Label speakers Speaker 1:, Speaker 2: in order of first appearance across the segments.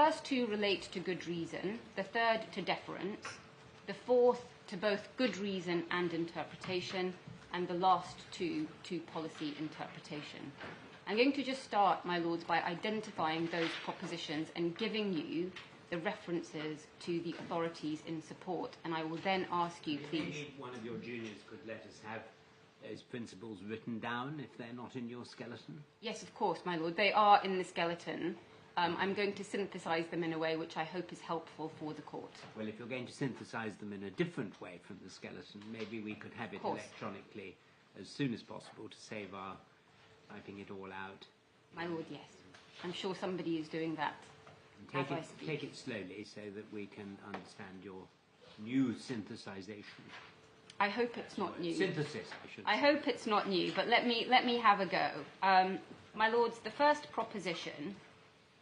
Speaker 1: first two relate to good reason, the third to deference, the fourth to both good reason and interpretation, and the last two to policy interpretation. I'm going to just start, my lords, by identifying those propositions and giving you the references to the authorities in support, and I will then ask you, please.
Speaker 2: Maybe one of your juniors could let us have those principles written down if they're not in your skeleton?
Speaker 1: Yes, of course, my lord. They are in the skeleton. I'm going to synthesise them in a way which I hope is helpful for the court.
Speaker 2: Well, if you're going to synthesise them in a different way from the skeleton, maybe we could have it electronically as soon as possible to save our typing it all out.
Speaker 1: My lord, yes. I'm sure somebody is doing that.
Speaker 2: Take it slowly so that we can understand your new synthesization.
Speaker 1: I hope it's not new.
Speaker 2: Synthesis, I should say.
Speaker 1: I hope it's not new, but let me have a go. My lords, the first proposition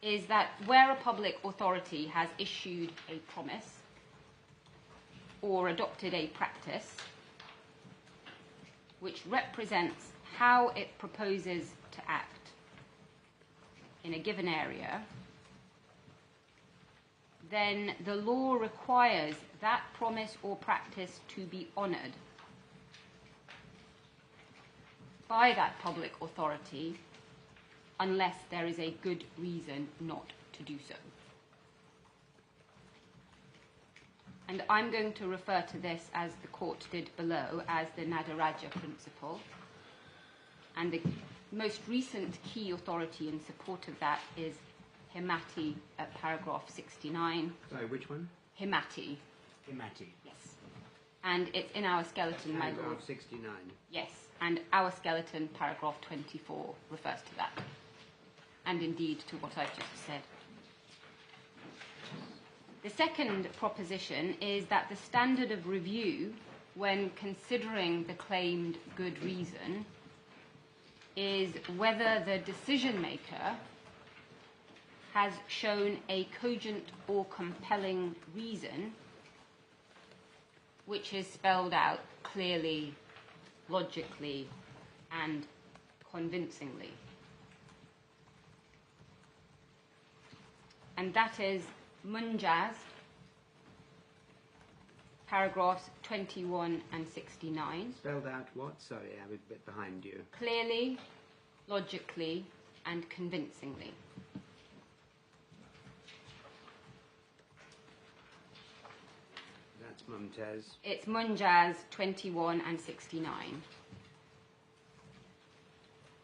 Speaker 1: is that where a public authority has issued a promise or adopted a practice which represents how it proposes to act in a given area, then the law requires that promise or practice to be honoured by that public authority unless there is a good reason not to do so. And I'm going to refer to this, as the court did below, as the Nadaraja principle. And the most recent key authority in support of that is Hemati at paragraph 69.
Speaker 2: Sorry, which one?
Speaker 1: Hemati.
Speaker 2: Hemati.
Speaker 1: Yes. And it's in our skeleton, my lord.
Speaker 2: Paragraph 69.
Speaker 1: Yes, and our skeleton, paragraph 24, refers to that. And indeed to what I've just said. The second proposition is that the standard of review when considering the claimed good reason is whether the decision maker has shown a cogent or compelling reason which is spelled out clearly, logically, and convincingly. And that is MJaz, paragraphs 21 and 69.
Speaker 2: Spelled out what? Sorry, I was a bit behind you.
Speaker 1: Clearly, logically, and convincingly.
Speaker 2: That's MJaz.
Speaker 1: It's MJaz 21 and 69.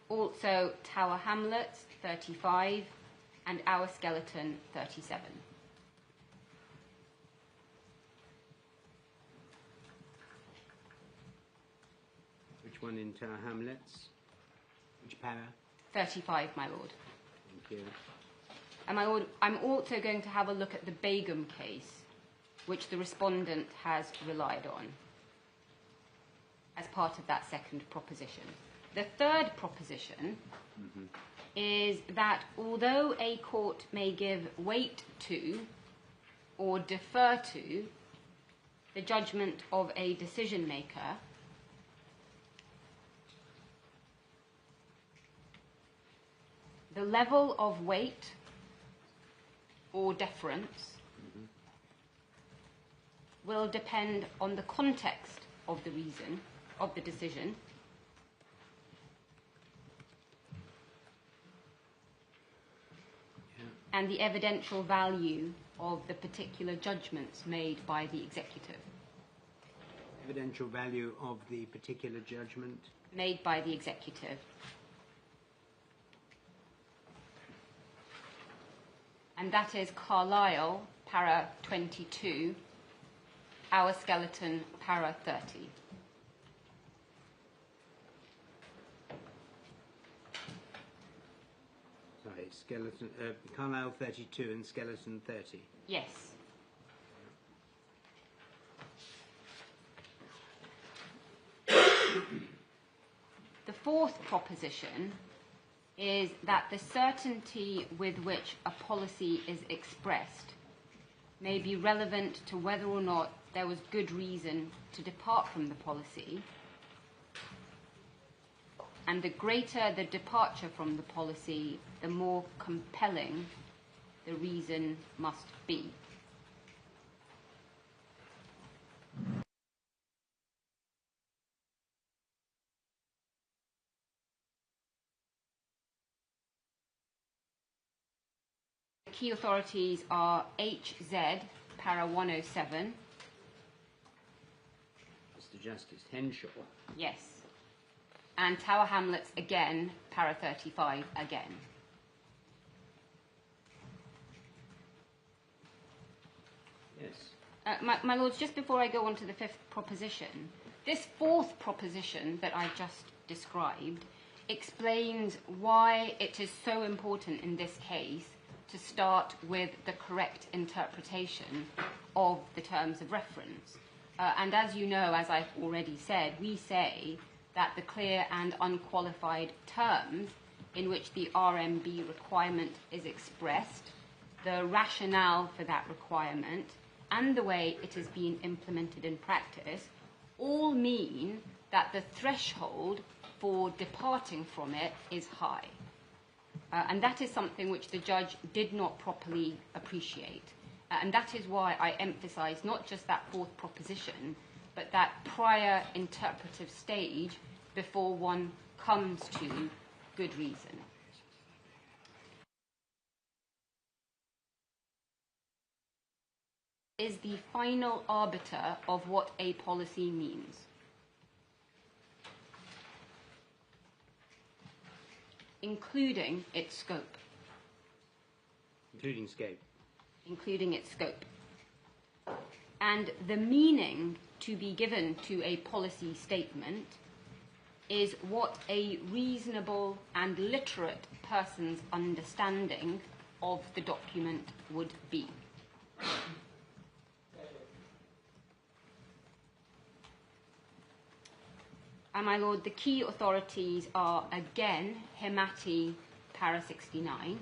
Speaker 1: Also, Tower Hamlets 35 and our skeleton 37.
Speaker 2: Which one in Tower Hamlets? Which para?
Speaker 1: 35, my lord.
Speaker 2: Thank you.
Speaker 1: And my lord, I'm also going to have a look at the Beum case, which the respondent has relied on as part of that second proposition. The third proposition is that although a court may give weight to or defer to the judgment of a decision maker, the level of weight or deference will depend on the context of the reason, of the decision, and the evidential value of the particular judgments made by the executive.
Speaker 2: Evidential value of the particular judgment?
Speaker 1: Made by the executive. And that is Carlisle, para 22, our skeleton, para 30.
Speaker 2: Sorry, skeleton, Carlisle 32 and skeleton 30.
Speaker 1: Yes. The fourth proposition is that the certainty with which a policy is expressed may be relevant to whether or not there was good reason to depart from the policy, and the greater the departure from the policy, the more compelling the reason must be. The key authorities are HZ, para 107.
Speaker 2: Mr. Justice Henshaw.
Speaker 1: Yes. And Tower Hamlets again, para 35 again.
Speaker 2: Yes.
Speaker 1: My Lords, just before I go on to the fifth proposition, this fourth proposition that I've just described explains why it is so important in this case to start with the correct interpretation of the terms of reference. And as you know, as I've already said, we say that the clear and unqualified terms in which the RMB requirement is expressed, the rationale for that requirement, and the way it is being implemented in practice all mean that the threshold for departing from it is high. And that is something which the judge did not properly appreciate. And that is why I emphasise not just that fourth proposition, but that prior interpretive stage before one comes to good reason. Is the final arbiter of what a policy means. Including its scope.
Speaker 2: Including scope.
Speaker 1: Including its scope. And the meaning to be given to a policy statement is what a reasonable and literate person's understanding of the document would be. And my Lord, the key authorities are again Hemati, para 69,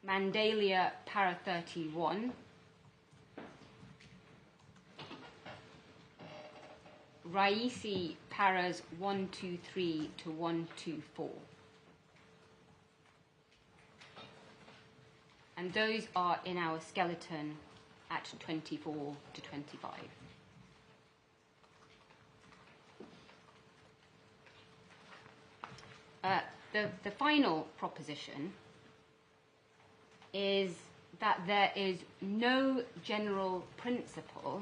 Speaker 1: Mandelia, para 31, Raisi, paras 123 to 124. And those are in our skeleton at 24 to 25. The final proposition is that there is no general principle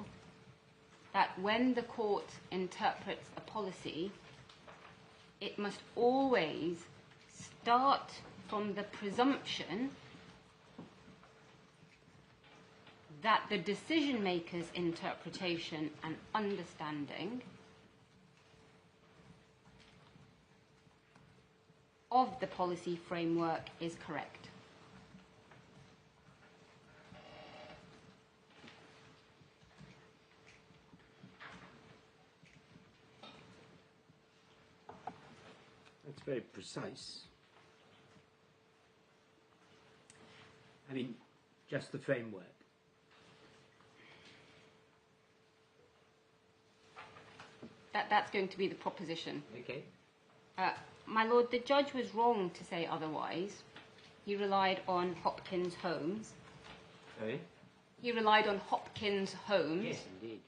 Speaker 1: that when the court interprets a policy, it must always start from the presumption that the decision maker's interpretation and understanding of the policy framework is correct.
Speaker 2: That's very precise. I mean, just the framework.
Speaker 1: That's going to be the proposition.
Speaker 2: Okay.
Speaker 1: My Lord, the judge was wrong to say otherwise. He relied on Hopkins Homes.
Speaker 2: Sorry?
Speaker 1: He relied on Hopkins Homes.
Speaker 2: Yes, indeed.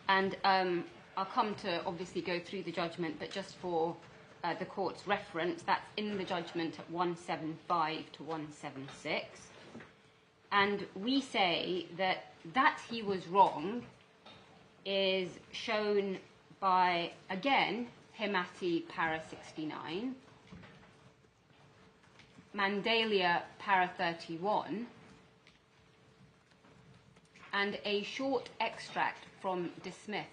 Speaker 1: And I'll come to obviously go through the judgment, but just for the court's reference, that's in the judgment at 175 to 176. And we say that he was wrong is shown by, again, Hemati, para 69, Mandelia, para 31, and a short extract from Dismissith,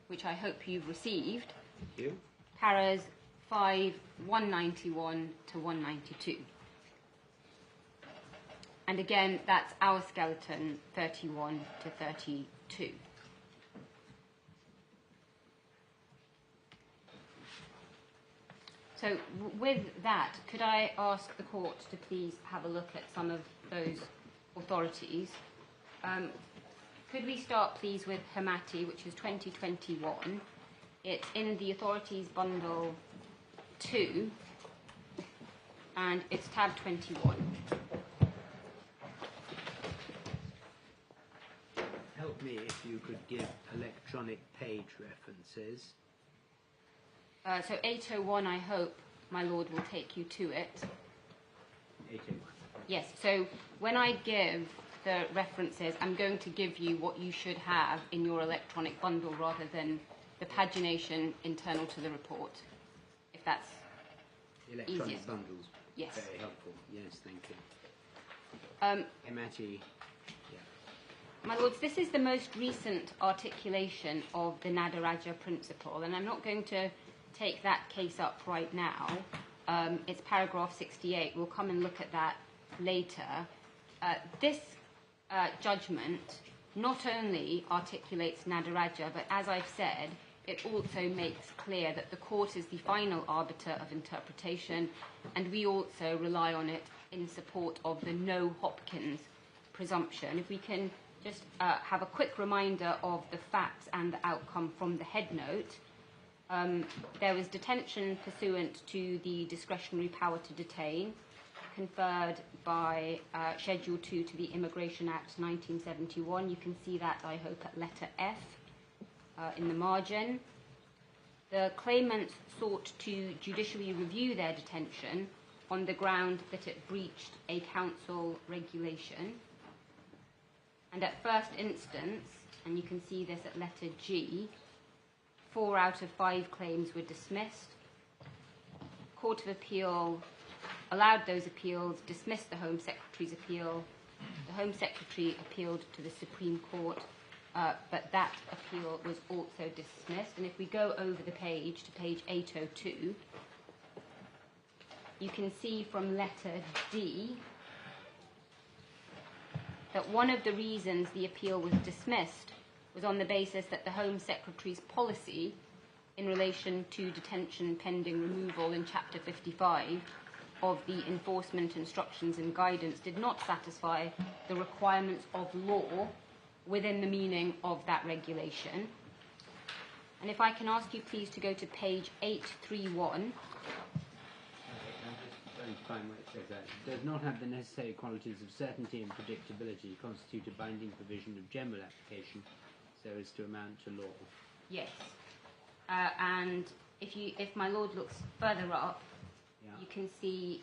Speaker 1: which I hope you've received.
Speaker 2: Thank you.
Speaker 1: Paras 5, 191 to 192. And again, that's our skeleton 31 to 32. So with that, could I ask the court to please have a look at some of those authorities? Could we start, please, with Hemati, which is 2021. It's in the authorities bundle 2. and it's tab 21.
Speaker 2: Help me if you could give electronic page references.
Speaker 1: So 801, I hope, my Lord, will take you to it.
Speaker 2: 801.
Speaker 1: Yes, so when I give the references, I'm going to give you what you should have in your electronic bundle rather than the pagination internal to the report, if that's
Speaker 2: Electronic
Speaker 1: easiest.
Speaker 2: bundles.
Speaker 1: Yes.
Speaker 2: Very helpful. Yes, thank you. Hemati.
Speaker 1: My Lords, this is the most recent articulation of the Nadaraja principle, and I'm not going to take that case up right now. It's paragraph 68. We'll come and look at that later. This judgment not only articulates Nadaraja, but as I've said, it also makes clear that the court is the final arbiter of interpretation, and we also rely on it in support of the no Hopkins presumption. If we can just have a quick reminder of the facts and the outcome from the head note. There was detention pursuant to the discretionary power to detain, conferred by Schedule 2 to the Immigration Act 1971. You can see that, I hope, at letter F in the margin. The claimants sought to judicially review their detention on the ground that it breached a council regulation. And at first instance, and you can see this at letter G, 4 out of 5 claims were dismissed. Court of Appeal allowed those appeals, dismissed the Home Secretary's appeal. The Home Secretary appealed to the Supreme Court, but that appeal was also dismissed. And if we go over the page to page 802, you can see from letter D that one of the reasons the appeal was dismissed was on the basis that the Home Secretary's policy in relation to detention pending removal in Chapter 55 of the Enforcement Instructions and Guidance did not satisfy the requirements of law within the meaning of that regulation. And if I can ask you please to go to page 831.
Speaker 2: Find where it says that. It does not have the necessary qualities of certainty and predictability constitute a binding provision of general application so as to amount to law.
Speaker 1: Yes. And if my Lord looks further up, you can see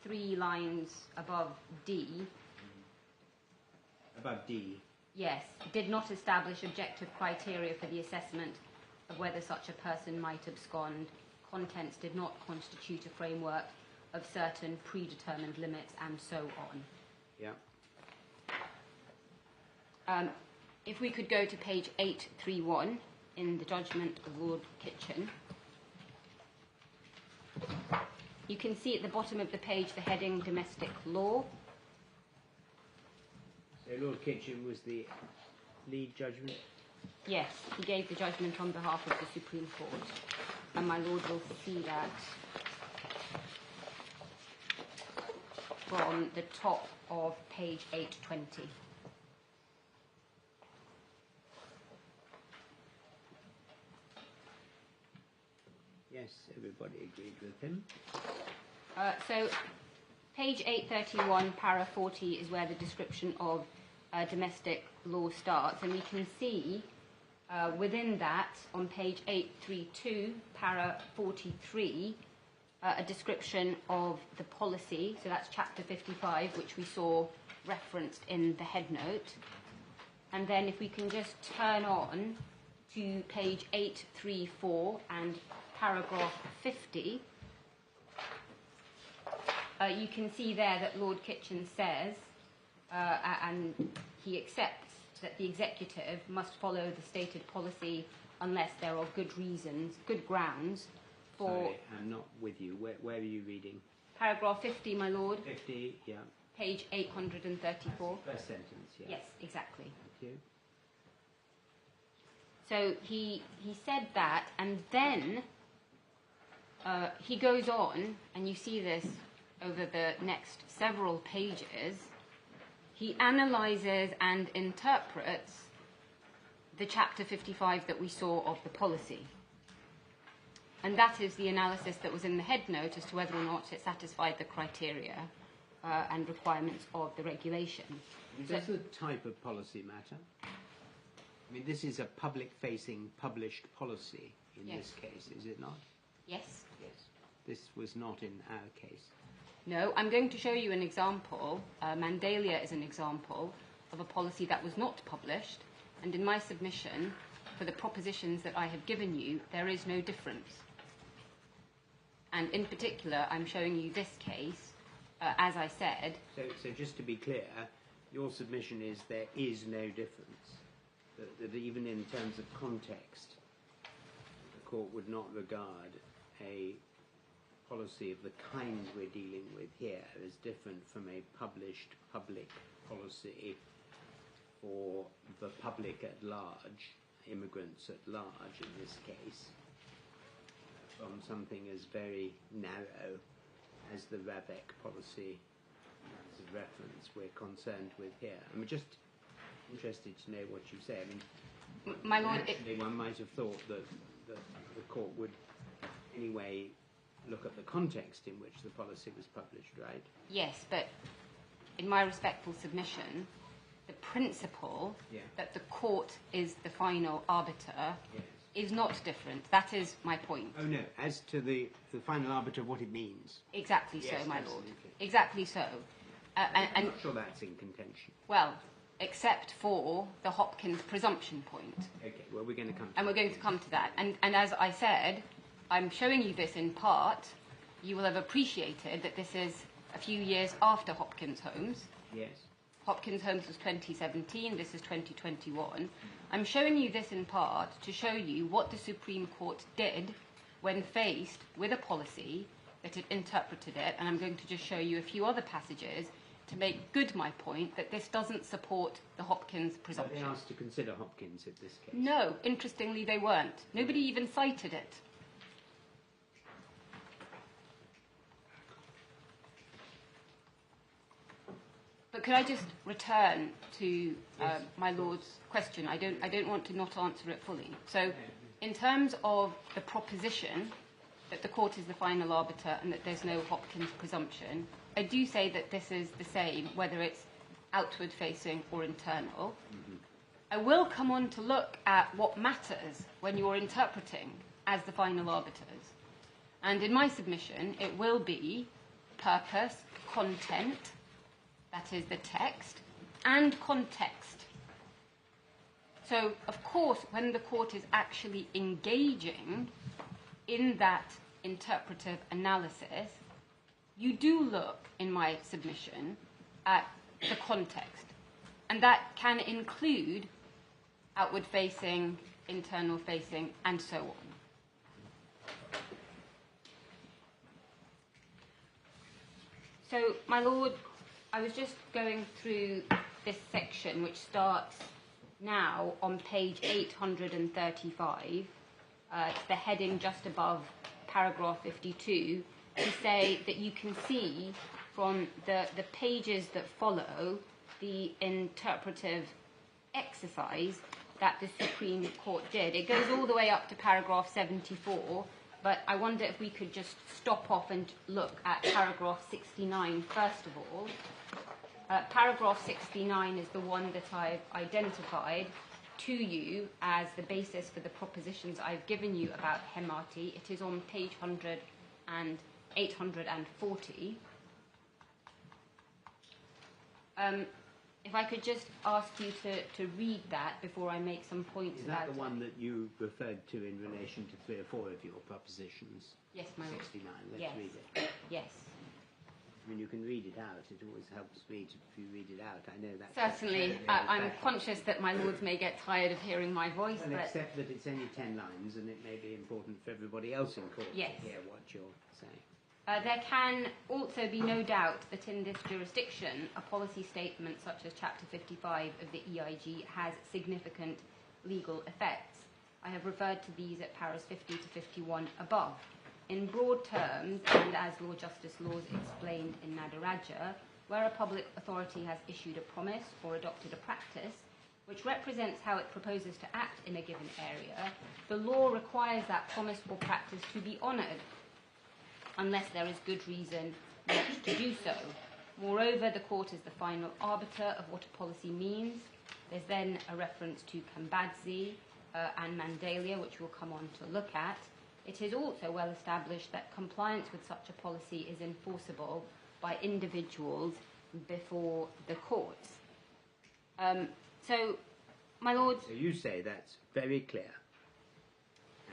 Speaker 1: 3 lines above D.
Speaker 2: Above D?
Speaker 1: Yes. Did not establish objective criteria for the assessment of whether such a person might abscond. Contents did not constitute a framework of certain predetermined limits, and so on.
Speaker 2: Yeah.
Speaker 1: If we could go to page 831 in the judgment of Lord Kitchen, you can see at the bottom of the page the heading Domestic Law.
Speaker 2: So Lord Kitchen was the lead judgment?
Speaker 1: Yes, he gave the judgment on behalf of the Supreme Court, and my Lord will see that from the top of page 820.
Speaker 2: Yes, everybody agreed with him.
Speaker 1: So page 831, para 40, is where the description of domestic law starts, and we can see within that, on page 832, para 43, a description of the policy. So that's chapter 55, which we saw referenced in the head note. And then if we can just turn on to page 834 and paragraph 50, you can see there that Lord Kitchen says, and he accepts that the executive must follow the stated policy unless there are good reasons, good grounds for...
Speaker 2: Sorry, I'm not with you. Where are you reading?
Speaker 1: Paragraph 50, my Lord.
Speaker 2: 50, yeah.
Speaker 1: Page 834.
Speaker 2: First sentence, yeah.
Speaker 1: Yes, exactly.
Speaker 2: Thank you.
Speaker 1: So he said that, and then he goes on, and you see this over the next several pages. He analyzes and interprets the chapter 55 that we saw of the policy. And that is the analysis that was in the head note as to whether or not it satisfied the criteria and requirements of the regulation.
Speaker 2: Does the type of policy matter? I mean, this is a public-facing, published policy in this case, is it not?
Speaker 1: Yes.
Speaker 2: Yes. This was not in our case.
Speaker 1: No, I'm going to show you an example. Mandelia is an example of a policy that was not published, and in my submission, for the propositions that I have given you, there is no difference. And in particular, I'm showing you this case, as I said.
Speaker 2: So just to be clear, your submission is there is no difference, that even in terms of context, the court would not regard a policy of the kind we're dealing with here as different from a published public policy for the public at large, immigrants at large in this case, from something as very narrow as the RAVEC policy as a reference we're concerned with here. I'm just interested to know what you say. I mean,
Speaker 1: my Lord,
Speaker 2: naturally one might have thought that the court would anyway look at the context in which the policy was published, right?
Speaker 1: yes, but in my respectful submission, the principle that the court is the final arbiter is not different. That is my point.
Speaker 2: Oh, no. As to the final arbiter, what it means.
Speaker 1: Exactly
Speaker 2: Yes,
Speaker 1: so, my Lord.
Speaker 2: absolutely.
Speaker 1: Exactly so.
Speaker 2: I'm not sure that's in contention.
Speaker 1: Well, except for the Hopkins presumption point.
Speaker 2: Okay, well, we're going to come to
Speaker 1: And we're going to come to that. And as I said, I'm showing you this in part. You will have appreciated that this is a few years after Hopkins Homes.
Speaker 2: Yes.
Speaker 1: Hopkins Homes was 2017, this is 2021. I'm showing you this in part to show you what the Supreme Court did when faced with a policy that had interpreted it, and I'm going to just show you a few other passages to make good my point that this doesn't support the Hopkins presumption.
Speaker 2: But they asked to consider Hopkins in this case.
Speaker 1: No, interestingly they weren't. Nobody even cited it. But could I just return to my Lord's question? I don't want to not answer it fully. So, in terms of the proposition that the court is the final arbiter and that there's no Hopkins presumption, I do say that this is the same, whether it's outward-facing or internal. Mm-hmm. I will come on to look at what matters when you're interpreting as the final arbiters. And in my submission, it will be purpose, content, that is the text, and context. So, of course, when the court is actually engaging in that interpretive analysis, you do look, in my submission, at the context. And that can include outward-facing, internal-facing, and so on. So, my Lord, I was just going through this section, which starts now on page 835. It's the heading just above paragraph 52, to say that you can see from the pages that follow the interpretive exercise that the Supreme Court did. It goes all the way up to paragraph 74, but I wonder if we could just stop off and look at paragraph 69 first of all. Paragraph 69 is the one that I've identified to you as the basis for the propositions I've given you about Hemati. It is on page 100 and 840. If I could just ask you to read that before I make some points about it.
Speaker 2: Is that the one that you referred to in relation to 3 or 4 of your propositions?
Speaker 1: Yes, my Lord.
Speaker 2: 69. Let's
Speaker 1: Yes.
Speaker 2: read it.
Speaker 1: Yes.
Speaker 2: I mean, you can read it out. It always helps me if you read it out. I know that.
Speaker 1: Certainly. I'm conscious that my lords may get tired of hearing my voice.
Speaker 2: Well,
Speaker 1: but
Speaker 2: except that it's only 10 lines, and it may be important for everybody else in court
Speaker 1: Yes.
Speaker 2: to hear what you're saying.
Speaker 1: There can also be no doubt that in this jurisdiction, a policy statement such as Chapter 55 of the EIG has significant legal effects. I have referred to these at paras 50 to 51 above. In broad terms, and as Lord Justice Laws explained in Nadaraja, where a public authority has issued a promise or adopted a practice, which represents how it proposes to act in a given area, the law requires that promise or practice to be honoured, unless there is good reason not to do so. Moreover, the court is the final arbiter of what a policy means. There's then a reference to Kambadzi and Mandelia, which we'll come on to look at. It is also well established that compliance with such a policy is enforceable by individuals before the courts. So, my lords...
Speaker 2: So you say that's very clear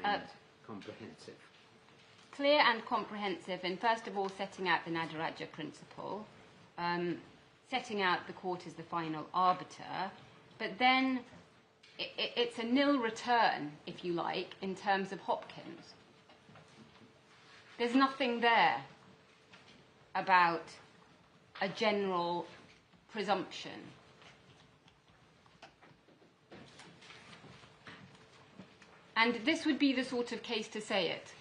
Speaker 2: and comprehensive.
Speaker 1: Clear and comprehensive in, first of all, setting out the Nadaraja principle, setting out the court as the final arbiter, but then it's a nil return, if you like, in terms of Hopkins. There's nothing there about a general presumption. And this would be the sort of case to say it,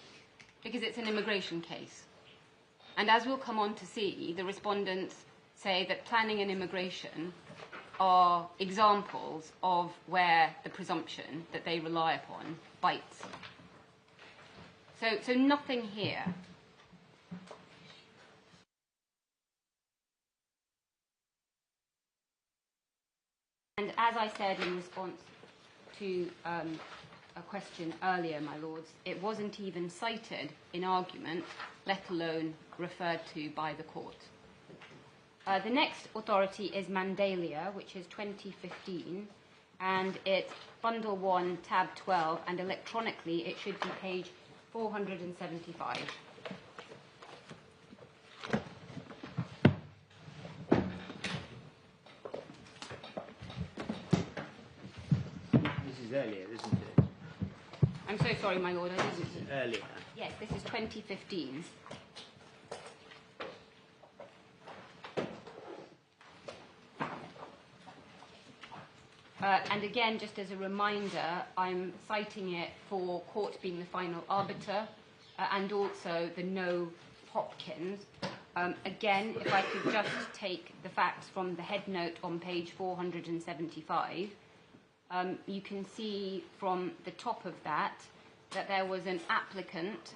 Speaker 1: because it's an immigration case. And as we'll come on to see, the respondents say that planning and immigration are examples of where the presumption that they rely upon bites. So nothing here. And as I said in response to a question earlier, my lords, it wasn't even cited in argument, let alone referred to by the court. The next authority is Mandelia, which is 2015, and it's Bundle 1, Tab 12, and electronically it should be page 475.
Speaker 2: This is earlier, isn't it?
Speaker 1: I'm so sorry, my lord, I didn't.
Speaker 2: Earlier.
Speaker 1: Yes, this is 2015. And again, just as a reminder, I'm citing it for court being the final arbiter and also the no Hopkins. Again, if I could just take the facts from the head note on page 475, you can see from the top of that there was an applicant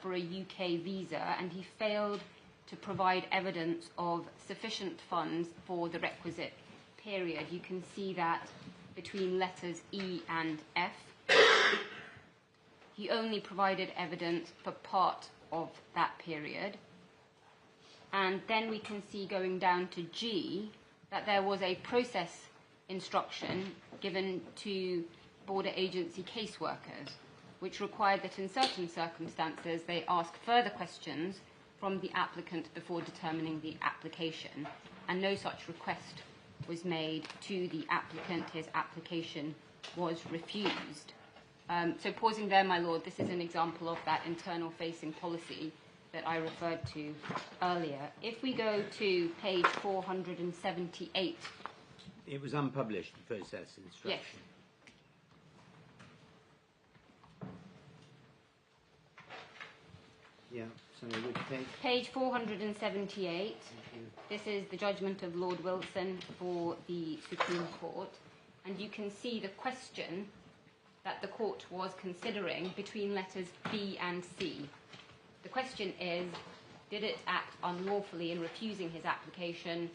Speaker 1: for a UK visa and he failed to provide evidence of sufficient funds for the requisite period. You can see that between letters E and F. He only provided evidence for part of that period. And then we can see going down to G that there was a process instruction given to border agency caseworkers, which required that in certain circumstances they ask further questions from the applicant before determining the application, and no such request was made to the applicant. His application was refused. So pausing there, my lord, this is an example of that internal facing policy that I referred to earlier. If we go to page 478.
Speaker 2: It was unpublished, the process instruction.
Speaker 1: Yes.
Speaker 2: Yeah, so which page?
Speaker 1: Page 478. This is the judgment of Lord Wilson for the Supreme Court. And you can see the question that the court was considering between letters B and C. The question is, did it act unlawfully in refusing his application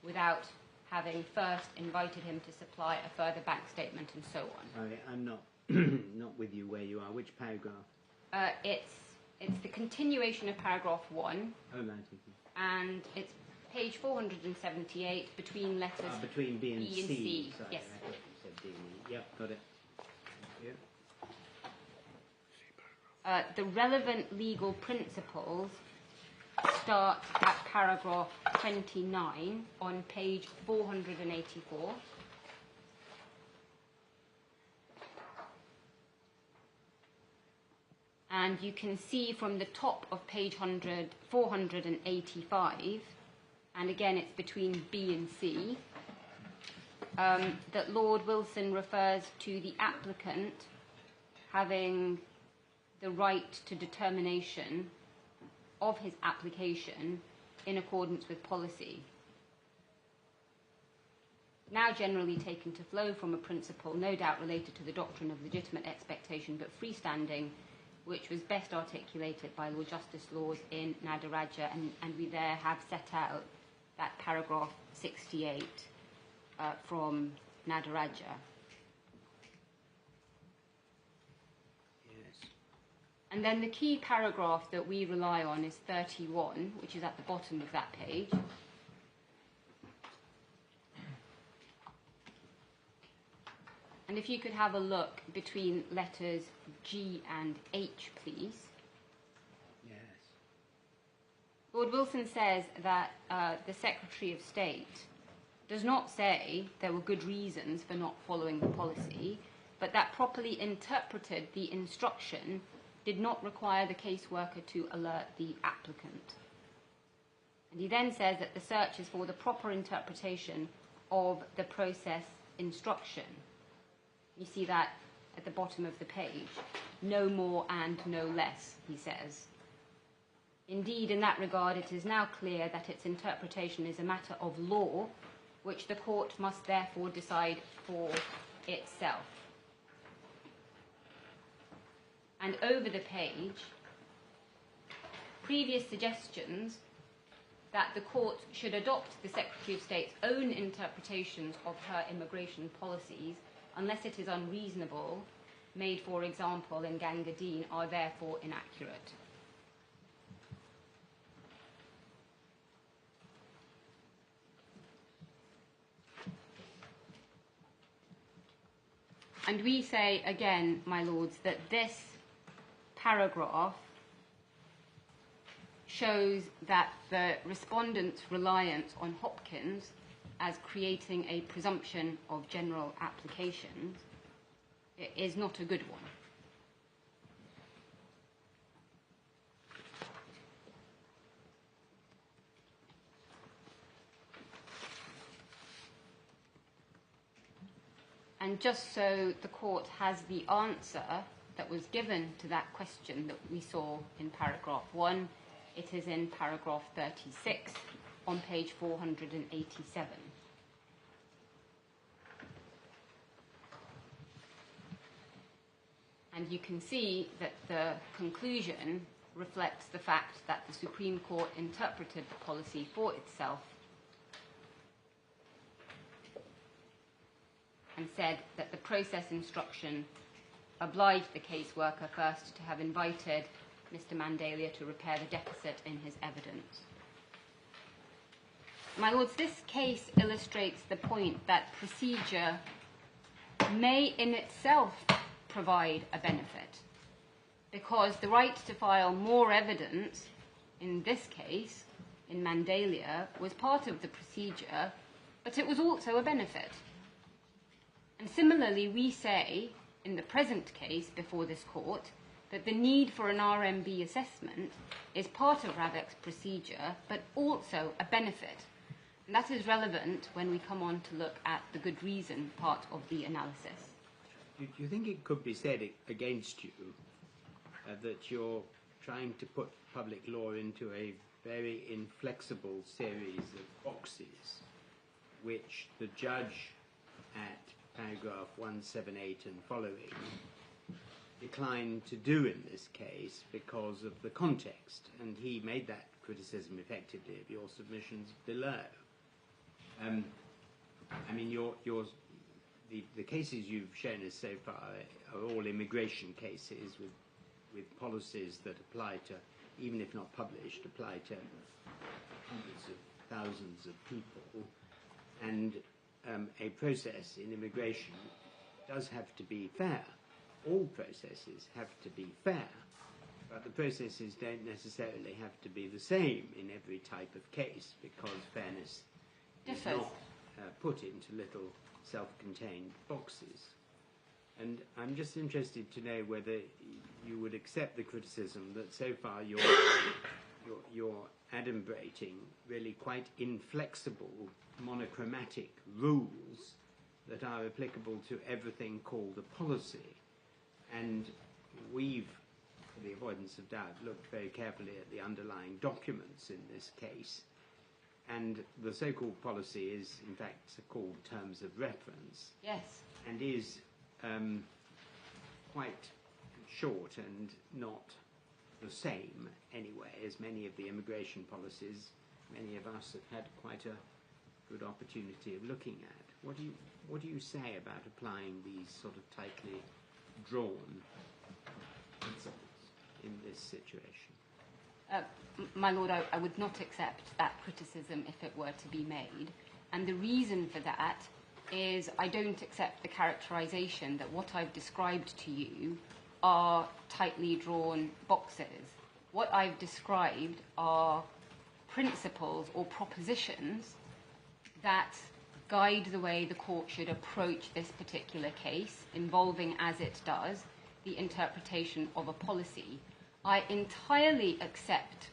Speaker 1: without having first invited him to supply a further bank statement and so on?
Speaker 2: I'm not not with you where you are. Which paragraph?
Speaker 1: It's the continuation of paragraph 1.
Speaker 2: Oh, right.
Speaker 1: And it's page 478 between letters
Speaker 2: between B and C. Sorry,
Speaker 1: yes.
Speaker 2: I thought you said D and E. Yep, got it. Thank you.
Speaker 1: The relevant legal principles start at paragraph 29 on page 484. And you can see from the top of page 485, and again it's between B and C, that Lord Wilson refers to the applicant having the right to determination of his application in accordance with policy. now generally taken to flow from a principle no doubt related to the doctrine of legitimate expectation but freestanding, which was best articulated by Lord Justice Laws in Nadaraja, and we there have set out that paragraph 68 from Nadaraja.
Speaker 2: Yes.
Speaker 1: And then the key paragraph that we rely on is 31, which is at the bottom of that page. And if you could have a look between letters G and H, please.
Speaker 2: Yes.
Speaker 1: Lord Wilson says that the Secretary of State does not say there were good reasons for not following the policy, but that properly interpreted the instruction did not require the caseworker to alert the applicant. And he then says that the search is for the proper interpretation of the process instruction. You see that at the bottom of the page. No more and no less, he says. Indeed, in that regard, it is now clear that its interpretation is a matter of law, which the court must therefore decide for itself. And over the page, previous suggestions that the court should adopt the Secretary of State's own interpretations of her immigration policies unless it is unreasonable, made, for example, in Gangadeen, are therefore inaccurate. And we say again, my lords, that this paragraph shows that the respondent's reliance on Hopkins as creating a presumption of general application is not a good one. And just so the court has the answer that was given to that question that we saw in paragraph 1, it is in paragraph 36 on page 487. And you can see that the conclusion reflects the fact that the Supreme Court interpreted the policy for itself and said that the process instruction obliged the caseworker first to have invited Mr. Mandelia to repair the deficit in his evidence. My lords, this case illustrates the point that procedure may in itself provide a benefit, because the right to file more evidence in this case, in Mandelia, was part of the procedure, but it was also a benefit. And similarly, we say, in the present case before this court, that the need for an RMB assessment is part of RAVEC's procedure, but also a benefit. And that is relevant when we come on to look at the good reason part of the analysis.
Speaker 2: Do you think it could be said against you that you're trying to put public law into a very inflexible series of boxes, which the judge at paragraph 178 and following declined to do in this case because of the context, and he made that criticism effectively of your submissions below. I mean, the cases you've shown us so far are all immigration cases with policies that apply to, even if not published, apply to hundreds of thousands of people. And a process in immigration does have to be fair. All processes have to be fair, but the processes don't necessarily have to be the same in every type of case, because fairness is not put into little self-contained boxes. And I'm just interested to know whether you would accept the criticism that so far you're adumbrating really quite inflexible, monochromatic rules that are applicable to everything called a policy. And we've, for the avoidance of doubt, looked very carefully at the underlying documents in this case, And the so-called policy is, in fact, called terms of reference.
Speaker 1: Yes.
Speaker 2: And is quite short and not the same, anyway, as many of the immigration policies many of us have had quite a good opportunity of looking at. What do you say about applying these sort of tightly drawn principles in this situation?
Speaker 1: My Lord, I would not accept that criticism if it were to be made. And the reason for that is I don't accept the characterisation that what I've described to you are tightly drawn boxes. What I've described are principles or propositions that guide the way the court should approach this particular case, involving, as it does, the interpretation of a policy. I entirely accept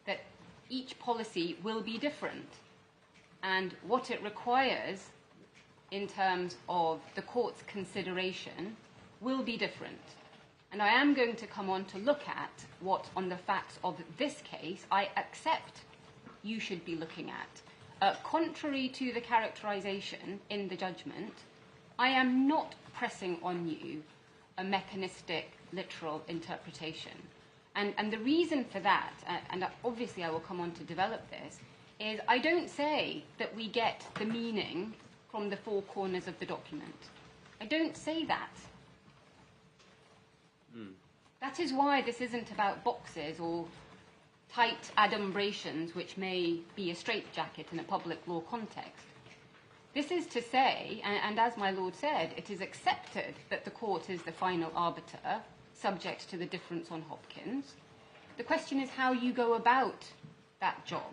Speaker 1: that each policy will be different, and what it requires in terms of the court's consideration will be different. And I am going to come on to look at what, on the facts of this case, I accept you should be looking at. Contrary to the characterisation in the judgment, I am not pressing on you a mechanistic, literal interpretation. And the reason for that, and obviously I will come on to develop this, is I don't say that we get the meaning from the four corners of the document. I don't say that. That is why this isn't about boxes or tight adumbrations which may be a straitjacket in a public law context. This is to say, and as my Lord said, it is accepted that the court is the final arbiter, subject to the difference on Hopkins. The question is how you go about that job.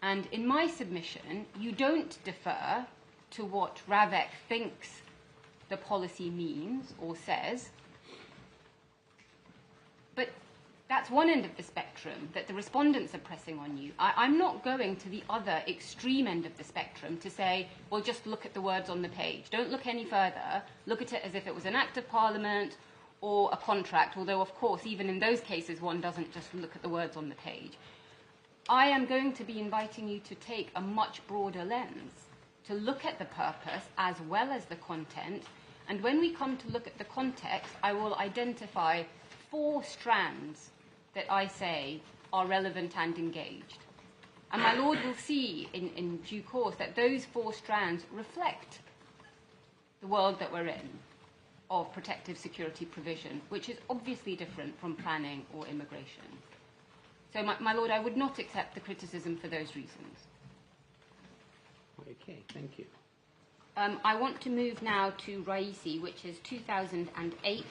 Speaker 1: And in my submission, you don't defer to what Ravek thinks the policy means or says, but that's one end of the spectrum that the respondents are pressing on you. I'm not going to the other extreme end of the spectrum to say, well, just look at the words on the page. Don't look any further. Look at it as if it was an act of parliament or a contract, although, of course, even in those cases, one doesn't just look at the words on the page. I am going to be inviting you to take a much broader lens, to look at the purpose as well as the content. And when we come to look at the context, I will identify 4 strands that I say are relevant and engaged. And my Lord will see in due course that those 4 strands reflect the world that we're in of protective security provision, which is obviously different from planning or immigration. So, my Lord, I would not accept the criticism for those reasons.
Speaker 2: Okay, thank you.
Speaker 1: I want to move now to Raisi, which is 2008.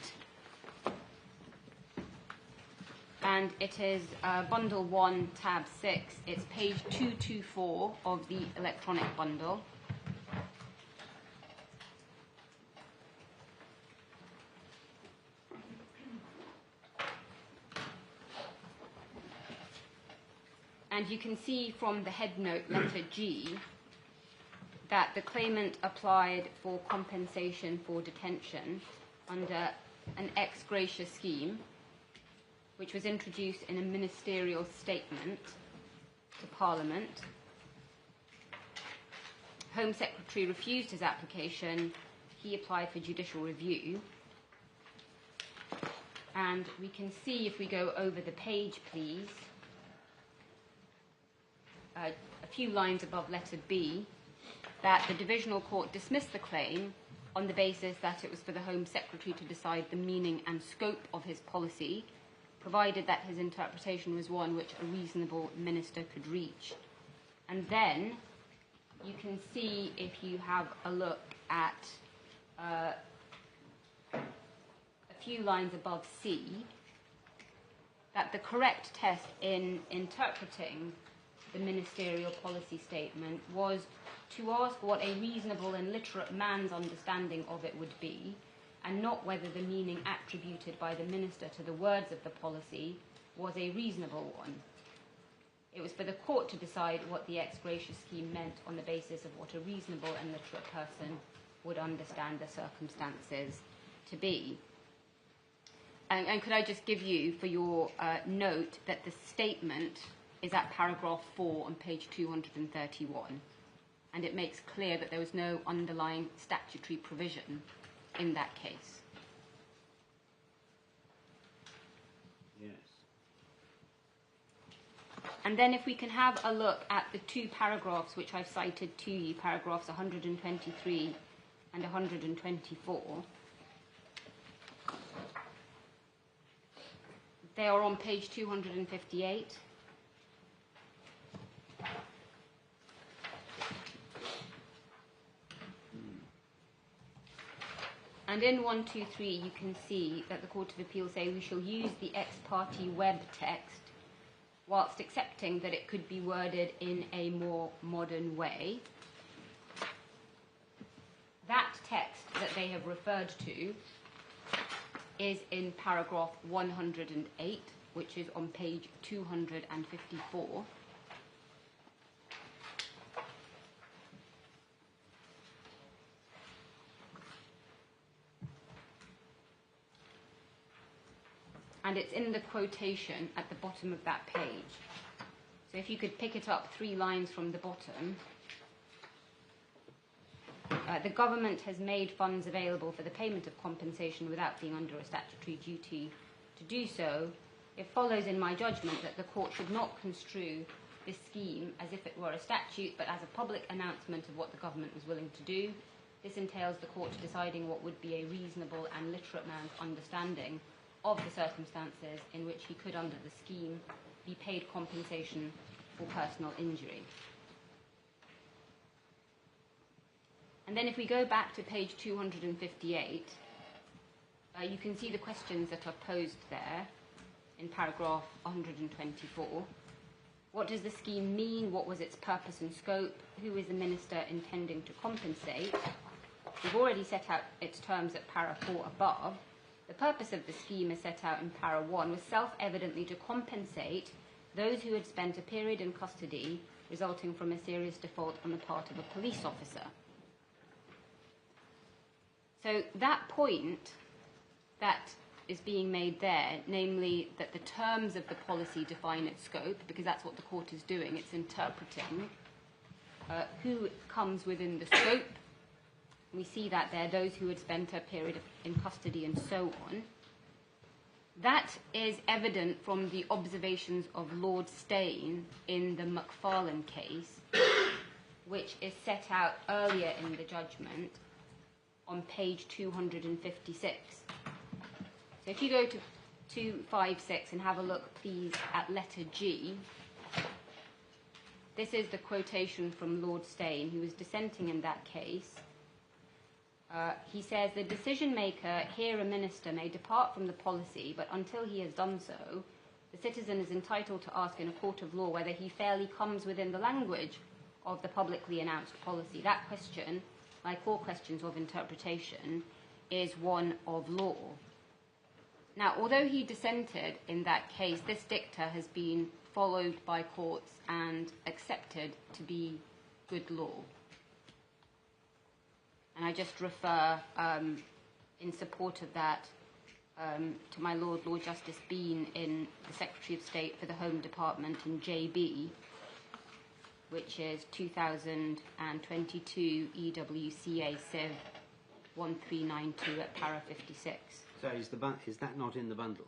Speaker 1: And it is Bundle 1, Tab 6. It's page 224 of the electronic bundle. And you can see from the head note, letter G, that the claimant applied for compensation for detention under an ex gratia scheme, which was introduced in a ministerial statement to Parliament. Home Secretary refused his application. He applied for judicial review. And we can see, if we go over the page, please, a few lines above letter B, that the Divisional Court dismissed the claim on the basis that it was for the Home Secretary to decide the meaning and scope of his policy, provided that his interpretation was one which a reasonable minister could reach. And then you can see, if you have a look at a few lines above C, that the correct test in interpreting the ministerial policy statement was to ask what a reasonable and literate man's understanding of it would be, and not whether the meaning attributed by the minister to the words of the policy was a reasonable one. It was for the court to decide what the ex gratia scheme meant on the basis of what a reasonable and literate person would understand the circumstances to be. And could I just give you, for your note, that the statement is at paragraph 4 on page 231, and it makes clear that there was no underlying statutory provision in that case.
Speaker 2: Yes.
Speaker 1: And then if we can have a look at the two paragraphs which I've cited to you, paragraphs 123 and 124. They are on page 258. And in 123 you can see that the Court of Appeal say we shall use the ex parte web text whilst accepting that it could be worded in a more modern way. That text that they have referred to is in paragraph 108, which is on page 254. And it's in the quotation at the bottom of that page. So if you could pick it up 3 lines from the bottom. The government has made funds available for the payment of compensation without being under a statutory duty to do so. It follows in my judgment that the court should not construe this scheme as if it were a statute, but as a public announcement of what the government was willing to do. This entails the court deciding what would be a reasonable and literate man's understanding of the circumstances in which he could, under the scheme, be paid compensation for personal injury. And then if we go back to page 258, you can see the questions that are posed there in paragraph 124. What does the scheme mean? What was its purpose and scope? Who is the minister intending to compensate? We've already set out its terms at para 4 above. The purpose of the scheme, as set out in para 1, was self-evidently to compensate those who had spent a period in custody resulting from a serious default on the part of a police officer. So that point that is being made there, namely that the terms of the policy define its scope, because that's what the court is doing, it's interpreting who comes within the scope. We see that there, those who had spent a period in custody and so on. That is evident from the observations of Lord Steyn in the McFarlane case, which is set out earlier in the judgment on page 256. So if you go to 256 and have a look, please, at letter G, this is the quotation from Lord Steyn, who was dissenting in that case. He says, the decision maker, here a minister, may depart from the policy, but until he has done so, the citizen is entitled to ask in a court of law whether he fairly comes within the language of the publicly announced policy. That question, like all questions of interpretation, is one of law. Now, although he dissented in that case, this dicta has been followed by courts and accepted to be good law. And I just refer, in support of that, to my Lord Justice Bean in the Secretary of State for the Home Department in JB, which is 2022 EWCA Civ 1392 at para 56.
Speaker 2: So is that not in the bundle?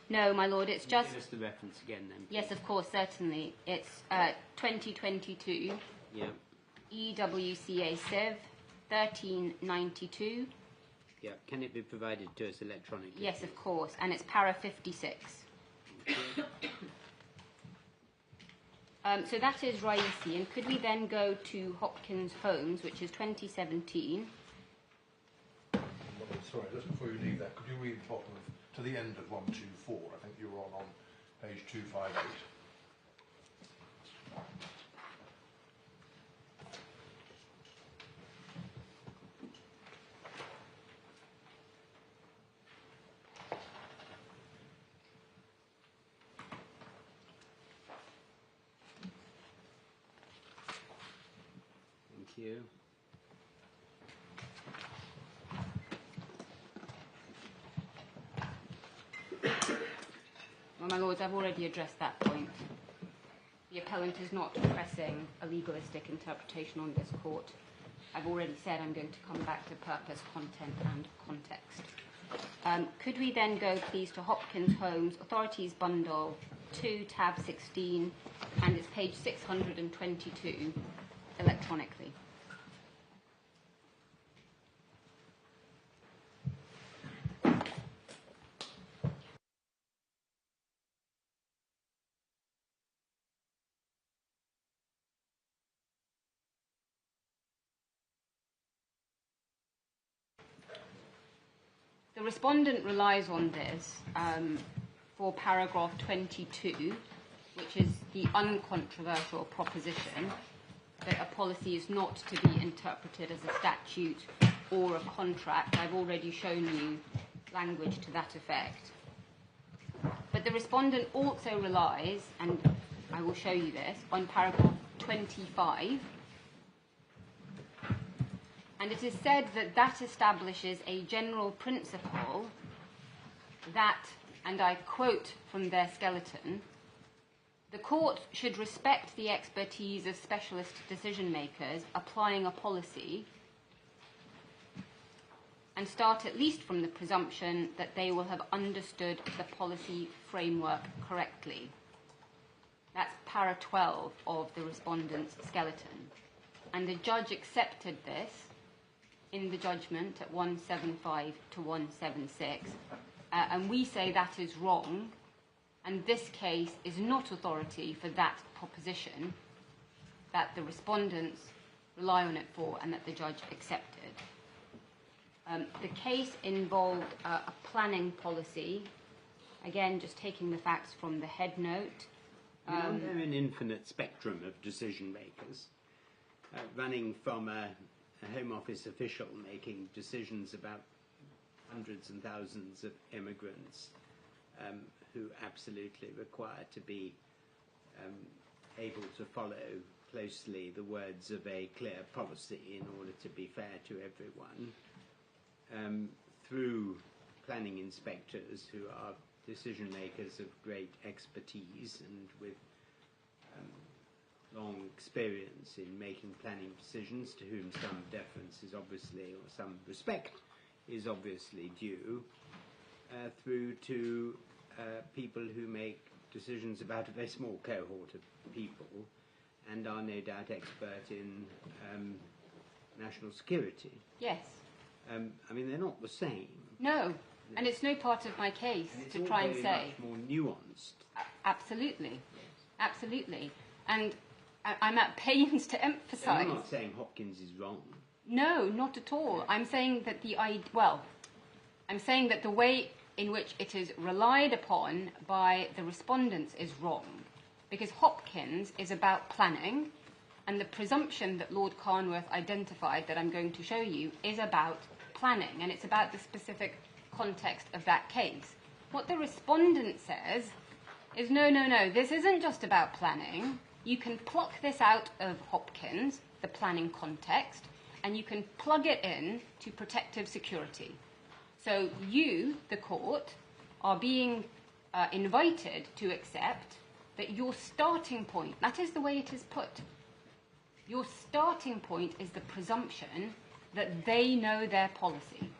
Speaker 1: No, my Lord, it's just...
Speaker 2: Give us the reference again then.
Speaker 1: Yes, of course, certainly. It's 2022
Speaker 2: Yeah.
Speaker 1: EWCA Civ 1392.
Speaker 2: Yeah. Can it be provided to us electronically?
Speaker 1: Yes, of course, and it's para 56. So that is Raisi, and could we then go to Hopkins Homes, which is 2017?
Speaker 3: Sorry, just before you leave that, could you read the bottom to the end of 124? I think you were on page 258.
Speaker 2: Thank you.
Speaker 1: Well, my Lords, I've already addressed that point. The appellant is not pressing a legalistic interpretation on this court. I've already said I'm going to come back to purpose, content and context. Could we then go, please, to Hopkins Homes, Authorities Bundle 2, tab 16, and it's page 622, electronically. The respondent relies on this for paragraph 22, which is the uncontroversial proposition that a policy is not to be interpreted as a statute or a contract. I've already shown you language to that effect. But the respondent also relies, and I will show you this, on paragraph 25. And it is said that that establishes a general principle that, and I quote from their skeleton, the court should respect the expertise of specialist decision makers applying a policy and start at least from the presumption that they will have understood the policy framework correctly. That's para 12 of the respondent's skeleton. And the judge accepted this in the judgment at 175 to 176. And we say that is wrong, and this case is not authority for that proposition that the respondents rely on it for and that the judge accepted. The case involved a planning policy, again, just taking the facts from the head note.
Speaker 2: There are an infinite spectrum of decision makers, running from a Home Office official making decisions about hundreds and thousands of immigrants who absolutely require to be able to follow closely the words of a clear policy in order to be fair to everyone, through planning inspectors who are decision makers of great expertise and with long experience in making planning decisions, to whom some deference is obviously, or some respect is obviously due, through to people who make decisions about a very small cohort of people and are no doubt expert in national security.
Speaker 1: Yes.
Speaker 2: I mean, they're not the same.
Speaker 1: No, and it's no part of my case to try and say.
Speaker 2: It's much more nuanced.
Speaker 1: Absolutely, absolutely. And I'm at pains to emphasise.
Speaker 2: I'm not saying Hopkins is wrong.
Speaker 1: No, not at all. I'm saying that I'm saying that the way in which it is relied upon by the respondents is wrong, because Hopkins is about planning, and the presumption that Lord Carnworth identified that I'm going to show you is about planning, and it's about the specific context of that case. What the respondent says is, no, this isn't just about planning. You can pluck this out of Hopkins, the planning context, and you can plug it in to protective security. So you, the court, are being invited to accept that your starting point, that is the way it is put, your starting point is the presumption that they know their policy.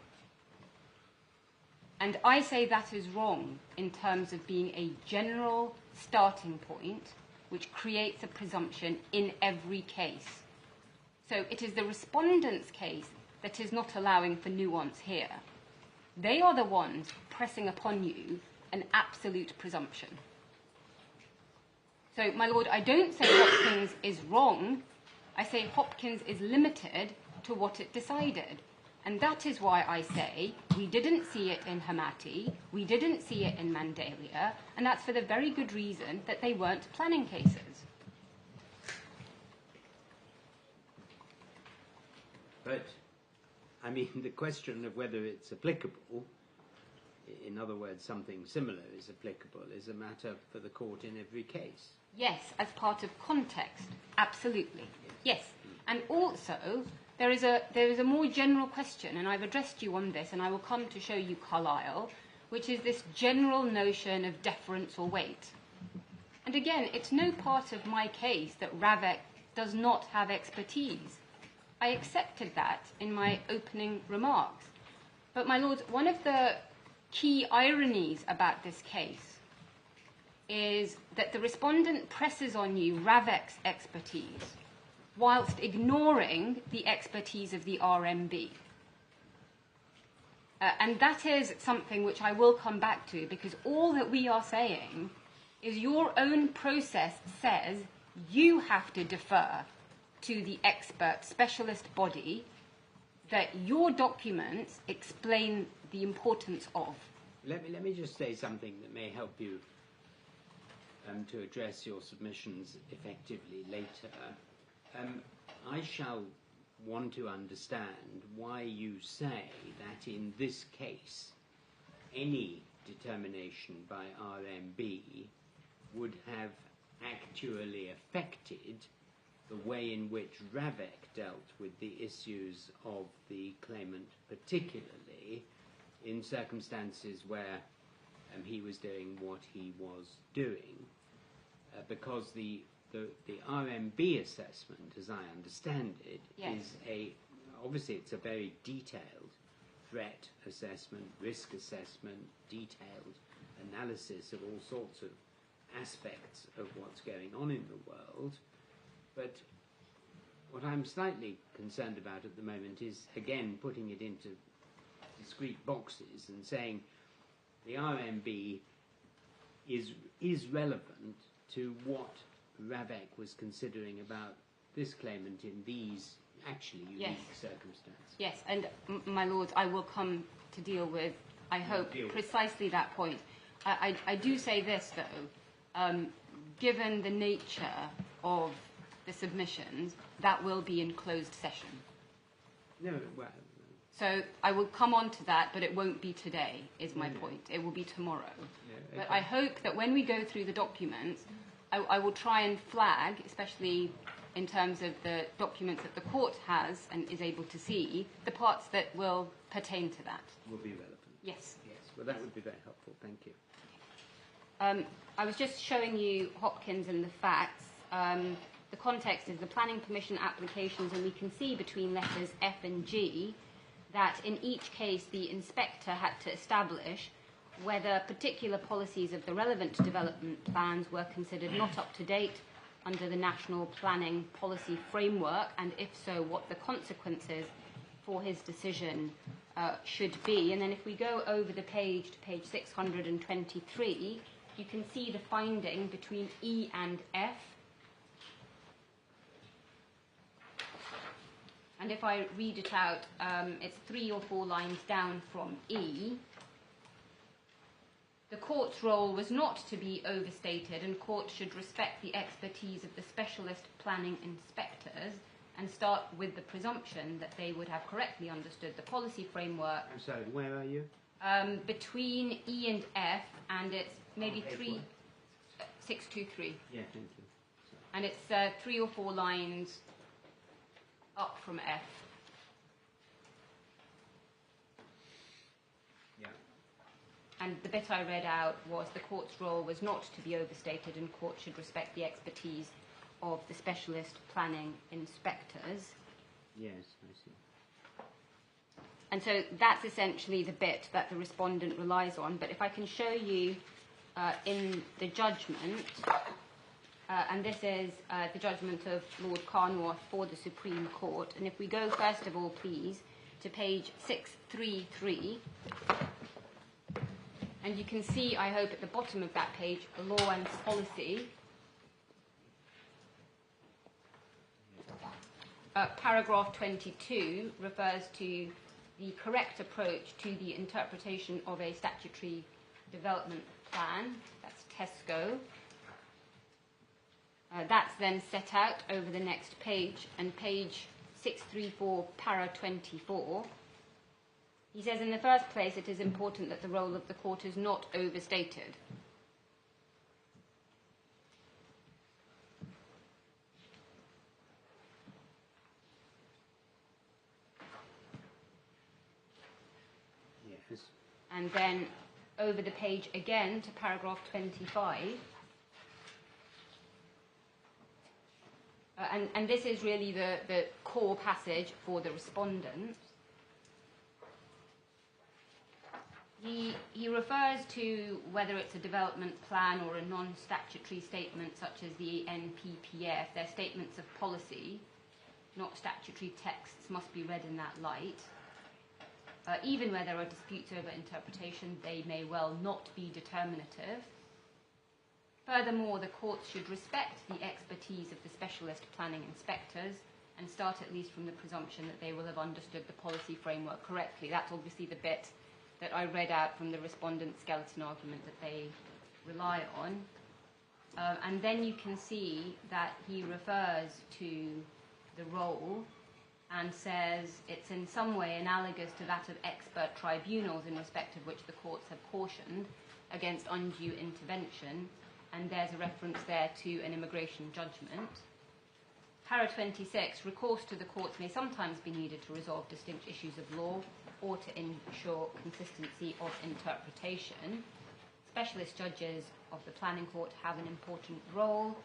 Speaker 1: And I say that is wrong in terms of being a general starting point which creates a presumption in every case. So it is the respondent's case that is not allowing for nuance here. They are the ones pressing upon you an absolute presumption. So, my lord, I don't say Hopkins is wrong. I say Hopkins is limited to what it decided. And that is why I say we didn't see it in Hemati, we didn't see it in Mandelia, and that's for the very good reason that they weren't planning cases.
Speaker 2: But, I mean, the question of whether it's applicable, in other words, something similar is applicable, is a matter for the court in every case.
Speaker 1: Yes, as part of context, absolutely. Yes, and also there is a more general question, and I've addressed you on this, and I will come to show you Carlisle, which is this general notion of deference or weight. And But again, it's no part of my case that RAVEC does not have expertise. I accepted that in my opening remarks. But, my lords, one of the key ironies about this case is that the respondent presses on you RAVEC's expertise whilst ignoring the expertise of the RMB. And that is something which I will come back to, because all that we are saying is your own process says you have to defer to the expert specialist body that your documents explain the importance of.
Speaker 2: Let me just say something that may help you to address your submissions effectively later. I shall want to understand why you say that in this case any determination by RMB would have actually affected the way in which RAVEC dealt with the issues of the claimant, particularly in circumstances where he was doing what he was doing, because the RMB assessment, as I understand it,
Speaker 1: yes,
Speaker 2: is obviously it's a very detailed threat assessment, risk assessment, detailed analysis of all sorts of aspects of what's going on in the world. But what I'm slightly concerned about at the moment is, again, putting it into discrete boxes and saying the RMB is relevant to what RAVEC was considering about this claimant in these actually unique circumstances.
Speaker 1: Yes, and my lords, I will come to deal with, I hope, precisely that point. I do say this, though, given the nature of the submissions, that will be in closed session.
Speaker 2: No, well...
Speaker 1: So I will come on to that, but it won't be today, is my point. It will be tomorrow.
Speaker 2: Okay.
Speaker 1: But I hope that when we go through the documents, I will try and flag, especially in terms of the documents that the court has and is able to see, the parts that will pertain to that.
Speaker 2: Will be relevant.
Speaker 1: Yes.
Speaker 2: Yes, well, that would be very helpful. Thank you.
Speaker 1: I was just showing you Hopkins and the facts. The context is the planning permission applications, and we can see between letters F and G that in each case the inspector had to establish whether particular policies of the relevant development plans were considered not up to date under the National Planning Policy Framework, and if so, what the consequences for his decision should be. And then if we go over the page to page 623, you can see the finding between E and F. And if I read it out, it's 3 or 4 lines down from E. The court's role was not to be overstated, and courts should respect the expertise of the specialist planning inspectors and start with the presumption that they would have correctly understood the policy framework.
Speaker 2: I'm sorry, where are you?
Speaker 1: Between E and F, and it's maybe 623.
Speaker 2: Yeah, thank you. Sorry.
Speaker 1: And it's 3 or 4 lines up from F.
Speaker 2: Yeah.
Speaker 1: And the bit I read out was the court's role was not to be overstated, and court should respect the expertise of the specialist planning inspectors.
Speaker 2: Yes, I see.
Speaker 1: And so that's essentially the bit that the respondent relies on. But if I can show you in the judgment, and this is the judgment of Lord Carnwath for the Supreme Court. And if we go, first of all, please, to page 633, and you can see, I hope, at the bottom of that page, law and policy. Paragraph 22 refers to the correct approach to the interpretation of a statutory development plan. That's Tesco. That's then set out over the next page, and page 634, para 24. He says, in the first place, it is important that the role of the court is not overstated.
Speaker 2: Yes.
Speaker 1: And then over the page again to paragraph 25. And this is really the core passage for the respondent. He refers to whether it's a development plan or a non-statutory statement such as the NPPF. They're statements of policy, not statutory texts, must be read in that light. Even where there are disputes over interpretation, they may well not be determinative. Furthermore, the courts should respect the expertise of the specialist planning inspectors and start at least from the presumption that they will have understood the policy framework correctly. That's obviously the bit that I read out from the respondent's skeleton argument that they rely on. And then you can see that he refers to the role and says it's in some way analogous to that of expert tribunals in respect of which the courts have cautioned against undue intervention, and there's a reference there to an immigration judgment. Para 26, recourse to the courts may sometimes be needed to resolve distinct issues of law or to ensure consistency of interpretation. Specialist judges of the planning court have an important role.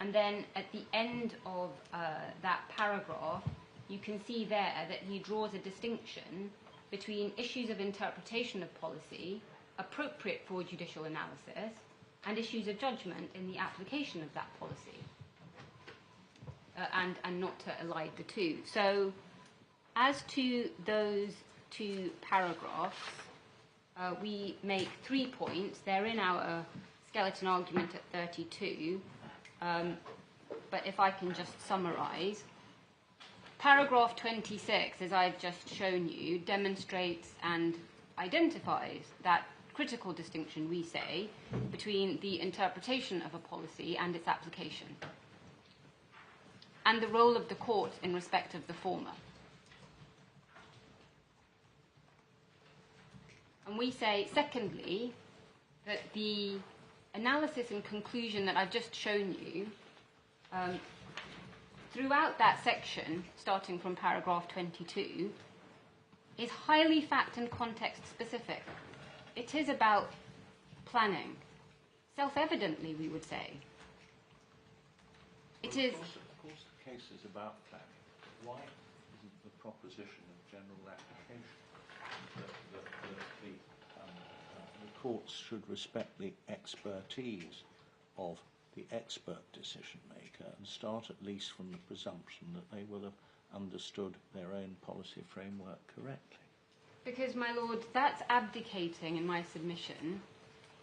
Speaker 1: And then at the end of that paragraph, you can see there that he draws a distinction between issues of interpretation of policy, appropriate for judicial analysis, and issues of judgment in the application of that policy, and not to elide the two. So as to those two paragraphs, we make 3 points. They're in our skeleton argument at 32, but if I can just summarise. Paragraph 26, as I've just shown you, demonstrates and identifies that critical distinction, we say, between the interpretation of a policy and its application, and the role of the court in respect of the former. And we say, secondly, that the analysis and conclusion that I've just shown you, throughout that section, starting from paragraph 22, is highly fact and context specific. It is about planning. Self-evidently, we would say. It is...
Speaker 4: Of course, the case is about planning. Why isn't the proposition of general application that the courts should respect the expertise of the expert decision maker and start at least from the presumption that they will have understood their own policy framework correctly?
Speaker 1: Because, my lord, that's abdicating, in my submission,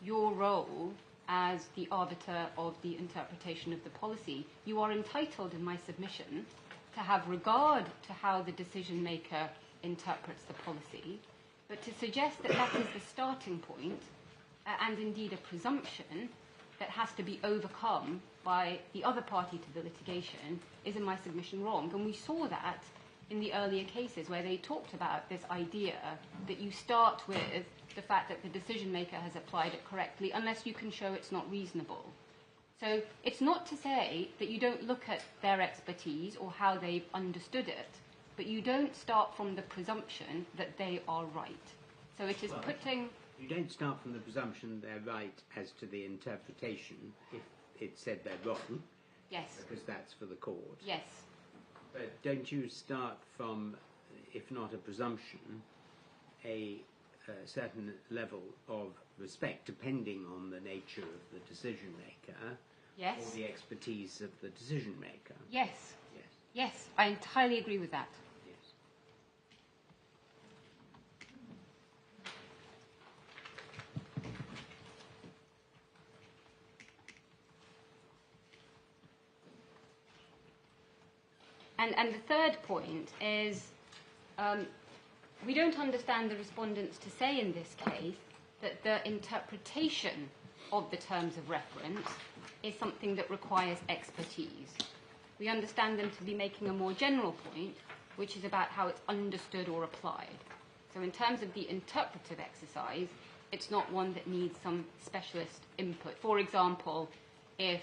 Speaker 1: your role as the arbiter of the interpretation of the policy. You are entitled, in my submission, to have regard to how the decision maker interprets the policy, but to suggest that that is the starting point, and indeed a presumption that has to be overcome by the other party to the litigation, is, in my submission, wrong. And we saw that in the earlier cases where they talked about this idea that you start with the fact that the decision maker has applied it correctly unless you can show it's not reasonable. So it's not to say that you don't look at their expertise or how they've understood it, but you don't start from the presumption that they are right. So it is putting...
Speaker 2: You don't start from the presumption they're right as to the interpretation if it said they're wrong.
Speaker 1: Yes.
Speaker 2: Because that's for the court.
Speaker 1: Yes.
Speaker 2: But don't you start from, if not a presumption, a certain level of respect, depending on the nature of the decision maker,
Speaker 1: Yes.
Speaker 2: or the expertise of the decision maker?
Speaker 1: Yes.
Speaker 2: Yes.
Speaker 1: Yes, I entirely agree with that.
Speaker 2: Yes.
Speaker 1: And the third point is we don't understand the respondents to say in this case that the interpretation of the terms of reference is something that requires expertise. We understand them to be making a more general point, which is about how it's understood or applied. So in terms of the interpretive exercise, it's not one that needs some specialist input. For example, if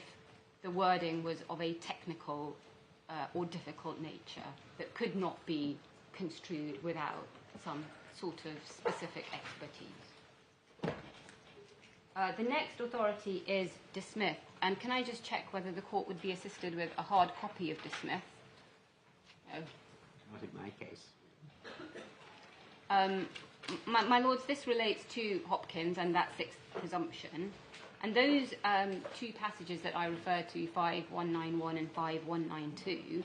Speaker 1: the wording was of a technical or difficult nature that could not be construed without some sort of specific expertise. The next authority is Dismissith. And can I just check whether the court would be assisted with a hard copy of Dismissith? No.
Speaker 2: Not in my case.
Speaker 1: My Lords, this relates to Hopkins and that sixth presumption. And those two passages that I refer to, 5191 and 5192,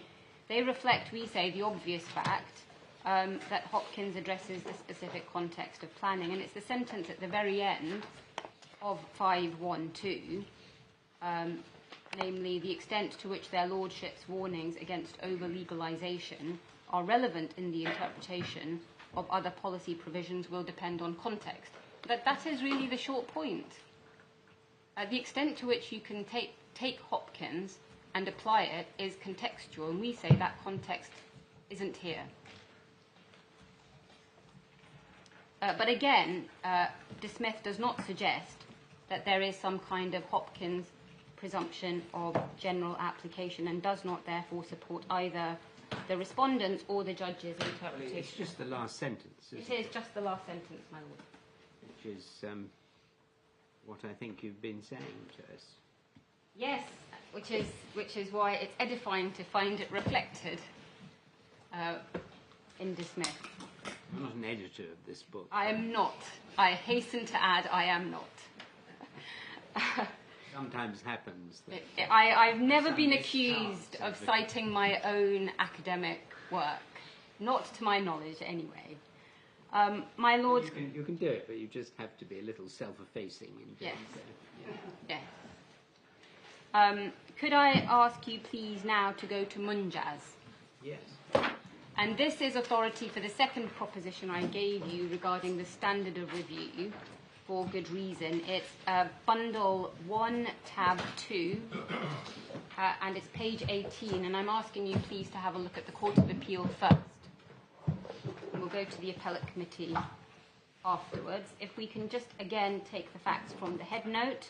Speaker 1: they reflect, we say, the obvious fact that Hopkins addresses the specific context of planning. And it's the sentence at the very end of 512, namely, the extent to which their lordships' warnings against over-legalisation are relevant in the interpretation of other policy provisions will depend on context. That is really the short point. The extent to which you can take Hopkins and apply it is contextual, and we say that context isn't here. But again, Dismissith does not suggest that there is some kind of Hopkins presumption of general application, and does not therefore support either the respondents or the judge's interpretation.
Speaker 2: Well, it's just the last sentence, isn't it?
Speaker 1: It is just the last sentence, my lord.
Speaker 2: Which is what I think you've been saying to us.
Speaker 1: Yes, which is why it's edifying to find it reflected in Dismissith.
Speaker 2: I'm not an editor of this book.
Speaker 1: I am not. I hasten to add, I am not.
Speaker 2: Sometimes happens.
Speaker 1: I've never been accused of citing my own academic work. Not to my knowledge, anyway. My Lords...
Speaker 2: You can do it, but you just have to be a little self-effacing in doing
Speaker 1: Yes.
Speaker 2: so.
Speaker 1: Yes. Could I ask you, please, now to go to MJaz?
Speaker 2: Yes.
Speaker 1: And this is authority for the second proposition I gave you regarding the standard of review, for good reason. It's bundle 1, tab 2, and it's page 18, and I'm asking you, please, to have a look at the Court of Appeal first. And we'll go to the appellate committee afterwards. If we can just, again, take the facts from the head note.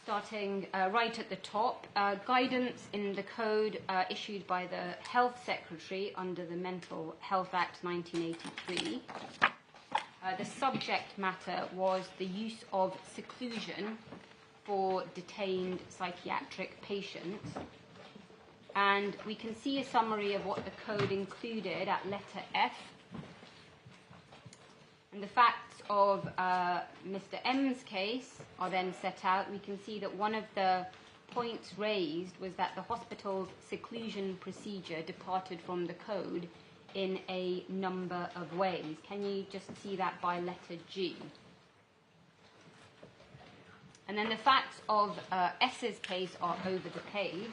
Speaker 1: Starting right at the top, guidance in the code issued by the Health Secretary under the Mental Health Act 1983. The subject matter was the use of seclusion for detained psychiatric patients. And we can see a summary of what the code included at letter F. And the facts of Mr. M's case are then set out. We can see that one of the points raised was that the hospital's seclusion procedure departed from the code in a number of ways. Can you just see that by letter G? And then the facts of S's case are over the page.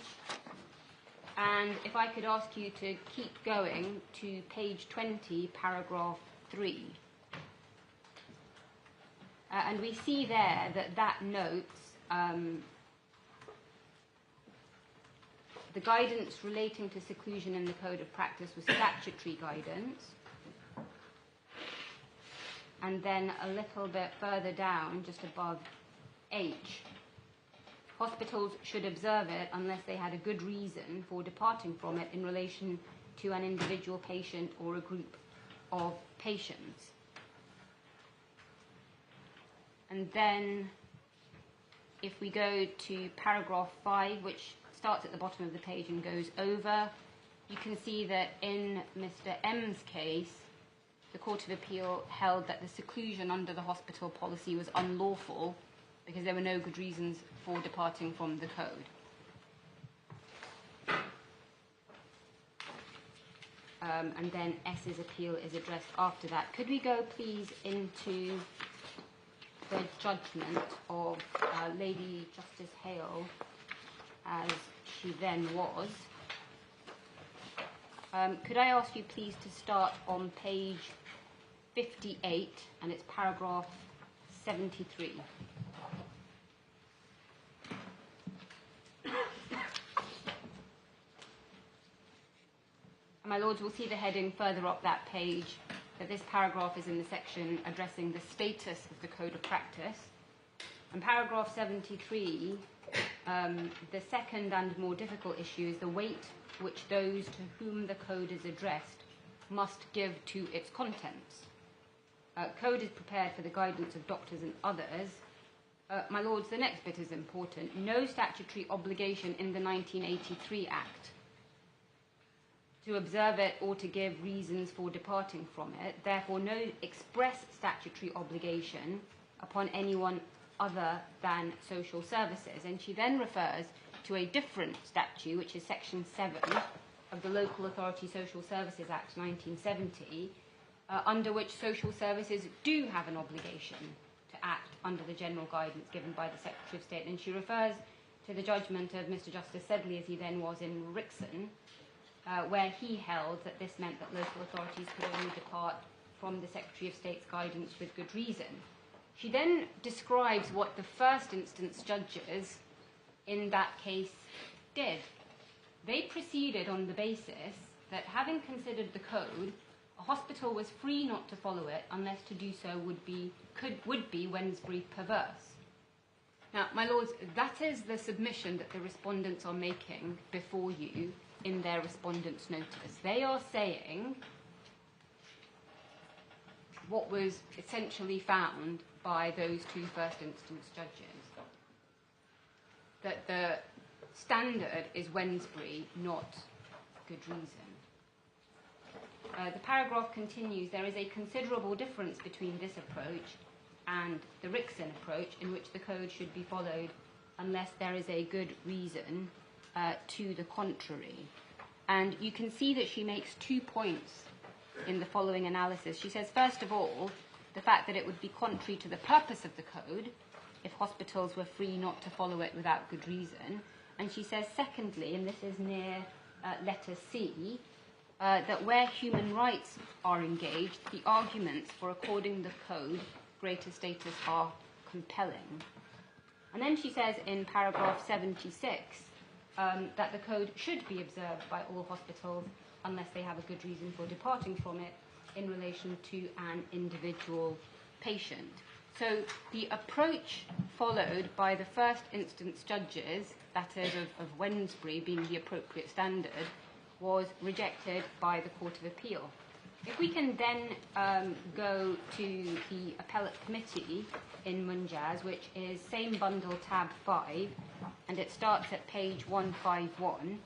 Speaker 1: And if I could ask you to keep going to page 20, paragraph 3. And we see there that notes the guidance relating to seclusion in the Code of Practice was statutory guidance. And then a little bit further down, just above H, hospitals should observe it unless they had a good reason for departing from it in relation to an individual patient or a group of patients. And then if we go to paragraph 5, which starts at the bottom of the page and goes over, you can see that in Mr. M's case, the Court of Appeal held that the seclusion under the hospital policy was unlawful because there were no good reasons for departing from the code. And then S's appeal is addressed after that. Could we go, please, into the judgment of Lady Justice Hale, as she then was. Could I ask you, please, to start on page 58, and it's paragraph 73. My Lords, will see the heading further up that page, that this paragraph is in the section addressing the status of the Code of Practice. And paragraph 73, the second and more difficult issue is the weight which those to whom the code is addressed must give to its contents. Code is prepared for the guidance of doctors and others, My Lords, the next bit is important. No statutory obligation in the 1983 Act to observe it or to give reasons for departing from it. Therefore, no express statutory obligation upon anyone other than social services. And she then refers to a different statute, which is Section 7 of the Local Authority Social Services Act 1970, under which social services do have an obligation to act under the general guidance given by the Secretary of State. And she refers to the judgment of Mr. Justice Sedley, as he then was in Rixon, where he held that this meant that local authorities could only depart from the Secretary of State's guidance with good reason. She then describes what the first instance judges in that case did. They proceeded on the basis that, having considered the code, a hospital was free not to follow it unless to do so would be Wednesbury perverse. Now, my Lords, that is the submission that the respondents are making before you in their respondents' notice. They are saying what was essentially found by those two first instance judges, that the standard is Wednesbury, not good reason. The paragraph continues, there is a considerable difference between this approach and the Rixon approach, in which the code should be followed unless there is a good reason to the contrary. And you can see that she makes 2 points in the following analysis. She says, first of all, the fact that it would be contrary to the purpose of the code if hospitals were free not to follow it without good reason. And she says, secondly, and this is near letter C, that where human rights are engaged, the arguments for according the code greater status are compelling. And then she says in paragraph 76 that the code should be observed by all hospitals unless they have a good reason for departing from it in relation to an individual patient. So the approach followed by the first instance judges, that is of Wednesbury being the appropriate standard, was rejected by the Court of Appeal. If we can then go to the appellate committee in MJaz, which is same bundle tab 5, and it starts at page 151.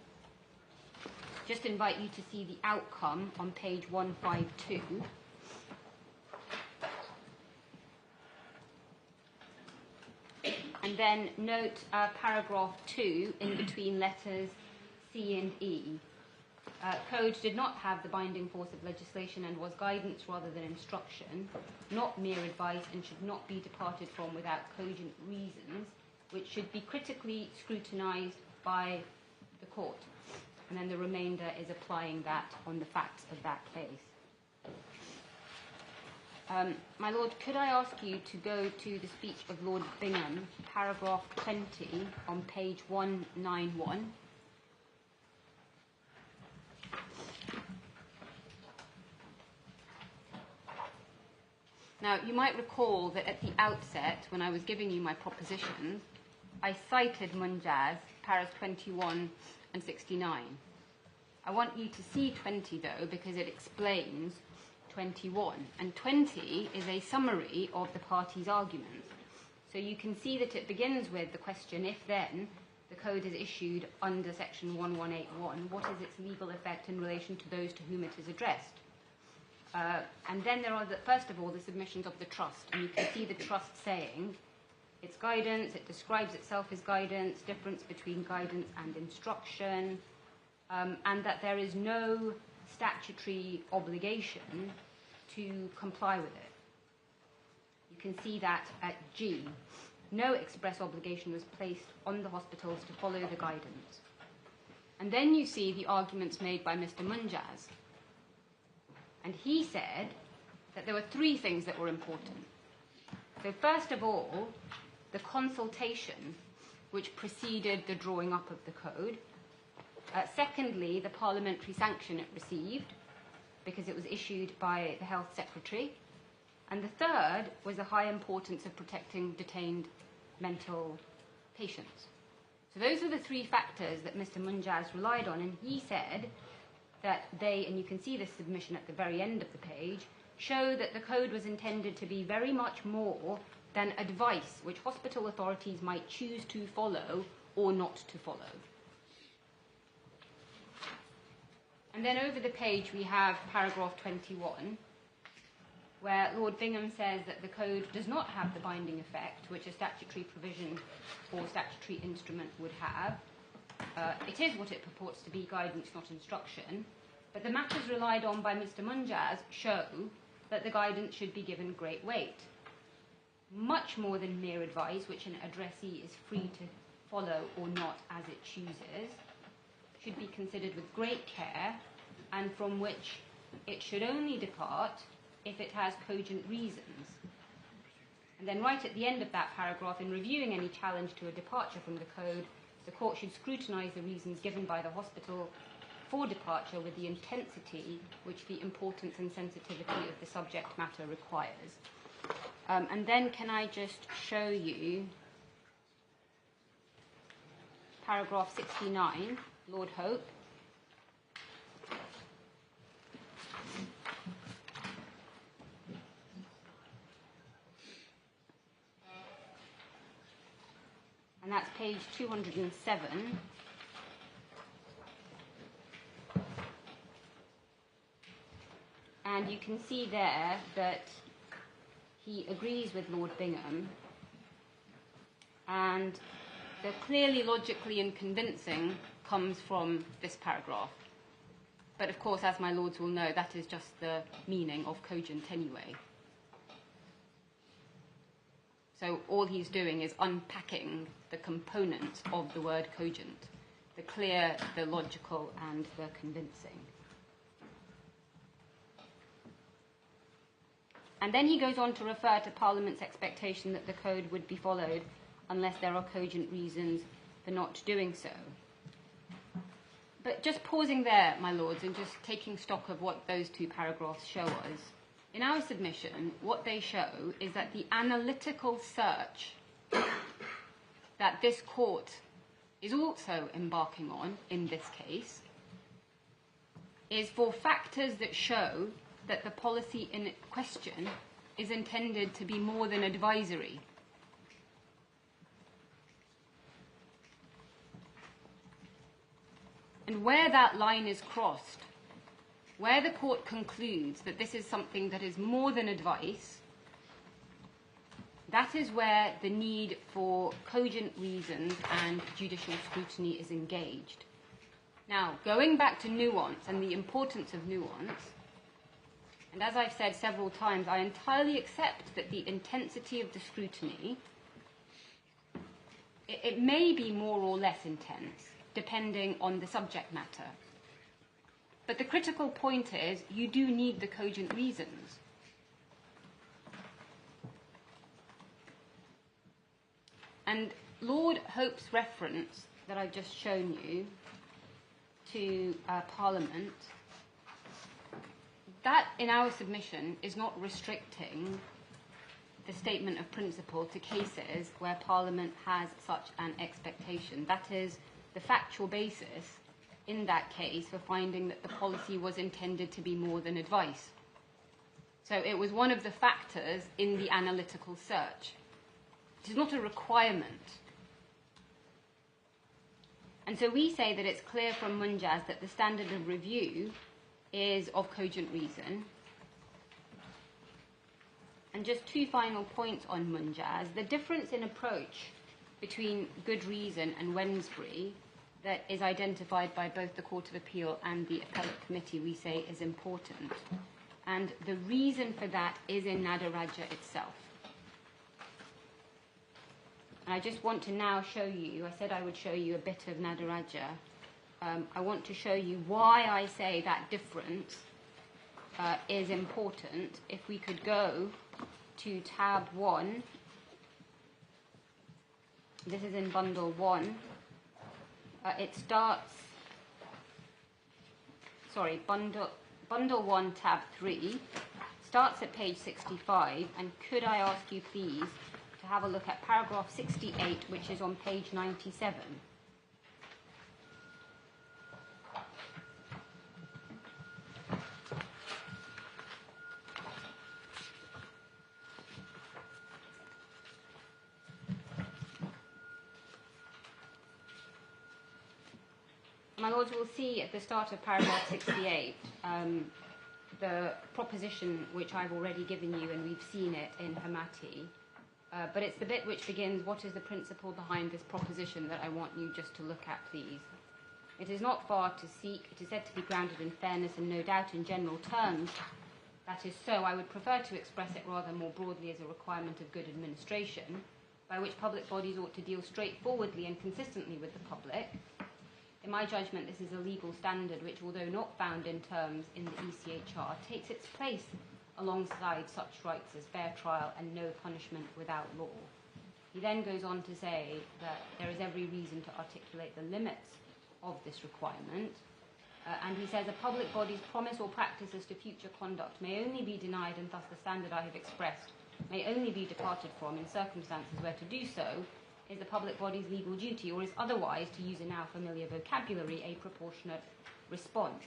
Speaker 1: Just invite you to see the outcome on page 152. And then note paragraph 2 in between letters C and E. Code did not have the binding force of legislation and was guidance rather than instruction, not mere advice, and should not be departed from without cogent reasons, which should be critically scrutinised by the court. And then the remainder is applying that on the facts of that case. My Lord, could I ask you to go to the speech of Lord Bingham, paragraph 20 on page 191. Now, you might recall that at the outset, when I was giving you my propositions, I cited MJaz, paras 21 and 69. I want you to see 20, though, because it explains 21. And 20 is a summary of the parties' arguments. So you can see that it begins with the question, if then the code is issued under section 1181, what is its legal effect in relation to those to whom it is addressed? And then there are, first of all, the submissions of the trust. And you can see the trust saying its guidance, it describes itself as guidance, difference between guidance and instruction, and that there is no statutory obligation to comply with it. You can see that at G. No express obligation was placed on the hospitals to follow the guidance. And then you see the arguments made by Mr. MJaz. And he said that there were 3 things that were important. So first of all, the consultation which preceded the drawing up of the code. Secondly, the parliamentary sanction it received, because it was issued by the Health Secretary. And the third was the high importance of protecting detained mental patients. So those were the 3 factors that Mr. MJaz relied on, and he said that they, and you can see this submission at the very end of the page, show that the code was intended to be very much more than advice which hospital authorities might choose to follow or not to follow. And then over the page we have paragraph 21, where Lord Bingham says that the code does not have the binding effect which a statutory provision or statutory instrument would have. It is what it purports to be, guidance, not instruction, but the matters relied on by Mr. MJaz show that the guidance should be given great weight, much more than mere advice which an addressee is free to follow or not as it chooses, should be considered with great care, and from which it should only depart if it has cogent reasons. And then right at the end of that paragraph, in reviewing any challenge to a departure from the code, the court should scrutinise the reasons given by the hospital for departure with the intensity which the importance and sensitivity of the subject matter requires. And then can I just show you paragraph 69, Lord Hope. And that's page 207. And you can see there that he agrees with Lord Bingham, and the clearly, logically and convincing comes from this paragraph. But of course, as my lords will know, that is just the meaning of cogent anyway. So all he's doing is unpacking the components of the word cogent, the clear, the logical, and the convincing. And then he goes on to refer to Parliament's expectation that the code would be followed unless there are cogent reasons for not doing so. But just pausing there, my lords, and just taking stock of what those two paragraphs show us, in our submission, what they show is that the analytical search that this court is also embarking on in this case is for factors that show that the policy in question is intended to be more than advisory. And where that line is crossed, where the court concludes that this is something that is more than advice, that is where the need for cogent reasons and judicial scrutiny is engaged. Now, going back to nuance and the importance of nuance, and as I've said several times, I entirely accept that the intensity of the scrutiny, it may be more or less intense, depending on the subject matter. But the critical point is, you do need the cogent reasons. And Lord Hope's reference that I've just shown you to Parliament, that, in our submission, is not restricting the statement of principle to cases where Parliament has such an expectation. That is the factual basis in that case for finding that the policy was intended to be more than advice. So it was one of the factors in the analytical search. It is not a requirement. And so we say that it's clear from MJaz that the standard of review is of cogent reason. And just two final points on MJaz. The difference in approach between good reason and Wednesbury that is identified by both the Court of Appeal and the Appellate Committee, we say, is important. And the reason for that is in Nadaraja itself. And I just want to now show you, I said I would show you a bit of Nadaraja. I want to show you why I say that difference is important. If we could go to tab 1, this is in bundle 1. It starts, bundle 1, tab 3, starts at page 65, and could I ask you please to have a look at paragraph 68, which is on page 97. my lords will see at the start of paragraph 68 the proposition which I've already given you, and we've seen it in Hemati. But it's the bit which begins, what is the principle behind this proposition, that I want you just to look at, please. It is not far to seek. It is said to be grounded in fairness, and no doubt in general terms that is so. I would prefer to express it rather more broadly as a requirement of good administration, by which public bodies ought to deal straightforwardly and consistently with the public. In my judgment, this is a legal standard which, although not found in terms in the ECHR, takes its place alongside such rights as fair trial and no punishment without law. He then goes on to say that there is every reason to articulate the limits of this requirement, and he says a public body's promise or practice as to future conduct may only be denied, and thus the standard I have expressed may only be departed from in circumstances where to do so is the public body's legal duty, or is otherwise, to use a now familiar vocabulary, a proportionate response.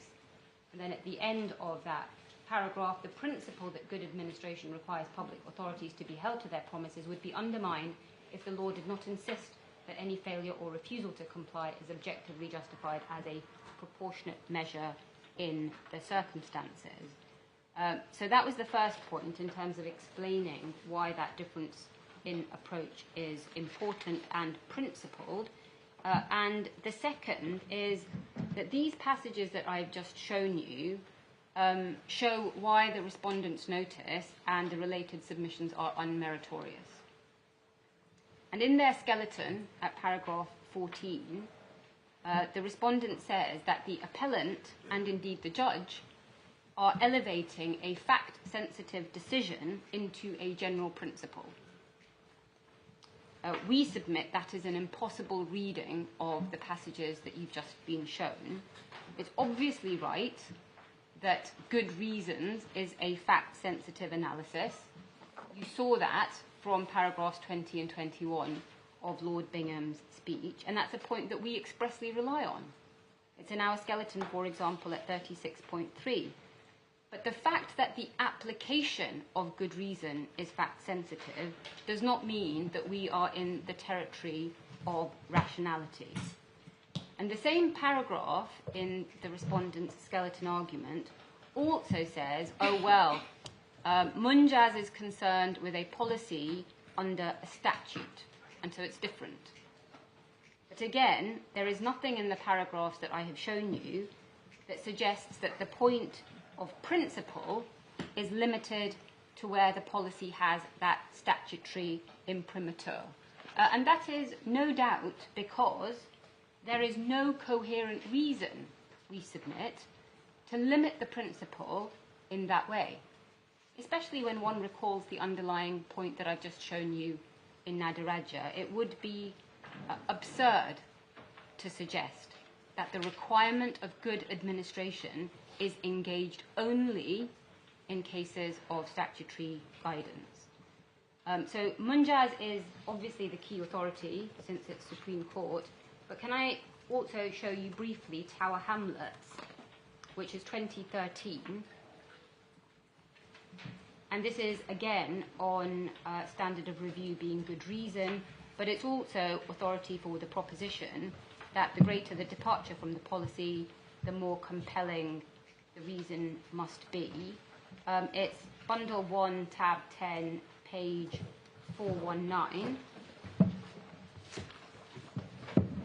Speaker 1: And then at the end of that paragraph, the principle that good administration requires public authorities to be held to their promises would be undermined if the law did not insist that any failure or refusal to comply is objectively justified as a proportionate measure in the circumstances. So that was the first point in terms of explaining why that difference in approach is important and principled. And the second is that these passages that I've just shown you show why the respondent's notice and the related submissions are unmeritorious. And in their skeleton, at paragraph 14, the respondent says that the appellant, and indeed the judge, are elevating a fact-sensitive decision into a general principle. We submit that is an impossible reading of the passages that you've just been shown. It's obviously right that good reasons is a fact-sensitive analysis. You saw that from paragraphs 20 and 21 of Lord Bingham's speech, and that's a point that we expressly rely on. It's in our skeleton, for example, at 36.3. But the fact that the application of good reason is fact-sensitive does not mean that we are in the territory of rationality. And the same paragraph in the respondent's skeleton argument also says, oh, well, MJaz is concerned with a policy under a statute, and so it's different. But again, there is nothing in the paragraphs that I have shown you that suggests that the point of principle is limited to where the policy has that statutory imprimatur. And that is no doubt because there is no coherent reason, we submit, to limit the principle in that way, especially when one recalls the underlying point that I've just shown you in Nadaraja. It would be absurd to suggest that the requirement of good administration is engaged only in cases of statutory guidance. So MJaz is obviously the key authority since it's Supreme Court, but can I also show you briefly Tower Hamlets, which is 2013, and this is again on standard of review being good reason, but it's also authority for the proposition that the greater the departure from the policy, the more compelling the reason must be. It's Bundle 1, Tab 10, page 419.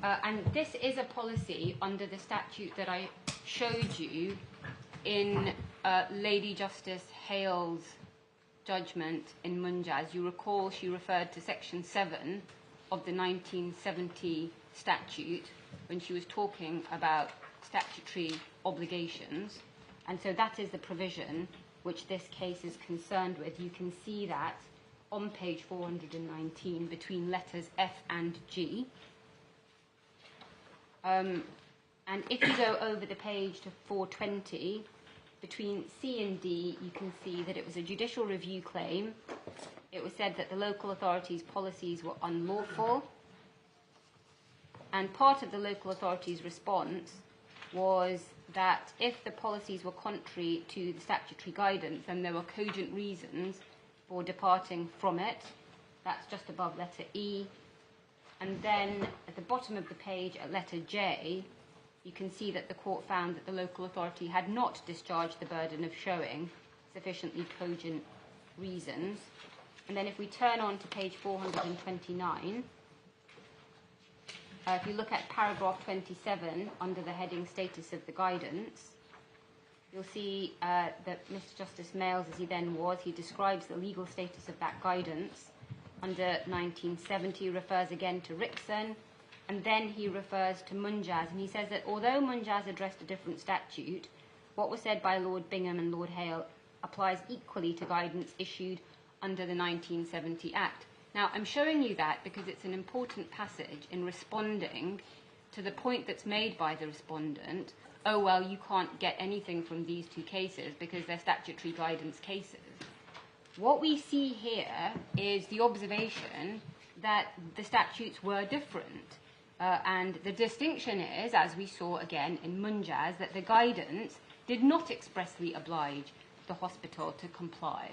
Speaker 1: And this is a policy under the statute that I showed you in Lady Justice Hale's judgment in MJaz. You recall she referred to Section 7 of the 1970 statute when she was talking about statutory obligations. And so that is the provision which this case is concerned with. You can see that on page 419 between letters F and G. And if you go over the page to 420, between C and D, you can see that it was a judicial review claim. It was said that the local authorities' policies were unlawful. And part of the local authorities' response was that if the policies were contrary to the statutory guidance and there were cogent reasons for departing from it, that's just above letter E. And then at the bottom of the page at letter J, you can see that the court found that the local authority had not discharged the burden of showing sufficiently cogent reasons. And then if we turn on to page 429, if you look at paragraph 27 under the heading Status of the Guidance, you'll see that Mr. Justice Mayles, as he then was, he describes the legal status of that guidance. Under 1970, refers again to Rickson, and then he refers to MJaz, and he says that although MJaz addressed a different statute, what was said by Lord Bingham and Lord Hale applies equally to guidance issued under the 1970 Act. Now, I'm showing you that because it's an important passage in responding to the point that's made by the respondent, oh, well, you can't get anything from these two cases because they're statutory guidance cases. What we see here is the observation that the statutes were different. And the distinction is, as we saw again in MJaz, that the guidance did not expressly oblige the hospital to comply,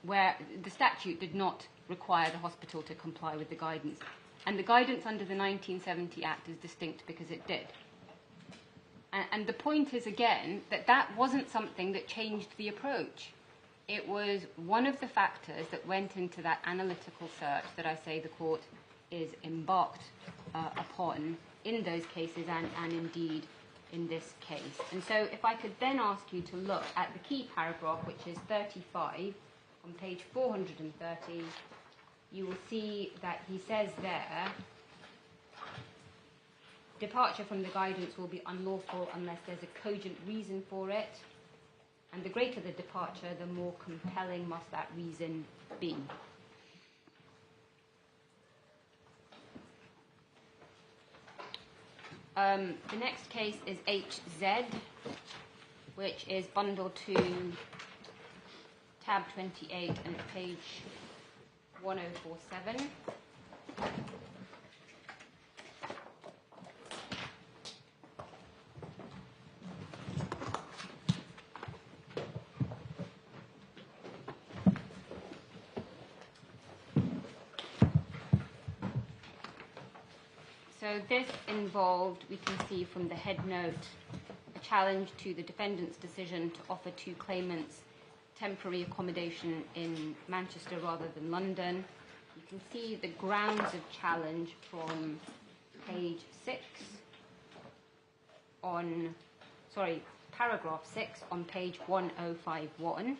Speaker 1: where the statute did not require the hospital to comply with the guidance. And the guidance under the 1970 Act is distinct because it did. And the point is, again, that that wasn't something that changed the approach. It was one of the factors that went into that analytical search that I say the court is embarked upon in those cases and indeed in this case. And so if I could then ask you to look at the key paragraph, which is 35, on page 430, you will see that he says there, departure from the guidance will be unlawful unless there's a cogent reason for it, and the greater the departure, the more compelling must that reason be. The next case is HZ, which is bundle 2, tab 28, and page 1047. So this involved, we can see from the head note, a challenge to the defendant's decision to offer two claimants temporary accommodation in Manchester rather than London. You can see the grounds of challenge from page 6 on, paragraph 6 on page 1051.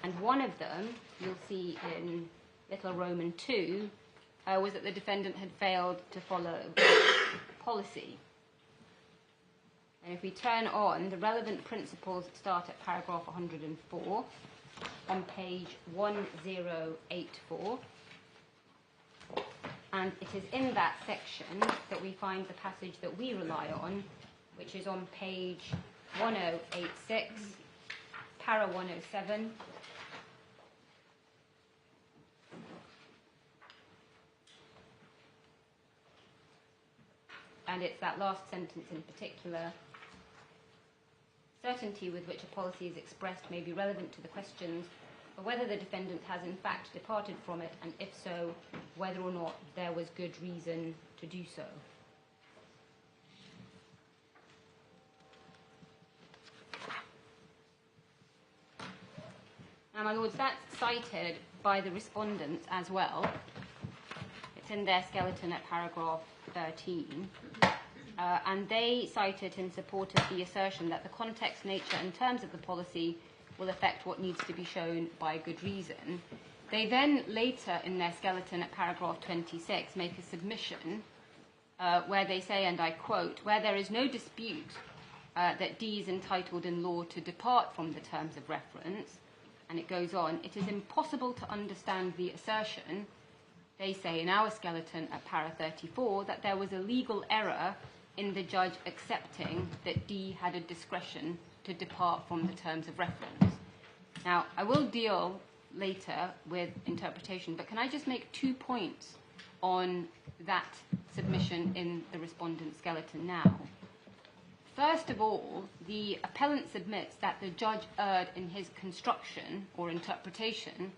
Speaker 1: And one of them, you'll see in little Roman 2, was that the defendant had failed to follow policy. And if we turn on, the relevant principles start at paragraph 104 on page 1084. And it is in that section that we find the passage that we rely on, which is on page 1086, para 107. And it's that last sentence in particular. Certainty with which a policy is expressed may be relevant to the questions of whether the defendant has in fact departed from it, and if so, whether or not there was good reason to do so. Now, my lords, that's cited by the respondents as well. It's in their skeleton at paragraph 13. And they cite it in support of the assertion that the context, nature and terms of the policy will affect what needs to be shown by good reason. They then later in their skeleton at paragraph 26 make a submission where they say, and I quote, where there is no dispute that D is entitled in law to depart from the terms of reference, and it goes on, it is impossible to understand the assertion, they say in our skeleton at para 34, that there was a legal error in the judge accepting that D had a discretion to depart from the terms of reference. Now, I will deal later with interpretation, but can I just make 2 points on that submission in the respondent skeleton now? First of all, the appellant submits that the judge erred in his construction or interpretation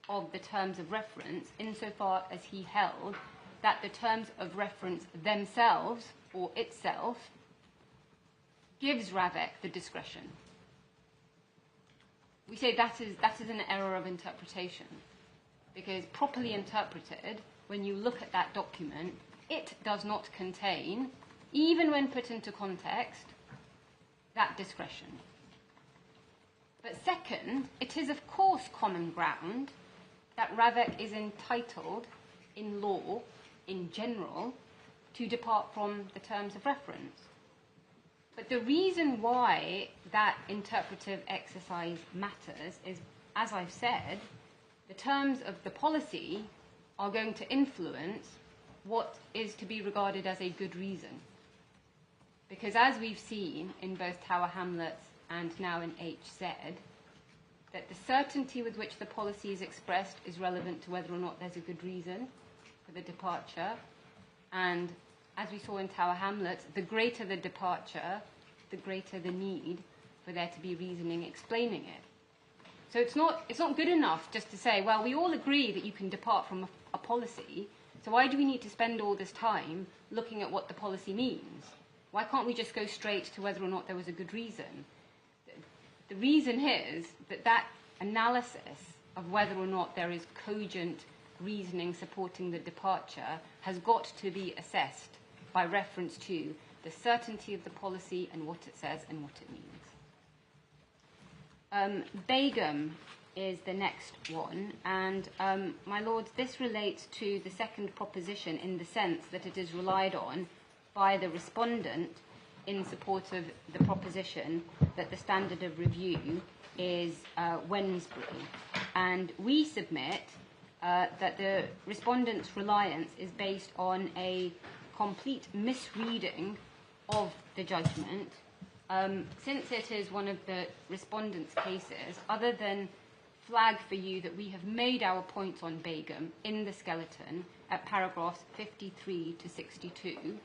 Speaker 1: of the terms of reference insofar as he held that the terms of reference themselves or itself gives Ravek the discretion. We say that is an error of interpretation, because properly interpreted, when you look at that document, it does not contain, even when put into context, that discretion. But second, it is of course common ground that Ravek is entitled in law, in general, to depart from the terms of reference. But the reason why that interpretive exercise matters is, as I've said, the terms of the policy are going to influence what is to be regarded as a good reason. Because as we've seen in both Tower Hamlets and now in HZ, that the certainty with which the policy is expressed is relevant to whether or not there's a good reason for the departure. And as we saw in Tower Hamlets, the greater the departure, the greater the need for there to be reasoning explaining it. So it's not good enough just to say, well, we all agree that you can depart from a policy, so why do we need to spend all this time looking at what the policy means? Why can't we just go straight to whether or not there was a good reason? The reason is that that analysis of whether or not there is cogent reasoning supporting the departure has got to be assessed by reference to the certainty of the policy and what it says and what it means. Begum is the next one, and my lords, this relates to the second proposition in the sense that it is relied on by the respondent in support of the proposition that the standard of review is Wednesbury. And we submit that the respondent's reliance is based on a complete misreading of the judgment, since it is one of the respondent's cases, other than flag for you that we have made our points on Begum in the skeleton at paragraphs 53 to 62.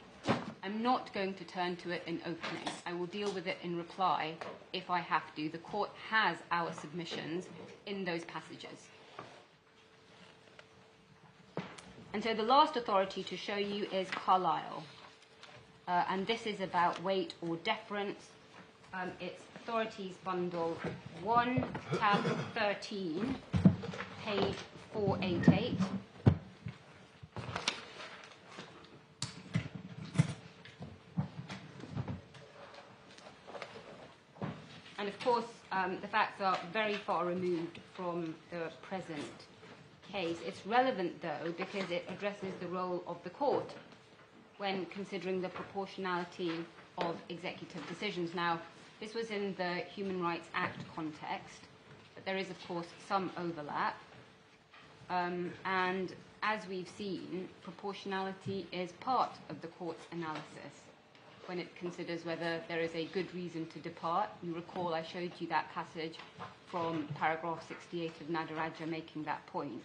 Speaker 1: I'm not going to turn to it in opening. I will deal with it in reply if I have to. The court has our submissions in those passages. And so the last authority to show you is Carlisle. And this is about weight or deference. It's Authorities Bundle 1, tab 13, page 488. And of course, the facts are very far removed from the present case. It's relevant, though, because it addresses the role of the court when considering the proportionality of executive decisions. Now, this was in the Human Rights Act context, but there is, of course, some overlap. And as we've seen, proportionality is part of the court's analysis when it considers whether there is a good reason to depart. You recall I showed you that passage from paragraph 68 of Nadaraja making that point.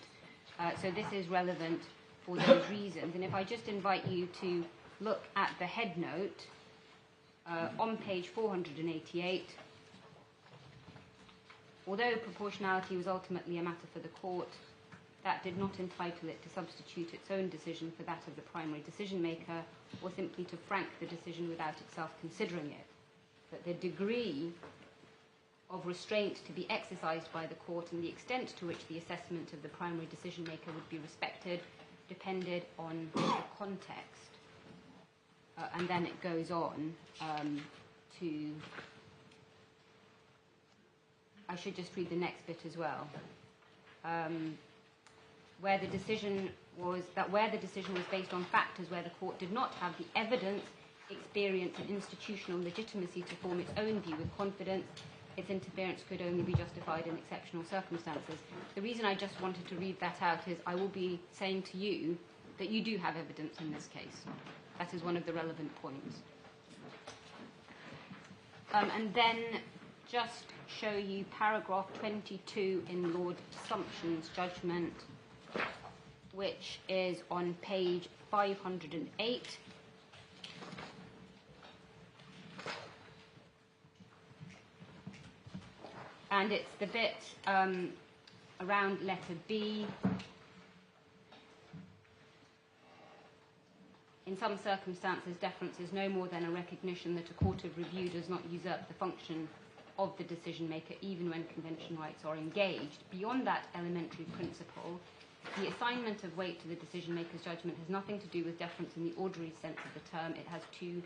Speaker 1: So this is relevant for those reasons. And if I just invite you to look at the head note on page 488, although proportionality was ultimately a matter for the court, that did not entitle it to substitute its own decision for that of the primary decision maker, or simply to frank the decision without itself considering it. But the degree of restraint to be exercised by the court and the extent to which the assessment of the primary decision maker would be respected depended on the context. And then it goes on to... I should just read the next bit as well. Where the decision was based on factors where the court did not have the evidence, experience and institutional legitimacy to form its own view with confidence, its interference could only be justified in exceptional circumstances. The reason I just wanted to read that out is I will be saying to you that you do have evidence in this case. That is one of the relevant points. And then just show you paragraph 22 in Lord Sumption's judgment, which is on page 508. And it's the bit around letter B, In some circumstances, deference is no more than a recognition that a court of review does not usurp the function of the decision maker even when convention rights are engaged. Beyond that elementary principle, the assignment of weight to the decision maker's judgment has nothing to do with deference in the ordinary sense of the term. It has two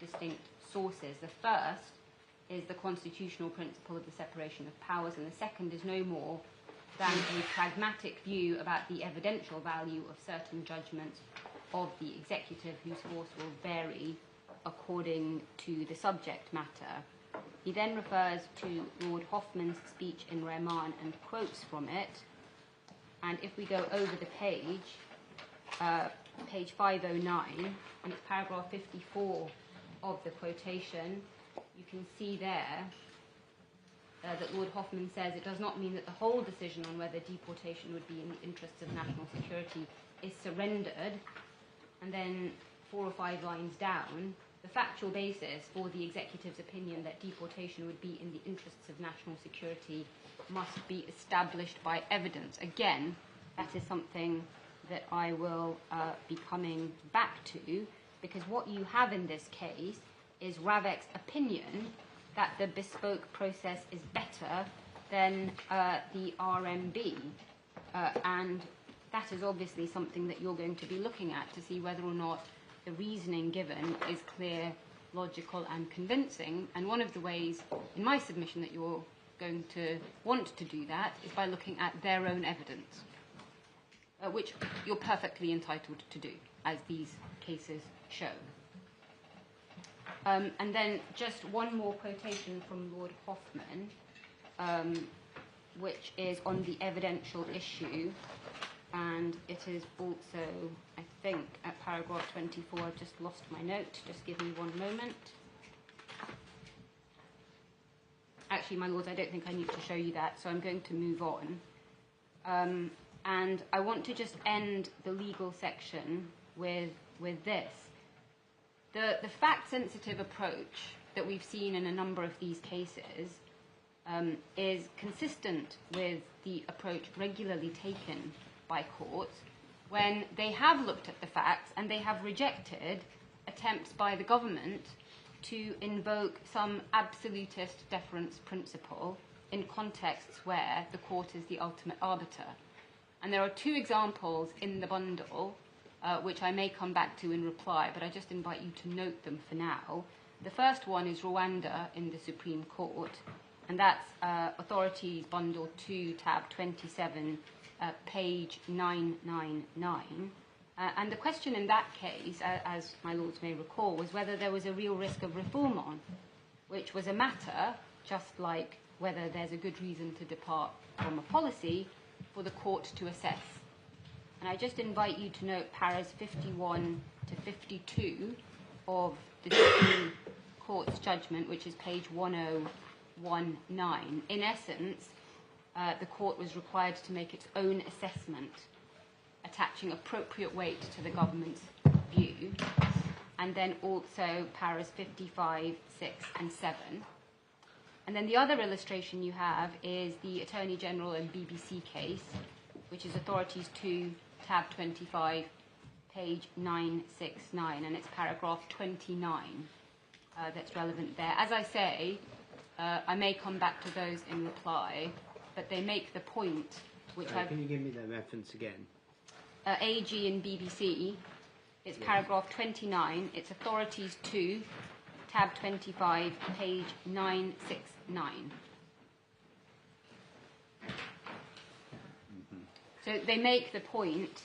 Speaker 1: distinct sources. The first is the constitutional principle of the separation of powers, and the second is no more than a pragmatic view about the evidential value of certain judgments of the executive, whose force will vary according to the subject matter. He then refers to Lord Hoffman's speech in Rahman and quotes from it. And if we go over the page, page 509, and it's paragraph 54 of the quotation, you can see there that Lord Hoffman says it does not mean that the whole decision on whether deportation would be in the interests of national security is surrendered. And then 4 or 5 lines down, the factual basis for the executive's opinion that deportation would be in the interests of national security must be established by evidence. Again, that is something that I will be coming back to, because what you have in this case is Ravek's opinion that the bespoke process is better than the RMB, and that is obviously something that you're going to be looking at to see whether or not the reasoning given is clear, logical and convincing. And one of the ways in my submission that you're going to want to do that is by looking at their own evidence, which you're perfectly entitled to do, as these cases show. And then just one more quotation from Lord Hoffman, which is on the evidential issue, and it is also, I think, at paragraph 24. I've just lost my note. Just give me one moment. Actually, my lords, I don't think I need to show you that, so I'm going to move on. And I want to just end the legal section with this. The fact-sensitive approach that we've seen in a number of these cases is consistent with the approach regularly taken by courts when they have looked at the facts and they have rejected attempts by the government to invoke some absolutist deference principle in contexts where the court is the ultimate arbiter. And there are 2 examples in the bundle, which I may come back to in reply, but I just invite you to note them for now. The first one is Rwanda in the Supreme Court, and that's Authorities Bundle 2, tab 27, page 999. And the question in that case, as my lords may recall, was whether there was a real risk of refoulement, which was a matter, just like whether there's a good reason to depart from a policy, for the court to assess. And I just invite you to note paras 51 to 52 of the Supreme Court's judgment, which is page 1019. In essence, the court was required to make its own assessment, attaching appropriate weight to the government's view, and then also paras 55, 6 and 7. And then the other illustration you have is the Attorney General and BBC case, which is Authorities 2, tab 25, page 969, and it's paragraph 29 that's relevant there. As I say, I may come back to those in reply, but they make the point which
Speaker 2: Can you give me that reference again?
Speaker 1: AG and BBC, it's paragraph 29, it's Authorities 2, tab 25, page 969. So they make the point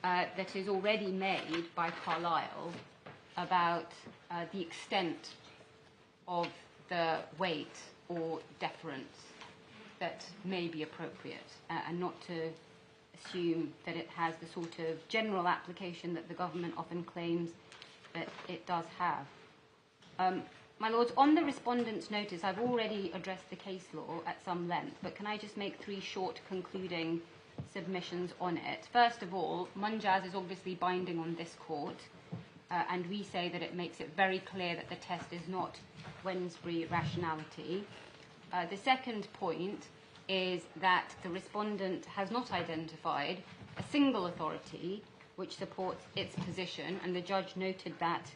Speaker 1: that is already made by Carlisle about the extent of the weight or deference that may be appropriate, and not to assume that it has the sort of general application that the government often claims that it does have. My lords, on the respondent's notice, I've already addressed the case law at some length, but can I just make 3 short concluding submissions on it? First of all, MJaz is obviously binding on this court, and we say that it makes it very clear that the test is not Wednesbury rationality. The second point is that the respondent has not identified a single authority which supports its position, and the judge noted that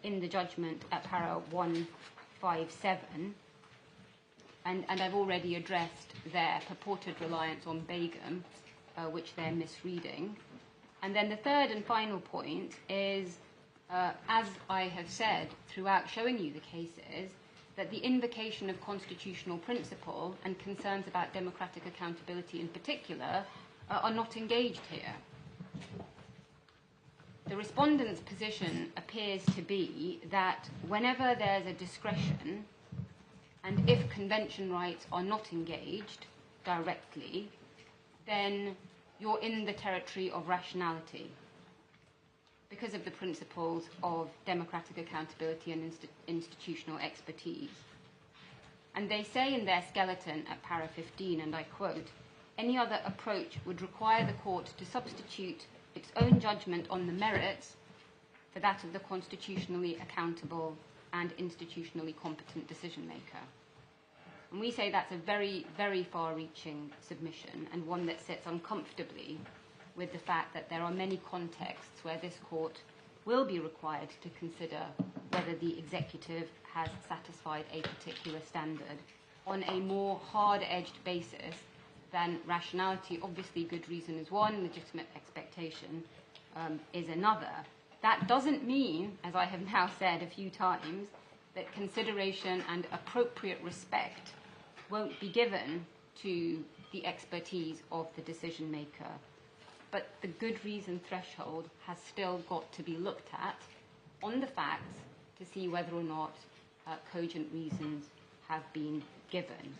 Speaker 1: in the judgment at para 157, and I've already addressed their purported reliance on Begum, which they're misreading. And then the third and final point is, as I have said throughout showing you the cases, that the invocation of constitutional principle and concerns about democratic accountability in particular are not engaged here. The respondent's position appears to be that whenever there's a discretion, and if convention rights are not engaged directly, then you're in the territory of rationality because of the principles of democratic accountability and institutional expertise. And they say in their skeleton at para 15, and I quote, "Any other approach would require the court to substitute its own judgment on the merits for that of the constitutionally accountable and institutionally competent decision maker." And we say that's a very, very far-reaching submission, and one that sits uncomfortably with the fact that there are many contexts where this court will be required to consider whether the executive has satisfied a particular standard on a more hard-edged basis than rationality. Obviously, good reason is one, legitimate expectation is another. That doesn't mean, as I have now said a few times, that consideration and appropriate respect won't be given to the expertise of the decision maker. But the good reason threshold has still got to be looked at on the facts to see whether or not cogent reasons have been given.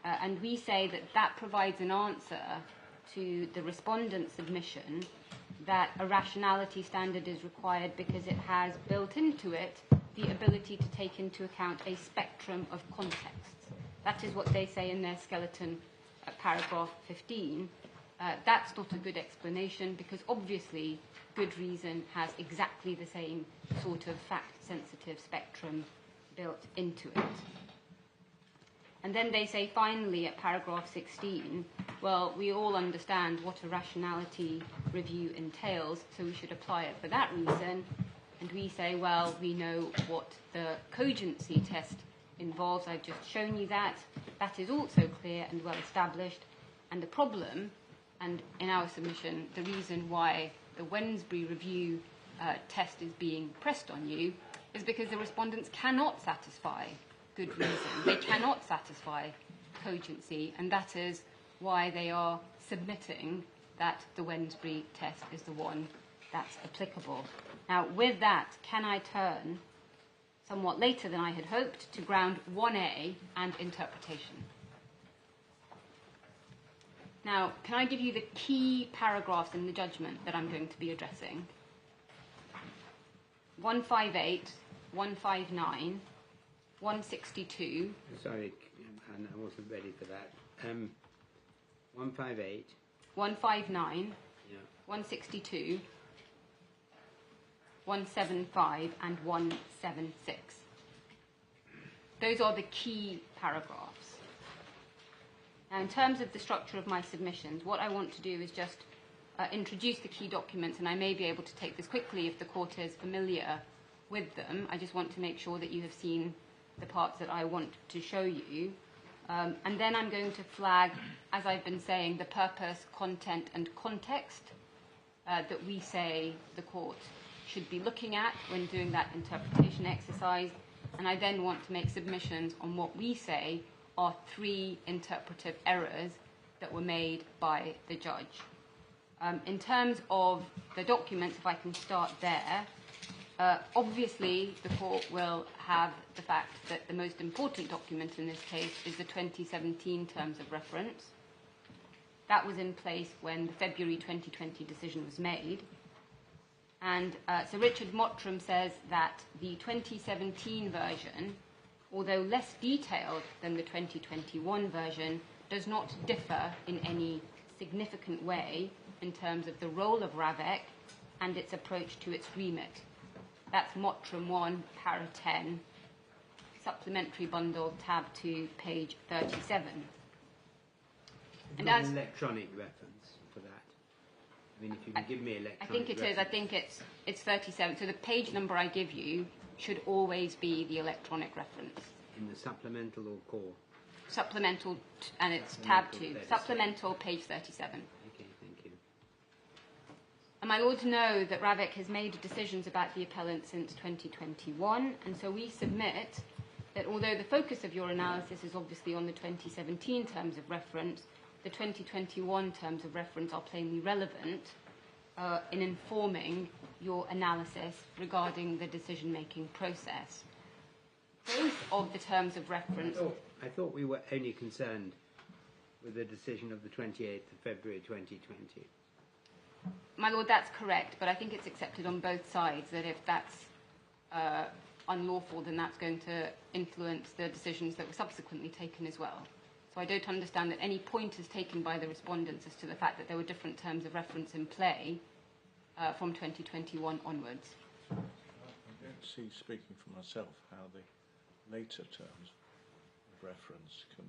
Speaker 1: And we say that that provides an answer to the respondent's submission that a rationality standard is required because it has built into it the ability to take into account a spectrum of contexts. That is what they say in their skeleton at paragraph 15. That's not a good explanation because obviously good reason has exactly the same sort of fact-sensitive spectrum built into it. And then they say finally at paragraph 16, well, we all understand what a rationality review entails, so we should apply it for that reason. And we say, well, we know what the cogency test involves. I've just shown you that. That is also clear and well established. And the problem, and in our submission, the reason why the Wednesbury review test is being pressed on you is because the respondents cannot satisfy good reason. They cannot satisfy cogency, and that is why they are submitting that the Wednesbury test is the one that's applicable. Now, with that, can I turn, somewhat later than I had hoped, to ground 1A and interpretation? Now, can I give you the key paragraphs in the judgment that I'm going to be addressing? 158, 159, 162.
Speaker 2: Sorry, Anne, I wasn't ready for that. 158.
Speaker 1: 159.
Speaker 2: Yeah.
Speaker 1: 162. 175 and 176. Those are the key paragraphs. Now, in terms of the structure of my submissions, what I want to do is just introduce the key documents, and I may be able to take this quickly if the court is familiar with them. I just want to make sure that you have seen the parts that I want to show you. And then I'm going to flag, as I've been saying, the purpose, content, and context that we say the court should be looking at when doing that interpretation exercise. And I then want to make submissions on what we say are 3 interpretive errors that were made by the judge. In terms of the documents, if I can start there, obviously the court will have the fact that the most important document in this case is the 2017 Terms of Reference. That was in place when the February 2020 decision was made. And Sir Richard Mottram says that the 2017 version, although less detailed than the 2021 version, does not differ in any significant way in terms of the role of RAVEC and its approach to its remit. That's Mottram 1, para 10, supplementary bundle, tab 2, page 37.
Speaker 2: And as an electronic reference for that. I mean, if you can give me electronic
Speaker 1: I think it is. I think it's 37. So the page number I give you should always be the electronic reference.
Speaker 2: In the supplemental or core?
Speaker 1: Supplemental, and it's tab 2.
Speaker 2: 37.
Speaker 1: Supplemental, page 37.
Speaker 2: Okay, thank you.
Speaker 1: And my lords know that RAVEC has made decisions about the appellant since 2021, and so we submit that although the focus of your analysis is obviously on the 2017 terms of reference, the 2021 terms of reference are plainly relevant in informing your analysis regarding the decision-making process. Both of the terms of reference...
Speaker 2: I thought we were only concerned with the decision of the 28th of February 2020.
Speaker 1: My lord, that's correct, but I think it's accepted on both sides that if that's unlawful, then that's going to influence the decisions that were subsequently taken as well. So I don't understand that any point is taken by the respondents as to the fact that there were different terms of reference in play from 2021 onwards.
Speaker 4: I don't see, speaking for myself, how the later terms of reference can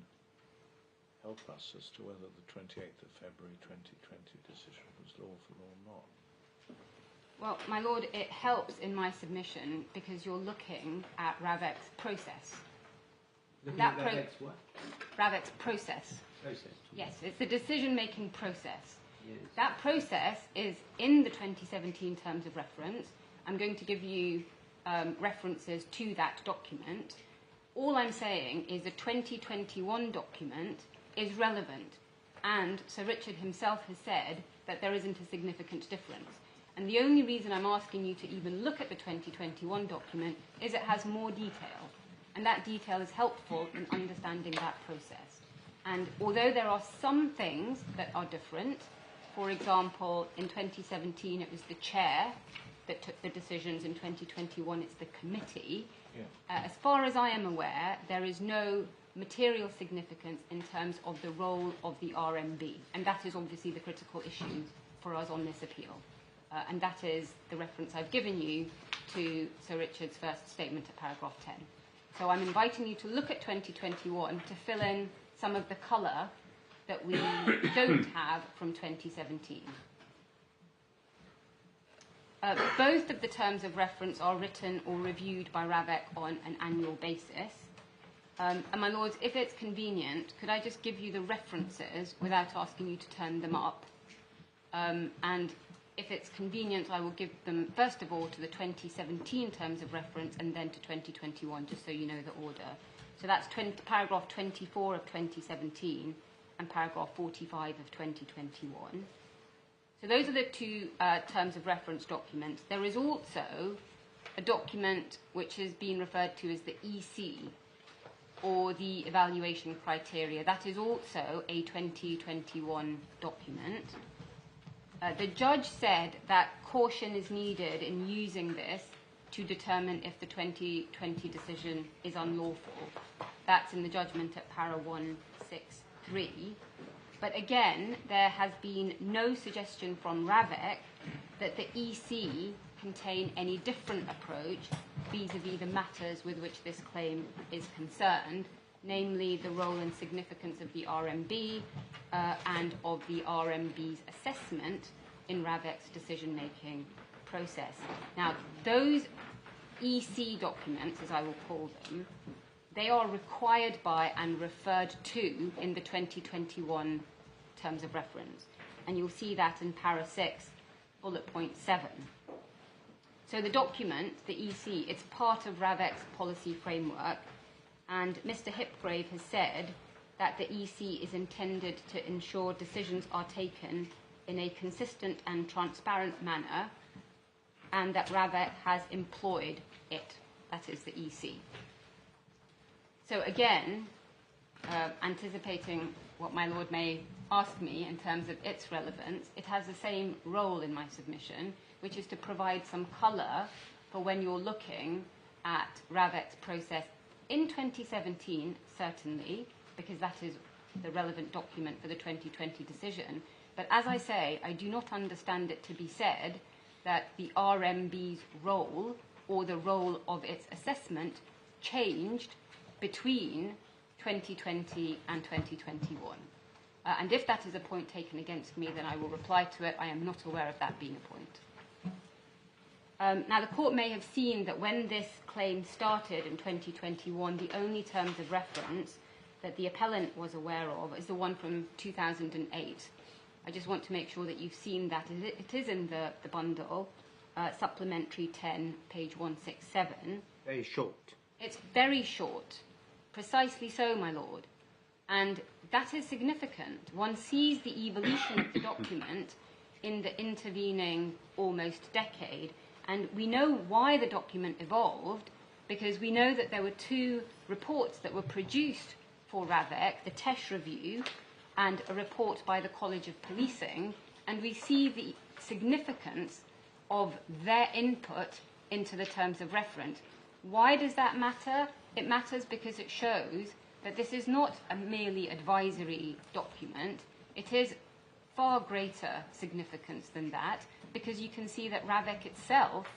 Speaker 4: help us as to whether the 28th of February 2020 decision was lawful or not.
Speaker 1: Well, my lord, it helps in my submission because you're looking at RAVEC's process.
Speaker 2: Looking at RAVEC's what?
Speaker 1: RAVEC's process.
Speaker 2: Process.
Speaker 1: Yes, it's the decision-making process.
Speaker 2: Yes.
Speaker 1: That process is in the 2017 terms of reference. I'm going to give you references to that document. All I'm saying is the 2021 document is relevant, and Sir Richard himself has said that there isn't a significant difference. And the only reason I'm asking you to even look at the 2021 document is it has more detail, and that detail is helpful in understanding that process. And although there are some things that are different, for example, in 2017 it was the chair that took the decisions, in 2021 it's the committee. As far as I am aware, there is no material significance in terms of the role of the RMB, and that is obviously the critical issue for us on this appeal. And that is the reference I've given you to Sir Richard's first statement at paragraph 10. So I'm inviting you to look at 2021 to fill in some of the colour that we don't have from 2017. Both of the terms of reference are written or reviewed by RAVEC on an annual basis. And my lords, if it's convenient, could I just give you the references without asking you to turn them up? And if it's convenient, I will give them, first of all, to the 2017 terms of reference and then to 2021, just so you know the order. So that's paragraph 24 of 2017 and paragraph 45 of 2021. So those are the two terms of reference documents. There is also a document which has been referred to as the EC, or the evaluation criteria. That is also a 2021 document. The judge said that caution is needed in using this to determine if the 2020 decision is unlawful. That's in the judgment at para 163. But again, there has been no suggestion from RAVEC that the EC contain any different approach vis-à-vis the matters with which this claim is concerned, namely the role and significance of the RMB and of the RMB's assessment in RAVEC's decision-making process. Now, those EC documents, as I will call them, they are required by and referred to in the 2021 terms of reference. And you'll see that in para 6, bullet point 7. So the document, the EC, it's part of RAVEC's policy framework, and Mr. Hipgrave has said that the EC is intended to ensure decisions are taken in a consistent and transparent manner, and that RAVEC has employed it. That is the EC. So again, anticipating what my lord may ask me in terms of its relevance, it has the same role in my submission, which is to provide some colour for when you're looking at RAVEC's process in 2017, certainly, because that is the relevant document for the 2020 decision. But as I say, I do not understand it to be said that the RMB's role or the role of its assessment changed between 2020 and 2021. And if that is a point taken against me, then I will reply to it. I am not aware of that being a point. Now, the court may have seen that when this claim started in 2021, the only terms of reference that the appellant was aware of is the one from 2008. I just want to make sure that you've seen that. It is in the bundle, supplementary 10, page 167.
Speaker 2: Very short.
Speaker 1: It's very short. Precisely so, my lord. And that is significant. One sees the evolution of the document in the intervening almost decade. And we know why the document evolved, because we know that there were two reports that were produced for RAVEC, the Tesh Review and a report by the College of Policing, and we see the significance of their input into the terms of reference. Why does that matter? It matters because it shows that this is not a merely advisory document. It is far greater significance than that, because you can see that RAVEC itself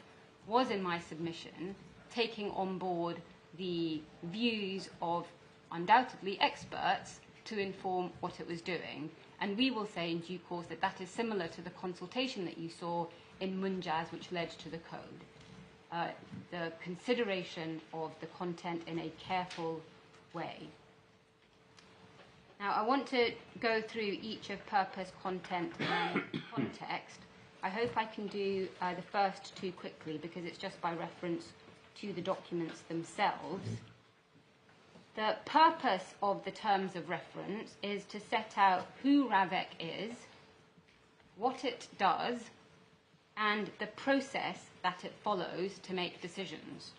Speaker 1: was, in my submission, taking on board the views of undoubtedly experts to inform what it was doing. And we will say in due course that that is similar to the consultation that you saw in MJaz, which led to the code. The consideration of the content in a careful way. Now, I want to go through each of purpose, content, and context. I hope I can do the first two quickly, because it's just by reference to the documents themselves. The purpose of the terms of reference is to set out who RAVEC is, what it does, and the process that it follows to make decisions.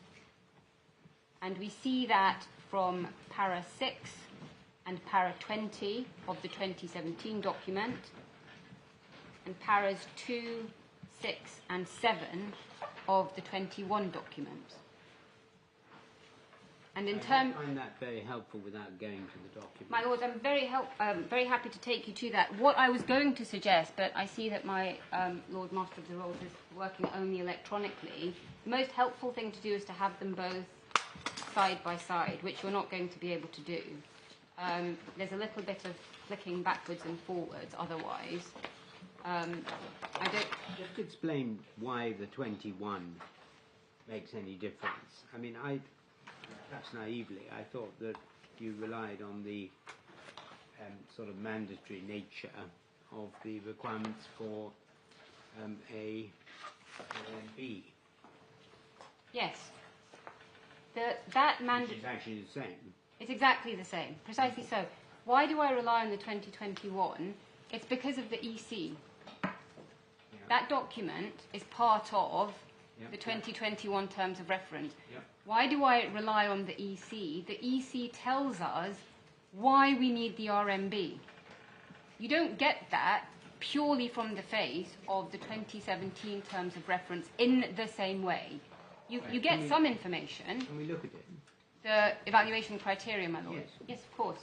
Speaker 1: And we see that from para 6 and para 20 of the 2017 document, and paras 2, 6, and 7 of the 21 document. And in terms,
Speaker 2: I find that very helpful without going to the document.
Speaker 1: my lords, I'm very happy to take you to that. What I was going to suggest, but I see that my Lord Master of the Rolls is working only electronically. The most helpful thing to do is to have them both side by side, which you're not going to be able to do. There's a little bit of flicking backwards and forwards otherwise. I don't...
Speaker 2: Just explain why the 21 makes any difference. I mean, perhaps naively, I thought that you relied on the sort of mandatory nature of the requirements for a B.
Speaker 1: Yes. That
Speaker 2: Which is actually the same.
Speaker 1: It's exactly the same, precisely so. Why do I rely on the 2021? It's because of the EC. Yeah. That document is part of the 2021 terms of reference.
Speaker 2: Yep.
Speaker 1: Why do I rely on the EC? The EC tells us why we need the RMB. You don't get that purely from the face of the 2017 terms of reference in the same way. You get some information.
Speaker 2: Can we look at it?
Speaker 1: The evaluation criteria, my lord.
Speaker 2: Yes.
Speaker 1: Yes, of course.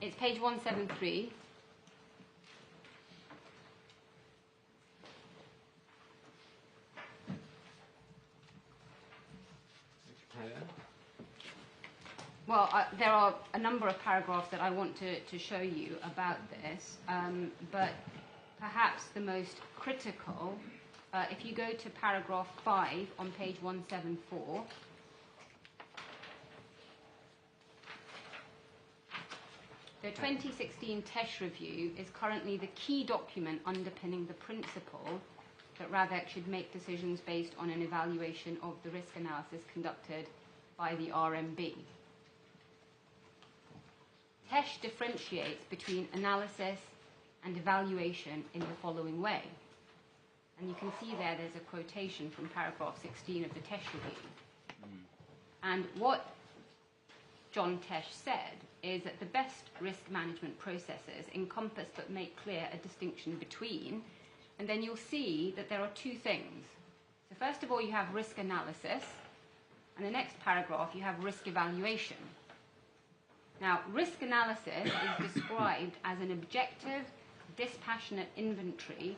Speaker 1: It's page 173. Well, there are a number of paragraphs that I want to show you about this, but perhaps the most critical, if you go to paragraph 5 on page 174, the 2016 Tesh Review is currently the key document underpinning the principle that RAVEC should make decisions based on an evaluation of the risk analysis conducted by the RMB. Tesh differentiates between analysis and evaluation in the following way. And you can see there's a quotation from paragraph 16 of the Tesh Review. And what John Tesh said is that the best risk management processes encompass but make clear a distinction between, and then you'll see that there are two things. So first of all, you have risk analysis, and the next paragraph, you have risk evaluation. Now, risk analysis is described as an objective, dispassionate inventory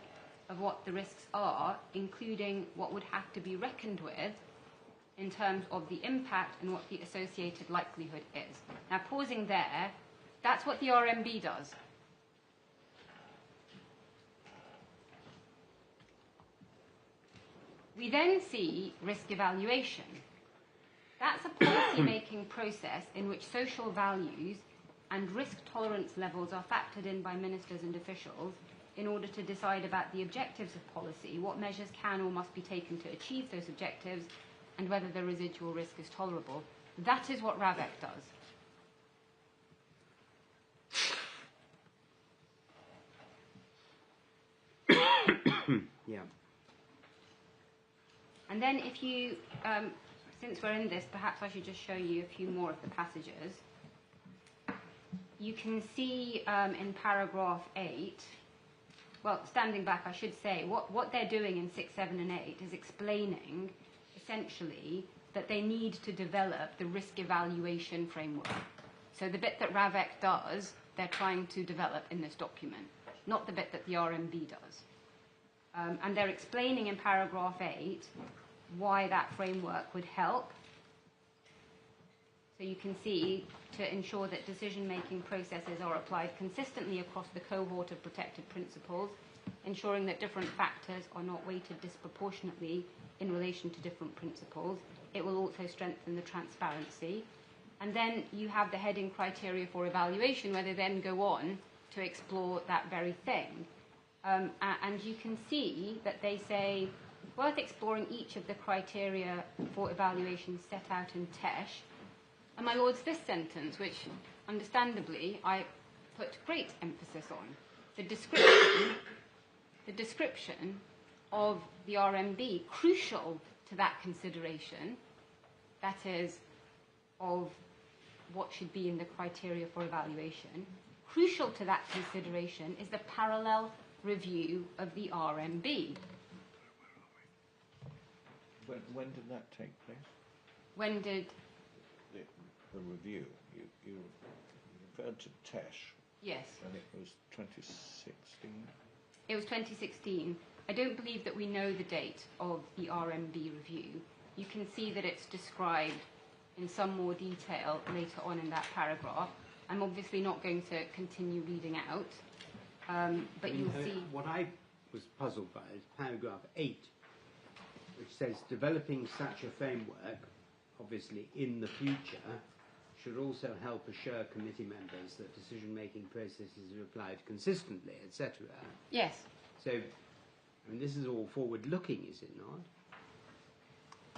Speaker 1: of what the risks are, including what would have to be reckoned with in terms of the impact and what the associated likelihood is. Now, pausing there, that's what the RMB does. We then see risk evaluation. That's a policy-making process in which social values and risk tolerance levels are factored in by ministers and officials in order to decide about the objectives of policy, what measures can or must be taken to achieve those objectives, and whether the residual risk is tolerable. That is what RAVEC does.
Speaker 2: Yeah.
Speaker 1: And then if you, since we're in this, perhaps I should just show you a few more of the passages. You can see in paragraph 8, well, standing back, I should say, what they're doing in 6, 7 and 8 is explaining, essentially, that they need to develop the risk evaluation framework. So the bit that RAVEC does, they're trying to develop in this document, not the bit that the RMB does. And they're explaining in paragraph 8 why that framework would help. So you can see, to ensure that decision-making processes are applied consistently across the cohort of protected principles, ensuring that different factors are not weighted disproportionately in relation to different principles. It will also strengthen the transparency. And then you have the heading criteria for evaluation, where they then go on to explore that very thing. And you can see that they say, worth exploring each of the criteria for evaluation set out in TESH. And my lords, this sentence, which understandably I put great emphasis on, the description of the RMB, crucial to that consideration, that is, of what should be in the criteria for evaluation, crucial to that consideration is the parallel review of the RMB.
Speaker 4: When did that take place?
Speaker 1: When did...
Speaker 4: The review. You referred to TESH.
Speaker 1: Yes.
Speaker 4: And it was 2016?
Speaker 1: It was 2016. I don't believe that we know the date of the RMB review. You can see that it's described in some more detail later on in that paragraph. I'm obviously not going to continue reading out, but you'll see...
Speaker 2: What I was puzzled by is paragraph 8, which says developing such a framework, obviously in the future, should also help assure committee members that decision-making processes are applied consistently, etc.
Speaker 1: Yes.
Speaker 2: So, I mean, this is all forward-looking, is it not?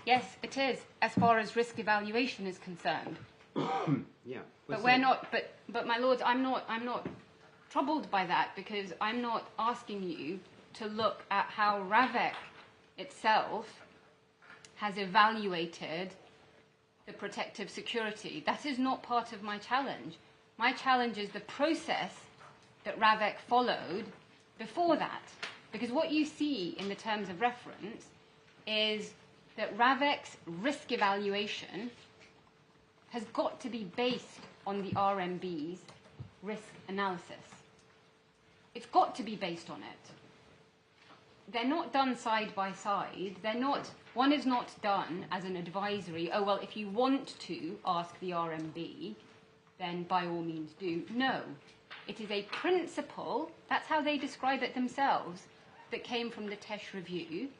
Speaker 1: Yes, it is, as far as risk evaluation is concerned.
Speaker 2: Yeah.
Speaker 1: But we're not. But my lords, I'm not troubled by that, because I'm not asking you to look at how RAVEC itself has evaluated the protective security. That is not part of my challenge. My challenge is the process that RAVEC followed before that. Because what you see in the terms of reference is that RAVEC's risk evaluation has got to be based on the RMB's risk analysis. It's got to be based on it. They're not done side by side. One is not done as an advisory, oh, well, if you want to ask the RMB, then by all means do. No. It is a principle, that's how they describe it themselves, that came from the TESH review.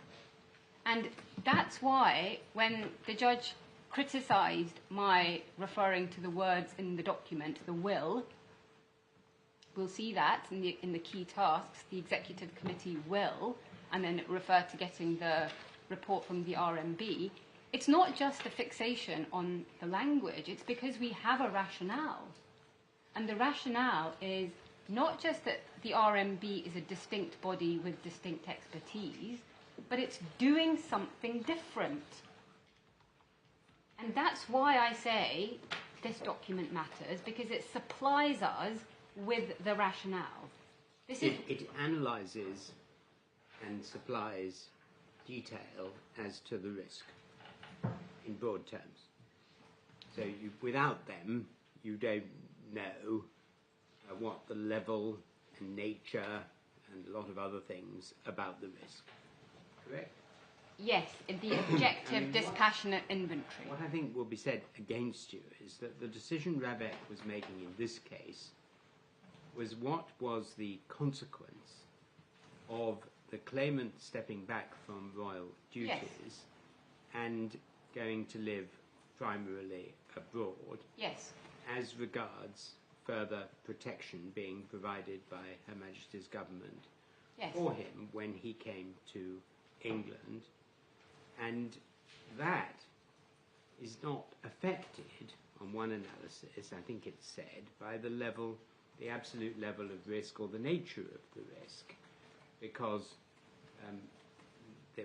Speaker 1: And that's why, when the judge criticised my referring to the words in the document, the will, we'll see that in the key tasks, the executive committee will, and then refer to getting the report from the RMB, it's not just a fixation on the language, it's because we have a rationale. And the rationale is not just that the RMB is a distinct body with distinct expertise, but it's doing something different. And that's why I say this document matters, because it supplies us with the rationale.
Speaker 2: It analyses and supplies detail as to the risk in broad terms. So without them, you don't know what the level and nature and a lot of other things about the risk. Correct?
Speaker 1: Yes, in the objective, dispassionate inventory.
Speaker 2: What I think will be said against you is that the decision Ravek was making in this case was what was the consequence of the claimant stepping back from royal duties and going to live primarily abroad, as regards further protection being provided by Her Majesty's government for him when he came to England, and that is not affected, on one analysis, I think it's said, by the absolute level of risk or the nature of the risk, because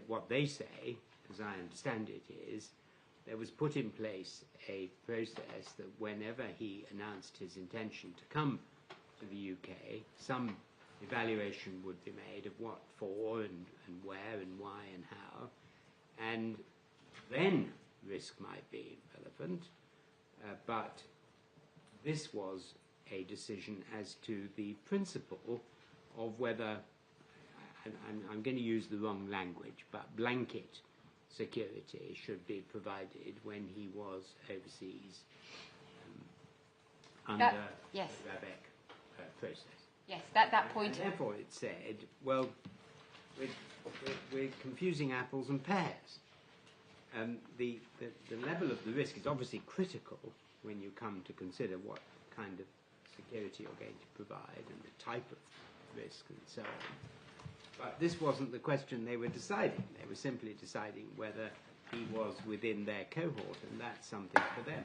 Speaker 2: what they say, as I understand it, is there was put in place a process that whenever he announced his intention to come to the UK, some evaluation would be made of what for and where and why and how, and then risk might be relevant, but this was a decision as to the principle of whether, I'm going to use the wrong language, but blanket security should be provided when he was overseas under the Ravek process.
Speaker 1: Yes, that point.
Speaker 2: And therefore it said, well, we're confusing apples and pears. The level of the risk is obviously critical when you come to consider what kind of security you're going to provide and the type of risk and so on. But this wasn't the question they were deciding. They were simply deciding whether he was within their cohort, and that's something for them.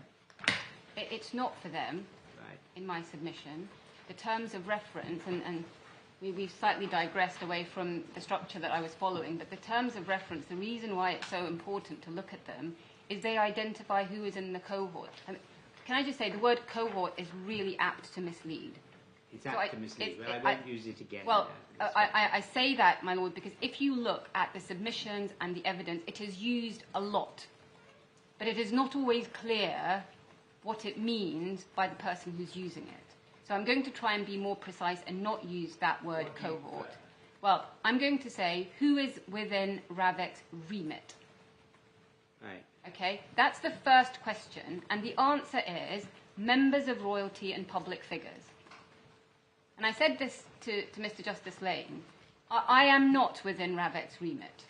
Speaker 1: It's not for them,
Speaker 2: right,
Speaker 1: in my submission. The terms of reference, and we've slightly digressed away from the structure that I was following, but the terms of reference, the reason why it's so important to look at them is they identify who is in the cohort. Can I just say, the word cohort is really apt to mislead.
Speaker 2: It's apt to mislead, but I won't use it again.
Speaker 1: Well, I say that, my lord, because if you look at the submissions and the evidence, it is used a lot. But it is not always clear what it means by the person who's using it. So I'm going to try and be more precise and not use that word cohort. Well, I'm going to say who is within Ravek's remit.
Speaker 2: Right.
Speaker 1: Okay, that's the first question, and the answer is members of royalty and public figures. And I said this to Mr. Justice Lane. I am not within Ravek's remit.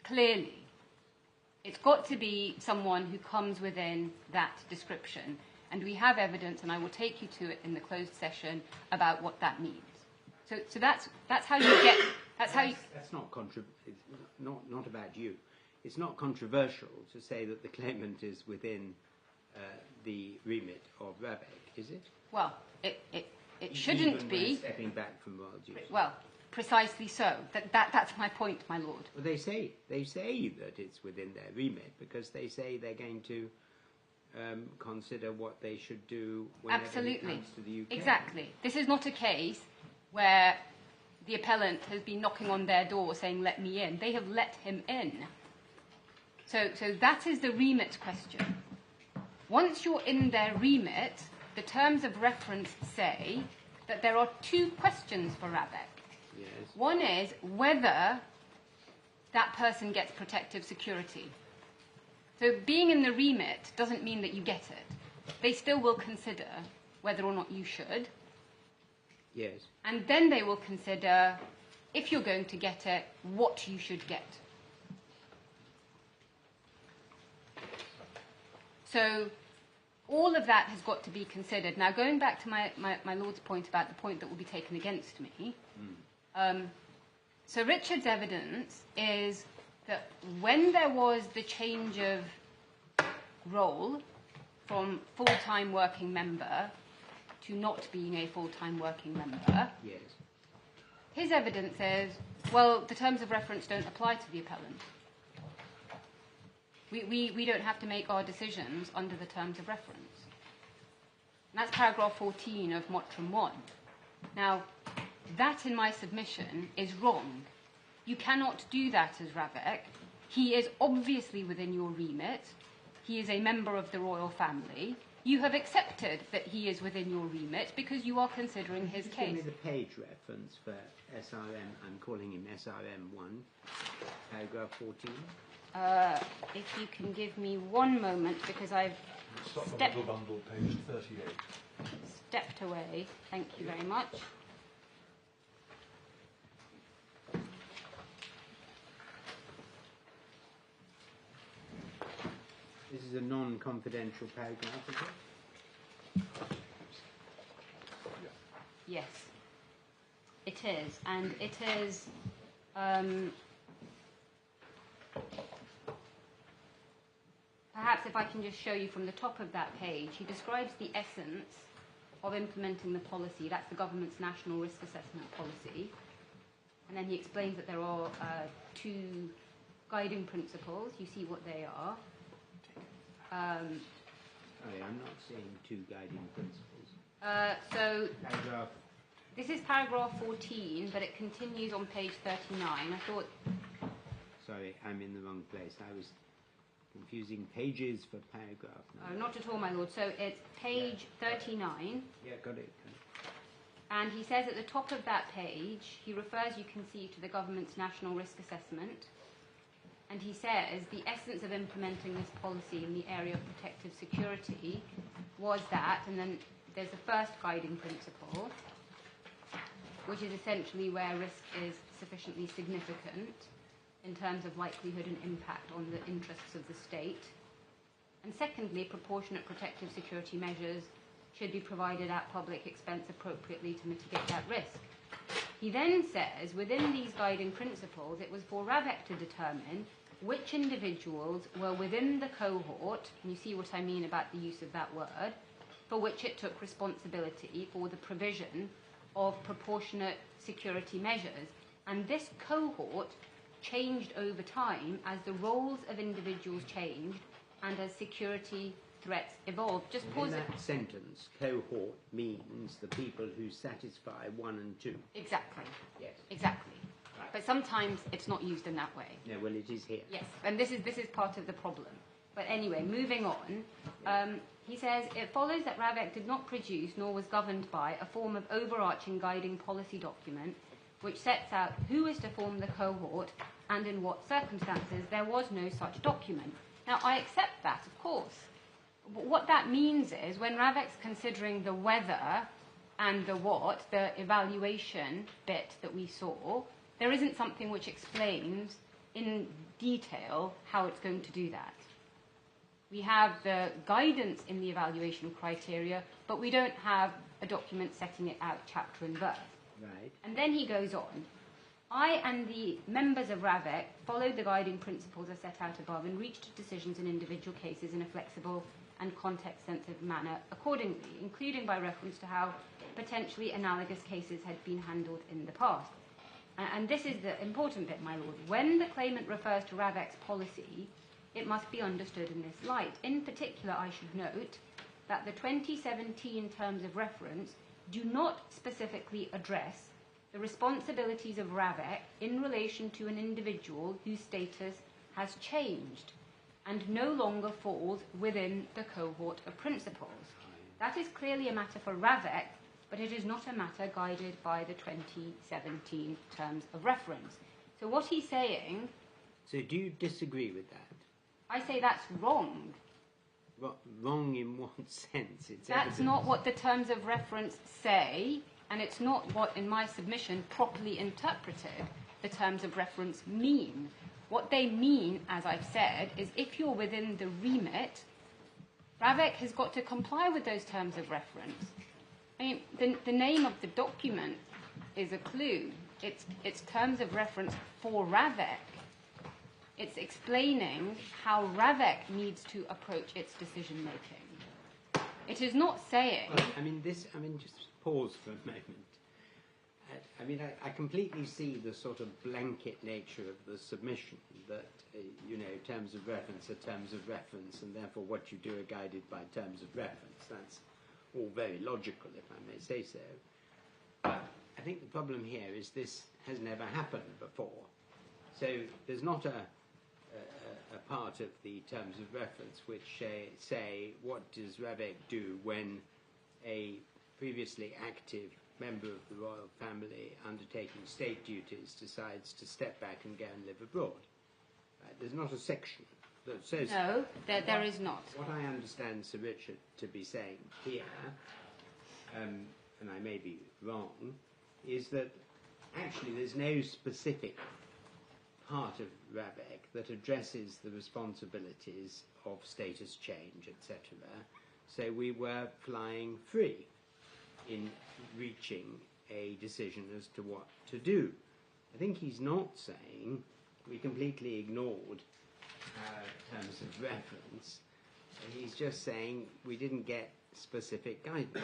Speaker 1: Clearly. It's got to be someone who comes within that description. And we have evidence, and I will take you to it in the closed session, about what that means. So that's how you get... That's not about you. It's not controversial to say that the claimant is within the remit of Ravek, is it? Well, it shouldn't be.
Speaker 2: Stepping back from royal duty.
Speaker 1: Well, precisely so. That's my point, my lord.
Speaker 2: Well, they say that it's within their remit because they say they're going to consider what they should do whenever it comes to the UK.
Speaker 1: Exactly. This is not a case where the appellant has been knocking on their door saying, "Let me in." They have let him in. So that is the remit question. Once you're in their remit, the terms of reference say that there are two questions for Ravek.
Speaker 2: Yes.
Speaker 1: One is whether that person gets protective security. So being in the remit doesn't mean that you get it. They still will consider whether or not you should.
Speaker 2: Yes.
Speaker 1: And then they will consider, if you're going to get it, what you should get. So all of that has got to be considered. Now, going back to my lord's point about the point that will be taken against me, so Richard's evidence is that when there was the change of role from full-time working member to not being a full-time working member,
Speaker 2: yes,
Speaker 1: his evidence is, well, the terms of reference don't apply to the appellant. We don't have to make our decisions under the terms of reference. And that's paragraph 14 of Mottram 1. Now, that in my submission is wrong. You cannot do that as Ravek. He is obviously within your remit. He is a member of the royal family. You have accepted that he is within your remit because you are considering his
Speaker 2: Give
Speaker 1: case.
Speaker 2: me the page reference for SRM. I'm calling him SRM1, paragraph 14.
Speaker 1: If you can give me one moment, because I've
Speaker 3: Supplemental bundle, page 38.
Speaker 1: stepped away. Thank you very much.
Speaker 2: This is a non-confidential paragraph, is it?
Speaker 1: Yes, it is, and it is. Perhaps if I can just show you from the top of that page, he describes the essence of implementing the policy. That's the government's national risk assessment policy. And then he explains that there are two guiding principles. You see what they are.
Speaker 2: Sorry, I'm not seeing two guiding principles.
Speaker 1: So
Speaker 2: Paragraph.
Speaker 1: this is paragraph 14, but it continues on page 39. I thought,
Speaker 2: Sorry, I'm in the wrong place. I was confusing pages for paragraph.
Speaker 1: not at all, my lord. So it's page 39.
Speaker 2: Yeah, got it.
Speaker 1: And he says at the top of that page, he refers, you can see, to the government's national risk assessment. And he says the essence of implementing this policy in the area of protective security was that, and then there's the first guiding principle, which is essentially where risk is sufficiently significant in terms of likelihood and impact on the interests of the state. And secondly, proportionate protective security measures should be provided at public expense appropriately to mitigate that risk. He then says, within these guiding principles, it was for RAVEC to determine which individuals were within the cohort, and you see what I mean about the use of that word, for which it took responsibility for the provision of proportionate security measures. And this cohort changed over time as the roles of individuals changed and as security threats evolved. Just pause
Speaker 2: In
Speaker 1: it.
Speaker 2: that sentence, cohort means the people who satisfy 1 and 2.
Speaker 1: Exactly.
Speaker 2: Yes.
Speaker 1: Exactly.
Speaker 2: Right.
Speaker 1: But sometimes it's not used in that way.
Speaker 2: No, well, it is here.
Speaker 1: Yes, and this is part of the problem. But anyway, moving on, he says, it follows that RAVEC did not produce nor was governed by a form of overarching guiding policy document which sets out who is to form the cohort and in what circumstances. There was no such document. Now, I accept that, of course. But what that means is when RAVEC's considering the whether and the what, the evaluation bit that we saw, there isn't something which explains in detail how it's going to do that. We have the guidance in the evaluation criteria, but we don't have a document setting it out chapter and verse.
Speaker 2: Right.
Speaker 1: And then he goes on. I and the members of RAVEC followed the guiding principles as set out above and reached decisions in individual cases in a flexible and context-sensitive manner accordingly, including by reference to how potentially analogous cases had been handled in the past. And this is the important bit, my lord. When the claimant refers to RAVEC's policy, it must be understood in this light. In particular, I should note that the 2017 terms of reference do not specifically address the responsibilities of RAVEC in relation to an individual whose status has changed and no longer falls within the cohort of principles. That is clearly a matter for RAVEC, but it is not a matter guided by the 2017 terms of reference. So what he's saying...
Speaker 2: So do you disagree with that?
Speaker 1: I say that's wrong.
Speaker 2: Wrong in what sense? It's
Speaker 1: That's
Speaker 2: evidence.
Speaker 1: not what the terms of reference say, and it's not what, in my submission, properly interpreted the terms of reference mean. What they mean, as I've said, is if you're within the remit, RAVEC has got to comply with those terms of reference. I mean, the name of the document is a clue. It's terms of reference for RAVEC. It's explaining how RAVEC needs to approach its decision-making. It is not saying...
Speaker 2: Well, just pause for a moment. I completely see the sort of blanket nature of the submission that, terms of reference are terms of reference, and therefore what you do are guided by terms of reference. That's all very logical, if I may say so. But I think the problem here is this has never happened before. So there's not a part of the terms of reference which say what does Ravek do when a previously active member of the royal family undertaking state duties decides to step back and go and live abroad. There's not a section that says...
Speaker 1: No, there is not.
Speaker 2: What I understand Sir Richard to be saying here, and I may be wrong, is that actually there's no specific part of Ravek that addresses the responsibilities of status change, etc. So we were flying free in reaching a decision as to what to do. I think he's not saying we completely ignored terms of reference. He's just saying we didn't get specific guidance.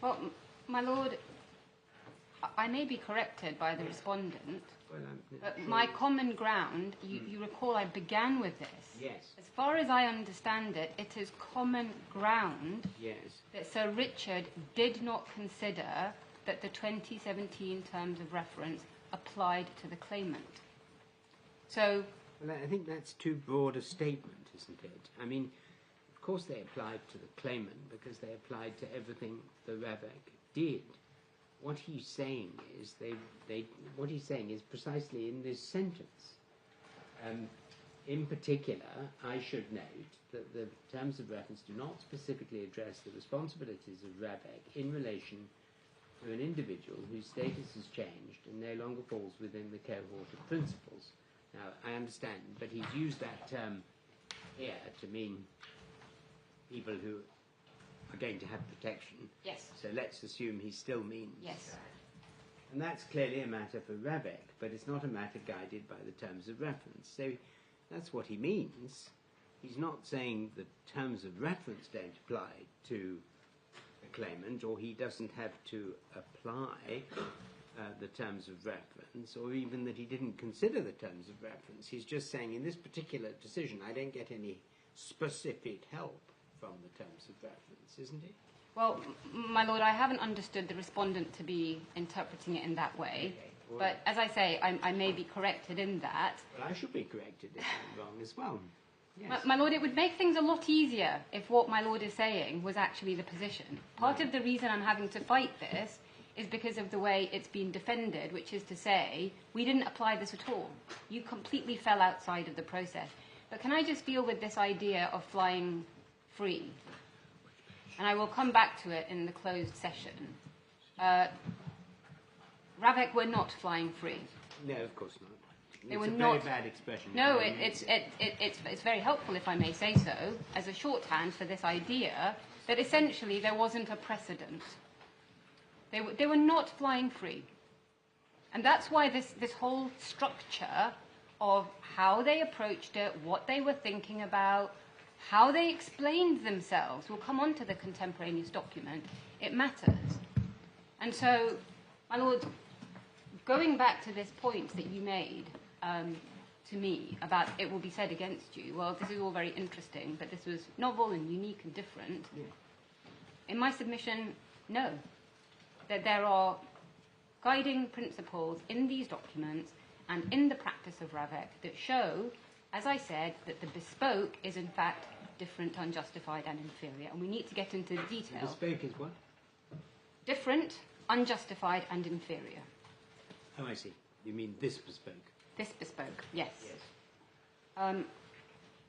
Speaker 1: Well, my lord, I may be corrected by the respondent, but my common ground, you recall I began with this.
Speaker 2: Yes.
Speaker 1: As far as I understand it, it is common ground
Speaker 2: Yes.
Speaker 1: that Sir Richard did not consider that the 2017 terms of reference applied to the claimant. So...
Speaker 2: Well, I think that's too broad a statement, isn't it? I mean, of course they applied to the claimant because they applied to everything the Ravek did. What he's saying is what he's saying is precisely in this sentence. In particular, I should note that the terms of reference do not specifically address the responsibilities of Ravek in relation to an individual whose status has changed and no longer falls within the cohort of principles. Now, I understand, but he's used that term here to mean people who are going to have protection.
Speaker 1: Yes.
Speaker 2: So let's assume he still means
Speaker 1: Yes.
Speaker 2: that. And that's clearly a matter for Ravek, but it's not a matter guided by the terms of reference. So that's what he means. He's not saying the terms of reference don't apply to the claimant, or he doesn't have to apply the terms of reference, or even that he didn't consider the terms of reference. He's just saying, in this particular decision, I don't get any specific help from the terms of reference, isn't he?
Speaker 1: Well, my lord, I haven't understood the respondent to be interpreting it in that way.
Speaker 2: Okay.
Speaker 1: But as I say, I may be corrected in that.
Speaker 2: Well, I should be corrected if I'm wrong as well. Yes.
Speaker 1: My lord, it would make things a lot easier if what my lord is saying was actually the position. Part of the reason I'm having to fight this is because of the way it's been defended, which is to say, we didn't apply this at all. You completely fell outside of the process. But can I just deal with this idea of flying free? And I will come back to it in the closed session. Ravek were not flying free.
Speaker 2: No, of course not.
Speaker 1: They
Speaker 2: It's
Speaker 1: were
Speaker 2: a
Speaker 1: not.
Speaker 2: very bad expression.
Speaker 1: No, it's very helpful, if I may say so, as a shorthand for this idea that essentially there wasn't a precedent. They were not flying free. And that's why this whole structure of how they approached it, what they were thinking about, how they explained themselves, we'll come on to the contemporaneous document, it matters. And so, my lord, going back to this point that you made to me about it will be said against you, well, this is all very interesting, but this was novel and unique and different.
Speaker 2: Yeah.
Speaker 1: In my submission, no. That there are guiding principles in these documents and in the practice of Ravek that show, as I said, that the bespoke is in fact different, unjustified and inferior. And we need to get into the detail.
Speaker 2: The bespoke is what?
Speaker 1: Different, unjustified and inferior.
Speaker 2: Oh, I see. You mean this bespoke?
Speaker 1: This bespoke, yes.
Speaker 2: Yes.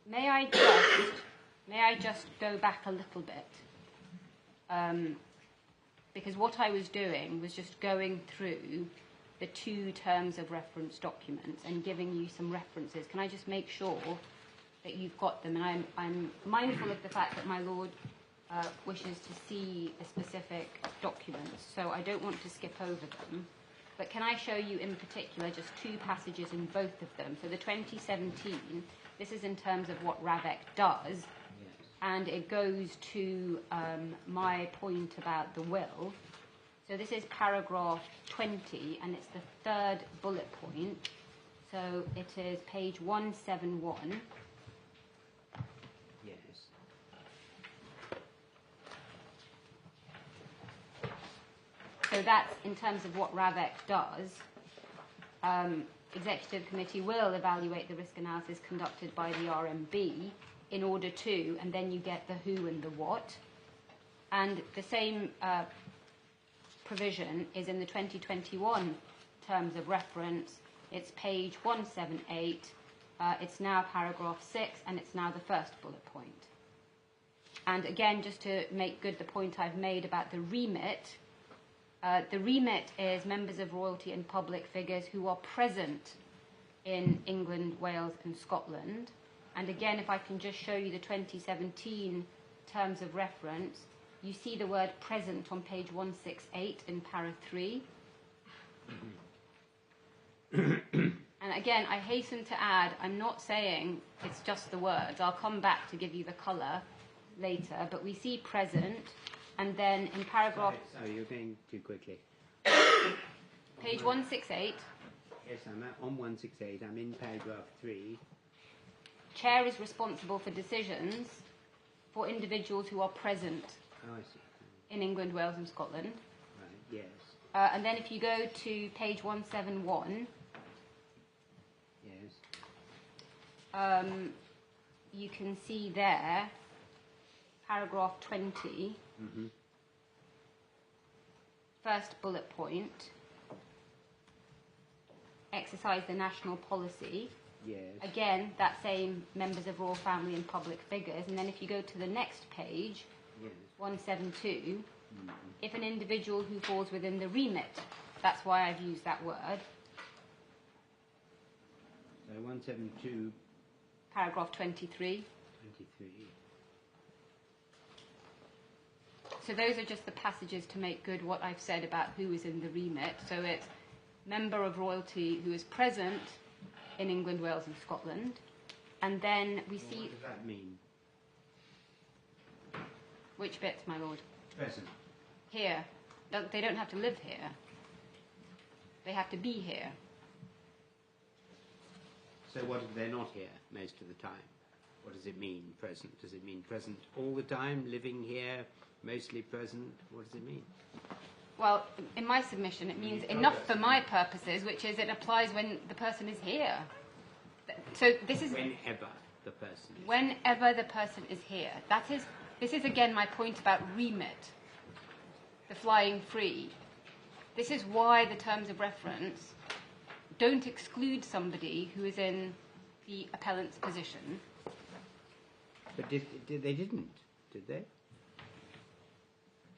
Speaker 1: May I just go back a little bit? Because what I was doing was just going through the two terms of reference documents and giving you some references. Can I just make sure that you've got them? And I'm mindful of the fact that my lord wishes to see a specific document, so I don't want to skip over them. But can I show you in particular just two passages in both of them? So the 2017, this is in terms of what Ravek does, and it goes to my point about the will. So this is paragraph 20, and it's the third bullet point. So it is page 171.
Speaker 2: Yes.
Speaker 1: So that's in terms of what Ravek does. executive committee will evaluate the risk analysis conducted by the RMB in order to, and then you get the who and the what. And the same provision is in the 2021 terms of reference. It's page 178. It's now paragraph 6, and it's now the first bullet point. And again, just to make good the point I've made about the remit is members of royalty and public figures who are present in England, Wales and Scotland. And again, if I can just show you the 2017 terms of reference, you see the word present on page 168 in para 3. And again, I hasten to add, I'm not saying it's just the words. I'll come back to give you the colour later, but we see present, and then in paragraph...
Speaker 2: Sorry, you're going too quickly.
Speaker 1: Page 168.
Speaker 2: Yes, I'm on 168. I'm in paragraph 3.
Speaker 1: Chair is responsible for decisions for individuals who are present
Speaker 2: Oh, I see.
Speaker 1: in England, Wales and Scotland.
Speaker 2: Right, yes.
Speaker 1: And then if you go to page 171...
Speaker 2: Yes.
Speaker 1: you can see there, paragraph 20, first bullet point, exercise the national policy.
Speaker 2: Yes.
Speaker 1: Again, that same members of royal family and public figures. And then if you go to the next page,
Speaker 2: Yes.
Speaker 1: 172, if an individual who falls within the remit, that's why I've used that word.
Speaker 2: So 172,
Speaker 1: Paragraph 23.
Speaker 2: 23.
Speaker 1: So those are just the passages to make good what I've said about who is in the remit. So it's member of royalty who is present in England, Wales and Scotland. And then we see...
Speaker 2: What does that mean?
Speaker 1: Which bits, my lord?
Speaker 2: Present.
Speaker 1: Here. They don't have to live here. They have to be here.
Speaker 2: So what if they're not here most of the time? What does it mean, present? Does it mean present all the time, living here, mostly present? What does it mean?
Speaker 1: Well, in my submission, it means enough for my purposes, which is it applies when the person is here. So this is...
Speaker 2: Whenever the person is
Speaker 1: Whenever the person is here. This is again my point about remit, the flying free. This is why the terms of reference don't exclude somebody who is in the appellant's position.
Speaker 2: But they didn't, did they?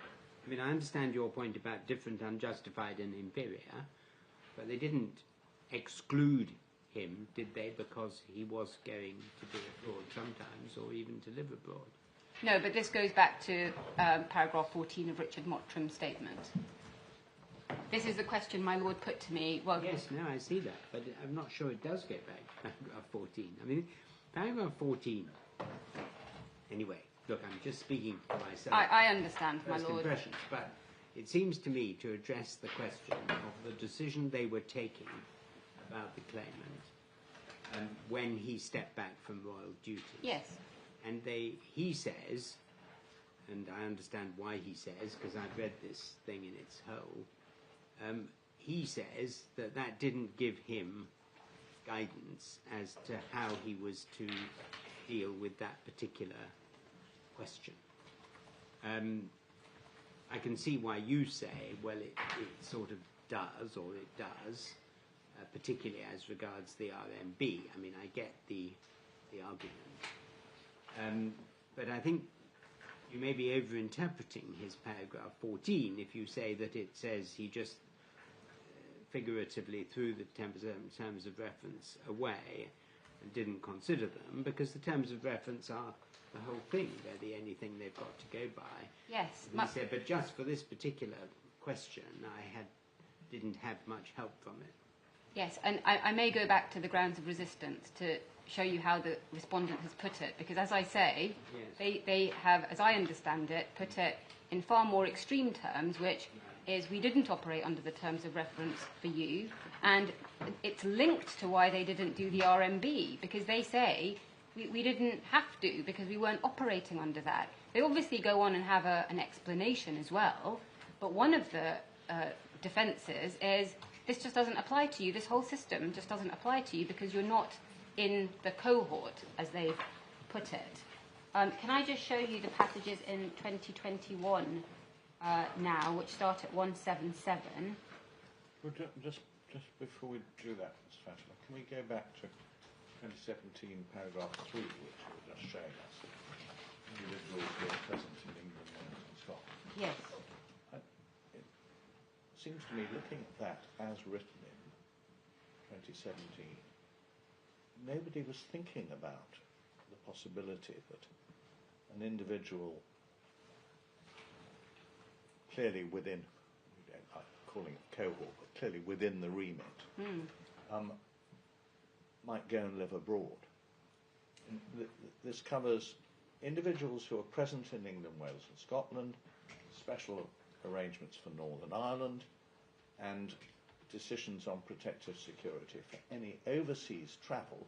Speaker 2: I mean, I understand your point about different, unjustified and inferior, but they didn't exclude him, did they, because he was going to be abroad sometimes, or even to live abroad?
Speaker 1: No, but this goes back to paragraph 14 of Richard Mottram's statement. This is the question my lord put to me. Well,
Speaker 2: yes, no, I see that, but I'm not sure it does get back to paragraph 14. I mean, paragraph 14, anyway, look, I'm just speaking for myself.
Speaker 1: I understand, my
Speaker 2: First
Speaker 1: lord.
Speaker 2: impressions, but it seems to me to address the question of the decision they were taking about the claimant when he stepped back from royal duties.
Speaker 1: Yes.
Speaker 2: And he says, and I understand why he says, because I've read this thing in its whole, he says that didn't give him guidance as to how he was to deal with that particular question. I can see why you say, well, it sort of does, or it does, particularly as regards the RMB. I mean, I get the argument. But I think you may be overinterpreting his paragraph 14 if you say that it says he just figuratively threw the terms of reference away and didn't consider them, because the terms of reference are the whole thing. They're the only thing they've got to go by.
Speaker 1: Yes.
Speaker 2: And he said, but just for this particular question, I didn't have much help from it.
Speaker 1: Yes, and I may go back to the grounds of resistance to show you how the respondent has put it, because as I say,
Speaker 2: yes,
Speaker 1: they have, as I understand it, put it in far more extreme terms, which is we didn't operate under the terms of reference for you, and it's linked to why they didn't do the RMB, because they say we didn't have to because we weren't operating under that. They obviously go on and have an explanation as well, but one of the defences is this just doesn't apply to you. This whole system just doesn't apply to you because you're not in the cohort, as they've put it. Can I just show you the passages in 2021 now, which start at 177?
Speaker 4: Well, just before we do that, Ms. Fatima, can we go back to 2017, paragraph 3, which you were just showing us? Individuals who are present in England, Wales and Scotland.
Speaker 1: Yes.
Speaker 4: It seems to me, looking at that as written in 2017, nobody was thinking about the possibility that an individual clearly within, we don't like calling it cohort, but clearly within the remit, might go and live abroad. And this covers individuals who are present in England, Wales and Scotland, special arrangements for Northern Ireland, and decisions on protective security for any overseas travel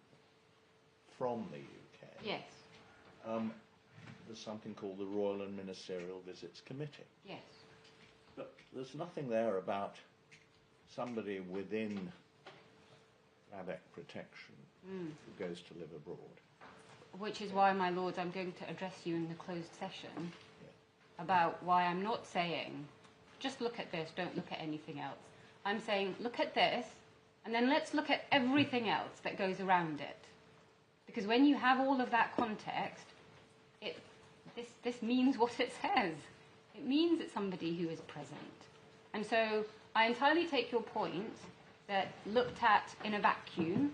Speaker 4: from the UK.
Speaker 1: Yes.
Speaker 4: There's something called the Royal and Ministerial Visits Committee.
Speaker 1: Yes.
Speaker 4: But there's nothing there about somebody within RAVEC protection who goes to live abroad.
Speaker 1: Which is why, my lords, I'm going to address you in the closed session about why I'm not saying, just look at this, don't look at anything else. I'm saying, look at this, and then let's look at everything else that goes around it. Because when you have all of that context, this means what it says. It means it's somebody who is present. And so I entirely take your point that looked at in a vacuum,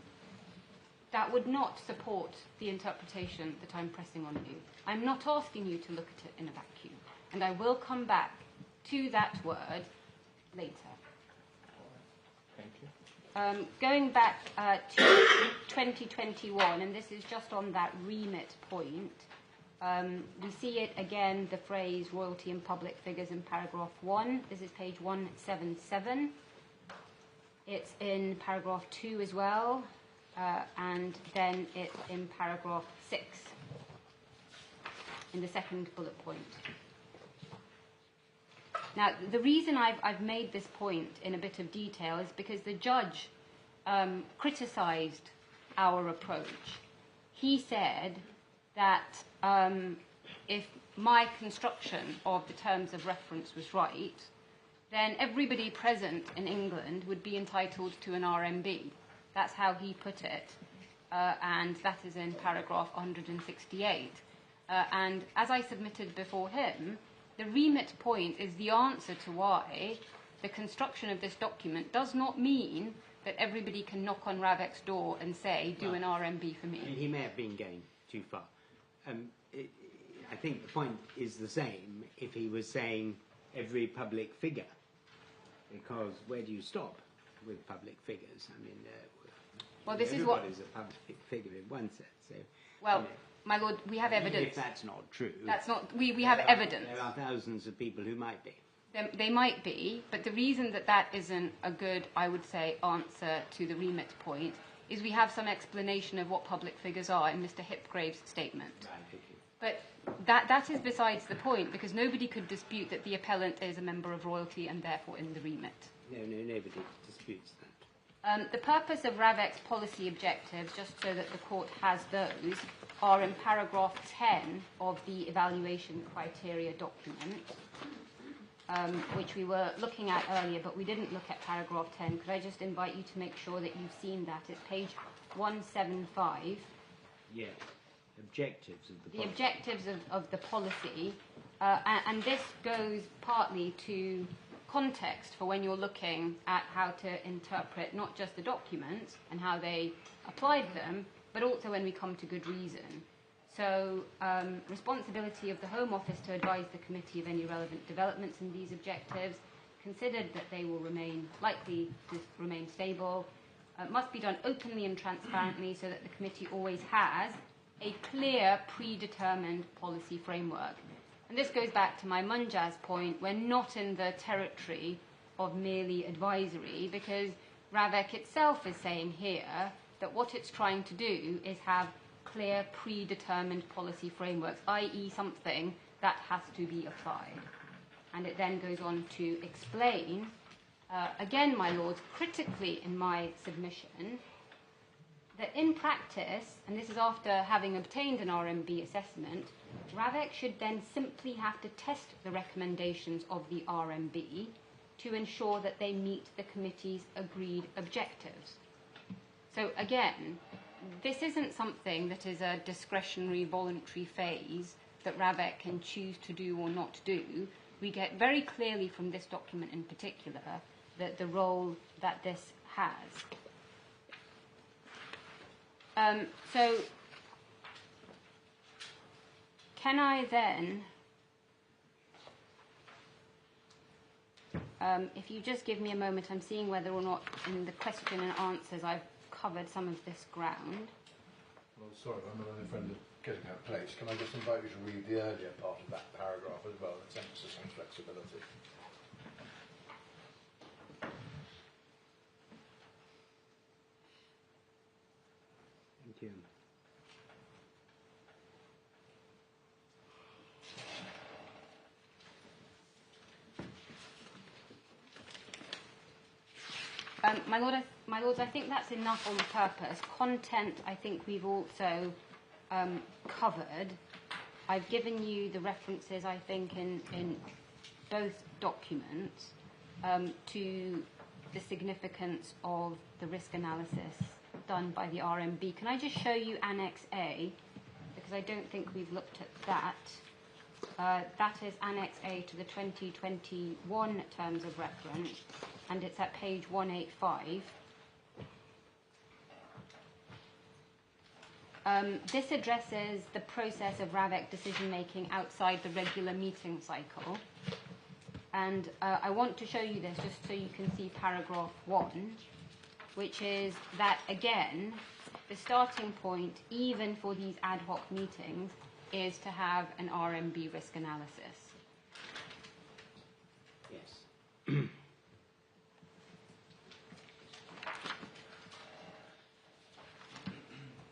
Speaker 1: that would not support the interpretation that I'm pressing on you. I'm not asking you to look at it in a vacuum. And I will come back to that word later.
Speaker 4: Thank you.
Speaker 1: Going back to 2021, and this is just on that remit point, we see it again, the phrase royalty and public figures in paragraph 1. This is page 177. It's in paragraph 2 as well, and then it's in paragraph 6, in the second bullet point. Now, the reason I've made this point in a bit of detail is because the judge criticised our approach. He said that if my construction of the terms of reference was right, then everybody present in England would be entitled to an RMB. That's how he put it, and that is in paragraph 168. And as I submitted before him, the remit point is the answer to why the construction of this document does not mean that everybody can knock on RAVEC's door and say, do an RMB for me.
Speaker 2: He may have been going too far. I think the point is the same if he was saying every public figure, because where do you stop with public figures? I mean,
Speaker 1: well, this is what
Speaker 2: everybody's a public figure in one sense. So,
Speaker 1: well, my lord, we have
Speaker 2: even
Speaker 1: evidence.
Speaker 2: if that's not true,
Speaker 1: That's not. We have evidence.
Speaker 2: There are thousands of people who might be.
Speaker 1: They might be, but the reason that isn't a good, I would say, answer to the remit point is we have some explanation of what public figures are in Mr. Hipgrave's statement.
Speaker 2: Right, okay.
Speaker 1: But that is besides the point, because nobody could dispute that the appellant is a member of royalty and therefore in the remit.
Speaker 2: No, nobody disputes that.
Speaker 1: The purpose of RAVEC's policy objectives, just so that the court has those, are in paragraph 10 of the evaluation criteria document, which we were looking at earlier, but we didn't look at paragraph 10. Could I just invite you to make sure that you've seen that? It's page 175.
Speaker 2: Yeah, objectives of the policy.
Speaker 1: The objectives of the policy, and this goes partly to context for when you're looking at how to interpret not just the documents and how they applied them, but also when we come to good reason. So, responsibility of the Home Office to advise the committee of any relevant developments in these objectives, considered that they will likely to remain stable, must be done openly and transparently so that the committee always has a clear, predetermined policy framework. And this goes back to my MJaz point. We're not in the territory of merely advisory, because RAVEC itself is saying here that what it's trying to do is have clear, predetermined policy frameworks, i.e. something that has to be applied. And it then goes on to explain again, my lords, critically in my submission, that in practice, and this is after having obtained an RMB assessment, RAVEC should then simply have to test the recommendations of the RMB to ensure that they meet the committee's agreed objectives. So again, this isn't something that is a discretionary, voluntary phase that RAVEC can choose to do or not do. We get very clearly from this document in particular that the role that this has. So can I then, if you just give me a moment, I'm seeing whether or not in the question and answers I've covered some of this ground.
Speaker 3: Well, sorry, I'm only friend of getting out of place. Can I just invite you to read the earlier part of that paragraph as well, its emphasis on flexibility?
Speaker 2: Thank you. My Lords, I think that's enough on purpose. Content, I think we've also covered. I've given you the references, I think, in both documents to the significance of the risk analysis done by the RMB. Can I just show you Annex A? Because I don't think we've looked at that. That is Annex A to the 2021 Terms of Reference, and it's at page 185. This addresses the process of RAVEC decision-making outside the regular meeting cycle. And I want to show you this just so you can see paragraph 1, which is that, again, the starting point, even for these ad hoc meetings, is to have an RMB risk analysis. Yes.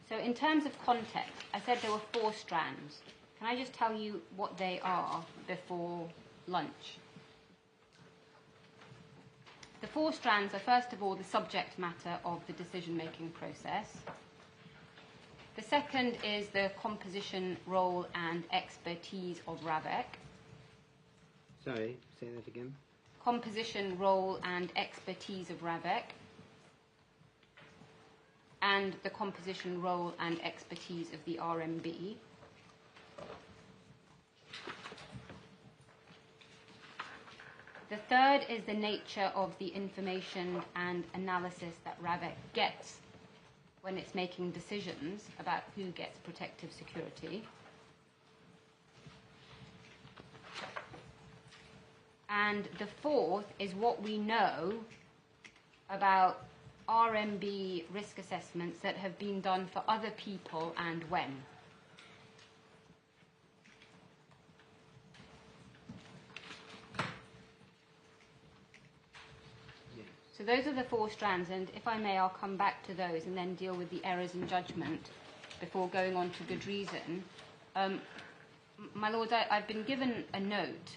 Speaker 1: So in terms of context, I said there were 4 strands. Can I just tell you what they are before lunch? The 4 strands are, first of all, the subject matter of the decision-making process. The second is the composition, role, and expertise of RAVEC.
Speaker 2: Sorry, say that again.
Speaker 1: Composition, role, and expertise of RAVEC. And the composition, role, and expertise of the RMB. The third is the nature of the information and analysis that RAVEC gets when it's making decisions about who gets protective security. And the fourth is what we know about RMB risk assessments that have been done for other people and when. So those are the 4 strands, and if I may, I'll come back to those and then deal with the errors in judgment before going on to good reason. My Lord, I've been given a note,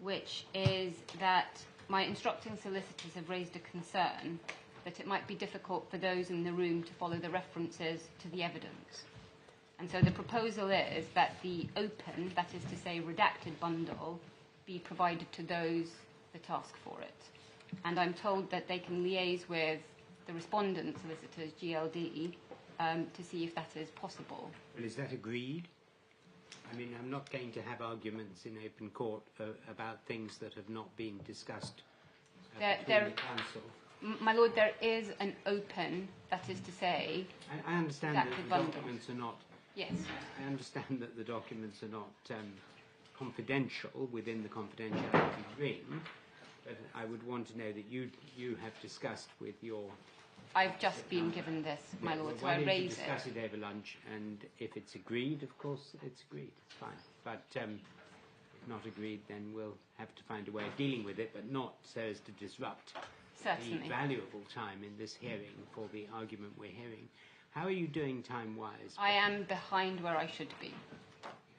Speaker 1: which is that my instructing solicitors have raised a concern that it might be difficult for those in the room to follow the references to the evidence. And so the proposal is that the open, that is to say redacted bundle, be provided to those that ask for it. And I'm told that they can liaise with the respondent solicitors, GLD, to see if that is possible.
Speaker 2: Well, is that agreed? I mean, I'm not going to have arguments in open court about things that have not been discussed between the council.
Speaker 1: My Lord, there is an open, that is to say...
Speaker 2: I understand that the documents are not...
Speaker 1: Yes.
Speaker 2: I understand that the documents are not confidential within the confidentiality ring, but I would want to know that you have discussed with your...
Speaker 1: I've just been given this, my Lord,
Speaker 2: well,
Speaker 1: so I raise it.
Speaker 2: why don't you discuss it over lunch, and if it's agreed, of course, it's agreed. It's fine. But if not agreed, then we'll have to find a way of dealing with it, but not so as to disrupt
Speaker 1: Certainly.
Speaker 2: the valuable time in this hearing for the argument we're hearing. How are you doing time-wise?
Speaker 1: I am behind where I should be.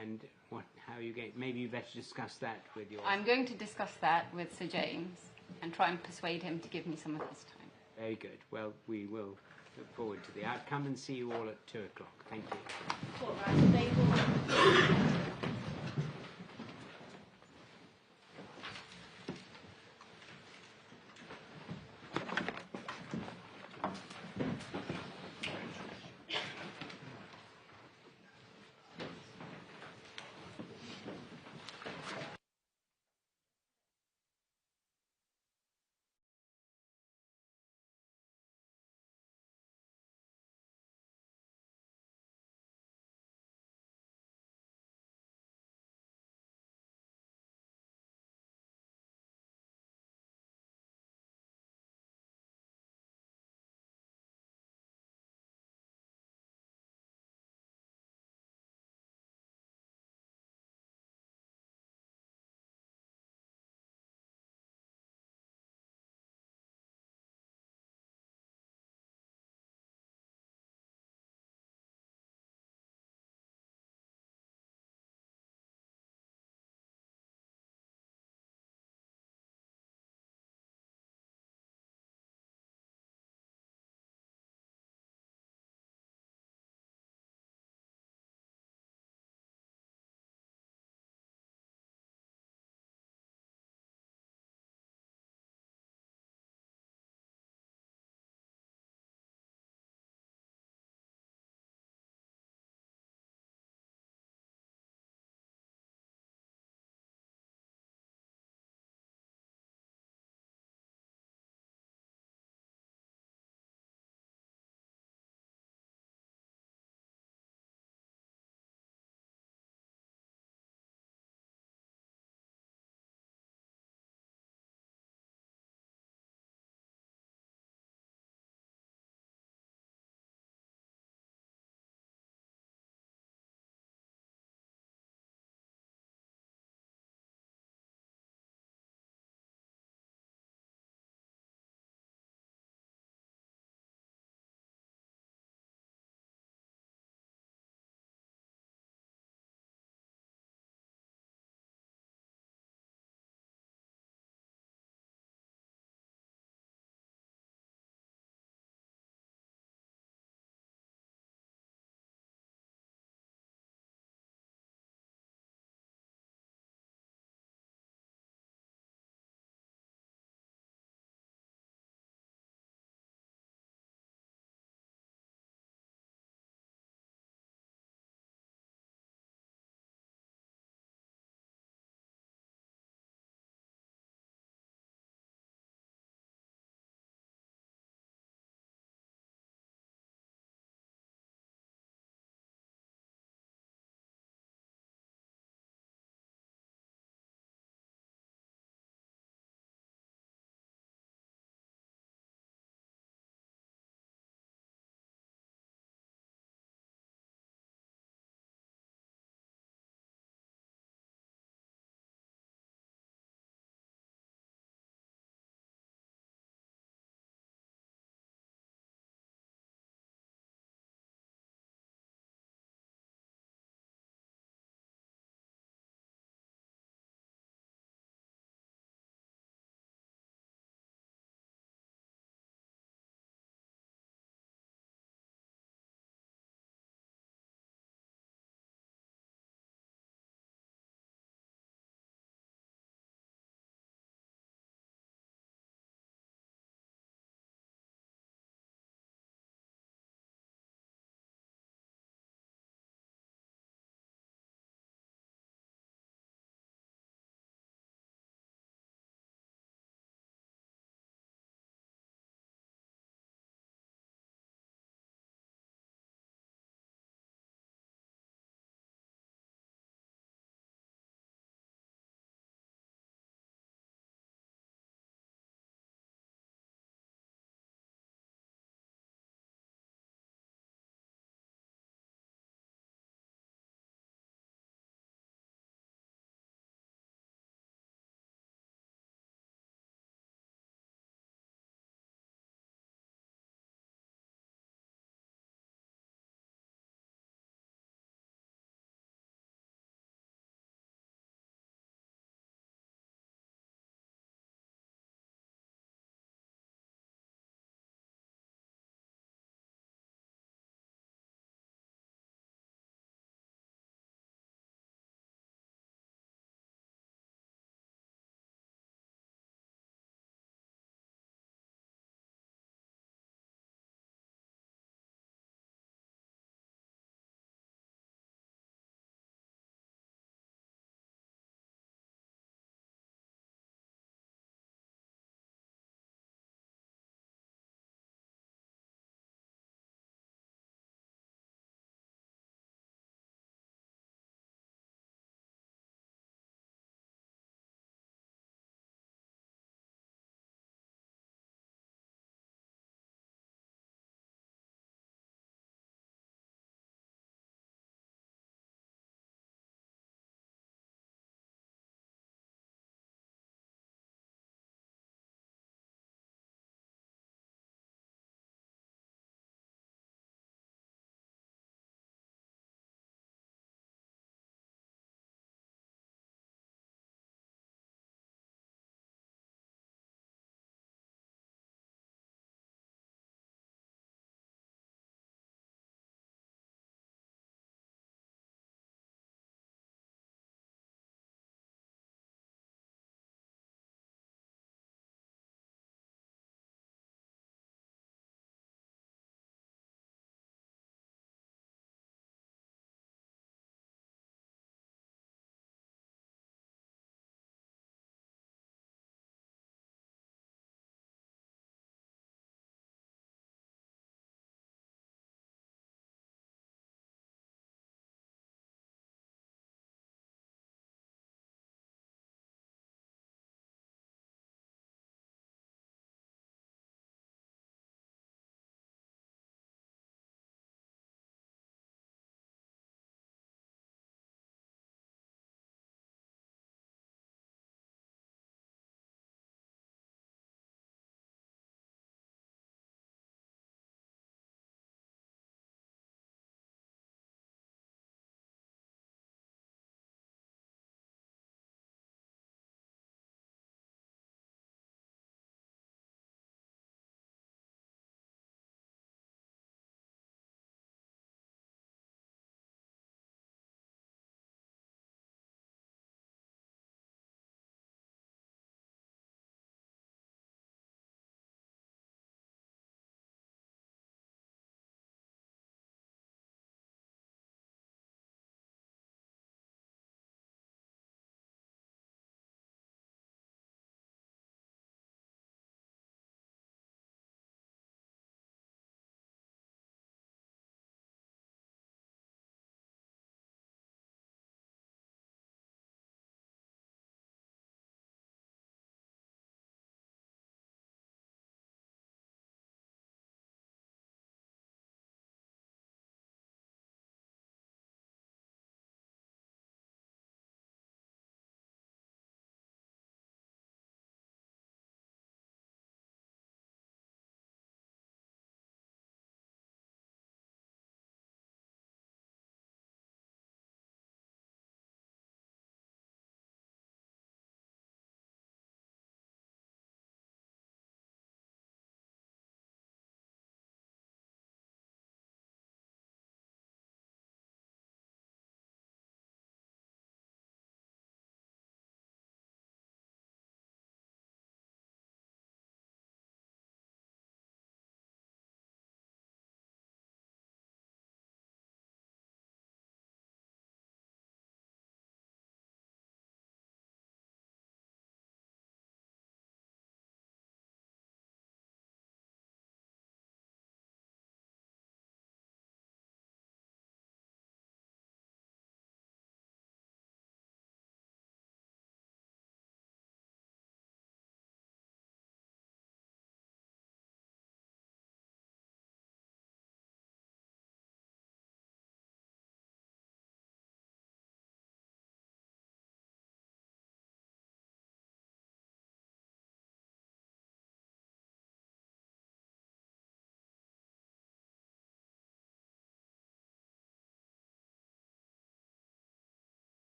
Speaker 2: And how are you going? Maybe you better discuss that with your...
Speaker 1: I'm going to discuss that with Sir James. and try and persuade him to give me some of his time.
Speaker 2: Very good. Well, we will look forward to the outcome and see you all at 2 o'clock. Thank you.
Speaker 5: All right, they will.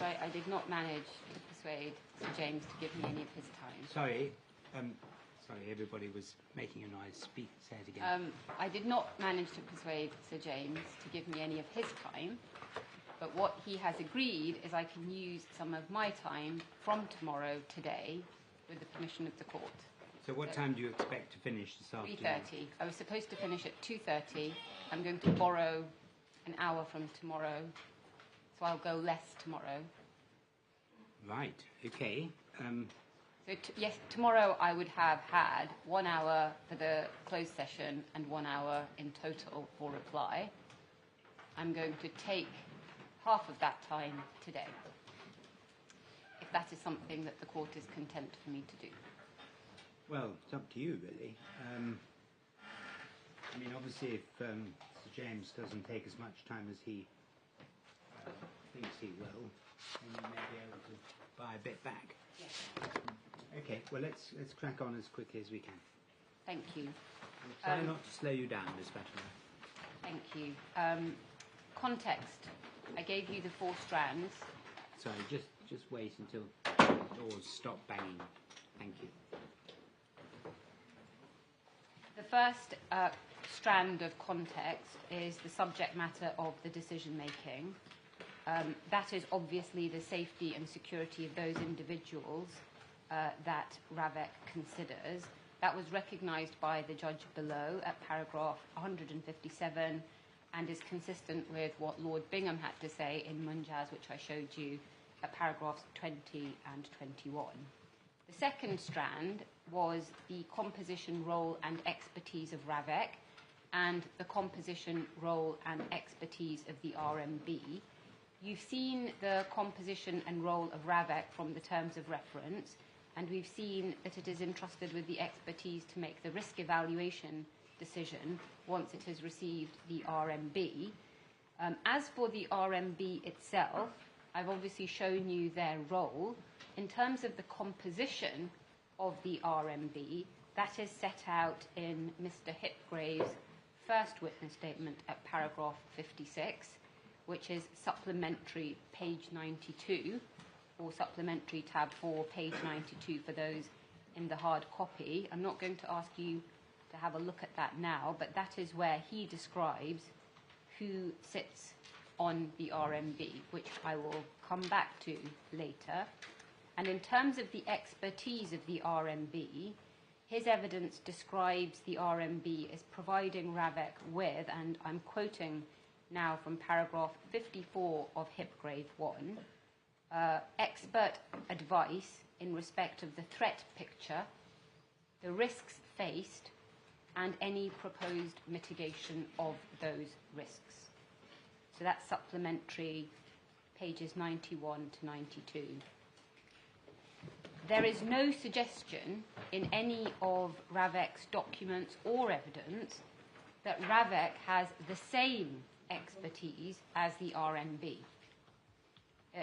Speaker 1: Lords, I did not manage to persuade Sir James to give me any of his time.
Speaker 2: Sorry, everybody was making a noise. Speak, say it again.
Speaker 1: I did not manage to persuade Sir James to give me any of his time, but what he has agreed is I can use some of my time from tomorrow today with the permission of the court.
Speaker 2: So what time do you expect to finish this afternoon?
Speaker 1: 3:30. I was supposed to finish at 2:30. I'm going to borrow an hour from tomorrow, so I'll go less tomorrow.
Speaker 2: Right, okay.
Speaker 1: So yes, tomorrow I would have had 1 hour for the closed session and 1 hour in total for reply. I'm going to take half of that time today, if that is something that the court is content for me to do.
Speaker 2: Well, it's up to you, really. I mean, obviously, if Sir James doesn't take as much time as he thinks he will, then you may be able to buy a bit back.
Speaker 1: Yes.
Speaker 2: Okay, well, let's crack on as quickly as we can.
Speaker 1: Thank you.
Speaker 2: Try not to slow you down, Miss Fatima.
Speaker 1: Thank you. Context. I gave you the 4 strands.
Speaker 2: Sorry, just wait until the doors stop banging. Thank you.
Speaker 1: The first strand of context is the subject matter of the decision making. That is obviously the safety and security of those individuals that RAVEC considers. That was recognised by the judge below at paragraph 157 and is consistent with what Lord Bingham had to say in MJaz, which I showed you at paragraphs 20 and 21. The second strand was the composition, role and expertise of RAVEC and the composition, role and expertise of the RMB. You've seen the composition and role of RAVEC from the terms of reference, and we've seen that it is entrusted with the expertise to make the risk evaluation decision once it has received the RMB. As for the RMB itself, I've obviously shown you their role. In terms of the composition of the RMB, that is set out in Mr. Hipgrave's first witness statement at paragraph 56, which is supplementary page 92, or supplementary tab 4, page 92 for those in the hard copy. I'm not going to ask you to have a look at that now, but that is where he describes who sits on the RMB, which I will come back to later. And in terms of the expertise of the RMB, his evidence describes the RMB as providing RAVEC with, and I'm quoting now from paragraph 54 of Hipgrave 1, expert advice in respect of the threat picture, the risks faced, and any proposed mitigation of those risks. So that's supplementary pages 91 to 92. There is no suggestion in any of RAVEC's documents or evidence that RAVEC has the same expertise as the RMB.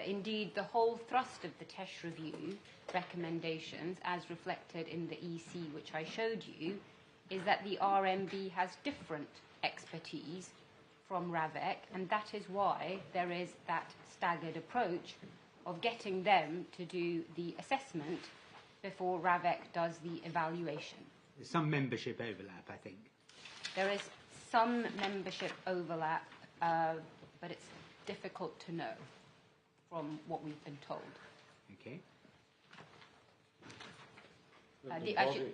Speaker 1: Indeed, the whole thrust of the TESH review recommendations, as reflected in the EC which I showed you, is that the RMB has different expertise from RAVEC, and that is why there is that staggered approach of getting them to do the assessment before RAVEC does the evaluation.
Speaker 2: There's some membership overlap, I think.
Speaker 1: There is some membership overlap, but it's difficult to know from what we've been told.
Speaker 2: Okay.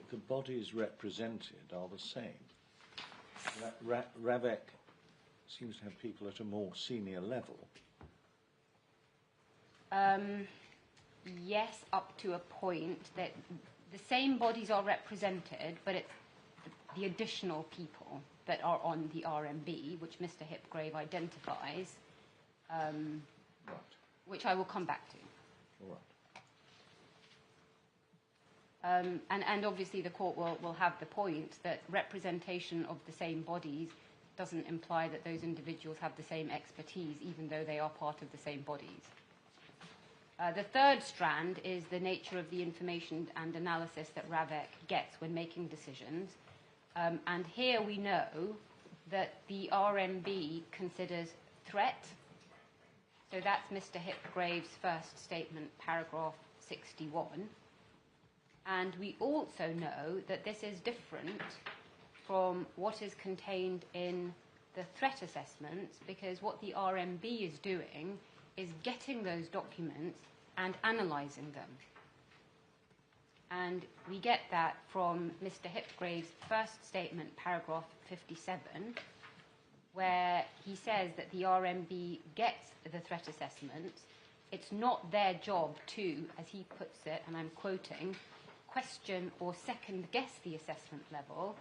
Speaker 4: The bodies represented are the same. RAVEC seems to have people at a more senior level.
Speaker 1: Yes, up to a point. That the same bodies are represented, but it's the additional people that are on the RMB, which Mr. Hipgrave identifies,
Speaker 4: Right.
Speaker 1: which I will come back to.
Speaker 4: All right.
Speaker 1: And obviously the court will have the point that representation of the same bodies doesn't imply that those individuals have the same expertise, even though they are part of the same bodies. The third strand is the nature of the information and analysis that RAVEC gets when making decisions. And here we know that the RMB considers threat, So that's Mr. Hipgrave's first statement, paragraph 61. And we also know that this is different from what is contained in the threat assessments, because what the RMB is doing is getting those documents and analysing them. And we get that from Mr. Hipgrave's first statement, paragraph 57, where he says that the RMB gets the threat assessment. It's not their job to, as he puts it, and I'm quoting, question or second guess the assessment level,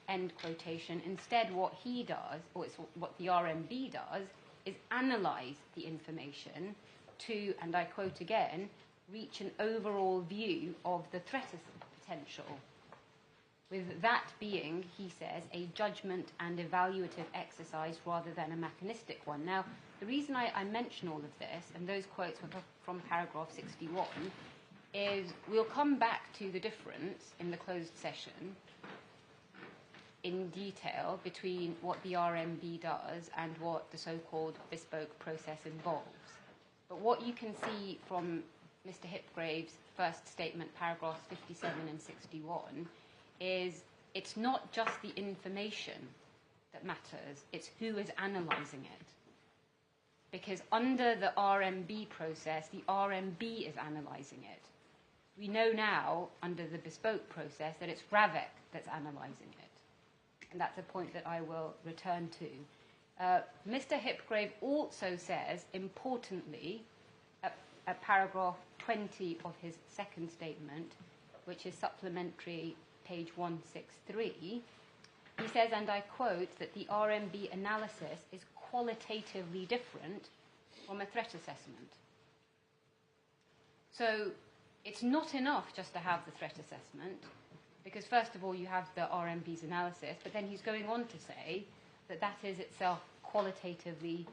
Speaker 1: end quotation. Instead, what he does, or it's what the RMB does, is analyse the information to, and I quote again, reach an overall view of the threat potential, with that being, he says, a judgment and evaluative exercise rather than a mechanistic one. Now, the reason I mention all of this, and those quotes were from paragraph 61, is we'll come back to the difference in the closed session in detail between what the RMB does and what the so-called bespoke process involves. But what you can see from Mr. Hipgrave's first statement, paragraphs 57 and 61, is it's not just the information that matters, it's who is analysing it. Because under the RMB process, the RMB is analysing it. We know now, under the bespoke process, that it's RAVEC that's analysing it. And that's a point that I will return to. Mr. Hipgrave also says, importantly, at paragraph 20 of his second statement, which is supplementary page 163, he says, and I quote, that the RMB analysis is qualitatively different from a threat assessment. So it's not enough just to have the threat assessment, because first of all you have the RMB's analysis, but then he's going on to say that that is itself qualitatively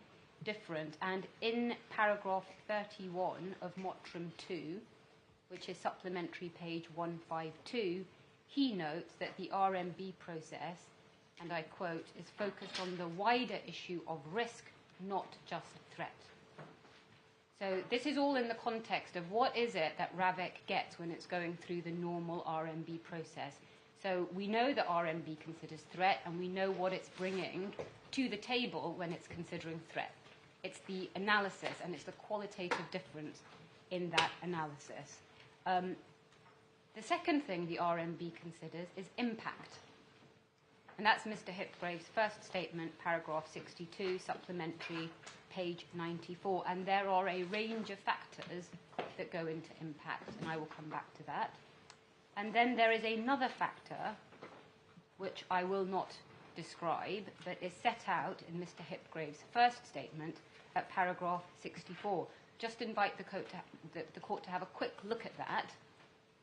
Speaker 1: different. And in paragraph 31 of Mottram 2, which is supplementary page 152, he notes that the RMB process, and I quote, is focused on the wider issue of risk, not just threat. So this is all in the context of what is it that RAVEC gets when it's going through the normal RMB process. So we know that RMB considers threat, and we know what it's bringing to the table when it's considering threat. It's the analysis, and it's the qualitative difference in that analysis. The second thing the RMB considers is impact. And that's Mr. Hipgrave's first statement, paragraph 62, supplementary, page 94. And there are a range of factors that go into impact, and I will come back to that. And then there is another factor, which I will not describe, but is set out in Mr. Hipgrave's first statement at paragraph 64. Just invite the court to have a quick look at that,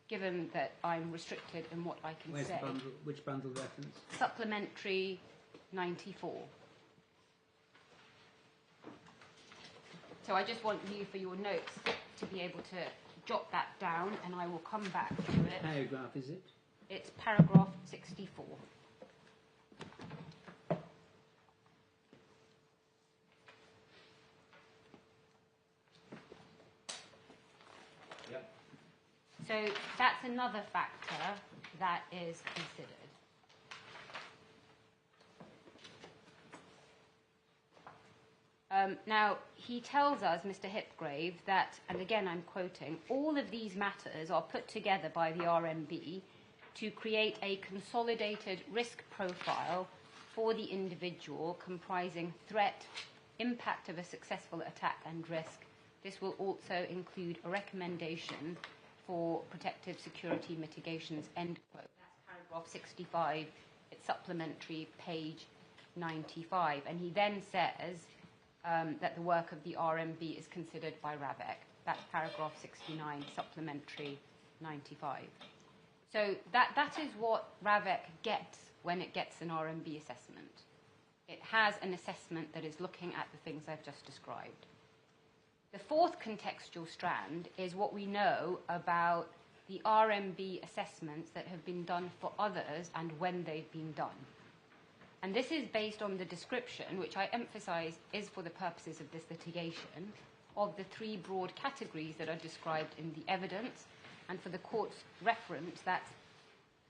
Speaker 1: given that I'm restricted in what I can say.
Speaker 2: Which bundle reference?
Speaker 1: Supplementary 94. So I just want you, for your notes, to be able to jot that down, and I will come back to it.
Speaker 2: What paragraph is it?
Speaker 1: It's paragraph 64. So that's another factor that is considered. Now, he tells us, Mr. Hipgrave, that, and again I'm quoting, all of these matters are put together by the RMB to create a consolidated risk profile for the individual comprising threat, impact of a successful attack and risk. This will also include a recommendation for protective security mitigations, end quote. That's paragraph 65. It's supplementary, page 95. And he then says that the work of the RMB is considered by RAVEC. That's paragraph 69, supplementary 95. So that is what RAVEC gets when it gets an RMB assessment. It has an assessment that is looking at the things I've just described. The fourth contextual strand is what we know about the RMB assessments that have been done for others and when they've been done. And this is based on the description, which I emphasise is for the purposes of this litigation, of the three broad categories that are described in the evidence. And for the court's reference, that's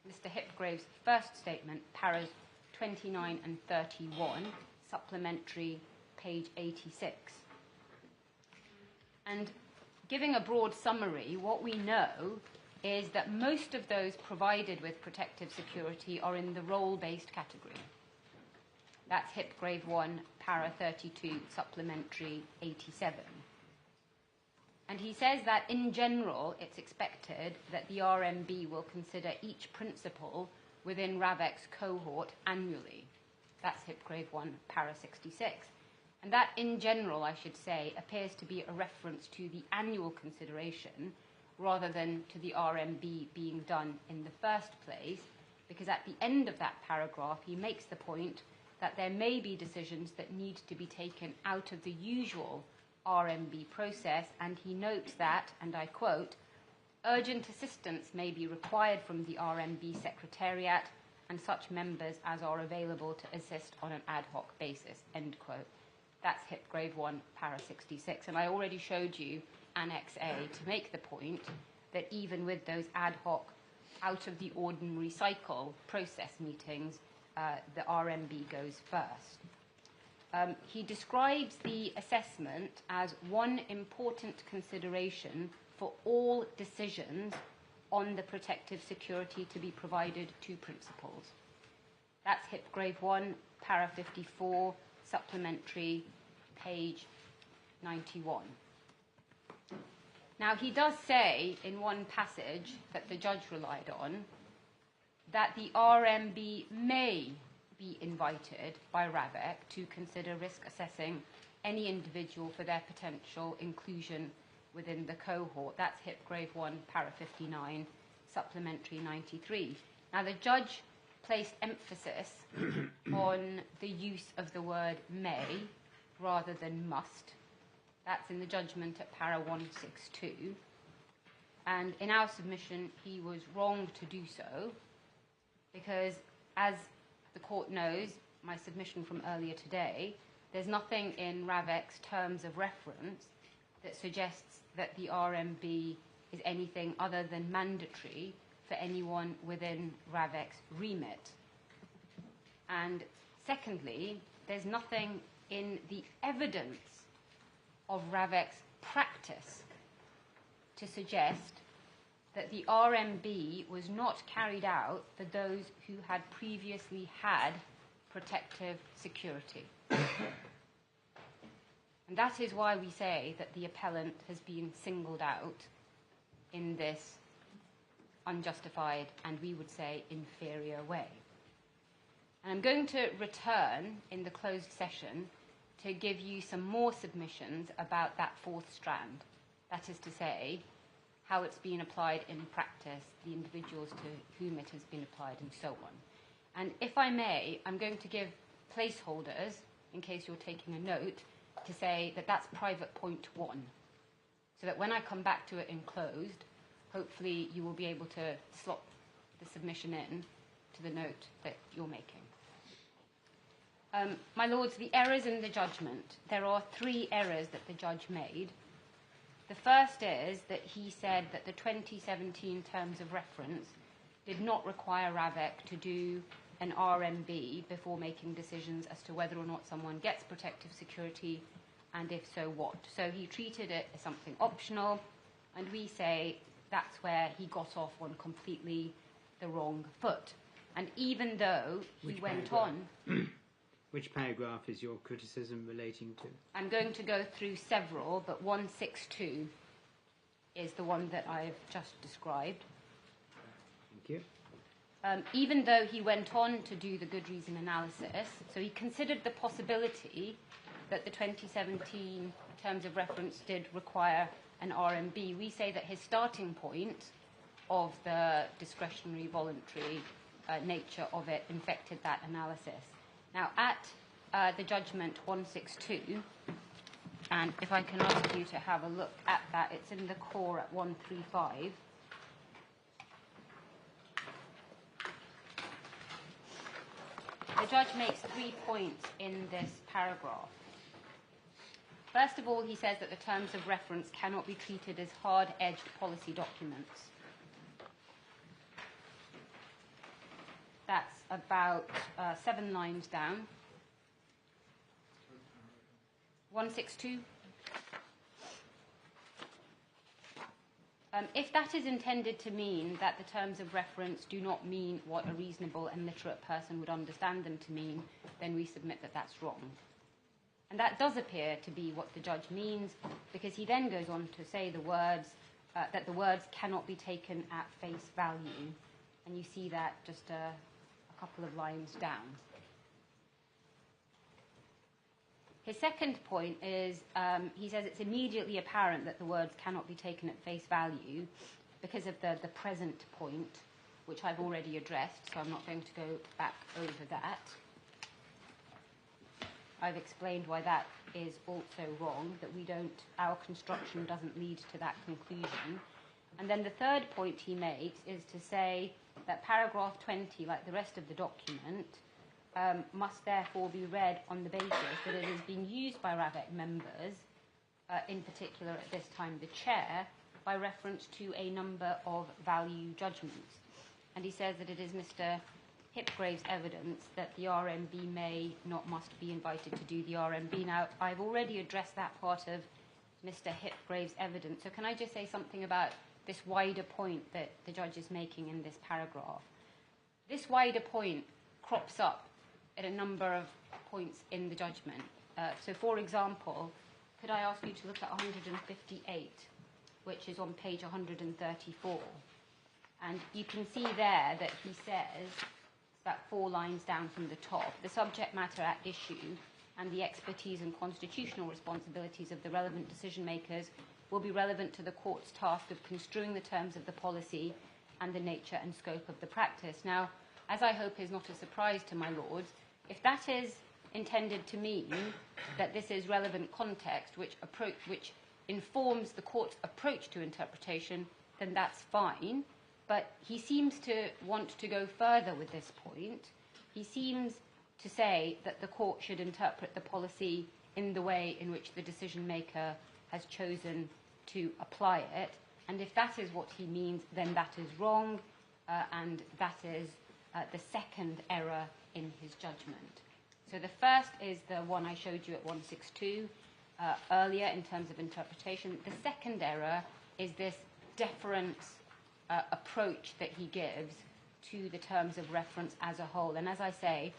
Speaker 1: Mr. Hipgrave's first statement, paras 29 and 31, supplementary page 86. And giving a broad summary, what we know is that most of those provided with protective security are in the role-based category. That's Hipgrave 1, para 32, supplementary 87. And he says that in general, it's expected that the RMB will consider each principle within RAVEC's cohort annually. That's Hipgrave 1, para 66. And that, in general, I should say, appears to be a reference to the annual consideration rather than to the RMB being done in the first place, because at the end of that paragraph, he makes the point that there may be decisions that need to be taken out of the usual RMB process, and he notes that, and I quote, urgent assistance may be required from the RMB Secretariat and such members as are available to assist on an ad hoc basis, end quote. That's Hipgrave 1, para 66. And I already showed you Annex A to make the point that even with those ad hoc, out of the ordinary cycle process meetings, the RMB goes first. He describes the assessment as one important consideration for all decisions on the protective security to be provided to principals. That's Hipgrave 1, para 54, supplementary, page 91. Now, he does say in one passage that the judge relied on that the RMB may be invited by RAVEC to consider risk assessing any individual for their potential inclusion within the cohort. That's Hipgrave 1, para 59, supplementary 93. Now, the judge placed emphasis on the use of the word may rather than must. That's in the judgment at para 162. And in our submission, he was wrong to do so because, as the court knows, my submission from earlier today, there's nothing in RAVEC's terms of reference that suggests that the RMB is anything other than mandatory for anyone within RAVEC's remit. And secondly, there's nothing in the evidence of RAVEC's practice to suggest that the RMB was not carried out for those who had previously had protective security. And that is why we say that the appellant has been singled out in this unjustified and, we would say, inferior way. And I'm going to return in the closed session to give you some more submissions about that fourth strand. That is to say, how it's been applied in practice, the individuals to whom it has been applied, and so on. And if I may, I'm going to give placeholders, in case you're taking a note, to say that that's private point 1, so that when I come back to it in closed, hopefully you will be able to slot the submission in to the note that you're making. My lords, the errors in the judgment. There are 3 errors that the judge made. The first is that he said that the 2017 terms of reference did not require RAVEC to do an RMB before making decisions as to whether or not someone gets protective security, and if so, what. So he treated it as something optional, and we say that's where he got off on completely the wrong foot. And even though he went on...
Speaker 2: Which paragraph is your criticism relating to?
Speaker 1: I'm going to go through several, but 162 is the one that I've just described.
Speaker 2: Thank you.
Speaker 1: Even though he went on to do the good reason analysis, so he considered the possibility that the 2017 terms of reference did require an RMB, we say that his starting point of the discretionary, voluntary nature of it infected that analysis. Now, at the judgment 162, and if I can ask you to have a look at that, it's in the core at 135. The judge makes 3 points in this paragraph. First of all, he says that the terms of reference cannot be treated as hard-edged policy documents. That's about 7 lines down. 162. If that is intended to mean that the terms of reference do not mean what a reasonable and literate person would understand them to mean, then we submit that that's wrong. And that does appear to be what the judge means, because he then goes on to say the words, that the words cannot be taken at face value. And you see that just a couple of lines down. His second point is, he says it's immediately apparent that the words cannot be taken at face value because of the present point, which I've already addressed, so I'm not going to go back over that. I've explained why that is also wrong, that our construction doesn't lead to that conclusion. And then the third point he makes is to say that paragraph 20, like the rest of the document, must therefore be read on the basis that it is being used by RAVEC members, in particular at this time the chair, by reference to a number of value judgments. And he says that it is Mr. Hipgrave's evidence that the RMB may not must be invited to do the RMB. Now, I've already addressed that part of Mr. Hipgrave's evidence, so can I just say something about this wider point that the judge is making in this paragraph? This wider point crops up at a number of points in the judgment. So, for example, could I ask you to look at 158, which is on page 134. And you can see there that he says, about 4 lines down from the top, the subject matter at issue and the expertise and constitutional responsibilities of the relevant decision makers will be relevant to the court's task of construing the terms of the policy and the nature and scope of the practice. Now, as I hope is not a surprise to my lords, if that is intended to mean that this is relevant context which informs the court's approach to interpretation, then that's fine. But he seems to want to go further with this point. He seems to say that the court should interpret the policy in the way in which the decision maker has chosen to apply it. And if that is what he means, then that is wrong, and that is the second error in his judgment. So the first is the one I showed you at 162 earlier in terms of interpretation. The second error is this deference approach that he gives to the terms of reference as a whole. And as I say,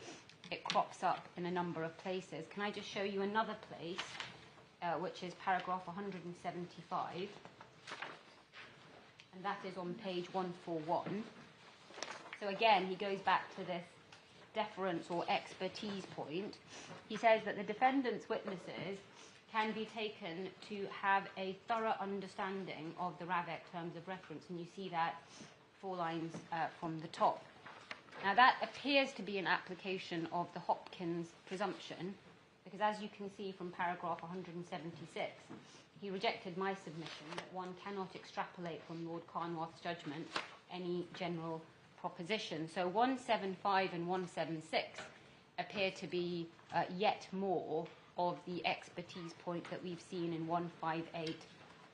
Speaker 1: it crops up in a number of places. Can I just show you another place, which is paragraph 175, and that is on page 141. So again, he goes back to this deference or expertise point. He says that the defendant's witnesses can be taken to have a thorough understanding of the RAVEC terms of reference, and you see that 4 lines from the top. Now that appears to be an application of the Hopkins presumption, because as you can see from paragraph 176, he rejected my submission that one cannot extrapolate from Lord Carnwath's judgment any general proposition. So 175 and 176 appear to be yet more of the expertise point that we've seen in 158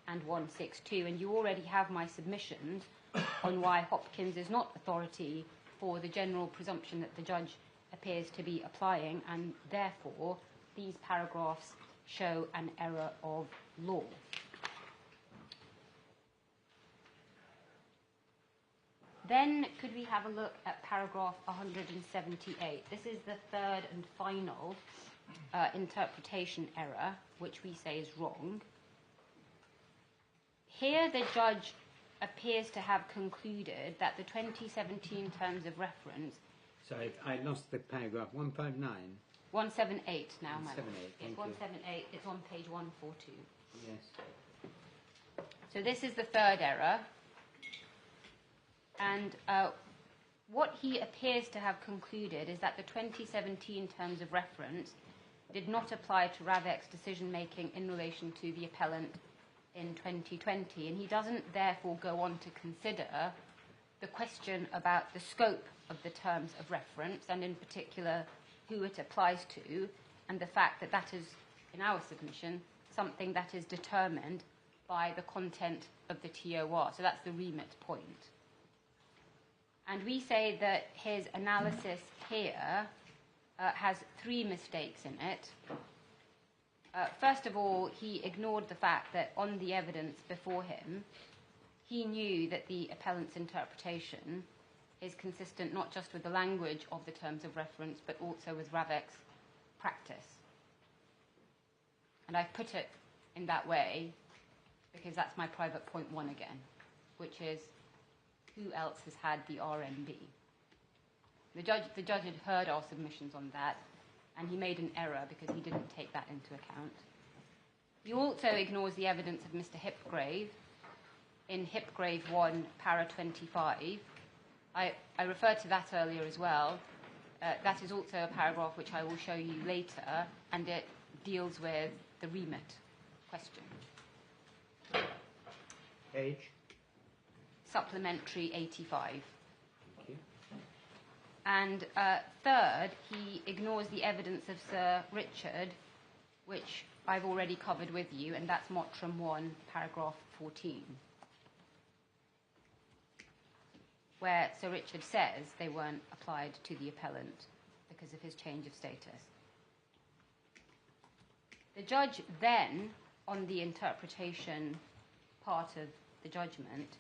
Speaker 1: and 162. And you already have my submissions on why Hopkins is not authority for the general presumption that the judge appears to be applying, and therefore these paragraphs show an error of law. Then could we have a look at paragraph 178? This is the third and final interpretation error, which we say is wrong. Here the judge appears to have concluded that the 2017 terms of reference...
Speaker 2: Sorry, I lost the paragraph. 159?
Speaker 1: 178 now, madam.
Speaker 2: 178,
Speaker 1: It's 178. It's on page 142.
Speaker 2: Yes.
Speaker 1: So this is the third error. And what he appears to have concluded is that the 2017 terms of reference did not apply to RAVEC's decision-making in relation to the appellant in 2020. And he doesn't therefore go on to consider the question about the scope of the terms of reference, and in particular who it applies to, and the fact that that is, in our submission, something that is determined by the content of the TOR. So that's the remit point. And we say that his analysis here has 3 mistakes in it. First of all, he ignored the fact that on the evidence before him, he knew that the appellant's interpretation is consistent not just with the language of the terms of reference, but also with Ravek's practice. And I've put it in that way because that's my private point 1 again, which is who else has had the RMB? The judge had heard our submissions on that, and he made an error because he didn't take that into account. He also ignores the evidence of Mr. Hipgrave in Hipgrave 1, para 25. I referred to that earlier as well. That is also a paragraph which I will show you later, and it deals with the remit question.
Speaker 2: Page?
Speaker 1: Supplementary 85.
Speaker 2: Thank you.
Speaker 1: And third, he ignores the evidence of Sir Richard, which I've already covered with you, and that's Mottram 1, paragraph 14, where Sir Richard says they weren't applied to the appellant because of his change of status. The judge then, on the interpretation part of the judgment,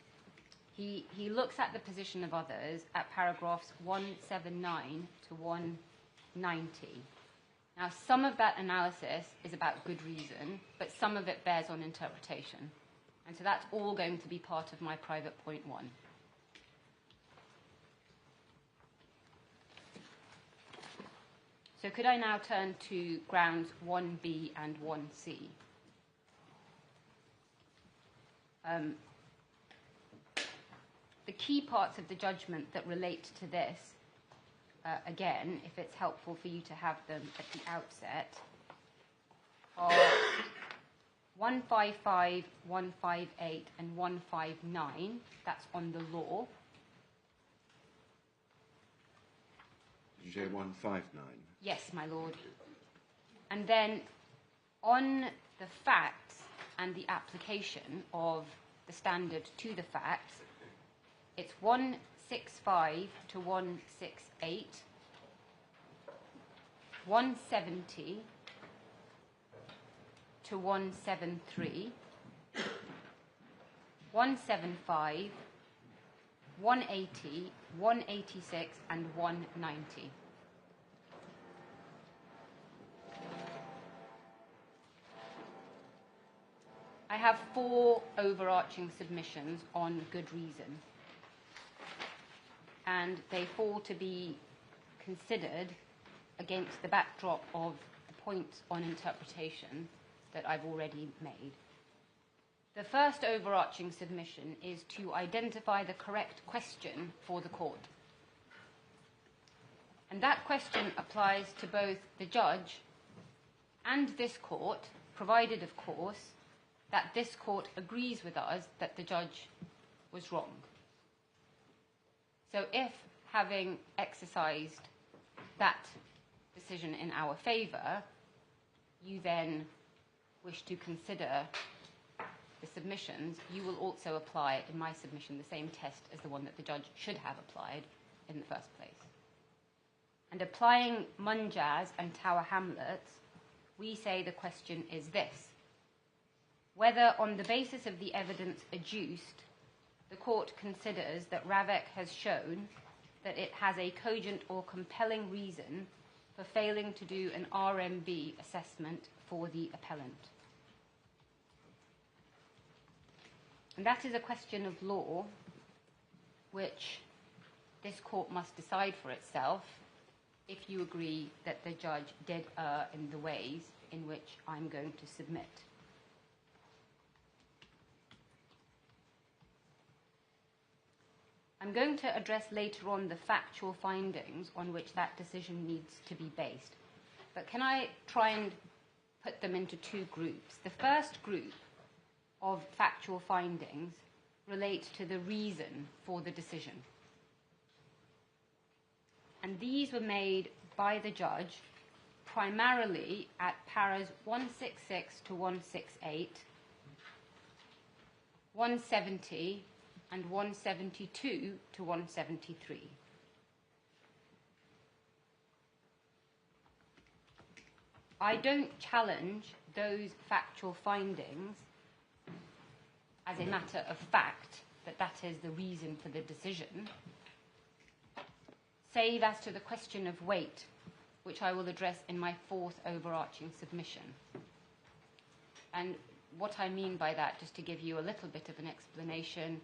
Speaker 1: he looks at the position of others at paragraphs 179 to 190. Now, some of that analysis is about good reason, but some of it bears on interpretation. And so that's all going to be part of my private point 1. So could I now turn to grounds 1B and 1C? The key parts of the judgment that relate to this, again, if it's helpful for you to have them at the outset, are 155, 158, and 159. That's on the law.
Speaker 6: Did you say 159?
Speaker 1: Yes, my lord. And then on the facts and the application of the standard to the facts, it's 165 to 168, 170 to 173, 175, 180, 186, and 190. I have 4 overarching submissions on good reason, and they fall to be considered against the backdrop of the points on interpretation that I've already made. The first overarching submission is to identify the correct question for the court. And that question applies to both the judge and this court, provided, of course, that this court agrees with us that the judge was wrong. So if, having exercised that decision in our favour, you then wish to consider the submissions, you will also apply in my submission the same test as the one that the judge should have applied in the first place. And applying MJaz and Tower Hamlets, we say the question is this: whether on the basis of the evidence adduced, the court considers that Ravek has shown that it has a cogent or compelling reason for failing to do an RMB assessment for the appellant. And that is a question of law which this court must decide for itself if you agree that the judge did err in the ways in which I'm going to submit. I'm going to address later on the factual findings on which that decision needs to be based. But can I try and put them into 2 groups? The first group of factual findings relate to the reason for the decision. And these were made by the judge primarily at paras 166 to 168, 170 and 172 to 173. I don't challenge those factual findings as a matter of fact that that is the reason for the decision, save as to the question of weight, which I will address in my fourth overarching submission. And what I mean by that, just to give you a little bit of an explanation,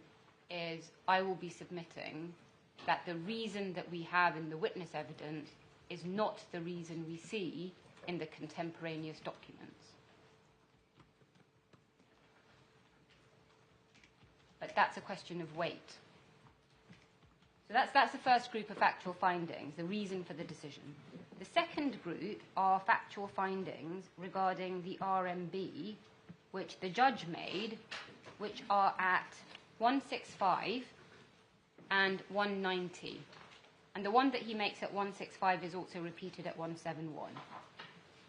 Speaker 1: is I will be submitting that the reason that we have in the witness evidence is not the reason we see in the contemporaneous documents. But that's a question of weight. So that's the first group of factual findings, the reason for the decision. The second group are factual findings regarding the RMB, which the judge made, which are at 165 and 190. And the one that he makes at 165 is also repeated at 171.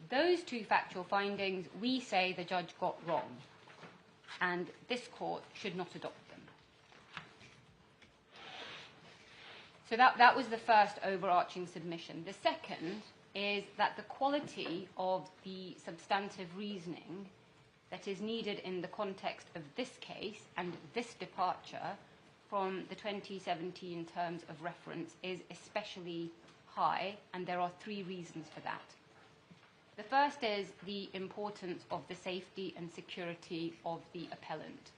Speaker 1: Those two factual findings, we say the judge got wrong, and this court should not adopt them. So that was the first overarching submission. The second is that the quality of the substantive reasoning that is needed in the context of this case and this departure from the 2017 terms of reference is especially high, and there are three reasons for that. The first is the importance of the safety and security of the appellant.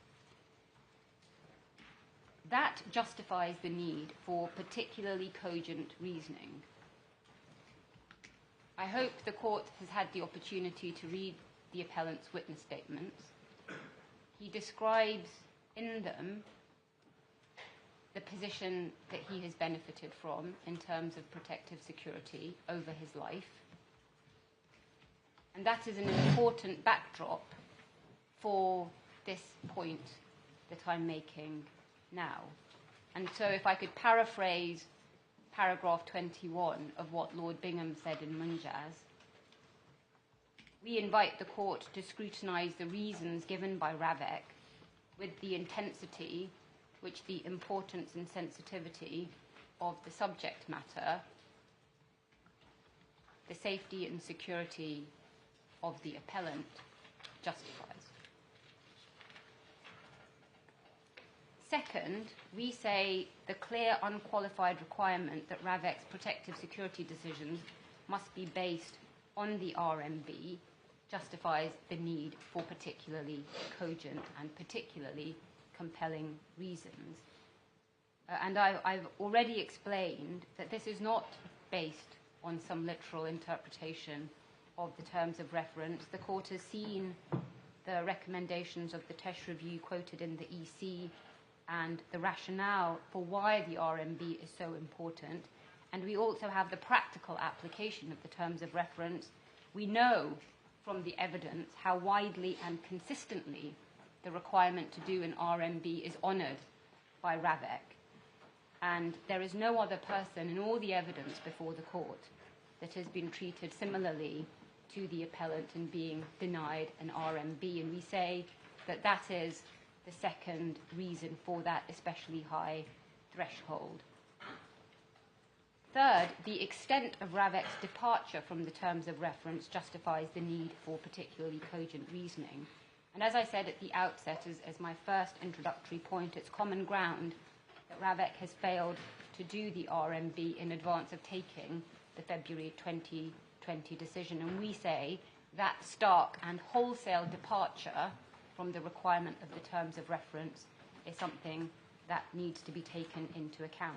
Speaker 1: That justifies the need for particularly cogent reasoning. I hope the court has had the opportunity to read the appellant's witness statements. He describes in them the position that he has benefited from in terms of protective security over his life. And that is an important backdrop for this point that I'm making now. And so if I could paraphrase paragraph 21 of what Lord Bingham said in MJaz, we invite the court to scrutinise the reasons given by Ravek with the intensity which the importance and sensitivity of the subject matter, the safety and security of the appellant justifies. Second, we say the clear, unqualified requirement that Ravek's protective security decisions must be based on the RMB justifies the need for particularly cogent and particularly compelling reasons. And I've already explained that this is not based on some literal interpretation of the terms of reference. The court has seen the recommendations of the Tesh Review quoted in the EC and the rationale for why the RMB is so important. And we also have the practical application of the terms of reference. We know from the evidence how widely and consistently the requirement to do an RMB is honoured by Ravek. And there is no other person in all the evidence before the court that has been treated similarly to the appellant in being denied an RMB. And we say that that is the second reason for that especially high threshold. Third, the extent of Ravek's departure from the terms of reference justifies the need for particularly cogent reasoning. And as I said at the outset, as my first introductory point, it's common ground that Ravek has failed to do the RMB in advance of taking the February 2020 decision. And we say that stark and wholesale departure from the requirement of the terms of reference is something that needs to be taken into account.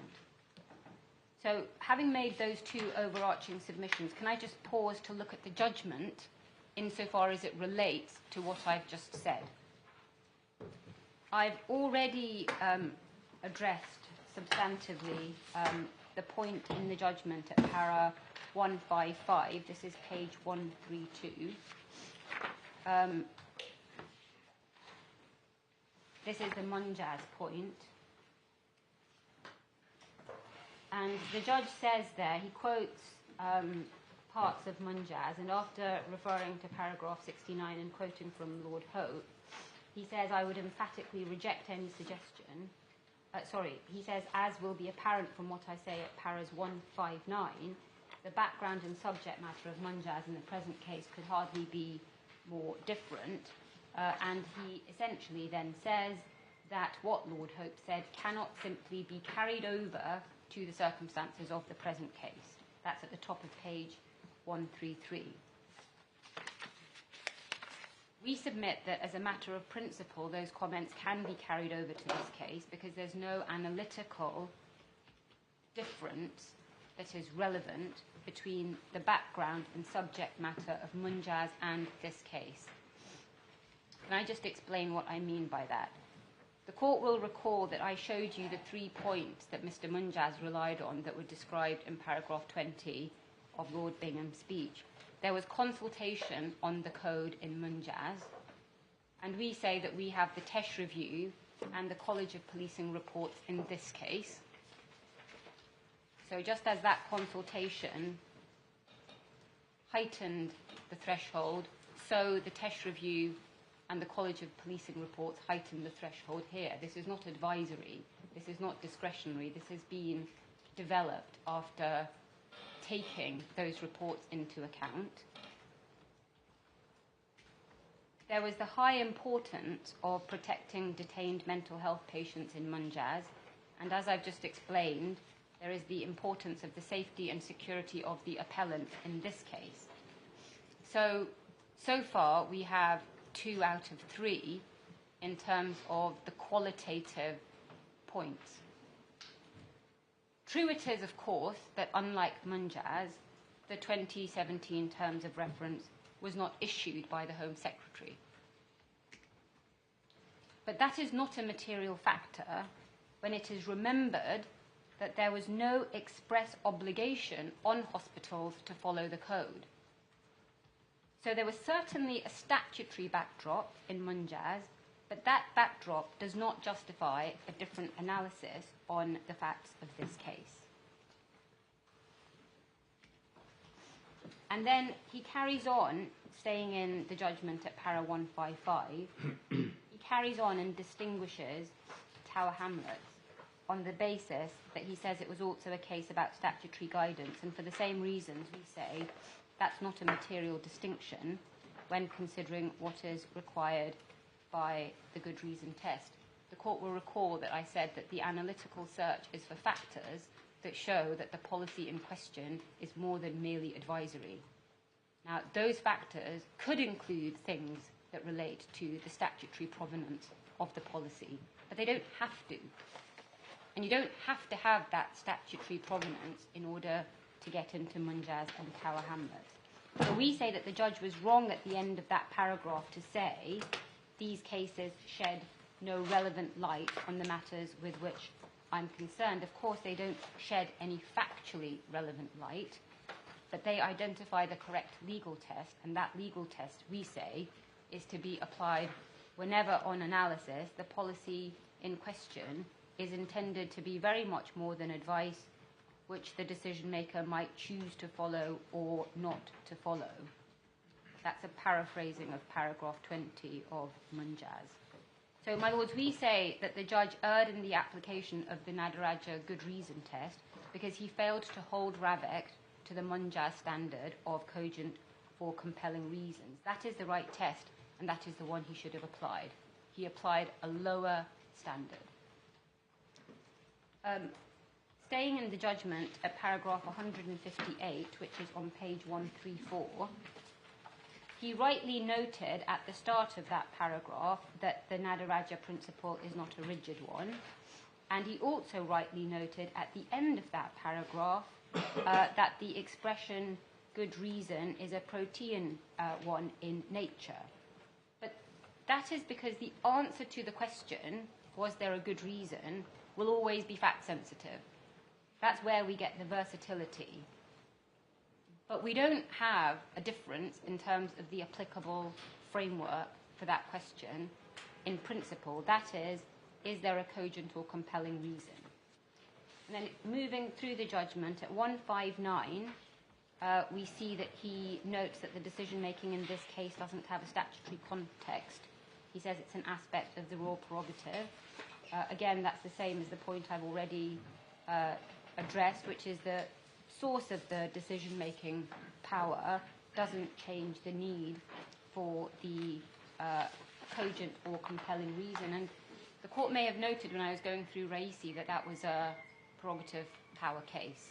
Speaker 1: So having made those two overarching submissions, can I just pause to look at the judgment insofar as it relates to what I've just said? I've already addressed substantively the point in the judgment at para 155. This is page 132. This is the MJaz point. And the judge says there, he quotes parts of MJaz, and after referring to paragraph 69 and quoting from Lord Hope, he says, I would emphatically reject any suggestion. He says, as will be apparent from what I say at paras 159, the background and subject matter of MJaz in the present case could hardly be more different. And he essentially then says that what Lord Hope said cannot simply be carried over to the circumstances of the present case. That's at the top of page 133. We submit that as a matter of principle, those comments can be carried over to this case because there's no analytical difference that is relevant between the background and subject matter of MJaz and this case. Can I just explain what I mean by that? The court will recall that I showed you the 3 points that Mr. MJaz relied on that were described in paragraph 20 of Lord Bingham's speech. There was consultation on the code in MJaz, and we say that we have the Tesh review and the College of Policing reports in this case. So just as that consultation heightened the threshold, so the Tesh review and the College of Policing reports heighten the threshold here. This is not advisory. This is not discretionary. This has been developed after taking those reports into account. There was the high importance of protecting detained mental health patients in MJaz, and as I've just explained, there is the importance of the safety and security of the appellant in this case. So far we have 2 out of 3 in terms of the qualitative points. True it is, of course, that unlike MJaz, the 2017 terms of reference was not issued by the Home Secretary. But that is not a material factor when it is remembered that there was no express obligation on hospitals to follow the code. So there was certainly a statutory backdrop in MJaz, but that backdrop does not justify a different analysis on the facts of this case. And then he carries on, staying in the judgment at para 155, he carries on and distinguishes Tower Hamlets on the basis that he says it was also a case about statutory guidance, and for the same reasons we say that's not a material distinction when considering what is required by the good reason test. The court will recall that I said that the analytical search is for factors that show that the policy in question is more than merely advisory. Now, those factors could include things that relate to the statutory provenance of the policy, but they don't have to. And you don't have to have that statutory provenance in order to get into MJaz and Tower Hamlets. So we say that the judge was wrong at the end of that paragraph to say these cases shed no relevant light on the matters with which I'm concerned. Of course, they don't shed any factually relevant light, but they identify the correct legal test, and that legal test, we say, is to be applied whenever on analysis the policy in question is intended to be very much more than advice which the decision maker might choose to follow or not to follow. That's a paraphrasing of paragraph 20 of MJaz. So, my lords, we say that the judge erred in the application of the Nadaraja good reason test because he failed to hold Ravek to the MJaz standard of cogent for compelling reasons. That is the right test, and that is the one he should have applied. He applied a lower standard. Staying in the judgment at paragraph 158, which is on page 134, he rightly noted at the start of that paragraph that the Nadaraja principle is not a rigid one, and he also rightly noted at the end of that paragraph that the expression good reason is a protean one in nature. But that is because the answer to the question, was there a good reason, will always be fact sensitive. That's where we get the versatility. But we don't have a difference in terms of the applicable framework for that question in principle. That is there a cogent or compelling reason? And then moving through the judgment at 159, we see that he notes that the decision-making in this case doesn't have a statutory context. He says it's an aspect of the royal prerogative. Again, that's the same as the point I've already addressed, which is the source of the decision-making power doesn't change the need for the cogent or compelling reason. And the court may have noted when I was going through Raisi that that was a prerogative power case.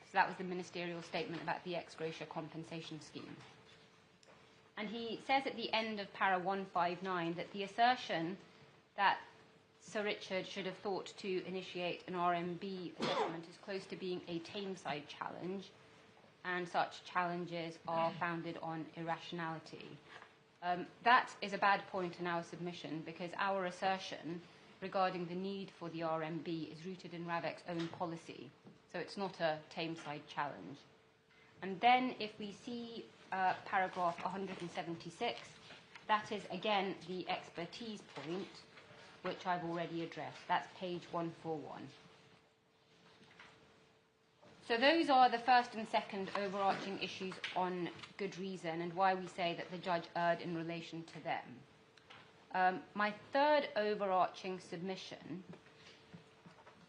Speaker 1: So that was the ministerial statement about the ex gratia compensation scheme. And he says at the end of para 159 that the assertion that Sir Richard should have thought to initiate an RMB assessment is close to being a Tameside challenge, and such challenges are founded on irrationality. That is a bad point in our submission, because our assertion regarding the need for the RMB is rooted in RAVEC's own policy, so it's not a Tameside challenge. And then if we see paragraph 176, that is again the expertise point, which I've already addressed. That's page 141. So those are the first and second overarching issues on good reason and why we say that the judge erred in relation to them. My third overarching submission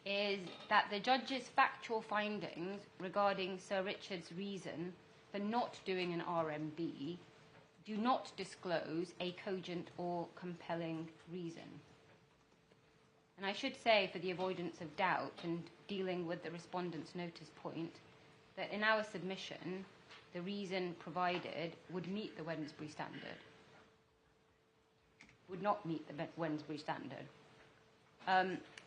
Speaker 1: is that the judge's factual findings regarding Sir Richard's reason for not doing an RMB do not disclose a cogent or compelling reason. And I should say, for the avoidance of doubt and dealing with the respondent's notice point, that in our submission, the reason provided would meet the Wednesbury standard. Would not meet the Wednesbury standard.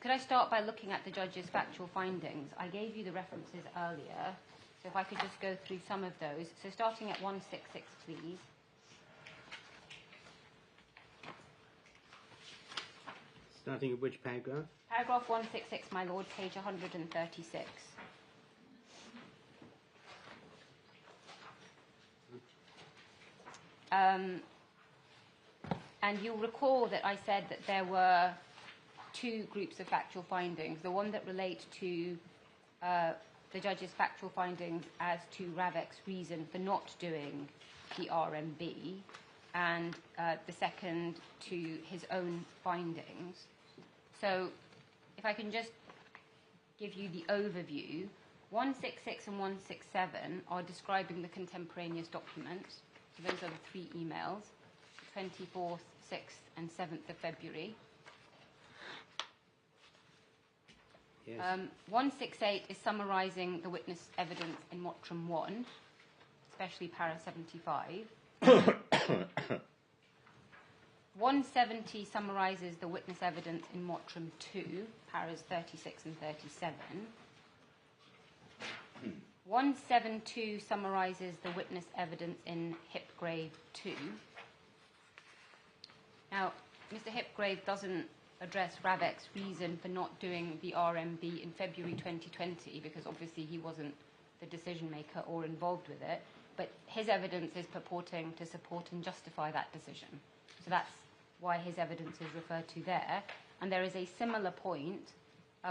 Speaker 1: Could I start by looking at the judge's factual findings? I gave you the references earlier, so if I could just go through some of those. So starting at 166, please.
Speaker 2: Starting at which paragraph?
Speaker 1: Paragraph 166, my lord, page 136. And you'll recall that I said that there were two groups of factual findings. The one that relate to the judge's factual findings as to RAVEC's reason for not doing the RMB, and the second to his own findings. So if I can just give you the overview, 166 and 167 are describing the contemporaneous documents. So those are the three emails, 24th, 6th and 7th of February.
Speaker 2: Yes.
Speaker 1: 168 is summarising the witness evidence in Mottram 1, especially para 75. 170 summarises the witness evidence in Mottram 2, paras 36 and 37. 172 summarises the witness evidence in Hipgrave 2. Now, Mr. Hipgrave doesn't address RAVEC's reason for not doing the RMB in February 2020, because obviously he wasn't the decision maker or involved with it, but his evidence is purporting to support and justify that decision. So that's why his evidence is referred to there. And there is a similar point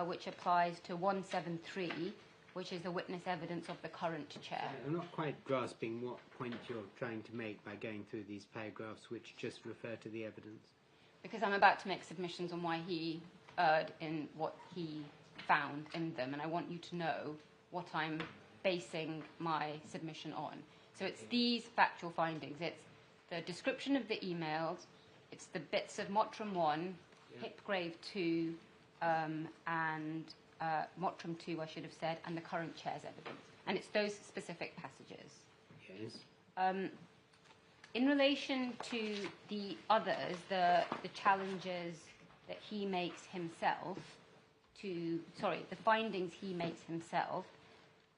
Speaker 1: which applies to 173, which is the witness evidence of the current chair.
Speaker 2: I'm not quite grasping what point you're trying to make by going through these paragraphs which just refer to the evidence.
Speaker 1: Because I'm about to make submissions on why he erred in what he found in them, and I want you to know what I'm basing my submission on. So it's these factual findings. It's the description of the emails, it's the bits of Mottram 1, Hipgrave 2, and Mottram 2, I should have said, and the current chair's evidence. And it's those specific passages.
Speaker 2: Yes.
Speaker 1: In relation to the others, the challenges that he makes himself the findings he makes himself,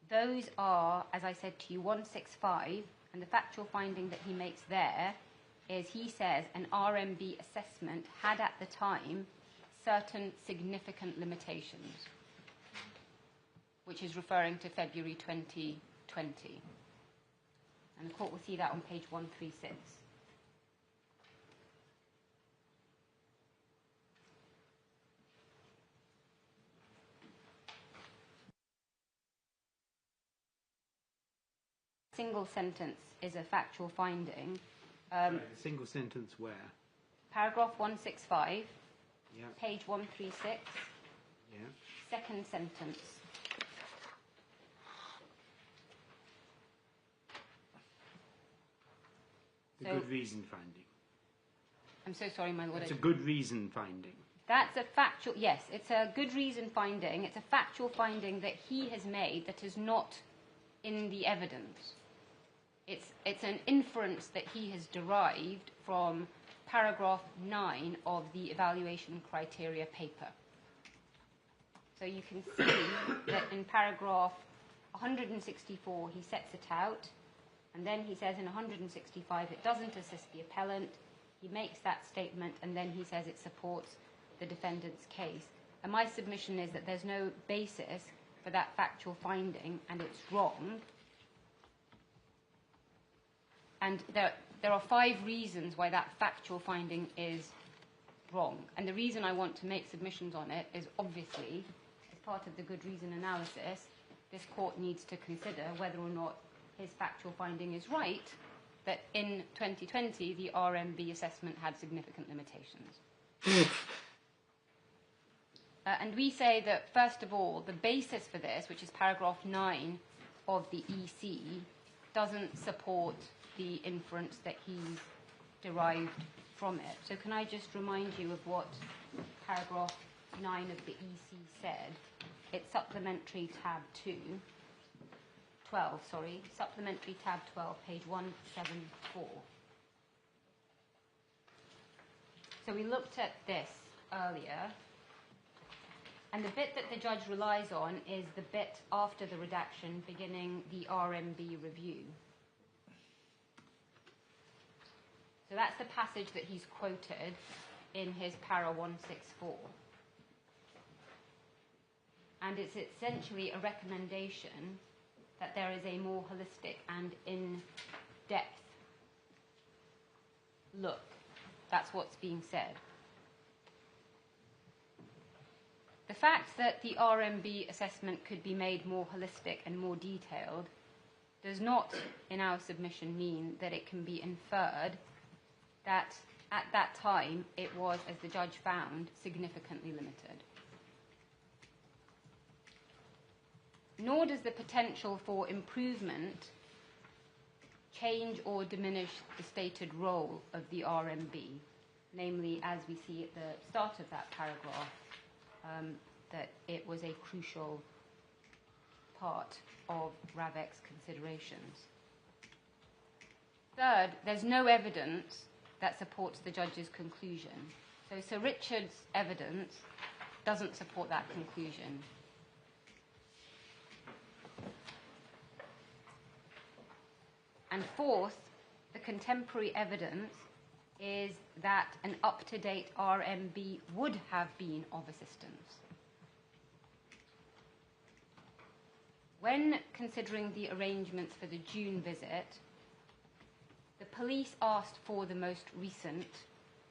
Speaker 1: those are, as I said to you, 165, and the factual finding that he makes there is he says an RMB assessment had at the time certain significant limitations, which is referring to February 2020. And the court will see that on page 136. single sentence is a factual finding.
Speaker 2: A single sentence where?
Speaker 1: Paragraph 165,
Speaker 2: Yeah,
Speaker 1: page 136,
Speaker 2: yeah.
Speaker 1: second sentence.
Speaker 2: A
Speaker 1: So-
Speaker 2: good reason finding.
Speaker 1: I'm so sorry, my lord.
Speaker 2: It's a good reason finding.
Speaker 1: That's a factual, yes, it's a good reason finding. It's a factual finding that he has made that is not in the evidence. It's an inference that he has derived from paragraph 9 of the evaluation criteria paper. So you can see that in paragraph 164 he sets it out, and then he says in 165 it doesn't assist the appellant. He makes that statement, and then he says it supports the defendant's case. And my submission is that there's no basis for that factual finding, and it's wrong. And there are 5 reasons why that factual finding is wrong. And the reason I want to make submissions on it is obviously, as part of the good reason analysis, this court needs to consider whether or not his factual finding is right, that in 2020 the RMB assessment had significant limitations. And we say that, first of all, the basis for this, which is paragraph 9 of the EC, doesn't support the inference that he's derived from it. So can I just remind you of what paragraph 9 of the EC said? It's supplementary tab 12, supplementary tab 12, page 174. So we looked at this earlier, and the bit that the judge relies on is the bit after the redaction beginning the RMB review. So that's the passage that he's quoted in his para 164. And it's essentially a recommendation that there is a more holistic and in-depth look. That's what's being said. The fact that the RMB assessment could be made more holistic and more detailed does not, in our submission, mean that it can be inferred that at that time it was, as the judge found, significantly limited. Nor does the potential for improvement change or diminish the stated role of the RMB, namely, as we see at the start of that paragraph, that it was a crucial part of RAVEC's considerations. Third, there's no evidence that supports the judge's conclusion. So Sir Richard's evidence doesn't support that conclusion. And fourth, the contemporary evidence is that an up-to-date RMB would have been of assistance. When considering the arrangements for the June visit, the police asked for the most recent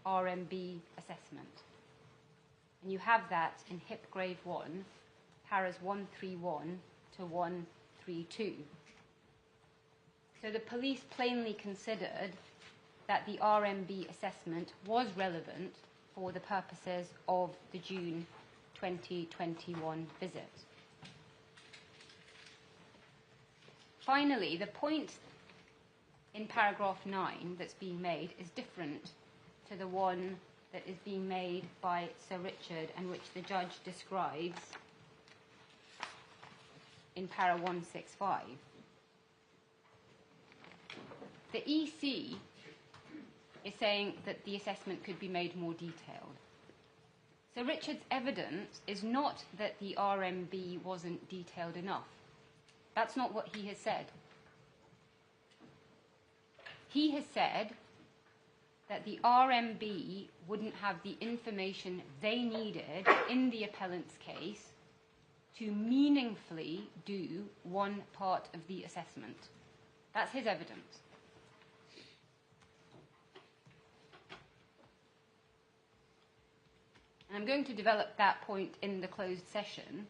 Speaker 1: RMB assessment. And you have that in HIP Grade 1, paras 131 to 132. So the police plainly considered that the RMB assessment was relevant for the purposes of the June 2021 visit. Finally, the point in paragraph 9 that's being made is different to the one that is being made by Sir Richard and which the judge describes in para 165. The EC is saying that the assessment could be made more detailed. Sir Richard's evidence is not that the RMB wasn't detailed enough. That's not what he has said. He has said that the RMB wouldn't have the information they needed in the appellant's case to meaningfully do one part of the assessment. That's his evidence. And I'm going to develop that point in the closed session,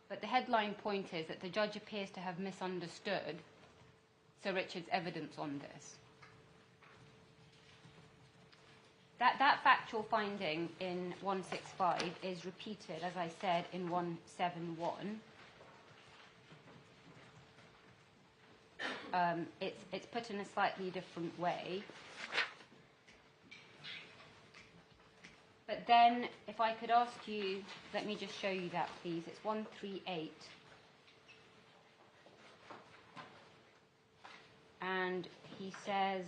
Speaker 1: but the headline point is that the judge appears to have misunderstood Sir Richard's evidence on this. That factual finding in 165 is repeated, as I said, in 171. It's put in a slightly different way. But then, if I could ask you, let me just show you that, please. It's 138. And he says,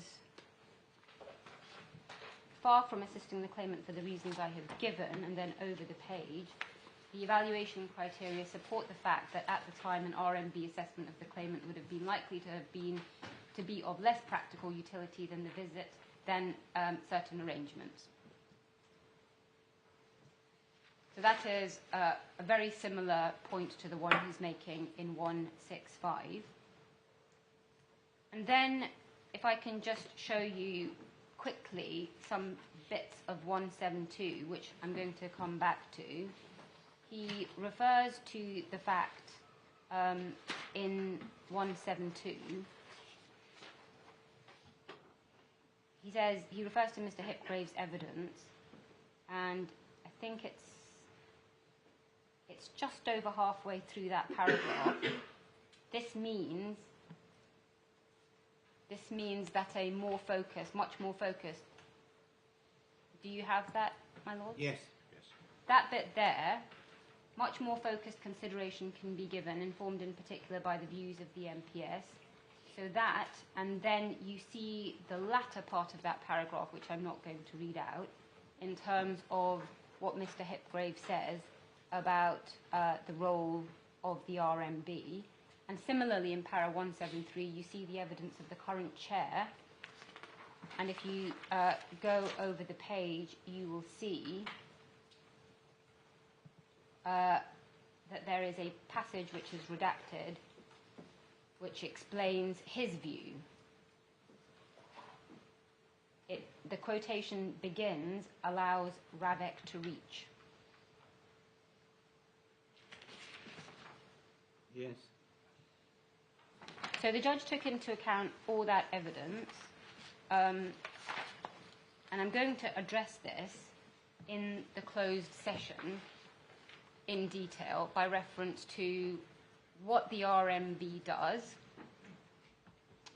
Speaker 1: far from assisting the claimant for the reasons I have given, and then over the page, the evaluation criteria support the fact that at the time an RMB assessment of the claimant would have been likely to be of less practical utility than certain arrangements. So that is a very similar point to the one he's making in 165. And then, if I can just show you quickly some bits of 172, which I'm going to come back to. He refers to the fact in 172, he refers to Mr. Hipgrave's evidence, and I think it's just over halfway through that paragraph. This means that a more focused, much more focused. Do you have that, my lord?
Speaker 2: Yes.
Speaker 1: That bit there, much more focused consideration can be given, informed in particular by the views of the MPS. So that, and then you see the latter part of that paragraph, which I'm not going to read out, in terms of what Mr. Hipgrave says about the role of the RMB. And similarly, in para 173, you see the evidence of the current chair. And if you go over the page, you will see that there is a passage which is redacted, which explains his view. The quotation begins, allows Ravek to reach.
Speaker 2: Yes.
Speaker 1: So the judge took into account all that evidence, and I'm going to address this in the closed session in detail by reference to what the RMB does,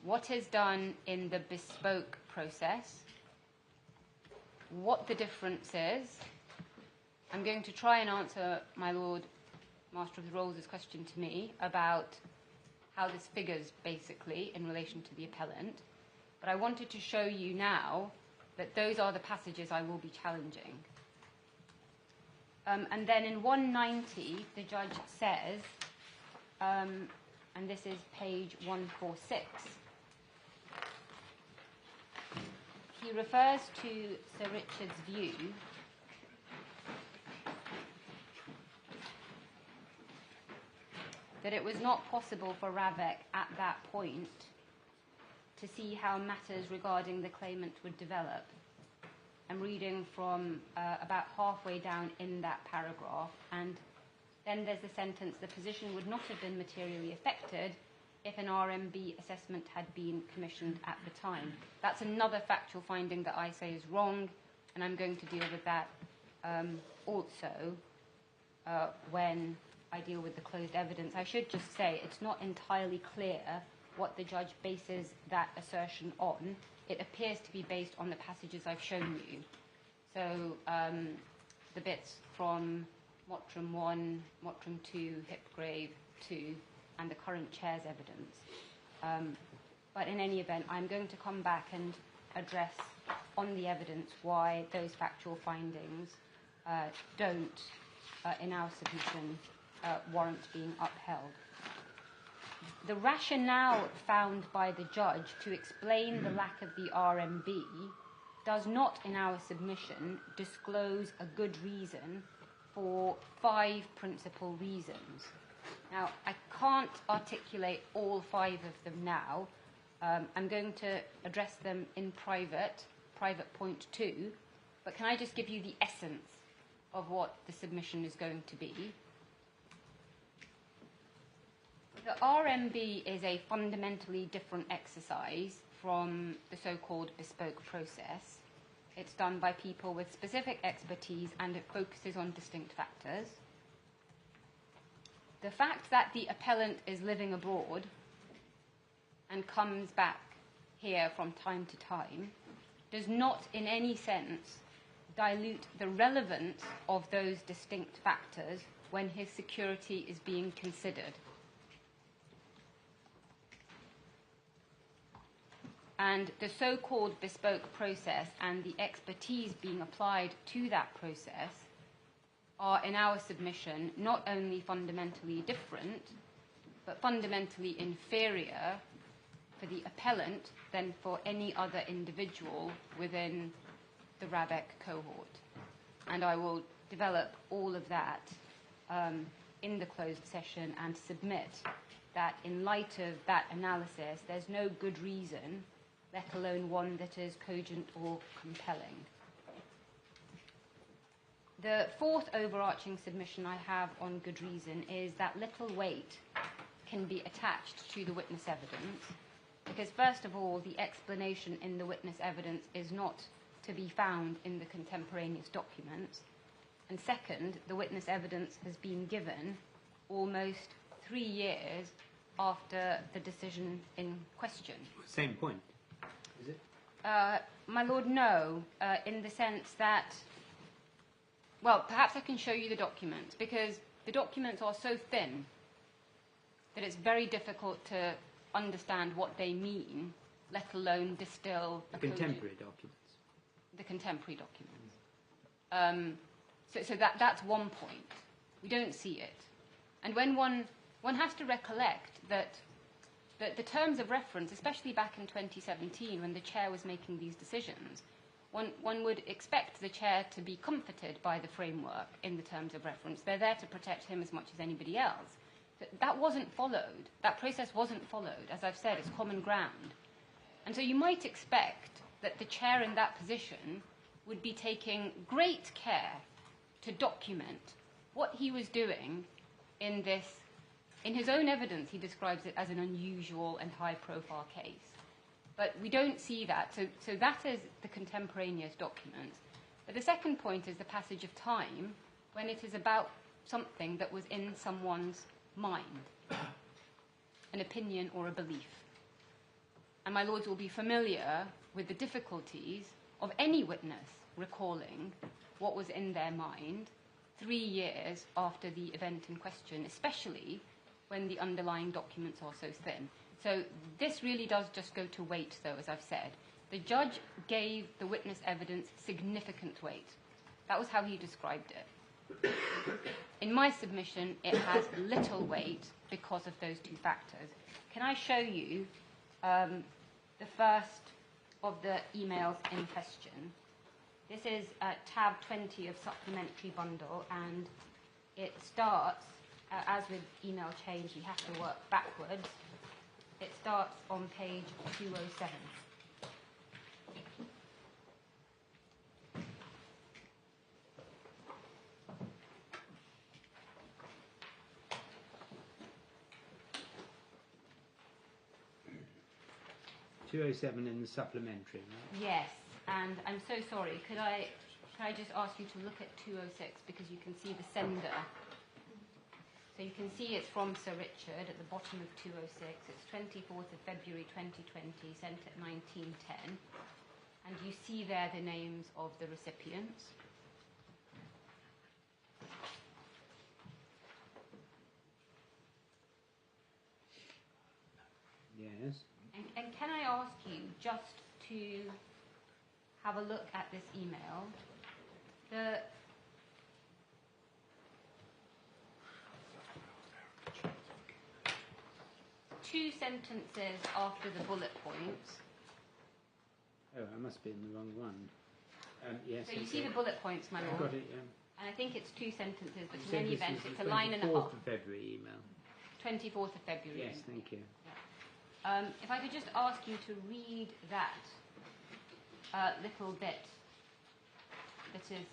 Speaker 1: what is done in the bespoke process, what the difference is. I'm going to try and answer my Lord Master of the Rolls' question to me about how this figures basically in relation to the appellant. But I wanted to show you now that those are the passages I will be challenging. And then in 190, the judge says, and this is page 146, he refers to Sir Richard's view that it was not possible for Ravek at that point to see how matters regarding the claimant would develop. I'm reading from about halfway down in that paragraph, and then there's the sentence, the position would not have been materially affected if an RMB assessment had been commissioned at the time. That's another factual finding that I say is wrong, and I'm going to deal with that also when I deal with the closed evidence. I should just say it's not entirely clear what the judge bases that assertion on. It appears to be based on the passages I've shown you. So the bits from Mottram 1, Mottram 2, Hipgrave 2, and the current chair's evidence. But in any event, I'm going to come back and address on the evidence why those factual findings don't, in our submission, warrant being upheld. The rationale found by the judge to explain the lack of the RMB does not, in our submission, disclose a good reason for 5 principal reasons. Now, I can't articulate all 5 of them now. I'm going to address them in private point 2, but can I just give you the essence of what the submission is going to be? The RMB is a fundamentally different exercise from the so-called bespoke process. It's done by people with specific expertise and it focuses on distinct factors. The fact that the appellant is living abroad and comes back here from time to time does not in any sense dilute the relevance of those distinct factors when his security is being considered. And the so-called bespoke process and the expertise being applied to that process are, in our submission, not only fundamentally different, but fundamentally inferior for the appellant than for any other individual within the RABEC cohort. And I will develop all of that in the closed session and submit that in light of that analysis, there's no good reason, let alone one that is cogent or compelling. The fourth overarching submission I have on good reason is that little weight can be attached to the witness evidence, because first of all, the explanation in the witness evidence is not to be found in the contemporaneous documents, and second, the witness evidence has been given almost 3 years after the decision in question.
Speaker 2: Same point, is it?
Speaker 1: My lord, no, in the sense that, well, perhaps I can show you the documents, because the documents are so thin that it's very difficult to understand what they mean, let alone distill
Speaker 2: The contemporary documents.
Speaker 1: the contemporary documents. So that's one point. We don't see it. And when one has to recollect that the terms of reference, especially back in 2017 when the chair was making these decisions, one would expect the chair to be comforted by the framework in the terms of reference. They're there to protect him as much as anybody else. That wasn't followed. That process wasn't followed. As I've said, it's common ground. And so you might expect that the chair in that position would be taking great care to document what he was doing in this. In his own evidence, he describes it as an unusual and high-profile case. But we don't see that. So that is the contemporaneous documents. But the second point is the passage of time when it is about something that was in someone's mind, an opinion or a belief. And my lords will be familiar with the difficulties of any witness recalling what was in their mind 3 years after the event in question, especially when the underlying documents are so thin. So this really does just go to weight, though, as I've said. The judge gave the witness evidence significant weight. That was how he described it. In my submission, it has little weight because of those two factors. Can I show you the first of the emails in question? This is tab 20 of supplementary bundle, and it starts, as with email change, you have to work backwards. It starts on page 207.
Speaker 2: In the supplementary, right?
Speaker 1: Yes, and I'm so sorry. Could I just ask you to look at 206 because you can see the sender. So you can see it's from Sir Richard at the bottom of 206. It's 24th of February 2020, sent at 1910. And you see there the names of the recipients.
Speaker 2: Yes.
Speaker 1: And can I ask you just to have a look at this email? The two sentences after the bullet points.
Speaker 2: Oh, I must be in the wrong one. Yes.
Speaker 1: So you see the bullet points, my
Speaker 2: I've
Speaker 1: lord.
Speaker 2: got it, yeah.
Speaker 1: And I think it's two sentences, but
Speaker 2: So
Speaker 1: in any
Speaker 2: this
Speaker 1: event,
Speaker 2: is
Speaker 1: it's
Speaker 2: the
Speaker 1: a line and a
Speaker 2: 24th
Speaker 1: half.
Speaker 2: of February email.
Speaker 1: 24th of February.
Speaker 2: Yes, thank you.
Speaker 1: If I could just ask you to read that little bit that is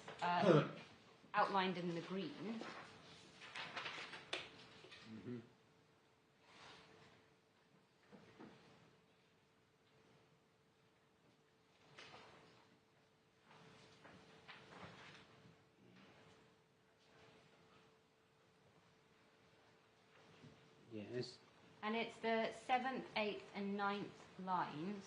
Speaker 1: outlined in the green.
Speaker 2: Yes.
Speaker 1: And it's the 7th, 8th and 9th lines.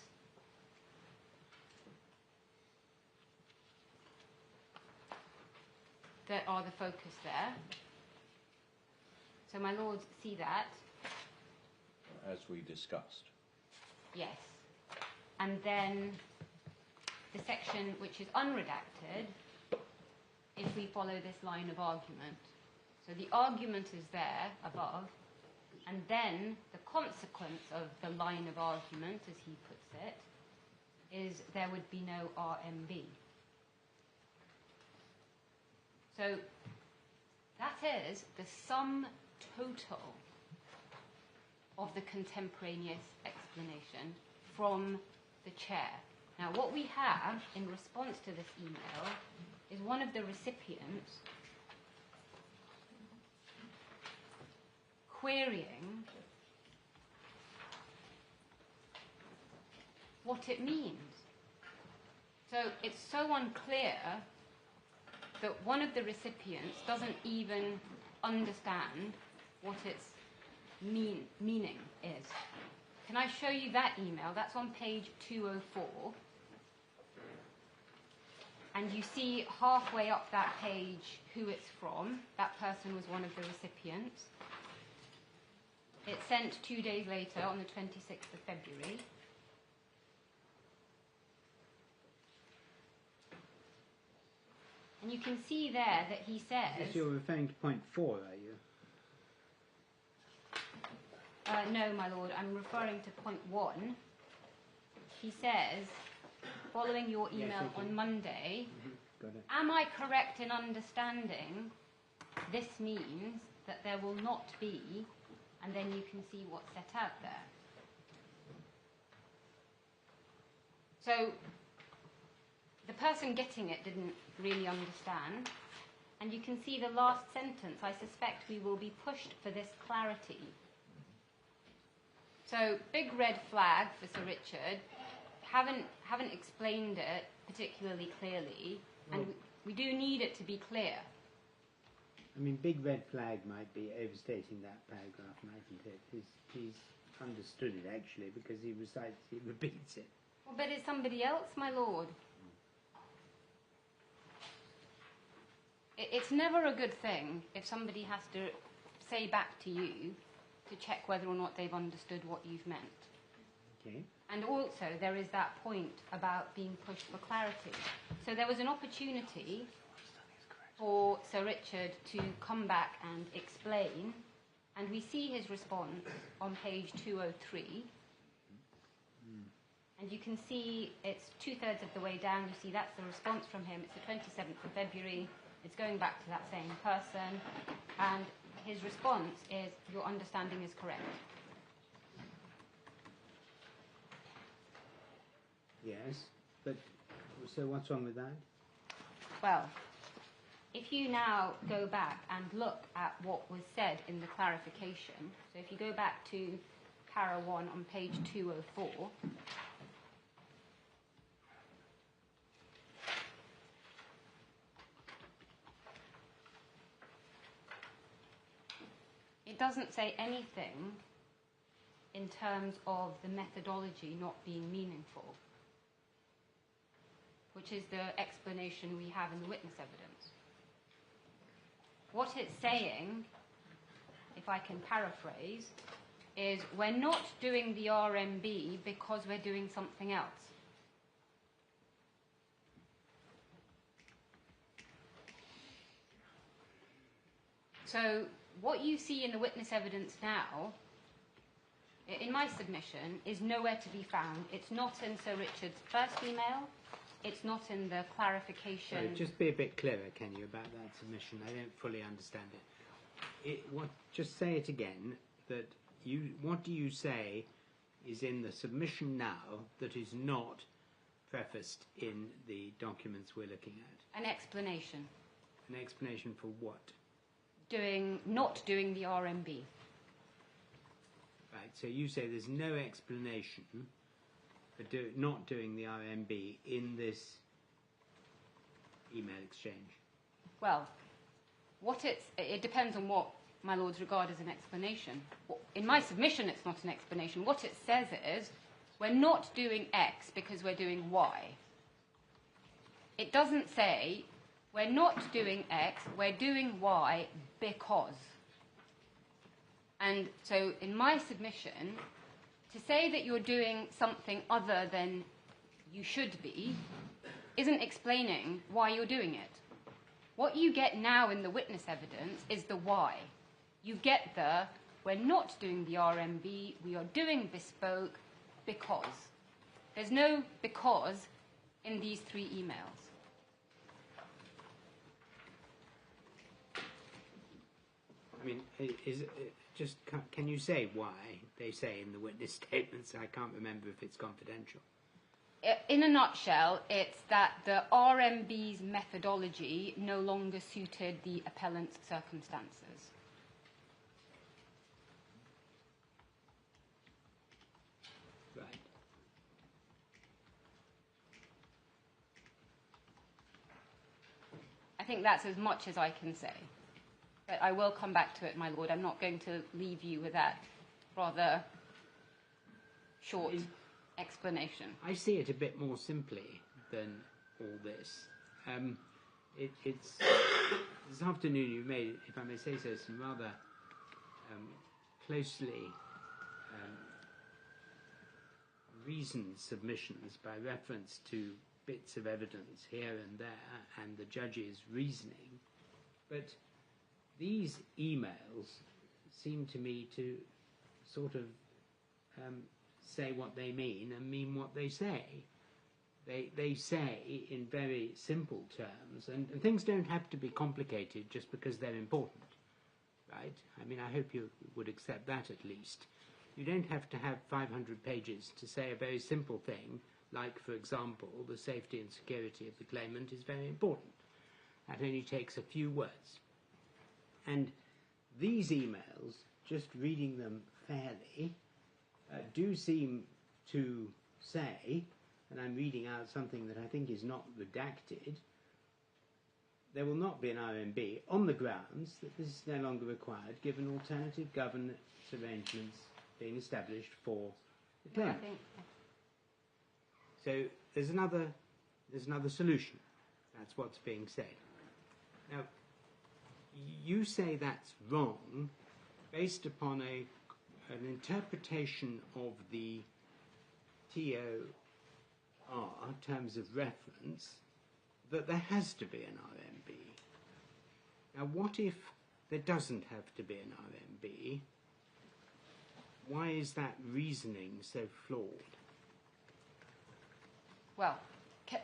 Speaker 1: That are the focus there. So my lords see that.
Speaker 4: As we discussed.
Speaker 1: Yes. And then the section which is unredacted, if we follow this line of argument. So the argument is there above, and then the consequence of the line of argument, as he puts it, is there would be no RMB. So that is the sum total of the contemporaneous explanation from the chair. Now, what we have in response to this email is one of the recipients querying what it means. So it's so unclear that one of the recipients doesn't even understand what its meaning is. Can I show you that email? That's on page 204. And you see halfway up that page who it's from. That person was one of the recipients. It's sent 2 days later on the 26th of February. And you can see there that he says...
Speaker 2: Yes, you're referring to point 4, are you?
Speaker 1: No, my lord, I'm referring to point 1. He says, following your email on Monday,
Speaker 2: Got it.
Speaker 1: am I correct in understanding this means that there will not be, and then you can see what's set out there. So the person getting it didn't really understand. And you can see the last sentence. I suspect we will be pushed for this clarity. So big red flag for Sir Richard. Haven't explained it particularly clearly, and we do need it to be clear.
Speaker 2: I mean, big red flag might be overstating that paragraph, mightn't it? He's understood it, actually, because he repeats it.
Speaker 1: Well, but it's somebody else, my lord. It's never a good thing if somebody has to say back to you to check whether or not they've understood what you've meant.
Speaker 2: Okay.
Speaker 1: And also, there is that point about being pushed for clarity. So there was an opportunity for Sir Richard to come back and explain, and we see his response on page 203. And you can see it's 2/3 of the way down. You see that's the response from him. It's the 27th of February. It's going back to that same person. And his response is, your understanding is correct.
Speaker 2: Yes, but so what's wrong with that?
Speaker 1: Well, if you now go back and look at what was said in the clarification, so if you go back to para 1 on page 204, it doesn't say anything in terms of the methodology not being meaningful, which is the explanation we have in the witness evidence. What it's saying, if I can paraphrase, is we're not doing the RMB because we're doing something else. So what you see in the witness evidence now, in my submission, is nowhere to be found. It's not in Sir Richard's first email. It's not in the clarification.
Speaker 2: Sorry, just be a bit clearer, can you, about that submission? I don't fully understand it. Just say it again. What do you say is in the submission now that is not prefaced in the documents we're looking at?
Speaker 1: An explanation.
Speaker 2: An explanation for what?
Speaker 1: Not doing the RMB.
Speaker 2: Right, so you say there's no explanation for not doing the RMB in this email exchange.
Speaker 1: Well, it depends on what my lords, regard as an explanation. In my submission, it's not an explanation. What it says is, we're not doing X because we're doing Y. It doesn't say, we're not doing X, we're doing Y because. And so in my submission, to say that you're doing something other than you should be isn't explaining why you're doing it. What you get now in the witness evidence is the why. You get the, we're not doing the RMB, we are doing bespoke because. There's no because in these 3 emails.
Speaker 2: I mean, can you say why they say in the witness statements? I can't remember if it's confidential.
Speaker 1: In a nutshell, it's that the RMB's methodology no longer suited the appellant's circumstances.
Speaker 2: Right.
Speaker 1: I think that's as much as I can say. But I will come back to it, my lord. I'm not going to leave you with that rather short explanation.
Speaker 2: I see it a bit more simply than all this. It's this afternoon you made, if I may say so, some rather closely reasoned submissions by reference to bits of evidence here and there and the judge's reasoning. But these emails seem to me to sort of say what they mean and mean what they say. They say in very simple terms, and things don't have to be complicated just because they're important, right? I mean, I hope you would accept that at least. You don't have to have 500 pages to say a very simple thing, like, for example, the safety and security of the claimant is very important. That only takes a few words. And these emails, just reading them fairly, do seem to say, and I'm reading out something that I think is not redacted, there will not be an RMB on the grounds that this is no longer required given alternative governance arrangements being established for the claimant. So there's another solution. That's what's being said. Now, you say that's wrong based upon an interpretation of the TOR, terms of reference, that there has to be an RMB. Now, what if there doesn't have to be an RMB? Why is that reasoning so flawed?
Speaker 1: Well,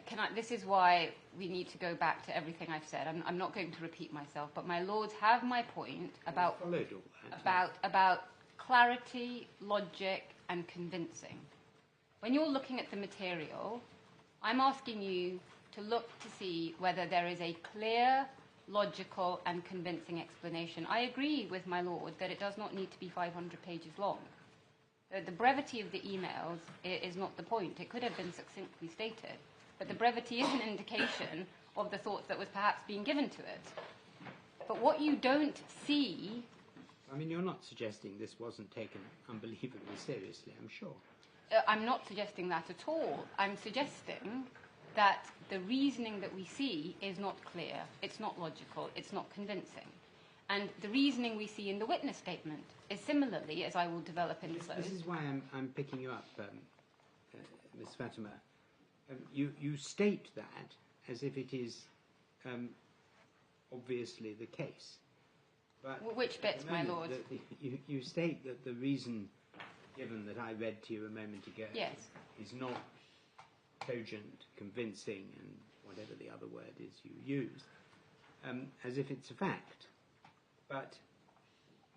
Speaker 1: can I, this is why we need to go back to everything I've said. I'm not going to repeat myself, but my lords have my point about clarity, logic, and convincing. When you're looking at the material, I'm asking you to look to see whether there is a clear, logical, and convincing explanation. I agree with my lord that it does not need to be 500 pages long. The brevity of the emails is not the point. It could have been succinctly stated. But the brevity is an indication of the thought that was perhaps being given to it. But what you don't see...
Speaker 2: I mean, you're not suggesting this wasn't taken unbelievably seriously, I'm sure.
Speaker 1: I'm not suggesting that at all. I'm suggesting that the reasoning that we see is not clear, it's not logical, it's not convincing. And the reasoning we see in the witness statement is similarly, as I will develop in the close.
Speaker 2: This is why I'm picking you up, Ms. Fatima. You state that as if it is obviously the case. But
Speaker 1: which bits, my lord?
Speaker 2: You state that the reason given that I read to you a moment ago is not cogent, convincing, and whatever the other word is you use, as if it's a fact. But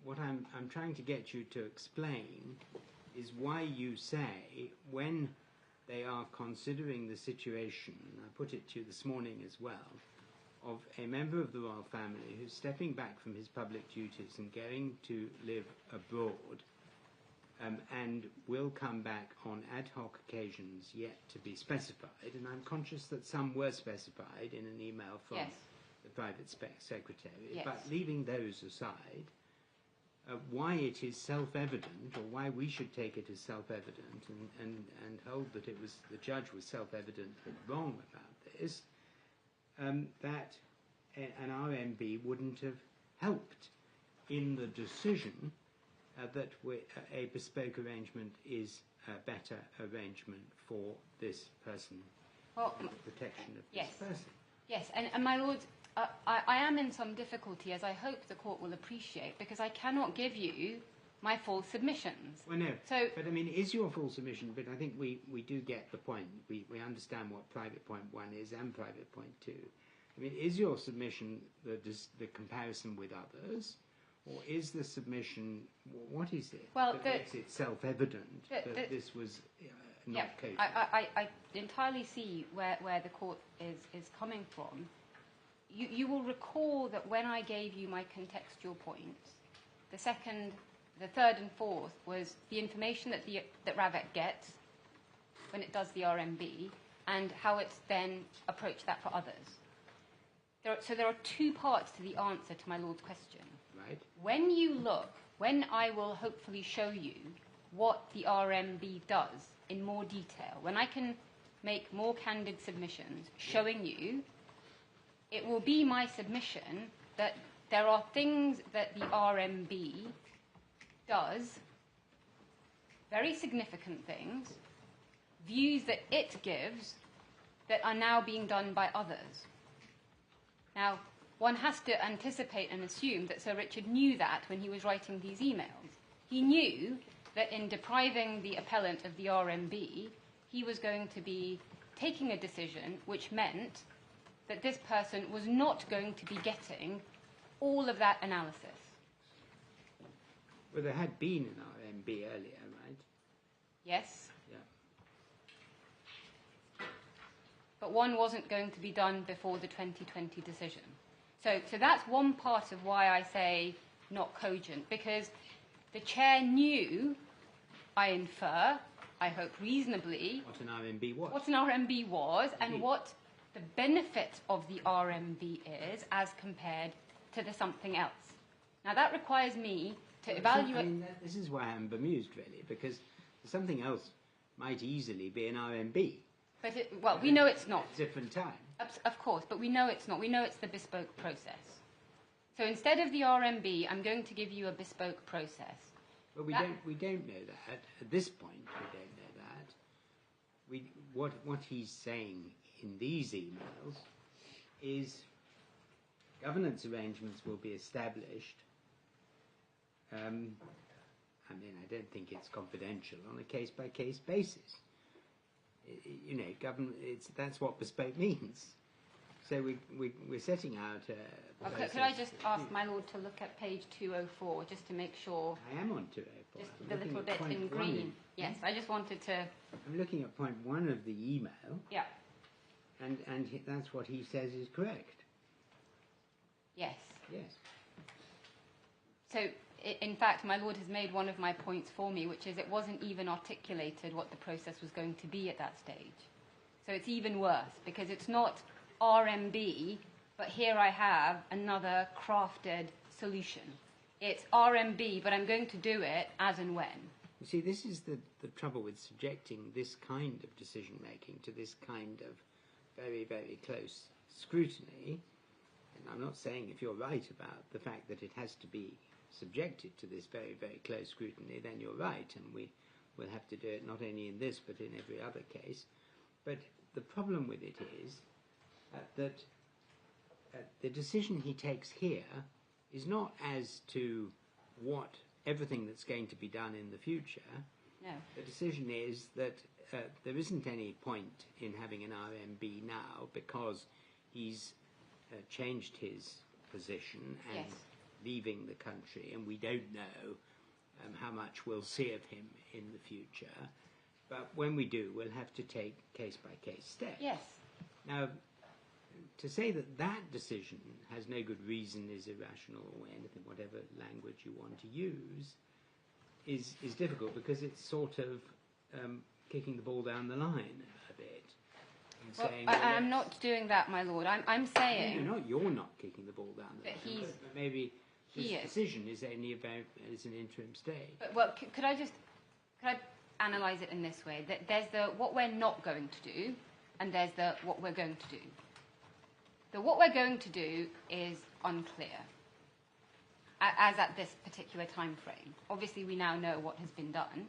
Speaker 2: what I'm trying to get you to explain is why you say, when they are considering the situation, I put it to you this morning as well, of a member of the royal family who's stepping back from his public duties and going to live abroad, and will come back on ad hoc occasions yet to be specified, and I'm conscious that some were specified in an email from the private secretary, but leaving those aside, why it is self-evident, or why we should take it as self-evident, and hold that it was the judge was self-evident but wrong about this, that an RMB wouldn't have helped in the decision that a bespoke arrangement is a better arrangement for this person,
Speaker 1: Well,
Speaker 2: and the protection of
Speaker 1: yes.
Speaker 2: this person.
Speaker 1: Yes, and my lord, I am in some difficulty, as I hope the court will appreciate, because I cannot give you my full submissions.
Speaker 2: Well, no,
Speaker 1: So,
Speaker 2: but I mean, is your full submission, but I think we do get the point. We understand what private point 1 is and private point 2. I mean, is your submission the comparison with others, or is the submission, what is it that makes it self-evident that this was not cogent?
Speaker 1: I entirely see where the court is coming from. You will recall that when I gave you my contextual points, the second, the third and fourth was the information that RAVEC gets when it does the RMB, and how it's then approached that for others. So there are two parts to the answer to my lord's question.
Speaker 2: Right.
Speaker 1: When I will hopefully show you what the RMB does in more detail, when I can make more candid submissions showing you, it will be my submission that there are things that the RMB does, very significant things, views that it gives that are now being done by others. Now, one has to anticipate and assume that Sir Richard knew that when he was writing these emails. He knew that in depriving the appellant of the RMB, he was going to be taking a decision which meant that this person was not going to be getting all of that analysis.
Speaker 2: Well, there had been an RMB earlier, right?
Speaker 1: Yes?
Speaker 2: Yeah.
Speaker 1: But one wasn't going to be done before the 2020 decision. So that's one part of why I say not cogent, because the chair knew, I infer, I hope reasonably,
Speaker 2: What an RMB was.
Speaker 1: what an RMB was and
Speaker 2: Indeed.
Speaker 1: what the benefit of the RMB is as compared to the something else. Now that requires me to evaluate...
Speaker 2: I mean, this is why I'm bemused, really, because something else might easily be an RMB.
Speaker 1: But we know it's not.
Speaker 2: At a different time.
Speaker 1: Of course, but we know it's not. We know it's the bespoke process. So instead of the RMB, I'm going to give you a bespoke process.
Speaker 2: But we don't know that. At this point, we don't know that. What he's saying in these emails is governance arrangements will be established. I mean, I don't think it's confidential on a case-by-case basis. You know, that's what bespoke means. So we're setting out a...
Speaker 1: Could I just ask my lord to look at page 204 just to make sure...
Speaker 2: I am on 204.
Speaker 1: Just
Speaker 2: I'm
Speaker 1: the
Speaker 2: looking
Speaker 1: little
Speaker 2: at
Speaker 1: bit in
Speaker 2: point one.
Speaker 1: green. Yes, I just wanted to...
Speaker 2: I'm looking at point 1 of the email,
Speaker 1: Yeah,
Speaker 2: and that's what he says is correct.
Speaker 1: yes.
Speaker 2: Yes.
Speaker 1: So, in fact, my lord has made one of my points for me, which is it wasn't even articulated what the process was going to be at that stage. So it's even worse, because it's not RMB, but here I have another crafted solution. It's RMB, but I'm going to do it as and when.
Speaker 2: You see, this is the trouble with subjecting this kind of decision-making to this kind of very, very close scrutiny. And I'm not saying if you're right about the fact that it has to be subjected to this very, very close scrutiny, then you're right, and we will have to do it not only in this, but in every other case. But the problem with it is that the decision he takes here is not as to what everything that's going to be done in the future.
Speaker 1: No.
Speaker 2: The decision is that there isn't any point in having an RMB now because he's changed his position and
Speaker 1: Yes.
Speaker 2: leaving the country, and we don't know how much we'll see of him in the future. But when we do, we'll have to take case-by-case steps.
Speaker 1: Yes.
Speaker 2: Now, to say that that decision has no good reason, is irrational, or anything, whatever language you want to use, is difficult, because it's sort of kicking the ball down the line a bit. And
Speaker 1: Well,
Speaker 2: saying,
Speaker 1: I'm not doing that, my lord. I'm saying...
Speaker 2: No, you're not kicking the ball down the
Speaker 1: But
Speaker 2: line.
Speaker 1: he's-
Speaker 2: But maybe
Speaker 1: He
Speaker 2: This
Speaker 1: is.
Speaker 2: decision is only about as an interim stay.
Speaker 1: But, well, could I analyse it in this way? That there's the what we're not going to do, and there's the what we're going to do. The what we're going to do is unclear, as at this particular time frame. Obviously, we now know what has been done,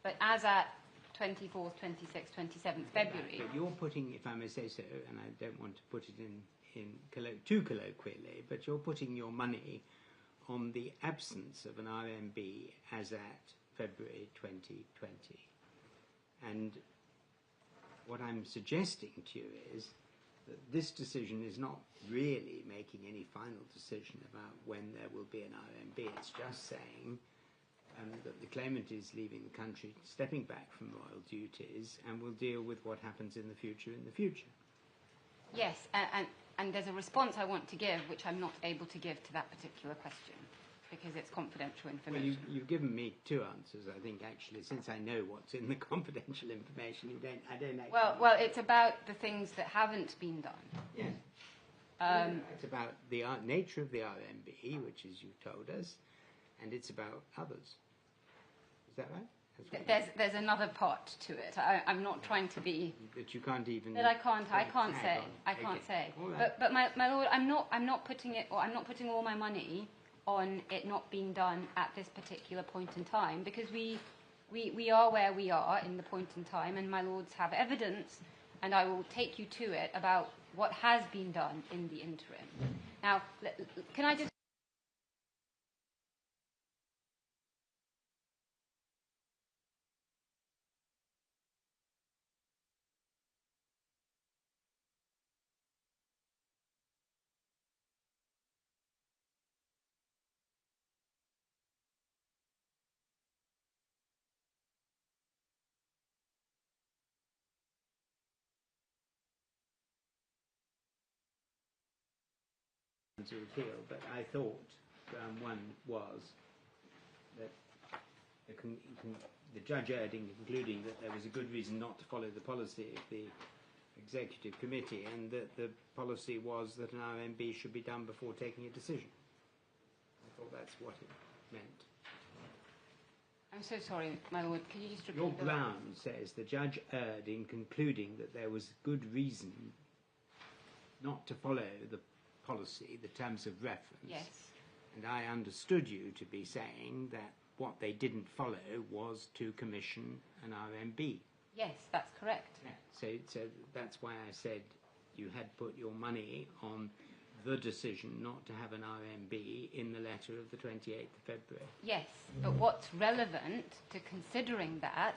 Speaker 1: but as at 24th, 26th, 27th February...
Speaker 2: But you're putting, if I may say so, and I don't want to put it too colloquially, but you're putting your money on the absence of an RMB as at February 2020. And what I'm suggesting to you is that this decision is not really making any final decision about when there will be an RMB. It's just saying that the claimant is leaving the country, stepping back from royal duties, and will deal with what happens in the future in the future.
Speaker 1: Yes, and there's a response I want to give, which I'm not able to give to that particular question, because it's confidential information.
Speaker 2: Well, you've given me two answers, I think, actually. Since I know what's in the confidential information, I don't actually...
Speaker 1: Well, it's about the things that haven't been done.
Speaker 2: Yes. It's about the nature of the RMB, which is you've told us, and it's about others. Is that right? That's right.
Speaker 1: There's another part to it. I'm not trying to be...
Speaker 2: That you can't even...
Speaker 1: That I can't say. I can't say.
Speaker 2: Right.
Speaker 1: But my lord, I'm not putting all my money on it not being done at this particular point in time, because we are where we are in the point in time, and my lords have evidence, and I will take you to it about what has been done in the interim. Now, can I just...
Speaker 2: to appeal, but I thought one was that the judge erred in concluding that there was a good reason not to follow the policy of the executive committee, and that the policy was that an RMB should be done before taking a decision. I thought that's what it meant.
Speaker 1: I'm so sorry, my lord. Could you just repeat
Speaker 2: Your
Speaker 1: that?
Speaker 2: ground says the judge erred in concluding that there was good reason not to follow the policy, the terms of reference.
Speaker 1: Yes.
Speaker 2: And I understood you to be saying that what they didn't follow was to commission an RMB.
Speaker 1: Yes, that's correct.
Speaker 2: Yeah. So that's why I said you had put your money on the decision not to have an RMB in the letter of the 28th of February.
Speaker 1: Yes, but what's relevant to considering that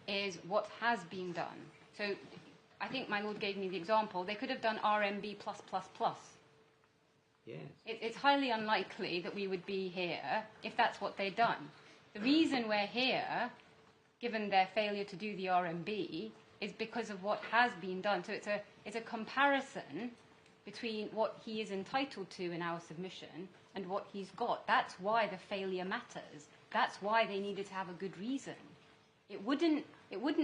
Speaker 1: is what has been done. So I think my lord gave me the example. They could have done RMB plus plus plus.
Speaker 2: Yes.
Speaker 1: It's highly unlikely that we would be here if that's what they'd done. The reason we're here, given their failure to do the RMB, is because of what has been done. So it's a comparison between what he is entitled to in our submission and what he's got. That's why the failure matters. That's why they needed to have a good reason. It wouldn't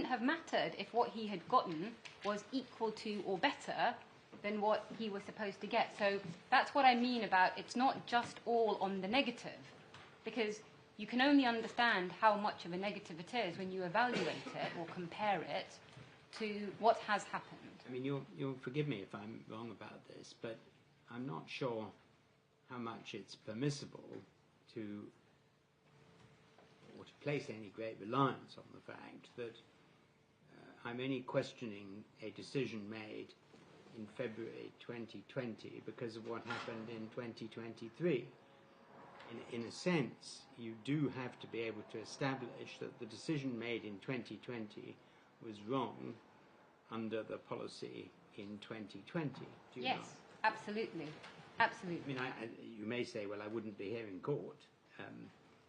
Speaker 1: have mattered if what he had gotten was equal to or better than what he was supposed to get. So that's what I mean about it's not just all on the negative, because you can only understand how much of a negative it is when you evaluate it or compare it to what has happened.
Speaker 2: I mean, you'll forgive me if I'm wrong about this, but I'm not sure how much it's permissible to place any great reliance on the fact that I'm only questioning a decision made in February 2020 because of what happened in 2023. In a sense, you do have to be able to establish that the decision made in 2020 was wrong under the policy in 2020. Do you
Speaker 1: Yes,
Speaker 2: not?
Speaker 1: absolutely. Absolutely.
Speaker 2: I mean, you may say, well, I wouldn't be here in court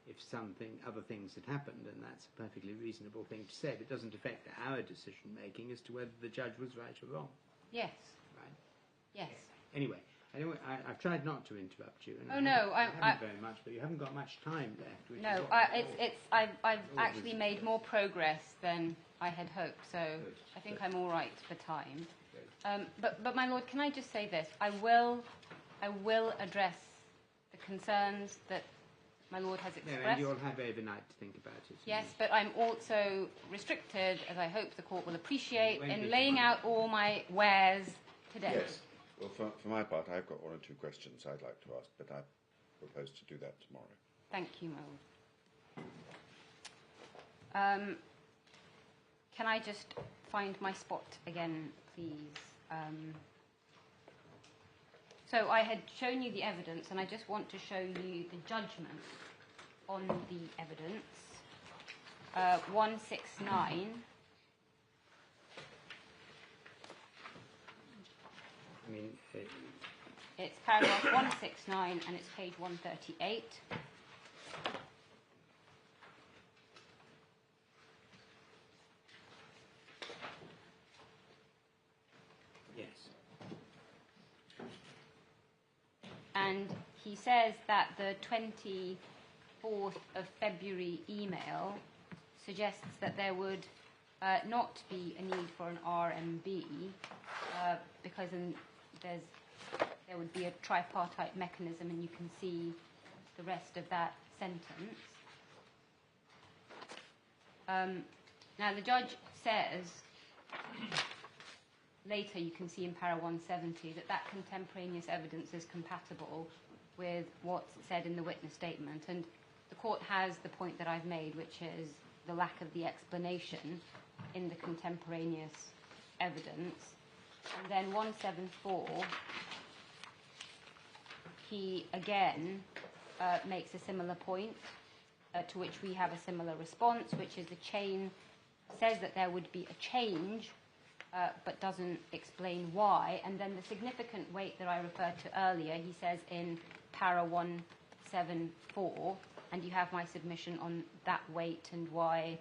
Speaker 2: if other things had happened, and that's a perfectly reasonable thing to say, but it doesn't affect our decision-making as to whether the judge was right or wrong.
Speaker 1: Yes.
Speaker 2: Right?
Speaker 1: Yes.
Speaker 2: Anyway, I've tried not to interrupt you. And
Speaker 1: Oh, no,
Speaker 2: I haven't very much, but you haven't got much time left. Which
Speaker 1: No,
Speaker 2: is what
Speaker 1: I've actually made more progress than I had hoped, so I think I'm all right for time. But my lord, can I just say this? I will address the concerns that my Lord has
Speaker 2: No,
Speaker 1: expressed.
Speaker 2: and you'll have overnight to think about it.
Speaker 1: Yes, but I'm also restricted, as I hope the court will appreciate,
Speaker 2: Won't be
Speaker 1: in laying out all my wares today.
Speaker 6: Yes. Well, for my part, I've got one or two questions I'd like to ask, but I propose to do that tomorrow.
Speaker 1: Thank you, my Lord. Can I just find my spot again, please? So I had shown you the evidence, and I just want to show you the judgment on the evidence. 169.
Speaker 2: I mean,
Speaker 1: It's paragraph 169, and it's page 138.
Speaker 2: yes.
Speaker 1: And he says that the 24th of February email suggests that there would not be a need for an RMB because there would be a tripartite mechanism, and you can see the rest of that sentence. Now, the judge says, later you can see in para 170, that contemporaneous evidence is compatible with what's said in the witness statement. And the court has the point that I've made, which is the lack of the explanation in the contemporaneous evidence. And then 174, he again makes a similar point to which we have a similar response, which is the chain says that there would be a change but doesn't explain why. And then the significant weight that I referred to earlier, he says in para 174, and you have my submission on that weight and why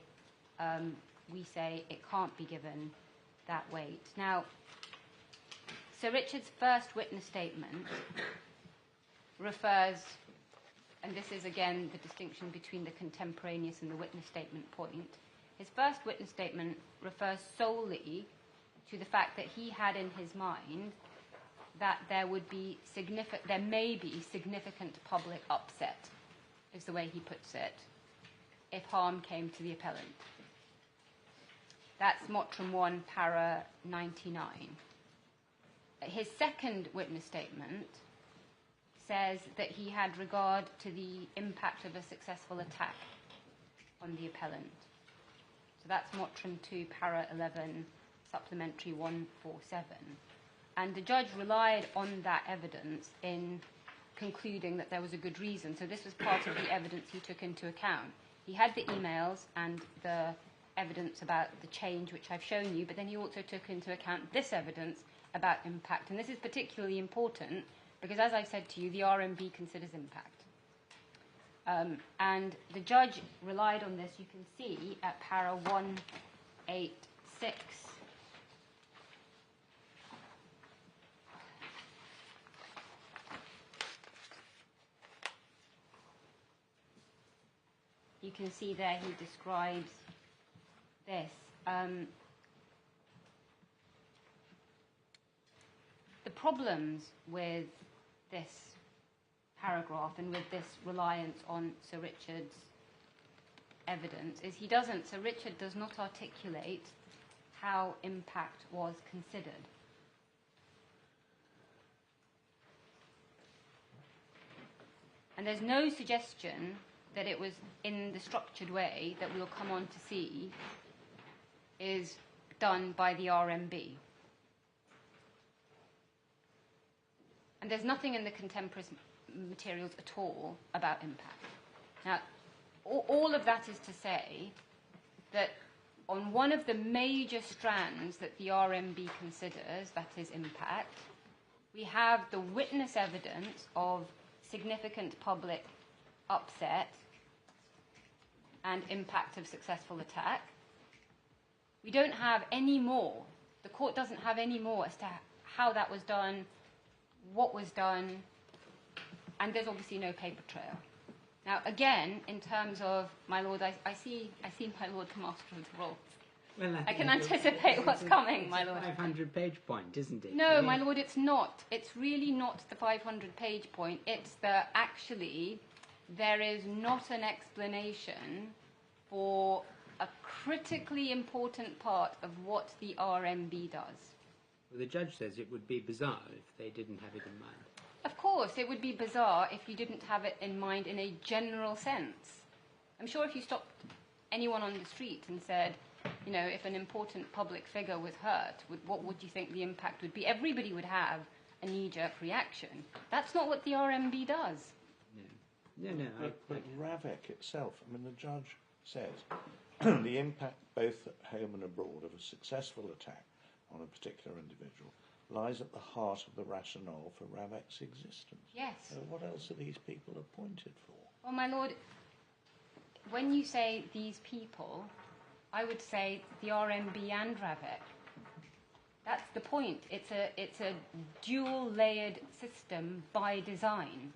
Speaker 1: we say it can't be given that weight. Now, Sir Richard's first witness statement refers, and this is again the distinction between the contemporaneous and the witness statement point, his first witness statement refers solely to the fact that he had in his mind that there may be significant public upset, is the way he puts it, if harm came to the appellant. That's Mottram 1, para 99. His second witness statement says that he had regard to the impact of a successful attack on the appellant. So that's Mottram 2, para 11, supplementary 147. And the judge relied on that evidence in concluding that there was a good reason. So this was part of the evidence he took into account. He had the emails and the evidence about the change, which I've shown you, but then he also took into account this evidence about impact. And this is particularly important because, as I said to you, the RMB considers impact. And the judge relied on this, you can see, at para 186. You can see there he describes this. The problems with this paragraph and with this reliance on Sir Richard's evidence is Sir Richard does not articulate how impact was considered. And there's no suggestion that it was in the structured way that we'll come on to see is done by the RMB. And there's nothing in the contemporary materials at all about impact. Now, all of that is to say that on one of the major strands that the RMB considers, that is impact, we have the witness evidence of significant public upset and impact of successful attack. We don't have any more. The court doesn't have any more as to how that was done, what was done, and there's obviously no paper trail. Now, again, in terms of my lord, I see my lord the master of the rolls.
Speaker 2: Well,
Speaker 1: I can anticipate what's coming, my lord.
Speaker 2: 500-page point, isn't it?
Speaker 1: No, my lord, it's not. It's really not the 500-page point. It's that actually there is not an explanation for a critically important part of what the RMB does.
Speaker 2: Well, the judge says it would be bizarre if they didn't have it in mind.
Speaker 1: Of course, it would be bizarre if you didn't have it in mind in a general sense. I'm sure if you stopped anyone on the street and said, you know, if an important public figure was hurt, what would you think the impact would be? Everybody would have a knee-jerk reaction. That's not what the RMB does.
Speaker 2: No.
Speaker 4: But RAVEC itself, I mean, the judge says the impact both at home and abroad of a successful attack on a particular individual lies at the heart of the rationale for RAVEC's existence.
Speaker 1: Yes.
Speaker 4: So what else are these people appointed for?
Speaker 1: Well, my lord, when you say these people, I would say the RMB and RAVEC. That's the point. It's a dual-layered system by design.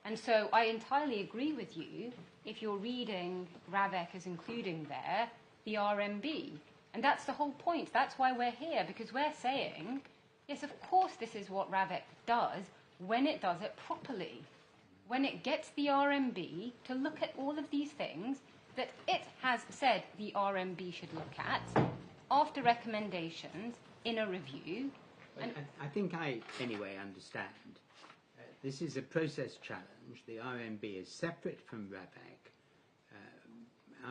Speaker 1: And so I entirely agree with you if you're reading RAVEC as including there the RMB. And that's the whole point. That's why we're here, because we're saying, yes, of course this is what RAVEC does when it does it properly. When it gets the RMB to look at all of these things that it has said the RMB should look at after recommendations in a review.
Speaker 2: And I think I, anyway, understand. This is a process challenge. The RMB is separate from RAVEC.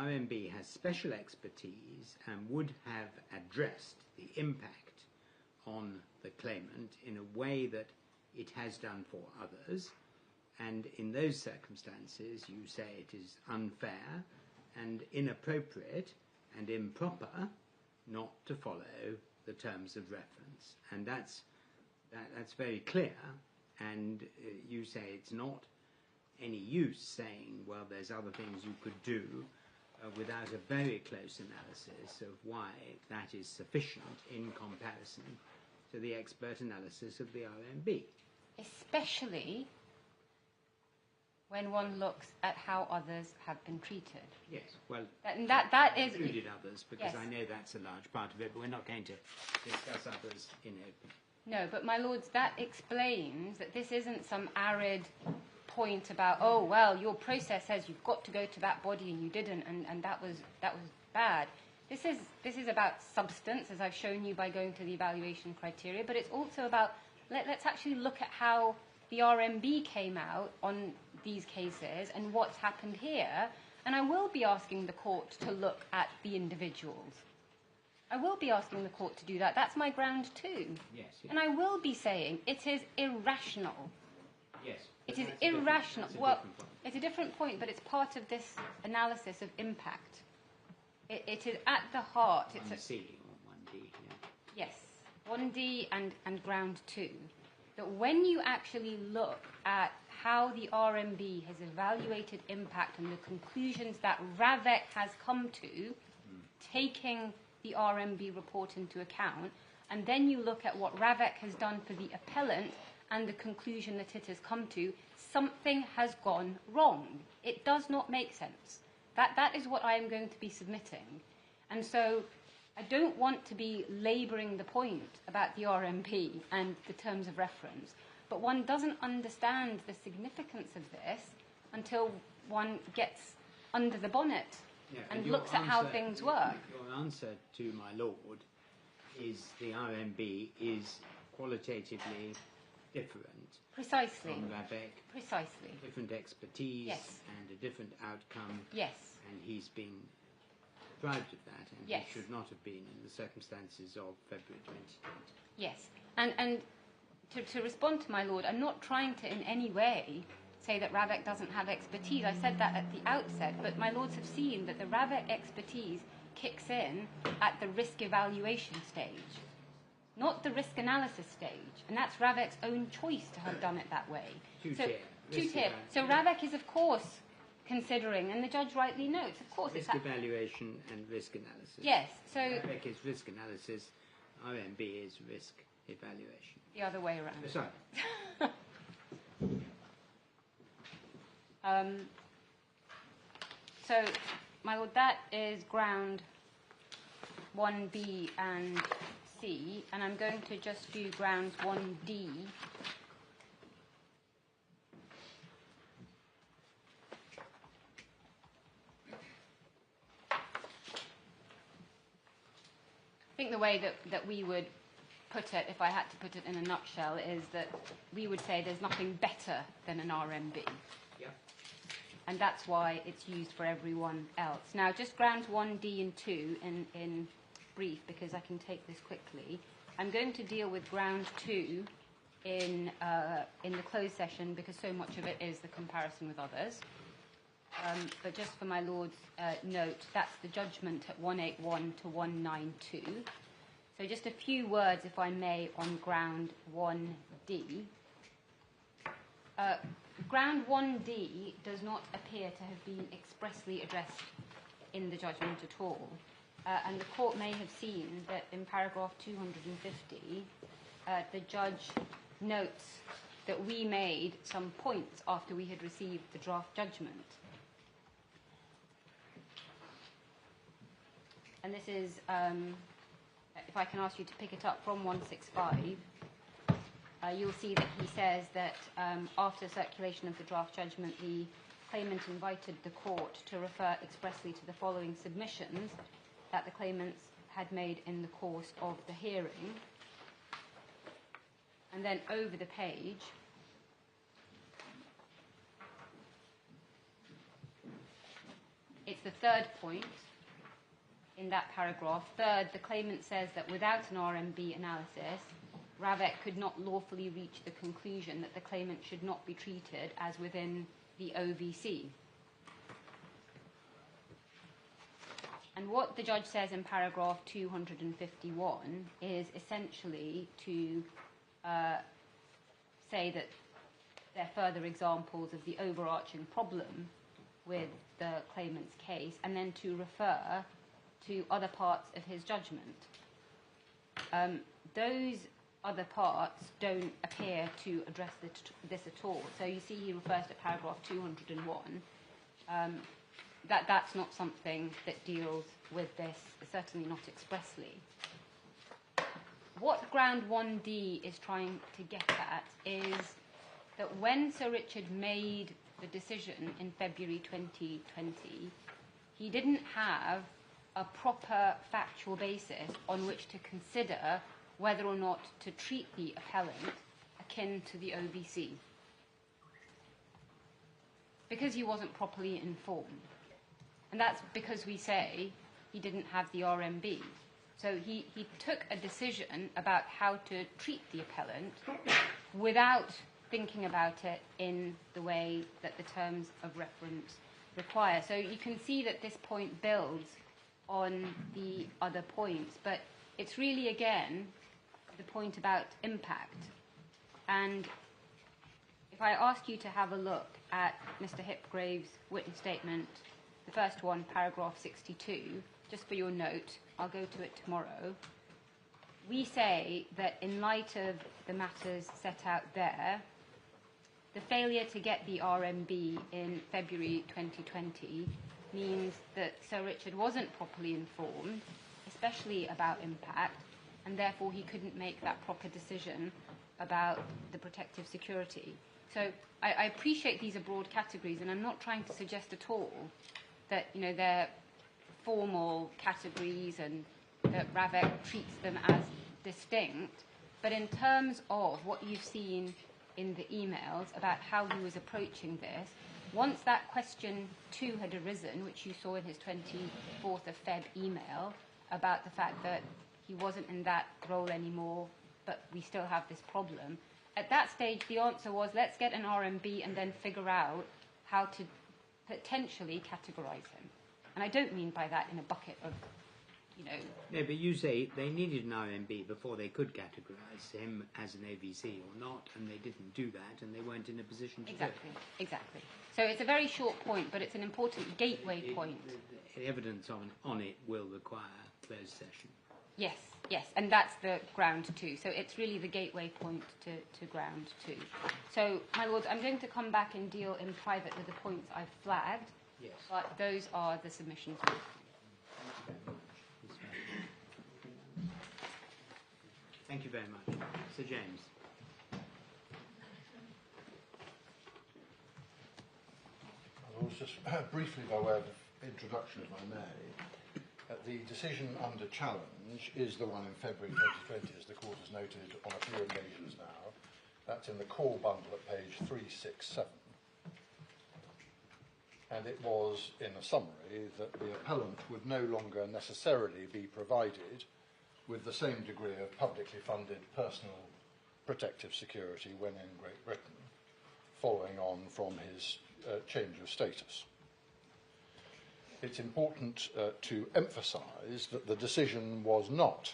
Speaker 2: RMB has special expertise and would have addressed the impact on the claimant in a way that it has done for others. And in those circumstances, you say it is unfair and inappropriate and improper not to follow the terms of reference. And that's very clear. And you say it's not any use saying, well, there's other things you could do without a very close analysis of why that is sufficient in comparison to the expert analysis of the RMB.
Speaker 1: Especially when one looks at how others have been treated.
Speaker 2: Yes, well,
Speaker 1: that is
Speaker 2: included others, because
Speaker 1: yes.
Speaker 2: I know that's a large part of it, but we're not going to discuss others in open.
Speaker 1: No, but my lords, that explains that this isn't some arid point about, oh, well, your process says you've got to go to that body and you didn't, and that was bad. This is about substance, as I've shown you by going to the evaluation criteria, but it's also about, let's actually look at how the RMB came out on these cases and what's happened here, and I will be asking the court to look at the individuals. I will be asking the court to do that. That's my ground too.
Speaker 2: Yes.
Speaker 1: And I will be saying it is irrational.
Speaker 2: Yes.
Speaker 1: It is irrational. Well, it's a different point, but it's part of this analysis of impact. It is at the heart.
Speaker 2: It's a C or 1D. Yeah.
Speaker 1: Yes, 1D and ground 2. That when you actually look at how the RMB has evaluated impact and the conclusions that RAVEC has come to, taking the RMB report into account, and then you look at what RAVEC has done for the appellant and the conclusion that it has come to, something has gone wrong. It does not make sense. That is what I am going to be submitting. And so I don't want to be labouring the point about the RMP and the terms of reference, but one doesn't understand the significance of this until one gets under the bonnet and looks at how things work.
Speaker 2: Your answer to my lord is the RMB is qualitatively different.
Speaker 1: Precisely.
Speaker 2: From RAVEC.
Speaker 1: Precisely.
Speaker 2: Different expertise.
Speaker 1: Yes.
Speaker 2: And a different outcome.
Speaker 1: Yes.
Speaker 2: And he's been deprived of that, and
Speaker 1: yes.
Speaker 2: he should not have been in the circumstances of February 2020.
Speaker 1: Yes. And to respond to my lord, I'm not trying to in any way say that RAVEC doesn't have expertise. I said that at the outset, but my lords have seen that the RAVEC expertise kicks in at the risk evaluation stage, not the risk analysis stage, and that's RAVEC's own choice to have done it that way. Two-tier. So RAVEC is, of course, considering, and the judge rightly notes, of course,
Speaker 2: risk evaluation and risk analysis.
Speaker 1: Yes. So
Speaker 2: RAVEC is risk analysis, RMB is risk evaluation.
Speaker 1: The other way around.
Speaker 2: Sorry.
Speaker 1: So, my lord, that is ground 1B and C, and I'm going to just do grounds 1D. I think the way that we would put it, if I had to put it in a nutshell, is that we would say there's nothing better than an RMB.
Speaker 2: Yeah.
Speaker 1: And that's why it's used for everyone else. Now, just grounds 1D and 2 in brief, because I can take this quickly. I'm going to deal with ground 2 in the closed session, because so much of it is the comparison with others. But just for my Lord's note, that's the judgment at 181 to 192. So just a few words, if I may, on ground 1D. Ground 1D does not appear to have been expressly addressed in the judgment at all. And the court may have seen that in paragraph 250, the judge notes that we made some points after we had received the draft judgment. And this is, if I can ask you to pick it up from 165, you'll see that he says that after circulation of the draft judgment, the claimant invited the court to refer expressly to the following submissions that the claimants had made in the course of the hearing. And then over the page, it's the third point in that paragraph. Third, the claimant says that without an RMB analysis, Ravek could not lawfully reach the conclusion that the claimant should not be treated as within the OVC. And what the judge says in paragraph 251 is essentially to say that there are further examples of the overarching problem with the claimant's case, and then to refer to other parts of his judgment. Those other parts don't appear to address this at all. So you see he refers to paragraph 201. That's not something that deals with this, certainly not expressly. What ground 1D is trying to get at is that when Sir Richard made the decision in February 2020, he didn't have a proper factual basis on which to consider whether or not to treat the appellant akin to the OVC, because he wasn't properly informed. And that's because we say he didn't have the RMB. So he took a decision about how to treat the appellant without thinking about it in the way that the terms of reference require. So you can see that this point builds on the other points, but it's really, again, the point about impact. And if I ask you to have a look at Mr. Hipgrave's witness statement, the first one, paragraph 62, just for your note, I'll go to it tomorrow. We say that in light of the matters set out there, the failure to get the RMB in February 2020 means that Sir Richard wasn't properly informed, especially about impact, and therefore he couldn't make that proper decision about the protective security. So I appreciate these are broad categories, and I'm not trying to suggest at all that they're formal categories and that Ravek treats them as distinct. But in terms of what you've seen in the emails about how he was approaching this, once that question 2 had arisen, which you saw in his 24th of Feb email about the fact that he wasn't in that role anymore, but we still have this problem, at that stage the answer was, let's get an RMB and then figure out how to potentially categorize him. And I don't mean by that in a bucket of,
Speaker 2: No, but you say they needed an RMB before they could categorise him as an AVC or not, and they didn't do that, and they weren't in a position to do it.
Speaker 1: Exactly. So it's a very short point, but it's an important gateway point.
Speaker 2: The evidence on it will require closed session.
Speaker 1: Yes, and that's the ground 2. So it's really the gateway point to ground 2. So, my lords, I'm going to come back and deal in private with the points I've flagged.
Speaker 2: Yes.
Speaker 1: But those are the submissions.
Speaker 2: Thank you very much. Sir James.
Speaker 3: I was just briefly, by way of introduction, if I may, the decision under challenge is the one in February 2020, as the Court has noted on a few occasions now. That's in the core bundle at page 367. And it was, in a summary, that the appellant would no longer necessarily be provided with the same degree of publicly funded personal protective security when in Great Britain, following on from his change of status. It's important to emphasise that the decision was not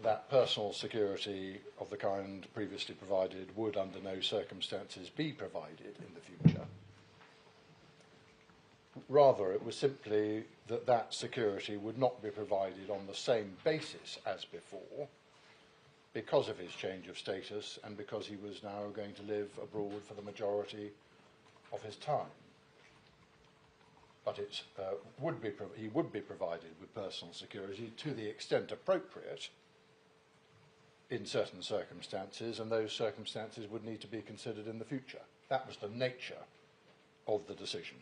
Speaker 3: that personal security of the kind previously provided would under no circumstances be provided in the future. Rather, it was simply that that security would not be provided on the same basis as before because of his change of status and because he was now going to live abroad for the majority of his time. But he would be provided with personal security to the extent appropriate in certain circumstances, and those circumstances would need to be considered in the future. That was the nature of the decision.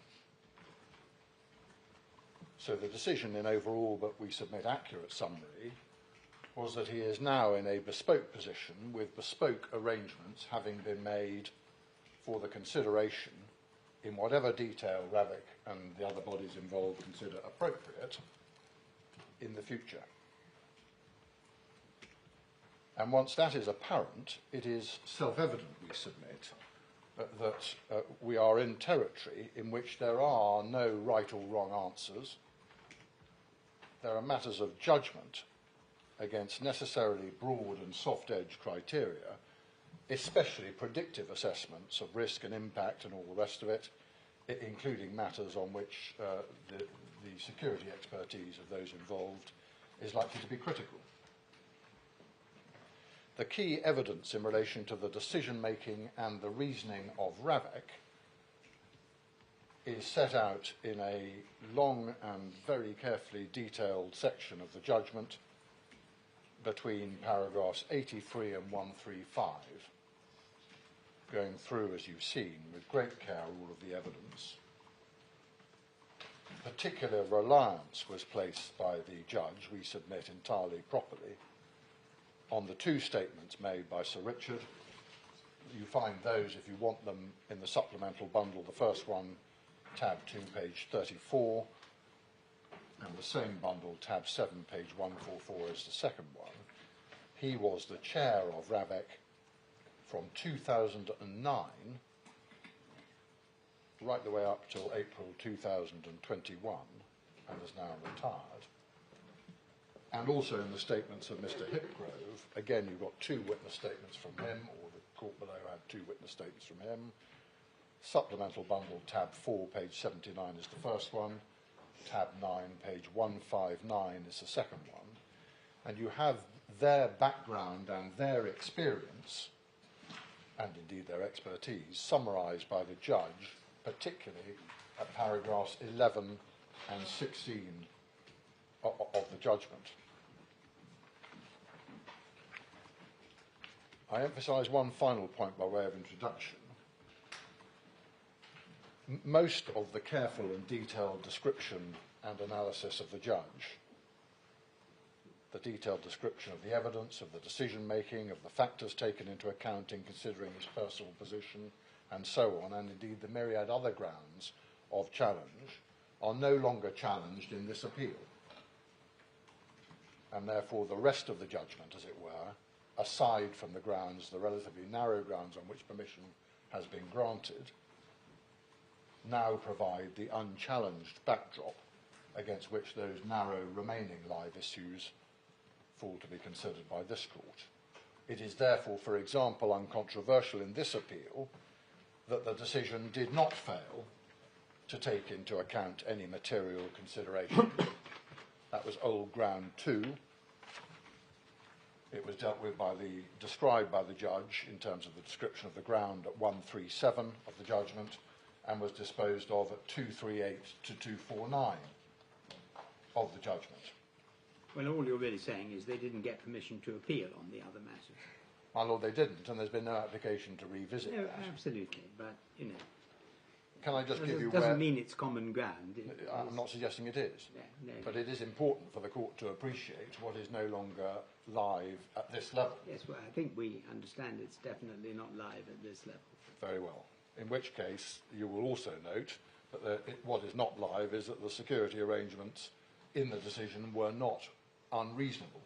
Speaker 3: So the decision in overall, but we submit accurate summary, was that he is now in a bespoke position with bespoke arrangements having been made for the consideration in whatever detail Ravik and the other bodies involved consider appropriate in the future. And once that is apparent, it is self-evident, we submit, that we are in territory in which there are no right or wrong answers. There are matters of judgment against necessarily broad and soft-edge criteria, especially predictive assessments of risk and impact and all the rest of it, including matters on which the security expertise of those involved is likely to be critical. The key evidence in relation to the decision-making and the reasoning of Ravik is set out in a long and very carefully detailed section of the judgment between paragraphs 83 and 135, going through, as you've seen, with great care all of the evidence. Particular reliance was placed by the judge, we submit entirely properly, on the two statements made by Sir Richard. You find those, if you want them, in the supplemental bundle. The first one, tab 2, page 34, and the same bundle, tab 7, page 144, is the second one. He was the chair of Ravik from 2009 right the way up till April 2021 and is now retired. And also in the statements of Mr. Hipgrove, again you've got two witness statements from him, or the court below had two witness statements from him. Supplemental bundle, tab 4, page 79 is the first one. Tab 9, page 159 is the second one. And you have their background and their experience, and indeed their expertise, summarised by the judge, particularly at paragraphs 11 and 16 of the judgment. I emphasise one final point by way of introduction. Most of the careful and detailed description and analysis of the judge, the detailed description of the evidence, of the decision-making, of the factors taken into account in considering his personal position, and so on, and indeed the myriad other grounds of challenge, are no longer challenged in this appeal. And therefore the rest of the judgment, as it were, aside from the grounds, the relatively narrow grounds on which permission has been granted, now provide the unchallenged backdrop against which those narrow remaining live issues fall to be considered by this court. It is therefore, for example, uncontroversial in this appeal that the decision did not fail to take into account any material consideration. That was old ground 2. It was dealt with described by the judge in terms of the description of the ground at 137 of the judgment, and was disposed of at 238 to 249 of the judgment.
Speaker 2: Well, all you're really saying is they didn't get permission to appeal on the other matters.
Speaker 3: My lord, they didn't, and there's been no application to revisit
Speaker 2: No,
Speaker 3: that.
Speaker 2: absolutely, but, you know,
Speaker 3: Can I just give you
Speaker 2: doesn't
Speaker 3: where...
Speaker 2: mean it's common ground.
Speaker 3: I'm not suggesting it is,
Speaker 2: No.
Speaker 3: but it is important for the court to appreciate what is no longer live at this level.
Speaker 2: Yes, well, I think we understand it's definitely not live at this level.
Speaker 3: Very well. In which case, you will also note that what is not live is that the security arrangements in the decision were not unreasonable.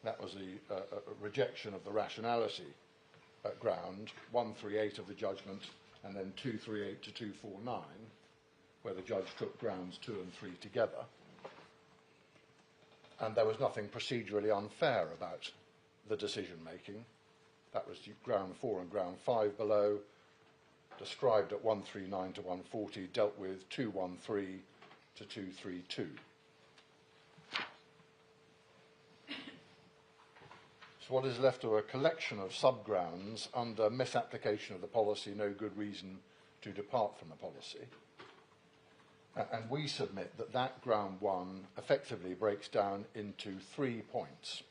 Speaker 3: That was the rejection of the rationality ground, 138 of the judgment, and then 238 to 249, where the judge took grounds 2 and 3 together. And there was nothing procedurally unfair about the decision-making. That was ground 4 and ground 5 below, described at 139 to 140, dealt with 213 to 232. So what is left are a collection of subgrounds under misapplication of the policy, no good reason to depart from the policy. And we submit that that ground 1 effectively breaks down into 3 points.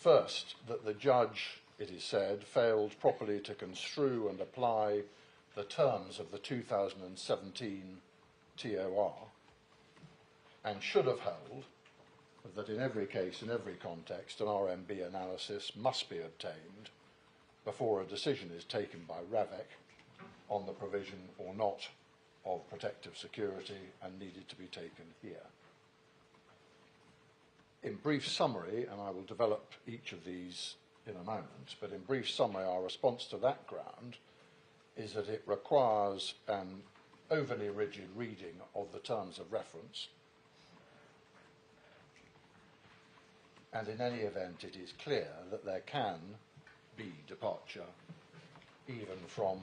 Speaker 3: First, that the judge, it is said, failed properly to construe and apply the terms of the 2017 TOR and should have held that in every case, in every context, an RMB analysis must be obtained before a decision is taken by RAVEC on the provision or not of protective security and needed to be taken here. In brief summary, and I will develop each of these in a moment, but in brief summary, our response to that ground is that it requires an overly rigid reading of the terms of reference. And in any event, it is clear that there can be departure even from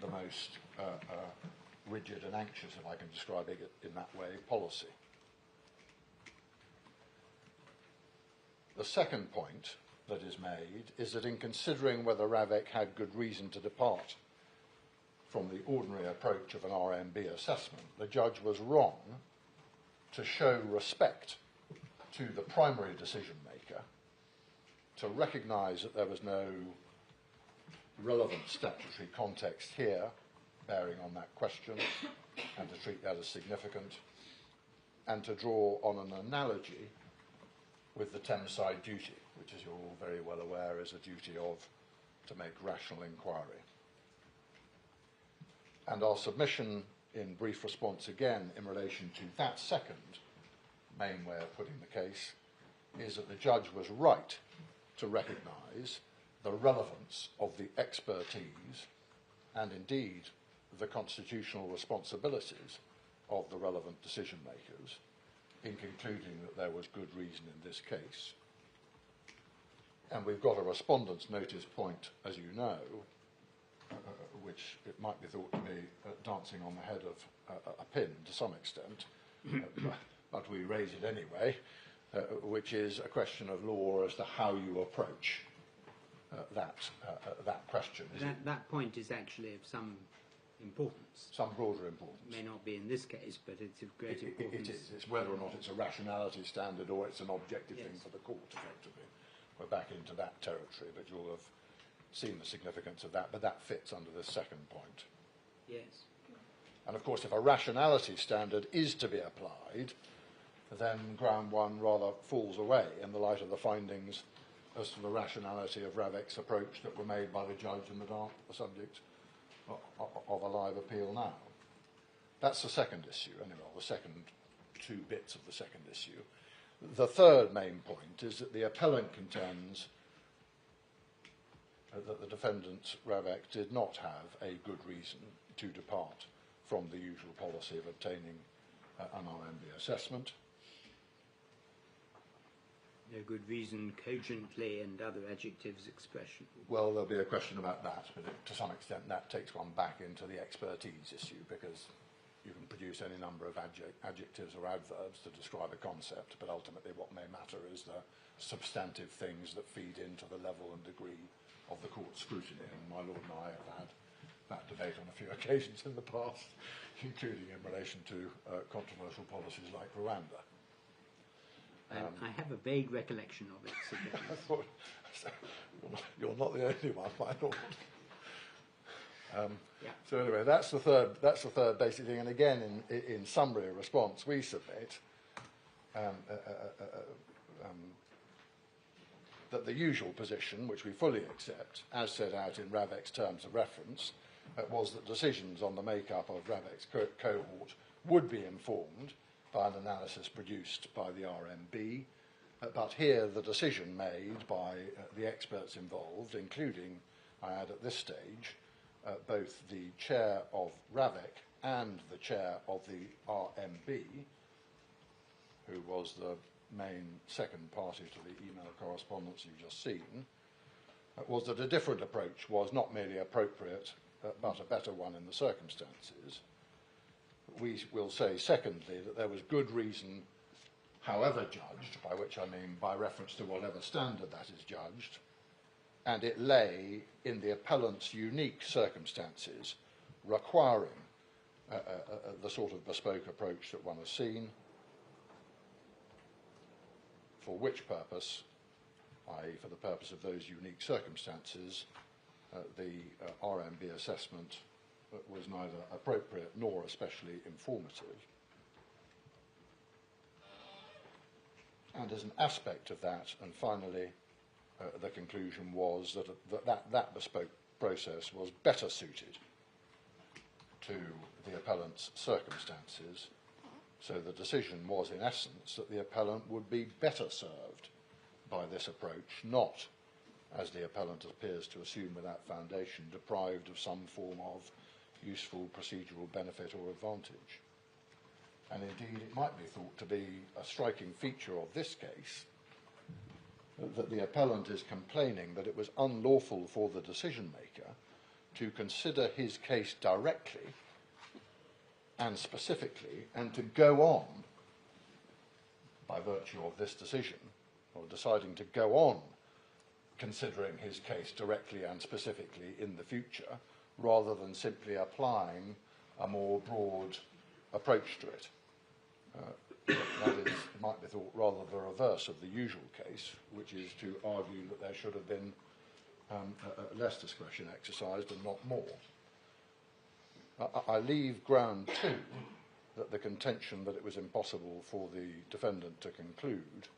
Speaker 3: the most rigid and anxious, if I can describe it in that way, policy. The second point that is made is that in considering whether RAVEC had good reason to depart from the ordinary approach of an RMB assessment, the judge was wrong to show respect to the primary decision maker, to recognise that there was no relevant statutory context here bearing on that question, and to treat that as significant, and to draw on an analogy with the Thames-side duty, which, as you're all very well aware, is a duty to make rational inquiry. And our submission in brief response again in relation to that second main way of putting the case is that the judge was right to recognise the relevance of the expertise and indeed the constitutional responsibilities of the relevant decision makers in concluding that there was good reason in this case. And we've got a respondent's notice point, as you know, which it might be thought to be dancing on the head of a pin to some extent, but we raise it anyway, which is a question of law as to how you approach that question.
Speaker 2: That point is actually of some importance.
Speaker 3: Some broader importance.
Speaker 2: It may not be in this case, but it's of great importance.
Speaker 3: It is. It's whether or not it's a rationality standard or it's an objective thing for the court, effectively. We're back into that territory, but you'll have seen the significance of that, but that fits under the second point.
Speaker 2: Yes.
Speaker 3: And of course, if a rationality standard is to be applied, then ground 1 rather falls away in the light of the findings as to the rationality of RAVEC's approach that were made by the judge and that are the subject of a live appeal now. That's the second issue, anyway, the second 2 bits of the second issue. The third main point is that the appellant contends that the defendant, RAVEC, did not have a good reason to depart from the usual policy of obtaining an RMB assessment.
Speaker 2: No good reason, cogently, and other adjectives expression.
Speaker 3: Well, there'll be a question about that, but to some extent that takes one back into the expertise issue, because you can produce any number of adjectives or adverbs to describe a concept, but ultimately what may matter is the substantive things that feed into the level and degree of the court's scrutiny. And my lord and I have had that debate on a few occasions in the past, including in relation to controversial policies like Rwanda.
Speaker 2: I have a vague recollection of it. Sir James.
Speaker 3: I thought, you're not the only one, I thought.
Speaker 2: Yeah.
Speaker 3: So anyway, that's the third basic thing. And again, in summary response, we submit that the usual position, which we fully accept, as set out in RAVEC's terms of reference, was that decisions on the make-up of RAVEC's cohort would be informed by an analysis produced by the RMB, but here the decision made by the experts involved, including, I add at this stage, both the chair of RAVEC and the chair of the RMB, who was the main second party to the email correspondence you've just seen, was that a different approach was not merely appropriate, but a better one in the circumstances. We will say, secondly, that there was good reason, however judged, by which I mean by reference to whatever standard that is judged, and it lay in the appellant's unique circumstances requiring the sort of bespoke approach that one has seen, for which purpose, i.e. for the purpose of those unique circumstances, the RMB assessment was neither appropriate nor especially informative. And as an aspect of that, and finally, the conclusion was that bespoke process was better suited to the appellant's circumstances. So the decision was, in essence, that the appellant would be better served by this approach, not, as the appellant appears to assume without foundation, deprived of some form of useful procedural benefit or advantage. And indeed, it might be thought to be a striking feature of this case that the appellant is complaining that it was unlawful for the decision maker to consider his case directly and specifically, and to go on, by virtue of this decision, or deciding to go on considering his case directly and specifically in the future, rather than simply applying a more broad approach to it. That is, might be thought rather the reverse of the usual case, which is to argue that there should have been less discretion exercised and not more. I leave ground to that the contention that it was impossible for the defendant to conclude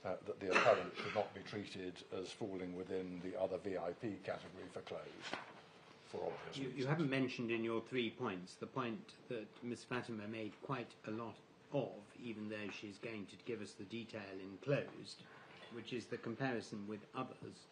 Speaker 3: that the appellant should not be treated as falling within the other VIP category for close, for obvious reasons.
Speaker 2: You haven't mentioned in your 3 points the point that Ms. Fatima made quite a lot of, even though she's going to give us the detail in closed, which is the comparison with others,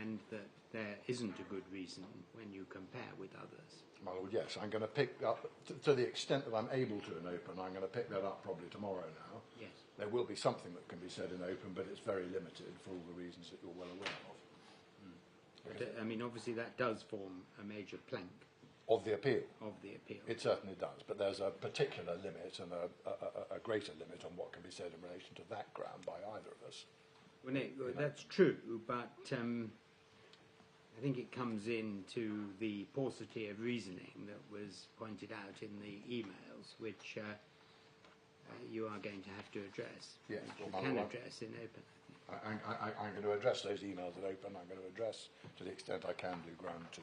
Speaker 2: and that there isn't a good reason when you compare with others.
Speaker 3: Well, yes, I'm going to pick up, to the extent that I'm able to in open, I'm going to pick that up probably tomorrow now.
Speaker 2: Yes.
Speaker 3: There will be something that can be said in open, but it's very limited for all the reasons that you're well aware of.
Speaker 2: But, I mean, obviously that does form a major plank
Speaker 3: Of the appeal.
Speaker 2: of the appeal.
Speaker 3: It certainly does, but there's a particular limit and a greater limit on what can be said in relation to that ground by either of us.
Speaker 2: Well, no, that's true, but I think it comes into the paucity of reasoning that was pointed out in the emails, which you are going to have to address.
Speaker 3: Yes,
Speaker 2: which
Speaker 3: well,
Speaker 2: you can
Speaker 3: well,
Speaker 2: address in open.
Speaker 3: I'm going to address those emails in open. I'm going to address, to the extent I can, do ground 2.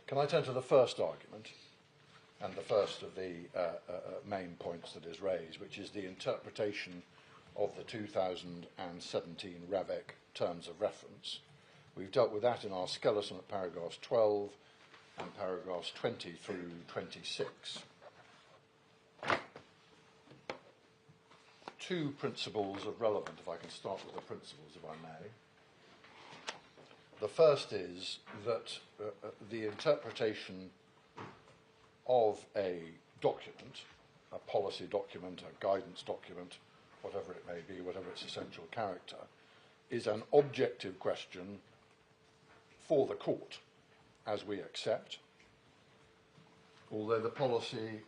Speaker 3: Can I turn to the first argument, and the first of the main points that is raised, which is the interpretation of the 2017 RAVEC terms of reference. We've dealt with that in our skeleton at paragraphs 12 and paragraphs 20 through 26. 2 principles of relevance, if I can start with the principles, if I may. The first is that the interpretation of a document, a policy document, a guidance document, whatever it may be, whatever its essential character, is an objective question for the court, as we accept, although the policy,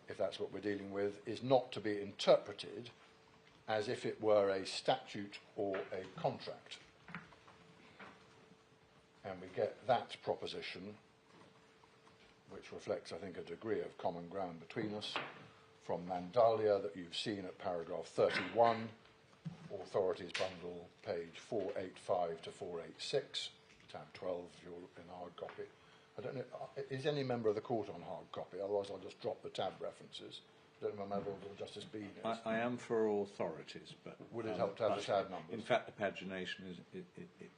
Speaker 3: if that's what we're dealing with, is not to be interpreted as if it were a statute or a contract. And we get that proposition, which reflects, I think, a degree of common ground between us, from Mandelia that you've seen at paragraph 31, Authorities Bundle, page 485 to 486, tab 12 if you're in hard copy. I don't know, is any member of the court on hard copy? Otherwise I'll just drop the tab references. I don't know if my member of Justice Bean is.
Speaker 4: I am for authorities, but...
Speaker 3: Would it help to have the tab numbers?
Speaker 4: In fact, the pagination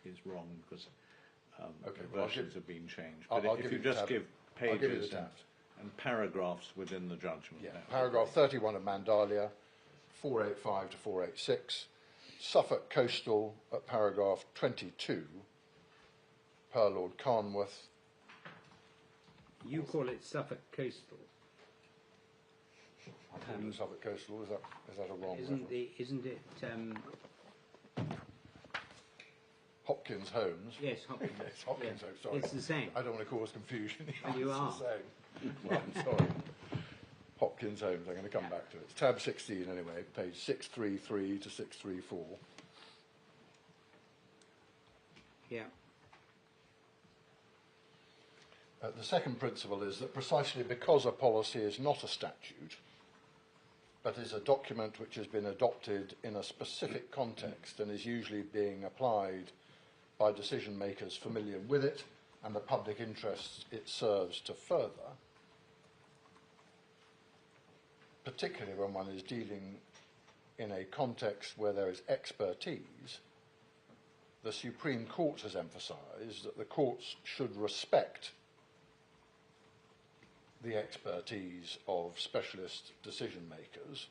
Speaker 4: is wrong because
Speaker 3: okay,
Speaker 4: the versions have been changed. But
Speaker 3: I'll
Speaker 4: if you just give pages and paragraphs within the judgment.
Speaker 3: Yeah, paragraph 31 of Mandelia, 485 to 486. Suffolk Coastal at paragraph 22, per Lord Carnworth.
Speaker 2: You call it Suffolk Coastal.
Speaker 3: I call it Suffolk Coastal. Is that a wrong reference?
Speaker 2: Isn't it?
Speaker 3: Hopkins Homes.
Speaker 2: Yes, Hopkins.
Speaker 3: Yes, Hopkins Homes. Sorry,
Speaker 2: it's the same.
Speaker 3: I don't want to cause confusion.
Speaker 2: Well, you are.
Speaker 3: It's the same. Well, I'm sorry. Hopkins Homes. I'm going to come back to it. It's tab 16 anyway, page 633 to 634.
Speaker 2: Yeah.
Speaker 3: The second principle is that precisely because a policy is not a statute, but is a document which has been adopted in a specific context and is usually being applied by decision makers familiar with it and the public interests it serves to further, particularly when one is dealing in a context where there is expertise, the Supreme Court has emphasised that the courts should respect the expertise of specialist decision makers,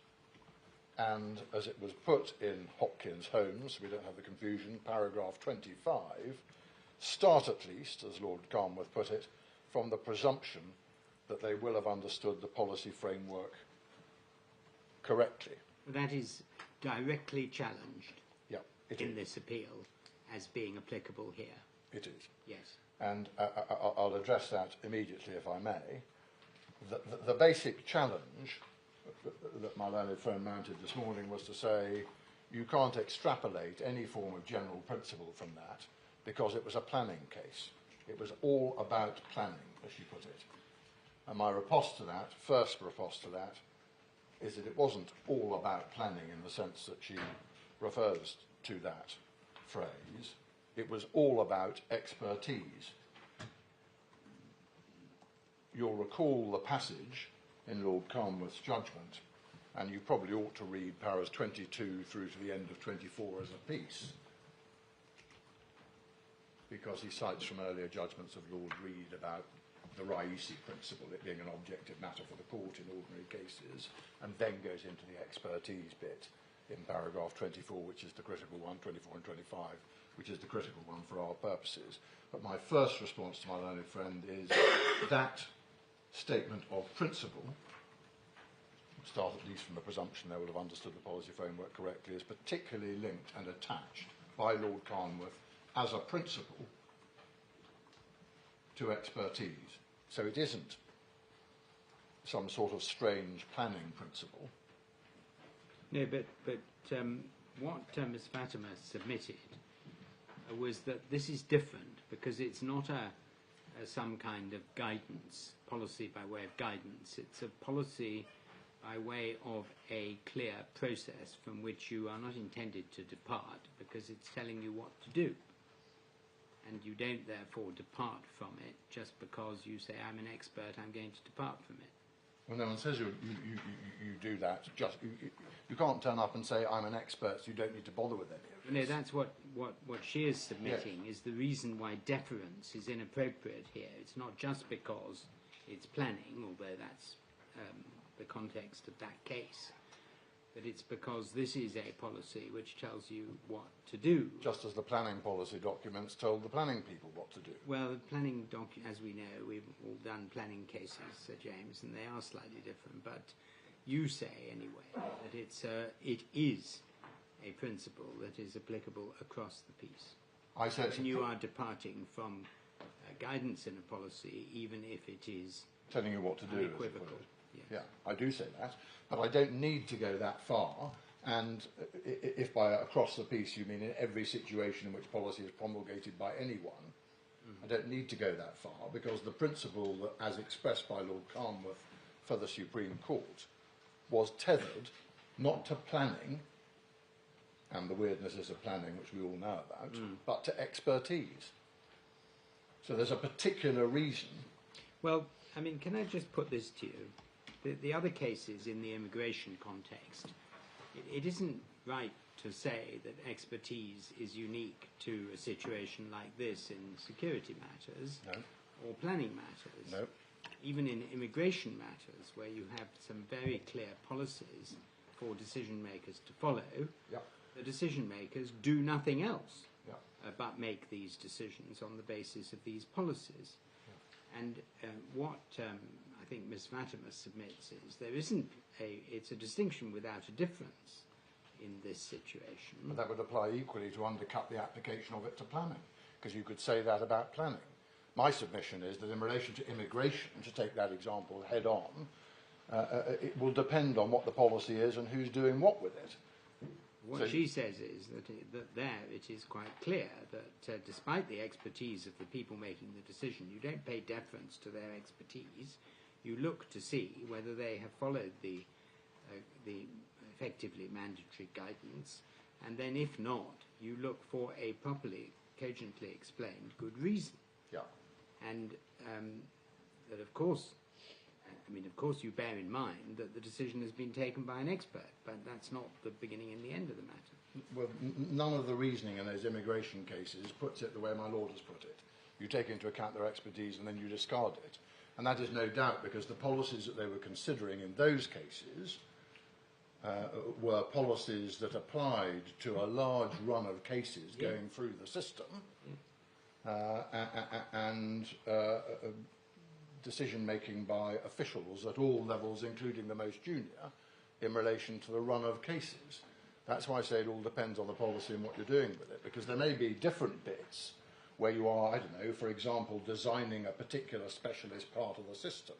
Speaker 3: and as it was put in Hopkins Homes, so we don't have the confusion, paragraph 25, start at least, as Lord Carnworth put it, from the presumption that they will have understood the policy framework correctly.
Speaker 2: That is directly challenged in
Speaker 3: is.
Speaker 2: this appeal as being applicable here.
Speaker 3: It is.
Speaker 2: Yes.
Speaker 3: And I'll address that immediately, if I may. The basic challenge that my learned friend mounted this morning was to say you can't extrapolate any form of general principle from that because it was a planning case. It was all about planning, as she put it. And my riposte to that, first riposte to that, is that it wasn't all about planning in the sense that she refers to that phrase. It was all about expertise. You'll recall the passage in Lord Carnworth's judgment, and you probably ought to read paras 22 through to the end of 24 as a piece, because he cites from earlier judgments of Lord Reed about the Raisi principle, it being an objective matter for the court in ordinary cases, and then goes into the expertise bit in paragraph 24, which is the critical one, 24 and 25, which is the critical one for our purposes. But my first response to my learned friend is that statement of principle, start at least from the presumption they will have understood the policy framework correctly, is particularly linked and attached by Lord Carnworth as a principle to expertise. So it isn't some sort of strange planning principle.
Speaker 2: No, but what Ms. Fatima submitted was that this is different because it's not some kind of guidance, policy by way of guidance. It's a policy by way of a clear process from which you are not intended to depart because it's telling you what to do. And you don't therefore depart from it just because you say, I'm an expert, I'm going to depart from it.
Speaker 3: Well, no one says you do that. Just you can't turn up and say, I'm an expert, so you don't need to bother with any of this.
Speaker 2: No, that's what she is submitting, is the reason why deference is inappropriate here. It's not just because it's planning, although that's the context of that case, but it's because this is a policy which tells you what to do.
Speaker 3: Just as the planning policy documents told the planning people what to do.
Speaker 2: Well, the planning as we know, we've all done planning cases, Sir James, and they are slightly different, but you say anyway that it is a principle that is applicable across the piece.
Speaker 3: I said,
Speaker 2: and you are departing from guidance in a policy, even if it is
Speaker 3: telling you what to do.
Speaker 2: Unequivocal. Yes.
Speaker 3: Yeah, I do say that, but I don't need to go that far. And if by across the piece you mean in every situation in which policy is promulgated by anyone, I don't need to go that far, because the principle that, as expressed by Lord Carnwath for the Supreme Court, was tethered not to planning, and the weirdnesses of planning, which we all know about, but to expertise. So there's a particular reason.
Speaker 2: Well, I mean, can I just put this to you? The other cases in the immigration context, it isn't right to say that expertise is unique to a situation like this in security matters or planning matters.
Speaker 3: No.
Speaker 2: Even in immigration matters, where you have some very clear policies for decision makers to follow, the decision makers do nothing else but make these decisions on the basis of these policies. And what I think Ms. Vatimus submits is there isn't it's a distinction without a difference in this situation.
Speaker 3: But that would apply equally to undercut the application of it to planning, because you could say that about planning. My submission is that in relation to immigration, to take that example head on, it will depend on what the policy is and who's doing what with it.
Speaker 2: What she says is that there it is quite clear that despite the expertise of the people making the decision, you don't pay deference to their expertise. You look to see whether they have followed the effectively mandatory guidance, and then if not, you look for a properly, cogently explained good reason. And that, of course, you bear in mind that the decision has been taken by an expert, but that's not the beginning and the end of the matter.
Speaker 3: Well, none of the reasoning in those immigration cases puts it the way my Lord has put it. You take into account their expertise and then you discard it. And that is no doubt because the policies that they were considering in those cases were policies that applied to a large run of cases going through the system, and decision-making by officials at all levels, including the most junior, in relation to the run of cases. That's why I say it all depends on the policy and what you're doing with it, because there may be different bits where you are, I don't know, for example, designing a particular specialist part of the system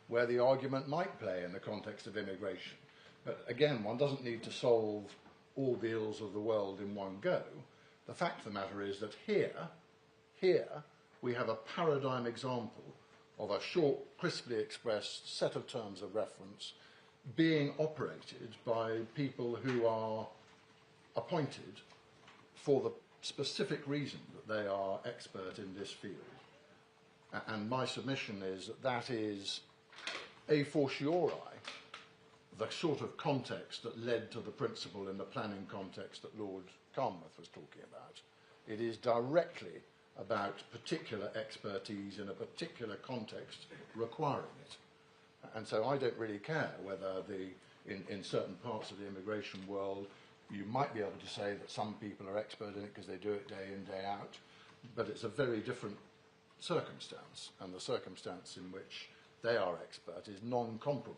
Speaker 3: where the argument might play in the context of immigration. But again, one doesn't need to solve all the ills of the world in one go. The fact of the matter is that here we have a paradigm example of a short, crisply expressed set of terms of reference being operated by people who are appointed for the specific reason that they are expert in this field. And my submission is that that is a fortiori the sort of context that led to the principle in the planning context that Lord Carnwath was talking about. It is directly about particular expertise in a particular context requiring it. And so I don't really care whether in certain parts of the immigration world you might be able to say that some people are expert in it because they do it day in, day out, but it's a very different circumstance, and the circumstance in which they are expert is non-comparable.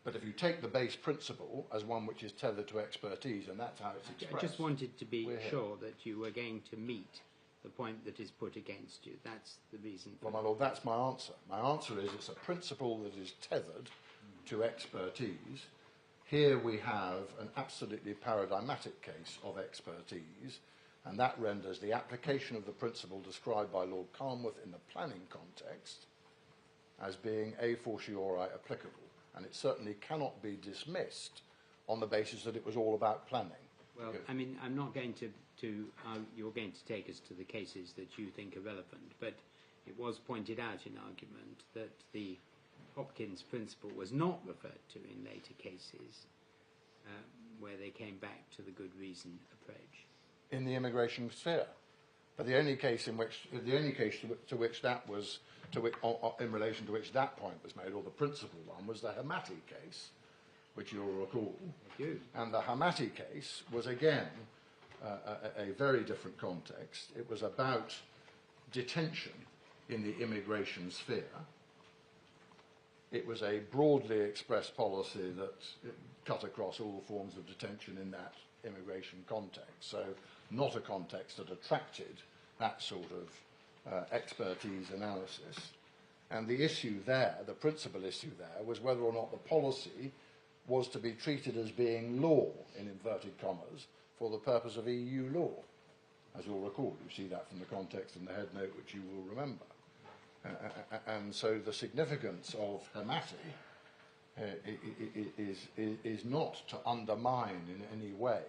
Speaker 3: But if you take the base principle as one which is tethered to expertise, and that's how it's expressed.
Speaker 2: I just wanted to be sure that you were going to meet the point that is put against you. That's the reason.
Speaker 3: Well, my Lord, that's my answer. My answer is it's a principle that is tethered to expertise. Here we have an absolutely paradigmatic case of expertise, and that renders the application of the principle described by Lord Carnwath in the planning context as being a fortiori applicable. And it certainly cannot be dismissed on the basis that it was all about planning.
Speaker 2: Well, I mean, I'm not going to you're going to take us to the cases that you think are relevant, but it was pointed out in argument that the Hopkins principle was not referred to in later cases where they came back to the good reason approach.
Speaker 3: In the immigration sphere. But the only case to which that was, in relation to which that point was made, or the principal one, was the Hemati case, which you'll recall.
Speaker 2: I do. And
Speaker 3: the Hemati case was again a very different context. It was about detention in the immigration sphere. It was a broadly expressed policy that cut across all forms of detention in that immigration context. So not a context that attracted that sort of expertise analysis. And the issue there, the principal issue there, was whether or not the policy was to be treated as being law, in inverted commas, for the purpose of EU law. as you'll recall. You see that from the context in the head note, which you will remember. And so the significance of Hemati is not to undermine in any way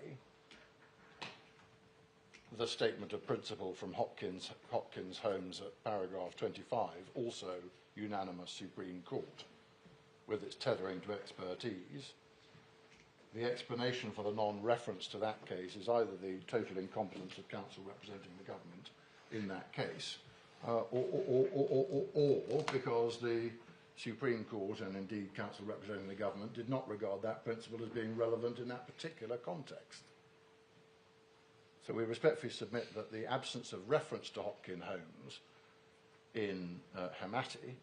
Speaker 3: the statement of principle from Hopkins Homes at paragraph 25, also unanimous Supreme Court, with its tethering to expertise. The explanation for the non-reference to that case is either the total incompetence of counsel representing the government in that case, or because the Supreme Court, and indeed counsel representing the government, did not regard that principle as being relevant in that particular context. So we respectfully submit that the absence of reference to Hopkins Homes in Hemati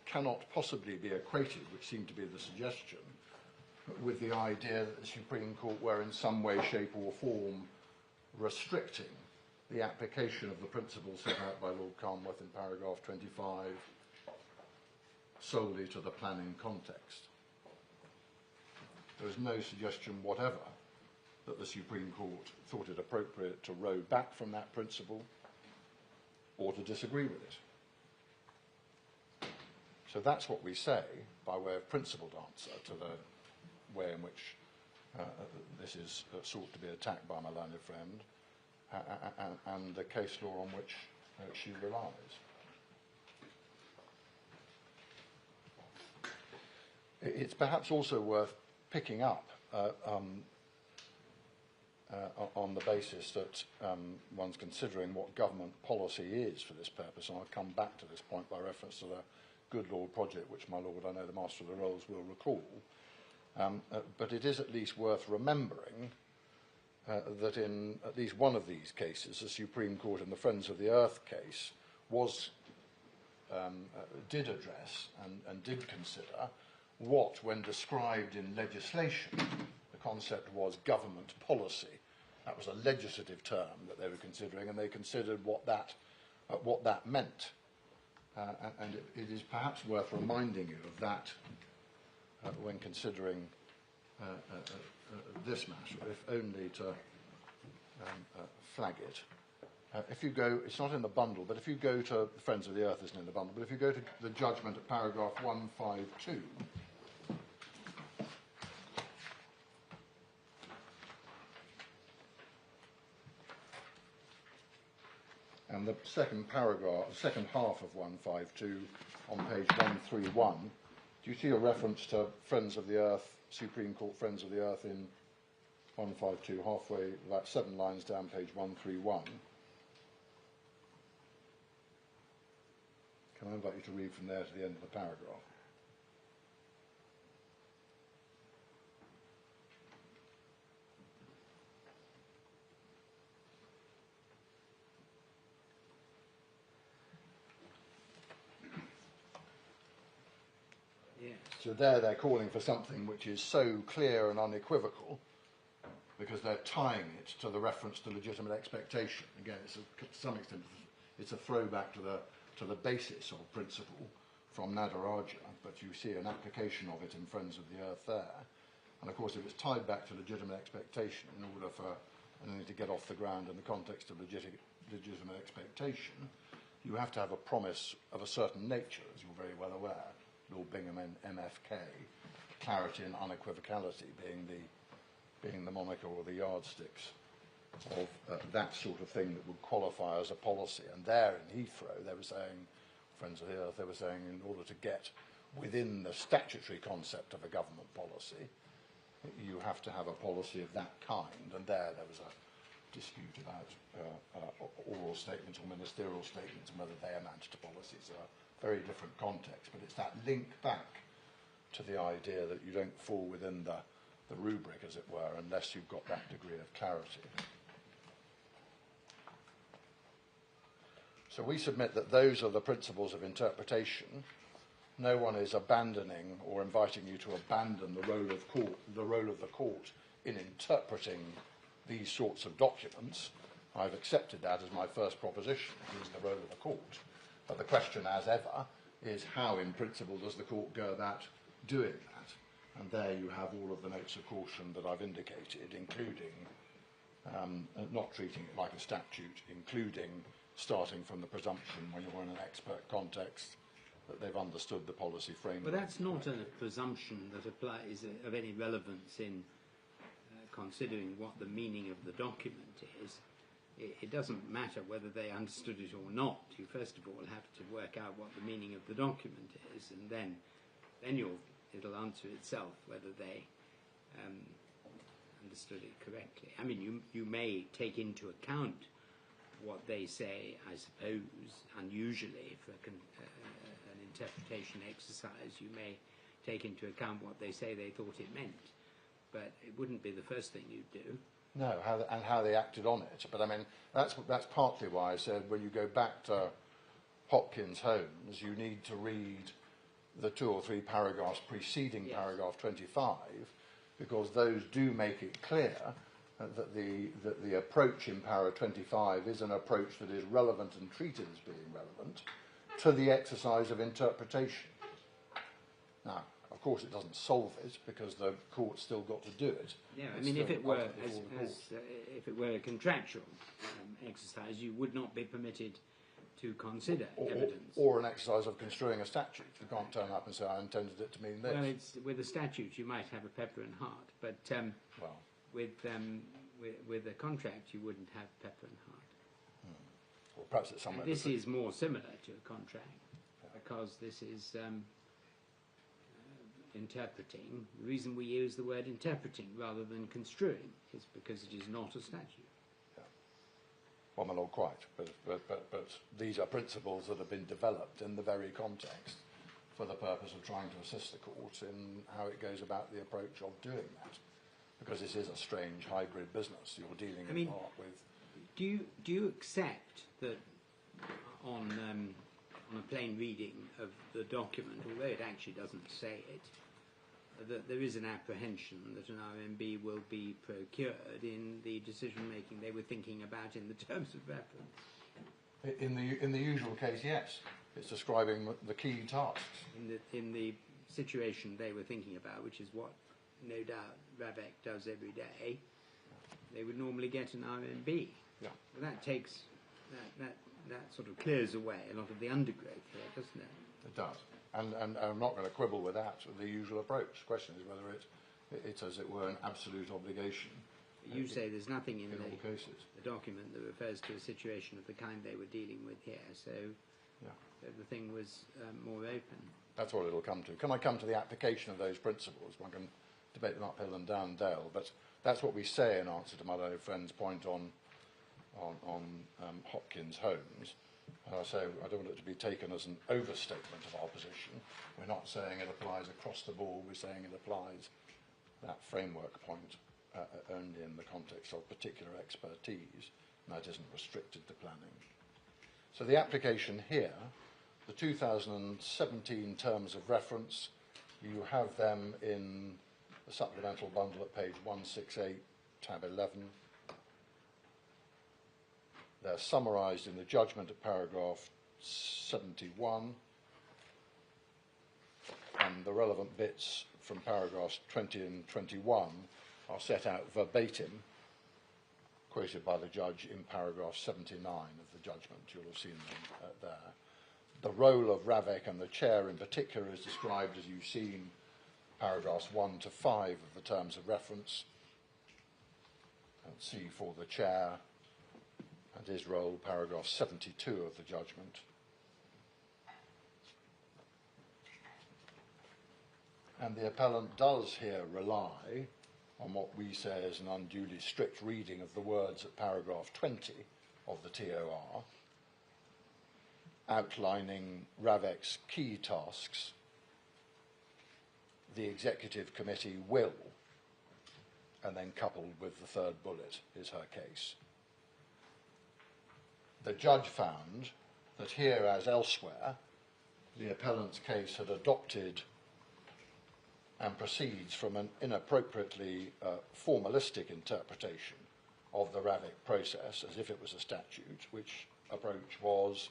Speaker 3: cannot possibly be equated, which seemed to be the suggestion, with the idea that the Supreme Court were in some way, shape or form restricting the application of the principles set out by Lord Carnwath in paragraph 25 solely to the planning context. There is no suggestion whatever that the Supreme Court thought it appropriate to row back from that principle or to disagree with it. So that's what we say by way of principled answer to the way in which this is sought to be attacked by my learned friend and the case law on which she relies. It's perhaps also worth picking up on the basis that one's considering what government policy is for this purpose, and I'll come back to this point by reference to the Good Lord project, which my Lord, I know the Master of the Rolls will recall. But it is at least worth remembering that in at least one of these cases, the Supreme Court in the Friends of the Earth case did address and did consider what, when described in legislation, the concept was government policy. That was a legislative term that they were considering, and they considered what that meant. And it is perhaps worth reminding you of that when considering this matter, if only to flag it. If you go, it's not in the bundle, but if you go to Friends of the Earth isn't in the bundle, but if you go to the judgment at paragraph 152, and the second paragraph, the second half of 152 on page 131, do you see a reference to Friends of the Earth, Supreme Court Friends of the Earth in 152, halfway, about 7 lines down, page 131? Can I invite you to read from there to the end of the paragraph? So there they're calling for something which is so clear and unequivocal because they're tying it to the reference to legitimate expectation. Again, to some extent, it's a throwback to the basis of principle from Nadaraja, but you see an application of it in Friends of the Earth there. And of course, if it's tied back to legitimate expectation in order for anything to get off the ground in the context of legitimate expectation, you have to have a promise of a certain nature, as you're very well aware. Lord Bingham and MFK, clarity and unequivocality being the moniker or the yardsticks of that sort of thing that would qualify as a policy. And there in Heathrow, they were saying, Friends of the Earth, they were saying in order to get within the statutory concept of a government policy, you have to have a policy of that kind. And there was a dispute about oral statements or ministerial statements and whether they amount to policies. Very different context, but it's that link back to the idea that you don't fall within the rubric, as it were, unless you've got that degree of clarity. So we submit that those are the principles of interpretation. No one is abandoning or inviting you to abandon the role of the court in interpreting these sorts of documents. I've accepted that as my first proposition. It is the role of the court. But the question, as ever, is how, in principle, does the court go about doing that? And there you have all of the notes of caution that I've indicated, including not treating it like a statute, including starting from the presumption when you're in an expert context that they've understood the policy framework.
Speaker 2: But that's not a presumption that applies of any relevance in considering what the meaning of the document is. It doesn't matter whether they understood it or not. You first of all have to work out what the meaning of the document is, and then it'll answer itself whether they understood it correctly. I mean, you may take into account what they say, I suppose, unusually for an interpretation exercise. You may take into account what they say they thought it meant, but it wouldn't be the first thing you'd do.
Speaker 3: No, how they acted on it. But I mean, that's partly why I said when you go back to Hopkins Homes, you need to read the 2 or 3 paragraphs preceding paragraph 25, because those do make it clear that the approach in para 25 is an approach that is relevant and treated as being relevant to the exercise of interpretation. Now, of course, it doesn't solve it because the court's still got to do it.
Speaker 2: Yeah, I mean, if it were if it were a contractual exercise, you would not be permitted to consider evidence.
Speaker 3: Or an exercise of construing a statute. You can't turn up and say, I intended it to mean this.
Speaker 2: Well, with a statute, you might have a pepper and heart, but with a contract, you wouldn't have pepper and heart.
Speaker 3: Or perhaps it's somewhere.
Speaker 2: This is more similar to a contract because this is interpreting. The reason we use the word interpreting rather than construing is because it is not a statute.
Speaker 3: Well, my lord, quite. But these are principles that have been developed in the very context for the purpose of trying to assist the court in how it goes about the approach of doing that. Because this is a strange hybrid business. You're dealing in part with.
Speaker 2: Do you accept that on a plain reading of the document, although it actually doesn't say it, that there is an apprehension that an RMB will be procured in the decision-making they were thinking about in the terms of reference?
Speaker 3: In the usual case, yes. It's describing the key tasks.
Speaker 2: In the situation they were thinking about, which is what, no doubt, RAVEC does every day, they would normally get an RMB.
Speaker 3: Yeah.
Speaker 2: Well, that takes, that sort of clears away a lot of the undergrowth here, doesn't it?
Speaker 3: It does. And I'm not going to quibble with that, the usual approach. The question is whether it's as it were, an absolute obligation.
Speaker 2: You say there's nothing in
Speaker 3: all cases.
Speaker 2: The document that refers to a situation of the kind they were dealing with here, so the thing was more open.
Speaker 3: That's what it'll come to. Can I come to the application of those principles? One can debate them uphill and down dale, but that's what we say in answer to my old friend's point on Hopkins Homes. And I say I don't want it to be taken as an overstatement of our position. We're not saying it applies across the board. We're saying it applies that framework point only in the context of particular expertise, and that isn't restricted to planning. So the application here, the 2017 terms of reference, you have them in the supplemental bundle at page 168, tab 11. They're summarised in the judgment at paragraph 71, and the relevant bits from paragraphs 20 and 21 are set out verbatim, quoted by the judge in paragraph 79 of the judgment. You'll have seen them there. The role of RAVEC and the chair in particular is described, as you've seen, paragraphs 1 to 5 of the terms of reference. And C for the chair, and his role, paragraph 72 of the judgment. And the appellant does here rely on what we say is an unduly strict reading of the words at paragraph 20 of the TOR, outlining RAVEC's key tasks. The executive committee will, and then coupled with the third bullet is her case. The judge found that here, as elsewhere, the appellant's case had adopted and proceeds from an inappropriately formalistic interpretation of the RAVEC process as if it was a statute, which approach was,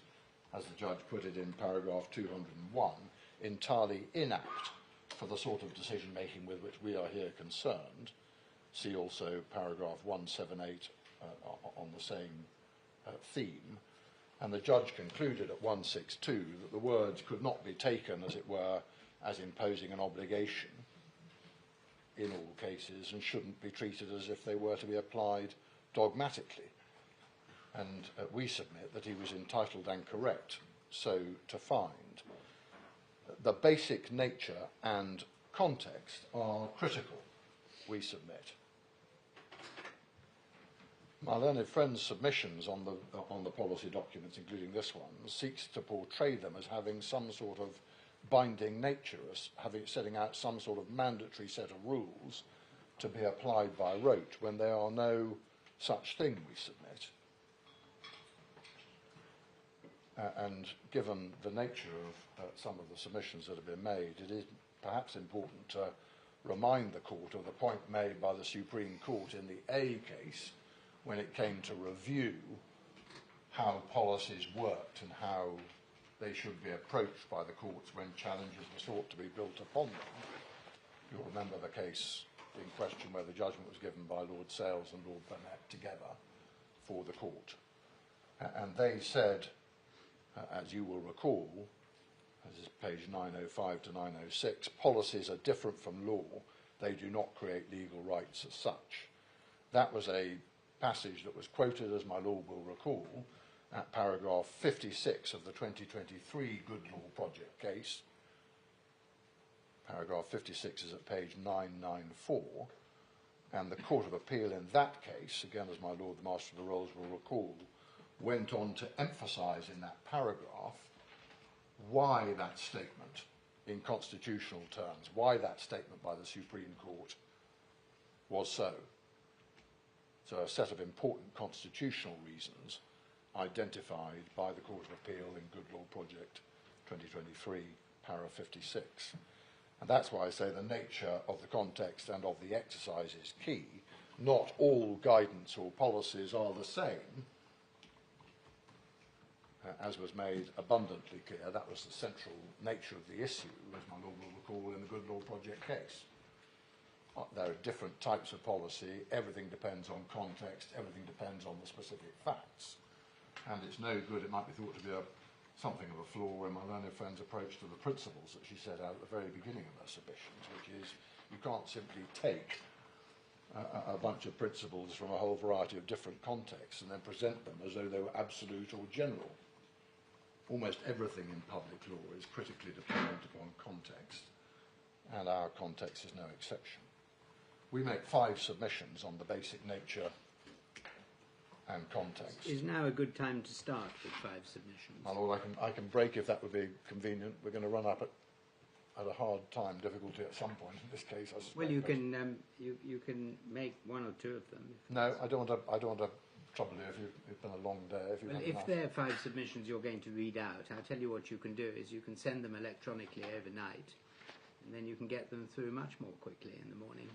Speaker 3: as the judge put it in paragraph 201, entirely inapt for the sort of decision-making with which we are here concerned. See also paragraph 178 on the same theme, and the judge concluded at 162 that the words could not be taken, as it were, as imposing an obligation in all cases, and shouldn't be treated as if they were to be applied dogmatically. And we submit that he was entitled and correct so to find. The basic nature and context are critical, we submit. My learned friend's submissions on the policy documents, including this one, seeks to portray them as having some sort of binding nature, as setting out some sort of mandatory set of rules to be applied by rote, when there are no such thing, we submit. And given the nature of some of the submissions that have been made, it is perhaps important to remind the Court of the point made by the Supreme Court in the A case, when it came to review how policies worked and how they should be approached by the courts when challenges were sought to be built upon them. You'll remember the case in question where the judgment was given by Lord Sales and Lord Burnett together for the court. And they said, as you will recall, this is page 905 to 906, policies are different from law. They do not create legal rights as such. That was a passage that was quoted, as my Lord will recall, at paragraph 56 of the 2023 Good Law Project case. Paragraph 56 is at page 994, and the Court of Appeal in that case, again as my Lord the Master of the Rolls will recall, went on to emphasise in that paragraph why that statement, in constitutional terms, why that statement by the Supreme Court was so. So a set of important constitutional reasons identified by the Court of Appeal in Good Law Project 2023, para 56. And that's why I say the nature of the context and of the exercise is key. Not all guidance or policies are the same, as was made abundantly clear. That was the central nature of the issue, as my Lord will recall, in the Good Law Project case. There are different types of policy. Everything depends on context. Everything depends on the specific facts. And it's no good, it might be thought to be something of a flaw in my learned friend's approach to the principles that she set out at the very beginning of her submissions, which is you can't simply take a bunch of principles from a whole variety of different contexts and then present them as though they were absolute or general. Almost everything in public law is critically dependent upon context, and our context is no exception. We make 5 submissions on the basic nature and context.
Speaker 2: Is now a good time to start with 5 submissions?
Speaker 3: My Lord, I can break if that would be convenient. We're going to run up at a hard time difficulty at some point in this case, I suspect.
Speaker 2: Well, you can make 1 or 2 of them.
Speaker 3: No, I don't want to trouble you if it's been a long day.
Speaker 2: If there are 5 submissions you're going to read out, I'll tell you what you can do is you can send them electronically overnight, and then you can get them through much more quickly in the morning.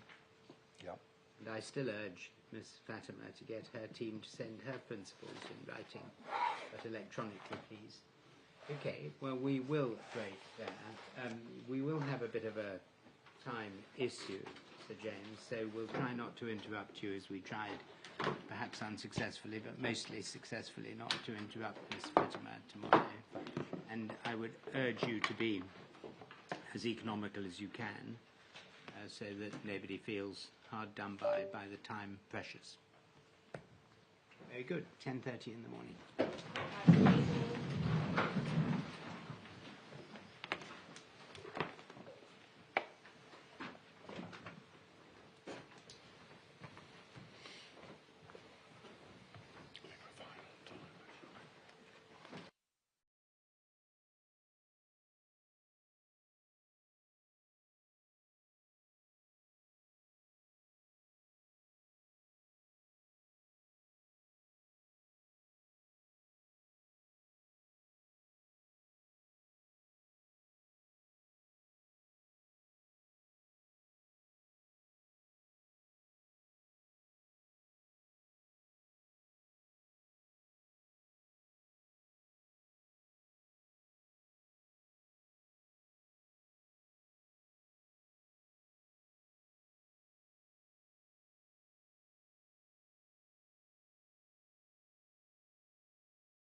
Speaker 3: Yeah.
Speaker 2: And I still urge Miss Fatima to get her team to send her principles in writing, but electronically, please. Okay, well, we will break there. We will have a bit of a time issue, Sir James, so we'll try not to interrupt you as we tried, perhaps unsuccessfully, but mostly successfully, not to interrupt Miss Fatima tomorrow. And I would urge you to be as economical as you can, so that nobody feels hard done by the time pressures. Very good. 10:30 in the morning.